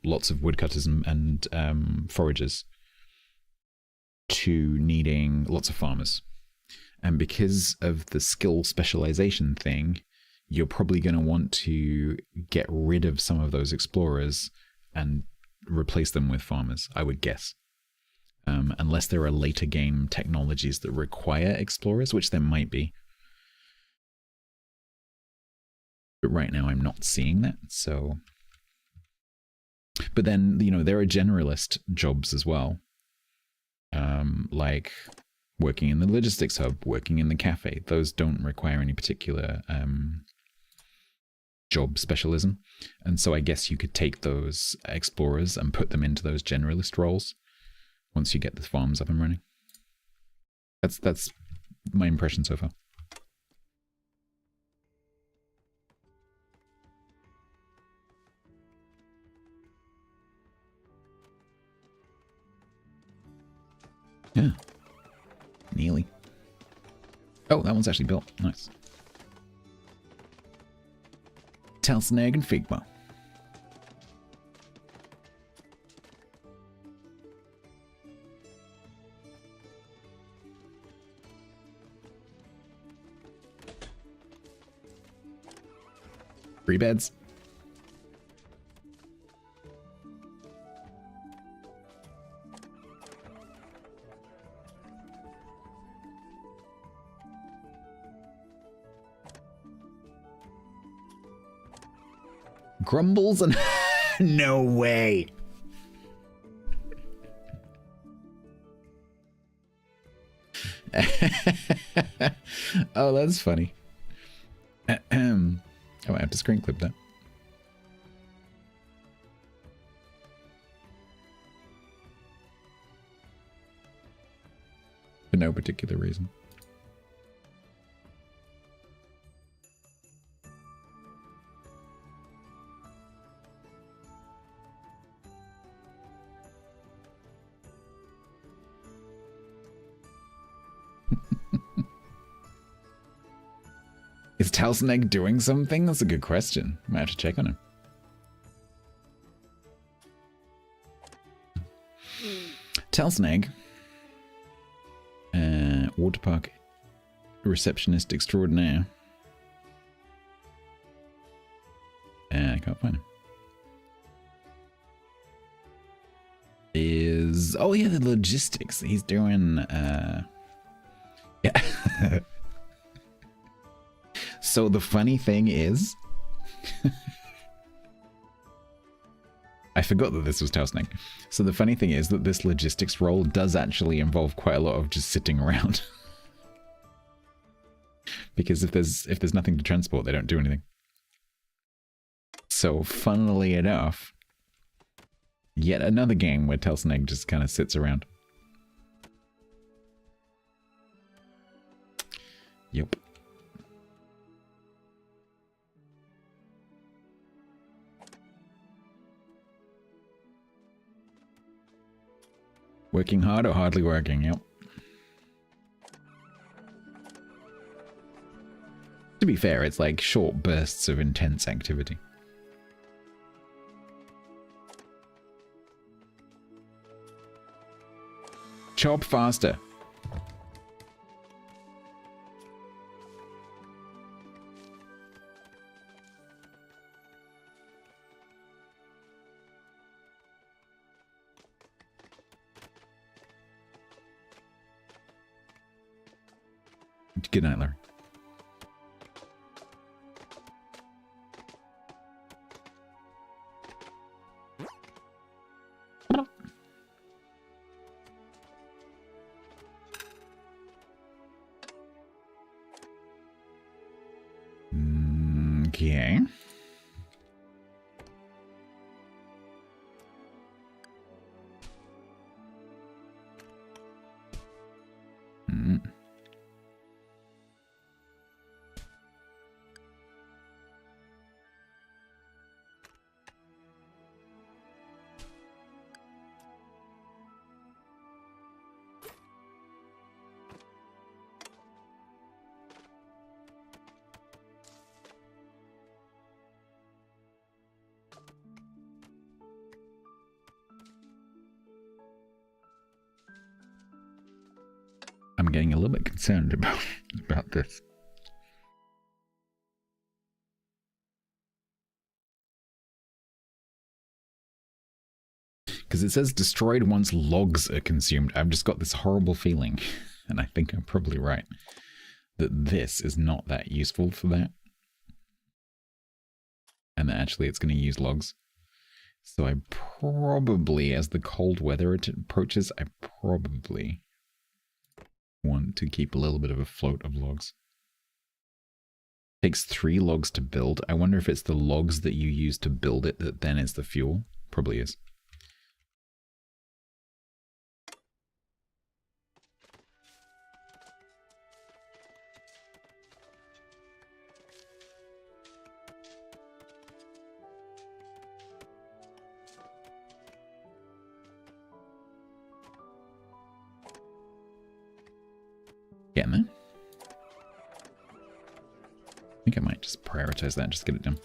lots of woodcutters and foragers to needing lots of farmers. And because of the skill specialization thing, you're probably going to want to get rid of some of those explorers and replace them with farmers, I would guess. Unless there are later game technologies that require explorers, which there might be. But right now I'm not seeing that, so... But then, you know, there are generalist jobs as well. Like working in the logistics hub, working in the cafe. Those don't require any particular job specialism. And so I guess you could take those explorers and put them into those generalist roles once you get the farms up and running. That's my impression so far. Yeah. Nearly. Oh, that one's actually built. Nice. Telsnag and Figma. Free beds. Grumbles and... No way. Oh, that's funny. Oh, I have to screen clip that. For no particular reason. Is Telsnag doing something? That's a good question. I might have to check on him. Telsnag. Water park receptionist extraordinaire. I can't find him. Is... Oh yeah, the logistics. He's doing... Yeah. So the funny thing is, I forgot that this was Telsnag. So the funny thing is that this logistics role does actually involve quite a lot of just sitting around. Because if there's nothing to transport, they don't do anything. So funnily enough, yet another game where Telsnag just kind of sits around. Yep. Working hard or hardly working, yep. To be fair, it's like short bursts of intense activity. Chop faster. Good night, Larry. Okay. getting a little bit concerned about this. Because it says destroyed once logs are consumed. I've just got this horrible feeling, and I think I'm probably right, that this is not that useful for that. And that actually it's going to use logs. So I probably, as the cold weather approaches, I probably want to keep a little bit of a float of logs. Takes 3 logs to build. I wonder if it's the logs that you use to build it that then is the fuel. Probably is. Getting there. I think I might just prioritize that and just get it done.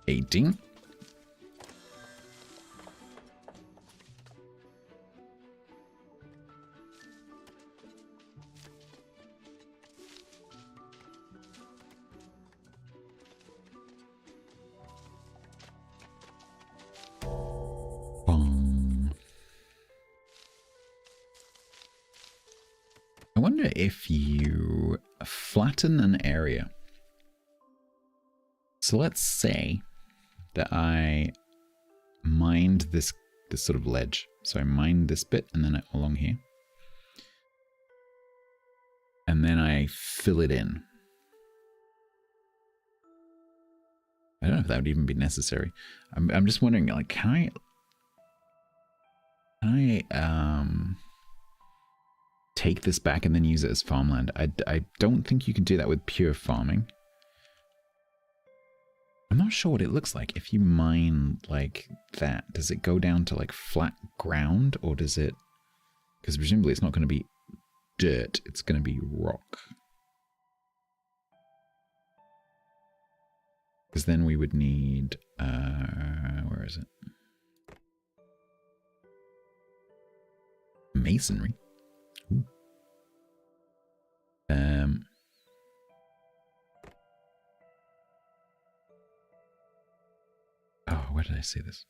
$18. I wonder if you flatten an area. So let's say that I mined this sort of ledge. So I mined this bit and then along here. And then I fill it in. I don't know if that would even be necessary. I'm just wondering, like, can I take this back and then use it as farmland? I don't think you can do that with pure farming. I'm not sure what it looks like if you mine like that. Does it go down to like flat ground, or does it... Because presumably it's not going to be dirt, it's going to be rock. Because then we would need... where is it? Masonry. Ooh. Oh, where did I see this?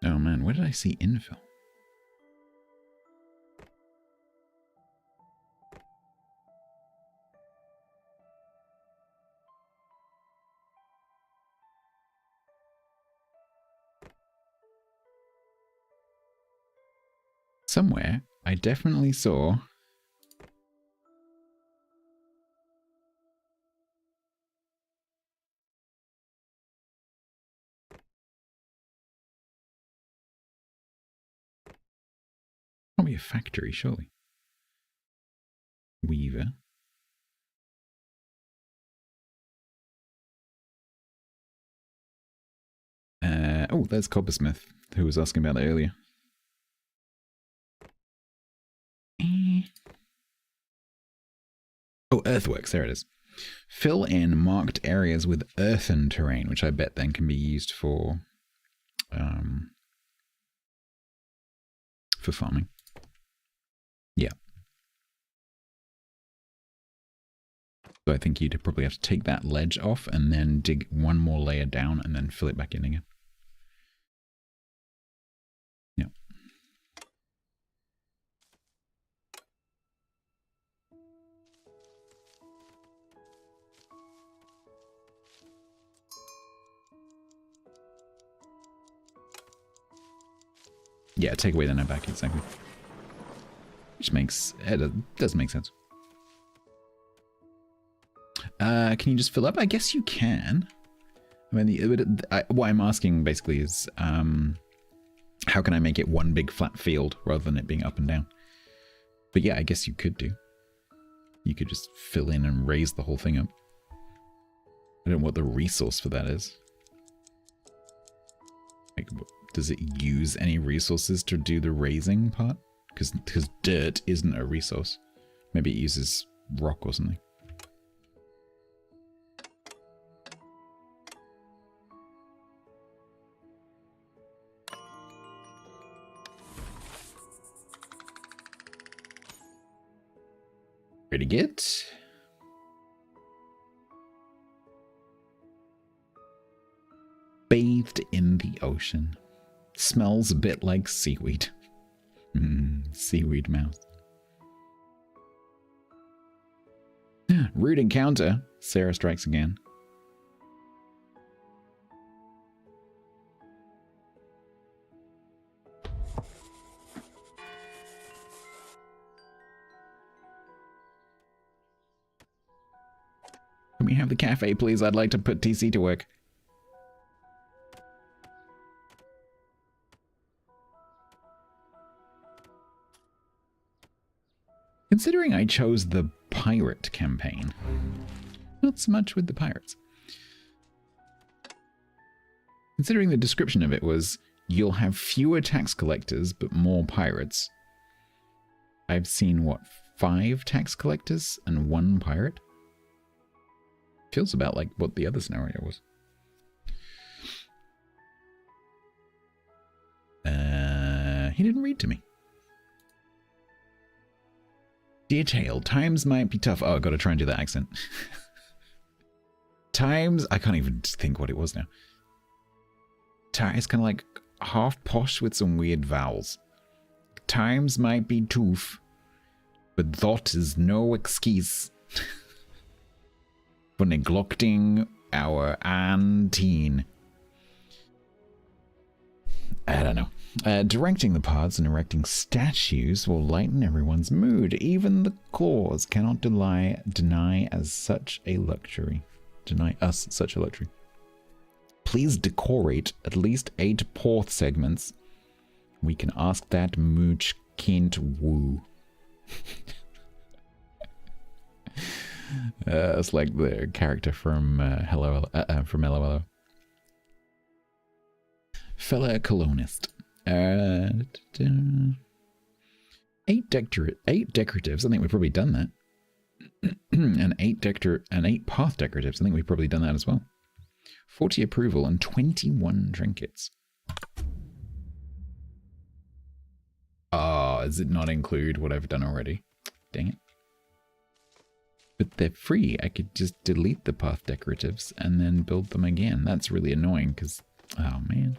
Oh man, where did I see infill? Somewhere, I definitely saw... Probably a factory, surely. Weaver. Oh, there's Coppersmith, who was asking about that earlier. Oh, earthworks, there it is. Fill in marked areas with earthen terrain, which I bet then can be used for farming. Yeah. So I think you'd probably have to take that ledge off and then dig one more layer down and then fill it back in again. Yeah. Yeah, take away the net back, exactly. Which makes... it does make sense. Can you just fill up? I guess you can. I mean, what I'm asking basically is, how can I make it one big flat field rather than it being up and down? But yeah, I guess you could do. You could just fill in and raise the whole thing up. I don't know what the resource for that is. Like, does it use any resources to do the raising part? Because dirt isn't a resource. Maybe it uses rock or something. Pretty good. Bathed in the ocean. Smells a bit like seaweed. Seaweed mouth. Rude encounter. Sarah strikes again. Can we have the cafe, please? I'd like to put TC to work. Considering I chose the pirate campaign, not so much with the pirates. Considering the description of it was, you'll have fewer tax collectors but more pirates. I've seen, what, 5 tax collectors and 1 pirate? Feels about like what the other scenario was. He didn't read to me. Dear Tale, times might be tough. Oh, I've got to try and do that accent. Times, I can't even think what it was now. It's kind of like half posh with some weird vowels. Times might be tough, but that is no excuse for neglecting our Antine. I don't know. Directing the paths and erecting statues will lighten everyone's mood. Even the cause cannot deny us such a luxury. Please decorate at least 8 porth segments. We can ask that mooch can't woo. It's like the character from from LOL. Fella colonist. 8 decoratives. I think we've probably done that. and 8 path decoratives. I think we've probably done that as well. 40 approval and 21 trinkets. Oh, does it not include what I've done already? Dang it. But they're free. I could just delete the path decoratives and then build them again. That's really annoying because, oh man.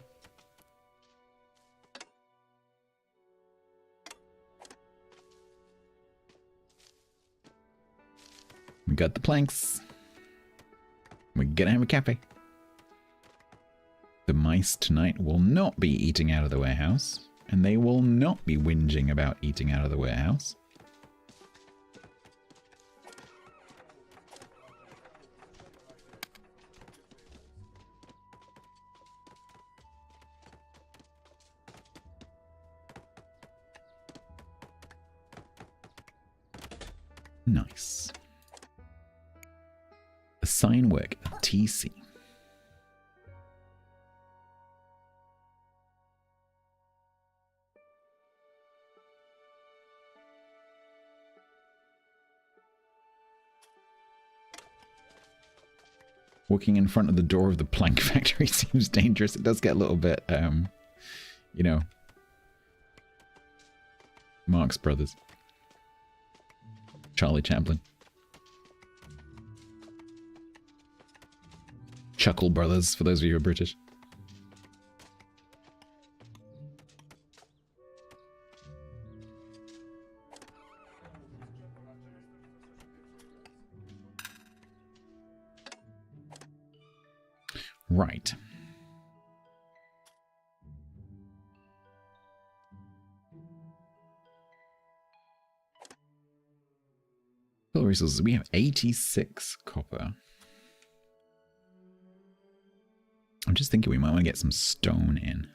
We got the planks. We're gonna have a cafe. The mice tonight will not be eating out of the warehouse, and they will not be whinging about eating out of the warehouse. Nice. Assign work TC. Walking in front of the door of the plank factory seems dangerous. It does get a little bit, you know, Marx Brothers. Charlie Chaplin. Chuckle Brothers, for those of you who are British. Right. Total resources. We have 86 copper. I'm just thinking we might want to get some stone in.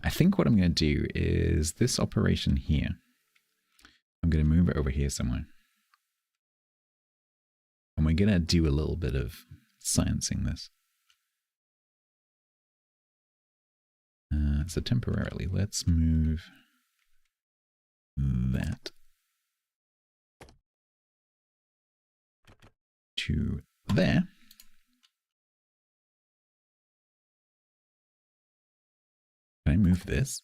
I think what I'm going to do is this operation here. I'm going to move it over here somewhere. And we're going to do a little bit of sciencing this. So temporarily, let's move that to there. Can I move this?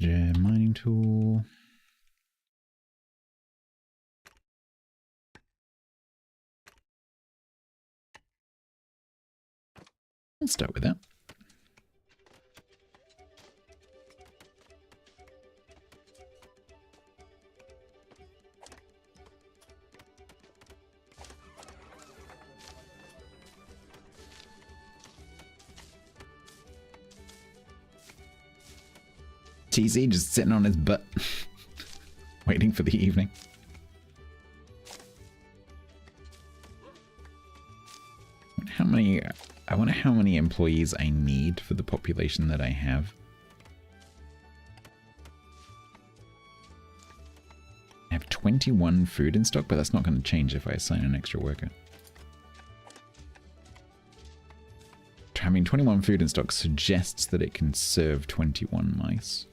And mining tool. Let's start with that. TC just sitting on his butt, waiting for the evening. I wonder how many employees I need for the population that I have. I have 21 food in stock, but that's not going to change if I assign an extra worker. Having 21 food in stock suggests that it can serve 21 mice.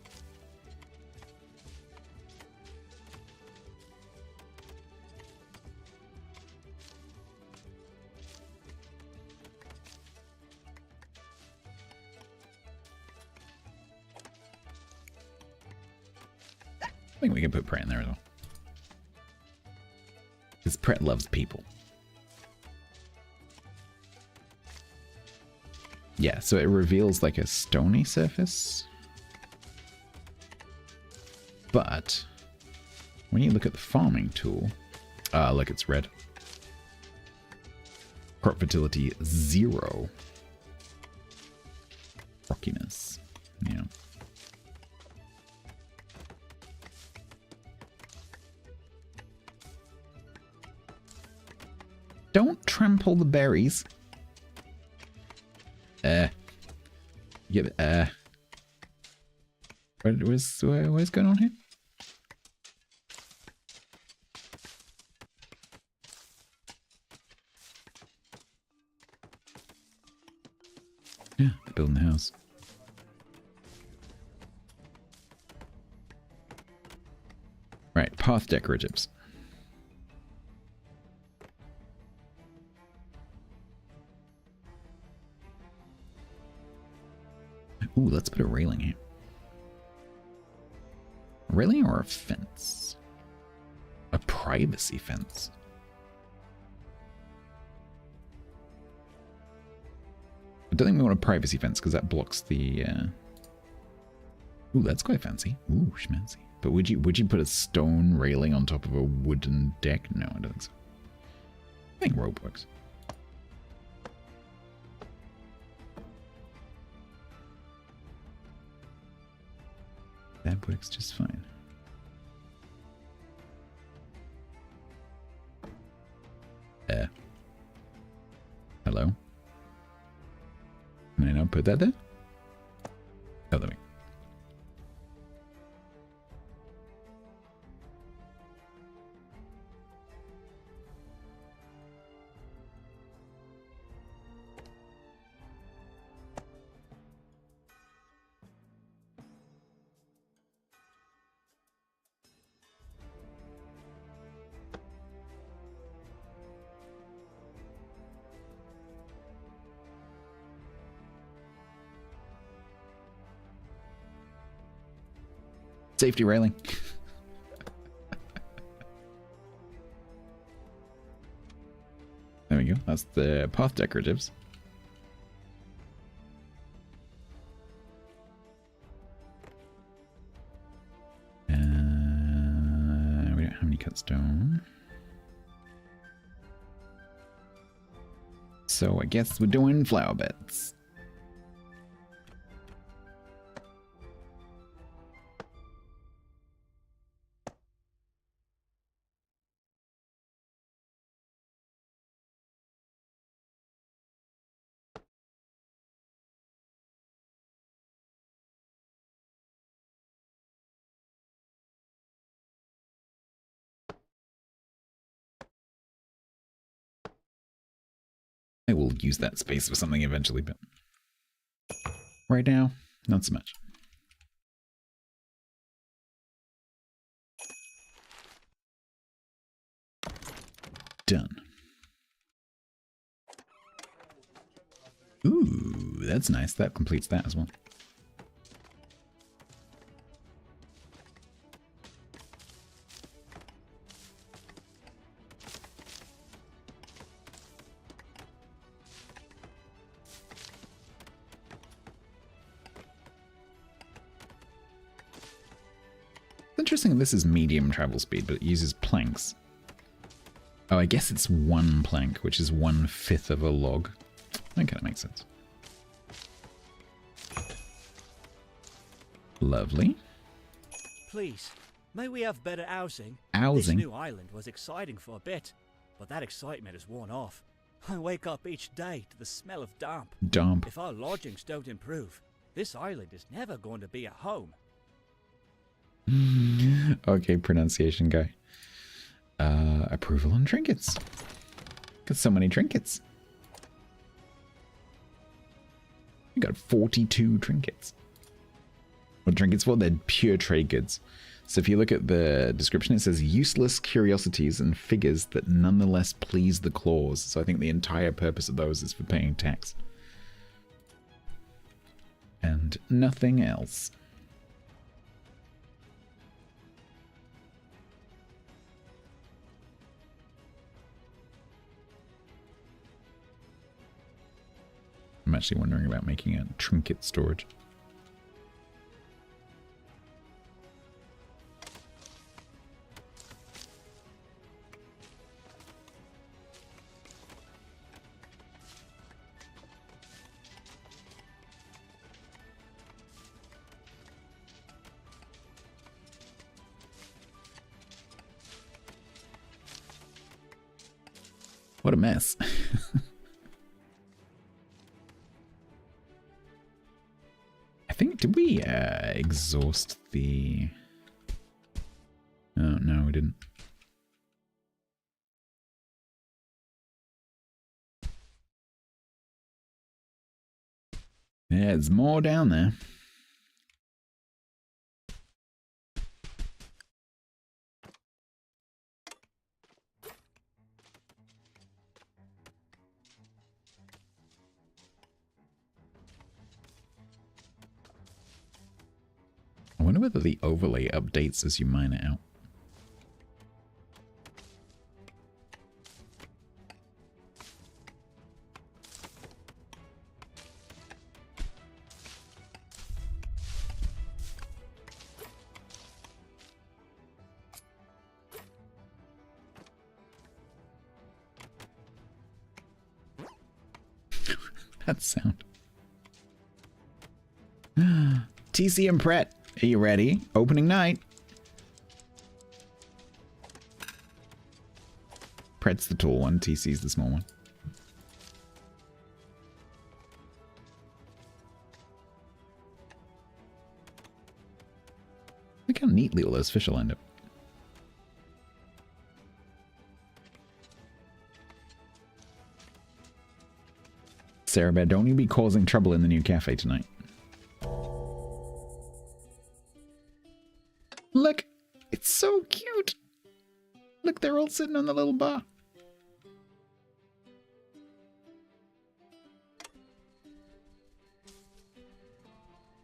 I think we can put Pret in there as well. Because Pret loves people. Yeah, so it reveals like a stony surface. But when you look at the farming tool, look, it's red. Crop fertility 0. Rockiness. Yeah. Don't trample the berries. What's going on here? Yeah, they're building the house. Right, path decoratives. Ooh, let's put a railing here. A railing or a fence? A privacy fence. I don't think we want a privacy fence because that blocks the... Ooh, that's quite fancy. Ooh, schmancy. But would you put a stone railing on top of a wooden deck? No, I don't think so. I think rope works. That works just fine. Hello? Can I now put that there? Oh, there we go. Safety railing. There we go. That's the path decoratives. We don't have any cut stone. So I guess we're doing flower beds. I will use that space for something eventually, but right now, not so much. Done. Ooh, that's nice. That completes that as well. Interesting, this is medium travel speed, but it uses planks. Oh, I guess it's one plank, which is 1/5 of a log. That kind of makes sense. Lovely. Please, may we have better housing? Housing? This new island was exciting for a bit, but that excitement has worn off. I wake up each day to the smell of damp. Damp. If our lodgings don't improve, this island is never going to be a home. Okay, pronunciation guy. Approval on trinkets. Got so many trinkets. We got 42 trinkets. What trinkets for? They're pure trade goods. So if you look at the description, it says useless curiosities and figures that nonetheless please the claws. So I think the entire purpose of those is for paying tax. And nothing else. I'm actually wondering about making a trinket storage. What a mess. I think, did we exhaust the... Oh, no, we didn't. There's more down there. I wonder whether the overlay updates as you mine it out. That sound. TC and Pret, are you ready? Opening night. Pret's the tall one, TC's the small one. Look how neatly all those fish will end up. Sarah Bear, don't you be causing trouble in the new cafe tonight. Look, it's so cute. Look, they're all sitting on the little bar.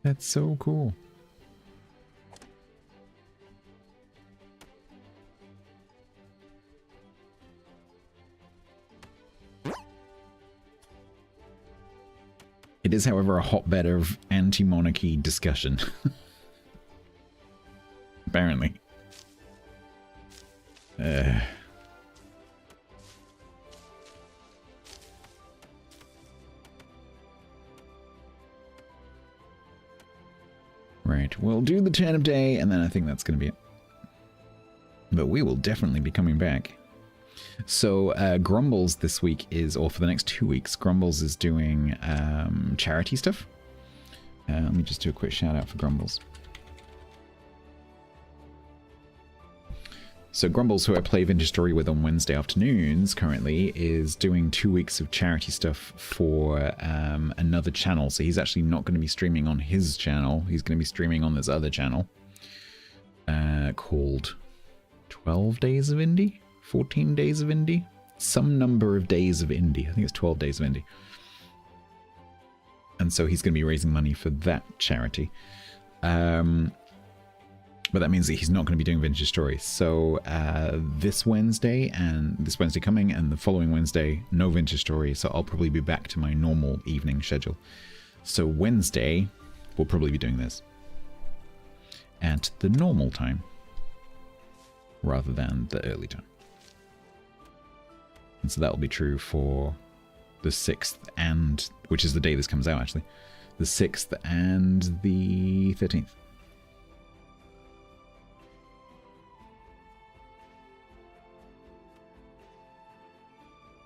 That's so cool. It is, however, a hotbed of anti-monarchy discussion. Apparently. Right, we'll do the turn of day, and then I think that's going to be it. But we will definitely be coming back. So, Grumbles this week is, or for the next 2 weeks, Grumbles is doing charity stuff. Let me just do a quick shout out for Grumbles. So Grumbles, who I play Vintage Story with on Wednesday afternoons currently, is doing 2 weeks of charity stuff for another channel. So he's actually not going to be streaming on his channel. He's going to be streaming on this other channel called 12 Days of Indie? 14 Days of Indie? Some number of days of indie. I think it's 12 Days of Indie. And so he's going to be raising money for that charity. But that means that he's not going to be doing Vintage Story. So this Wednesday coming and the following Wednesday, no Vintage Story. So I'll probably be back to my normal evening schedule. So Wednesday, we'll probably be doing this at the normal time rather than the early time. And so that will be true for the 6th and, which is the day this comes out actually, the 6th and the 13th.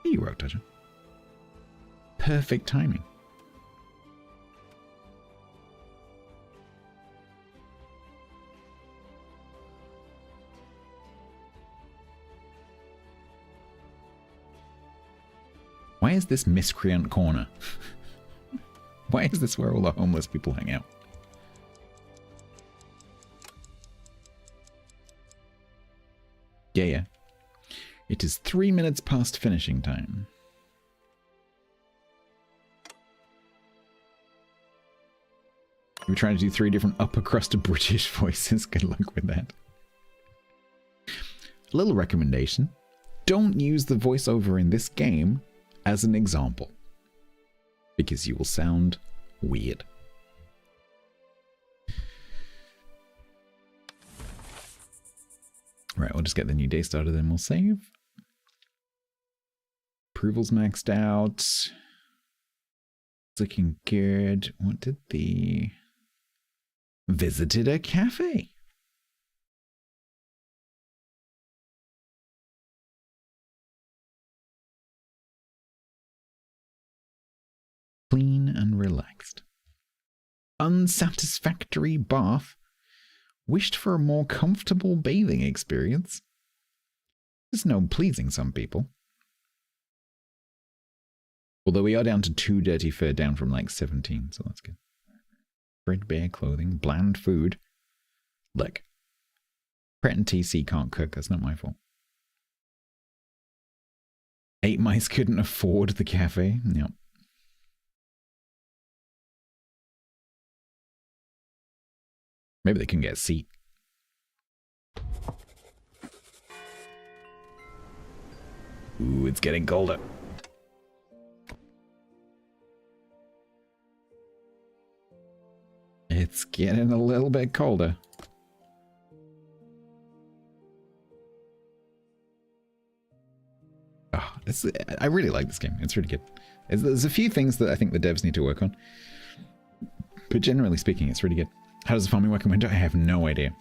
You Rogue Toucher. Perfect timing. Why is this Miscreant Corner? Why is this where all the homeless people hang out? Yeah. It is 3 minutes past finishing time. We're trying to do 3 different upper crust British voices. Good luck with that. A little recommendation. Don't use the voiceover in this game as an example, because you will sound weird. Right, we'll just get the new day started, then we'll save. Approvals maxed out. It's looking good. What did the... Visited a cafe. Clean and relaxed. Unsatisfactory bath. Wished for a more comfortable bathing experience. There's no pleasing some people. Although we are down to 2 dirty fur, down from like 17, so that's good. Threadbare clothing, bland food. Look, Pret and TC can't cook, that's not my fault. 8 mice couldn't afford the cafe. Yep. Maybe they can get a seat. Ooh, it's getting colder. It's getting a little bit colder. Oh, I really like this game. It's really good. There's a few things that I think the devs need to work on. But generally speaking, it's really good. How does the farming work in winter? I have no idea.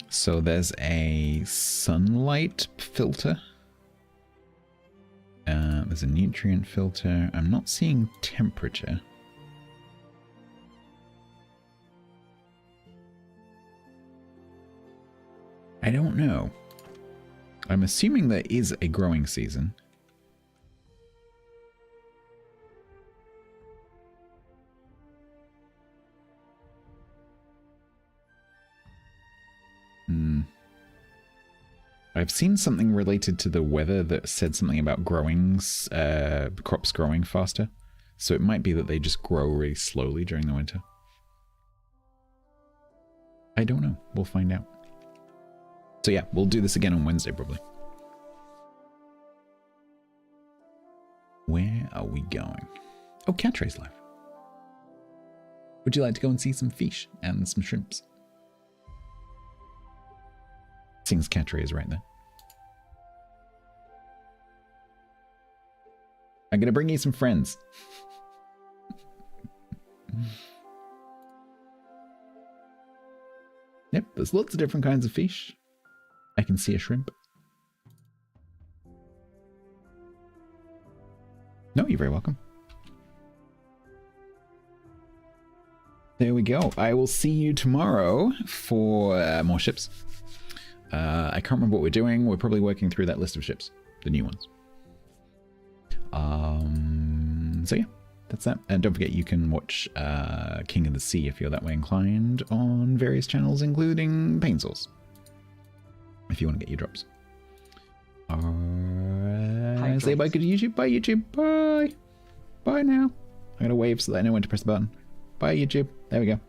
So there's a sunlight filter. There's a nutrient filter. I'm not seeing temperature. I don't know. I'm assuming there is a growing season. I've seen something related to the weather that said something about crops growing faster. So it might be that they just grow really slowly during the winter. I don't know. We'll find out. So yeah, we'll do this again on Wednesday probably. Where are we going? Oh, Catray's live. Would you like to go and see some fish and some shrimps? Seems Catray is right there. I'm gonna bring you some friends. Yep, there's lots of different kinds of fish. I can see a shrimp. No, you're very welcome. There we go. I will see you tomorrow for more ships. I can't remember what we're doing. We're probably working through that list of ships, the new ones. So yeah, that's that. And don't forget you can watch King of the Sea if you're that way inclined on various channels, including Pain Source, if you want to get your drops. Say bye to YouTube. Bye YouTube. Bye. Bye now. I'm gonna wave so that I know when to press the button. Bye YouTube. There we go.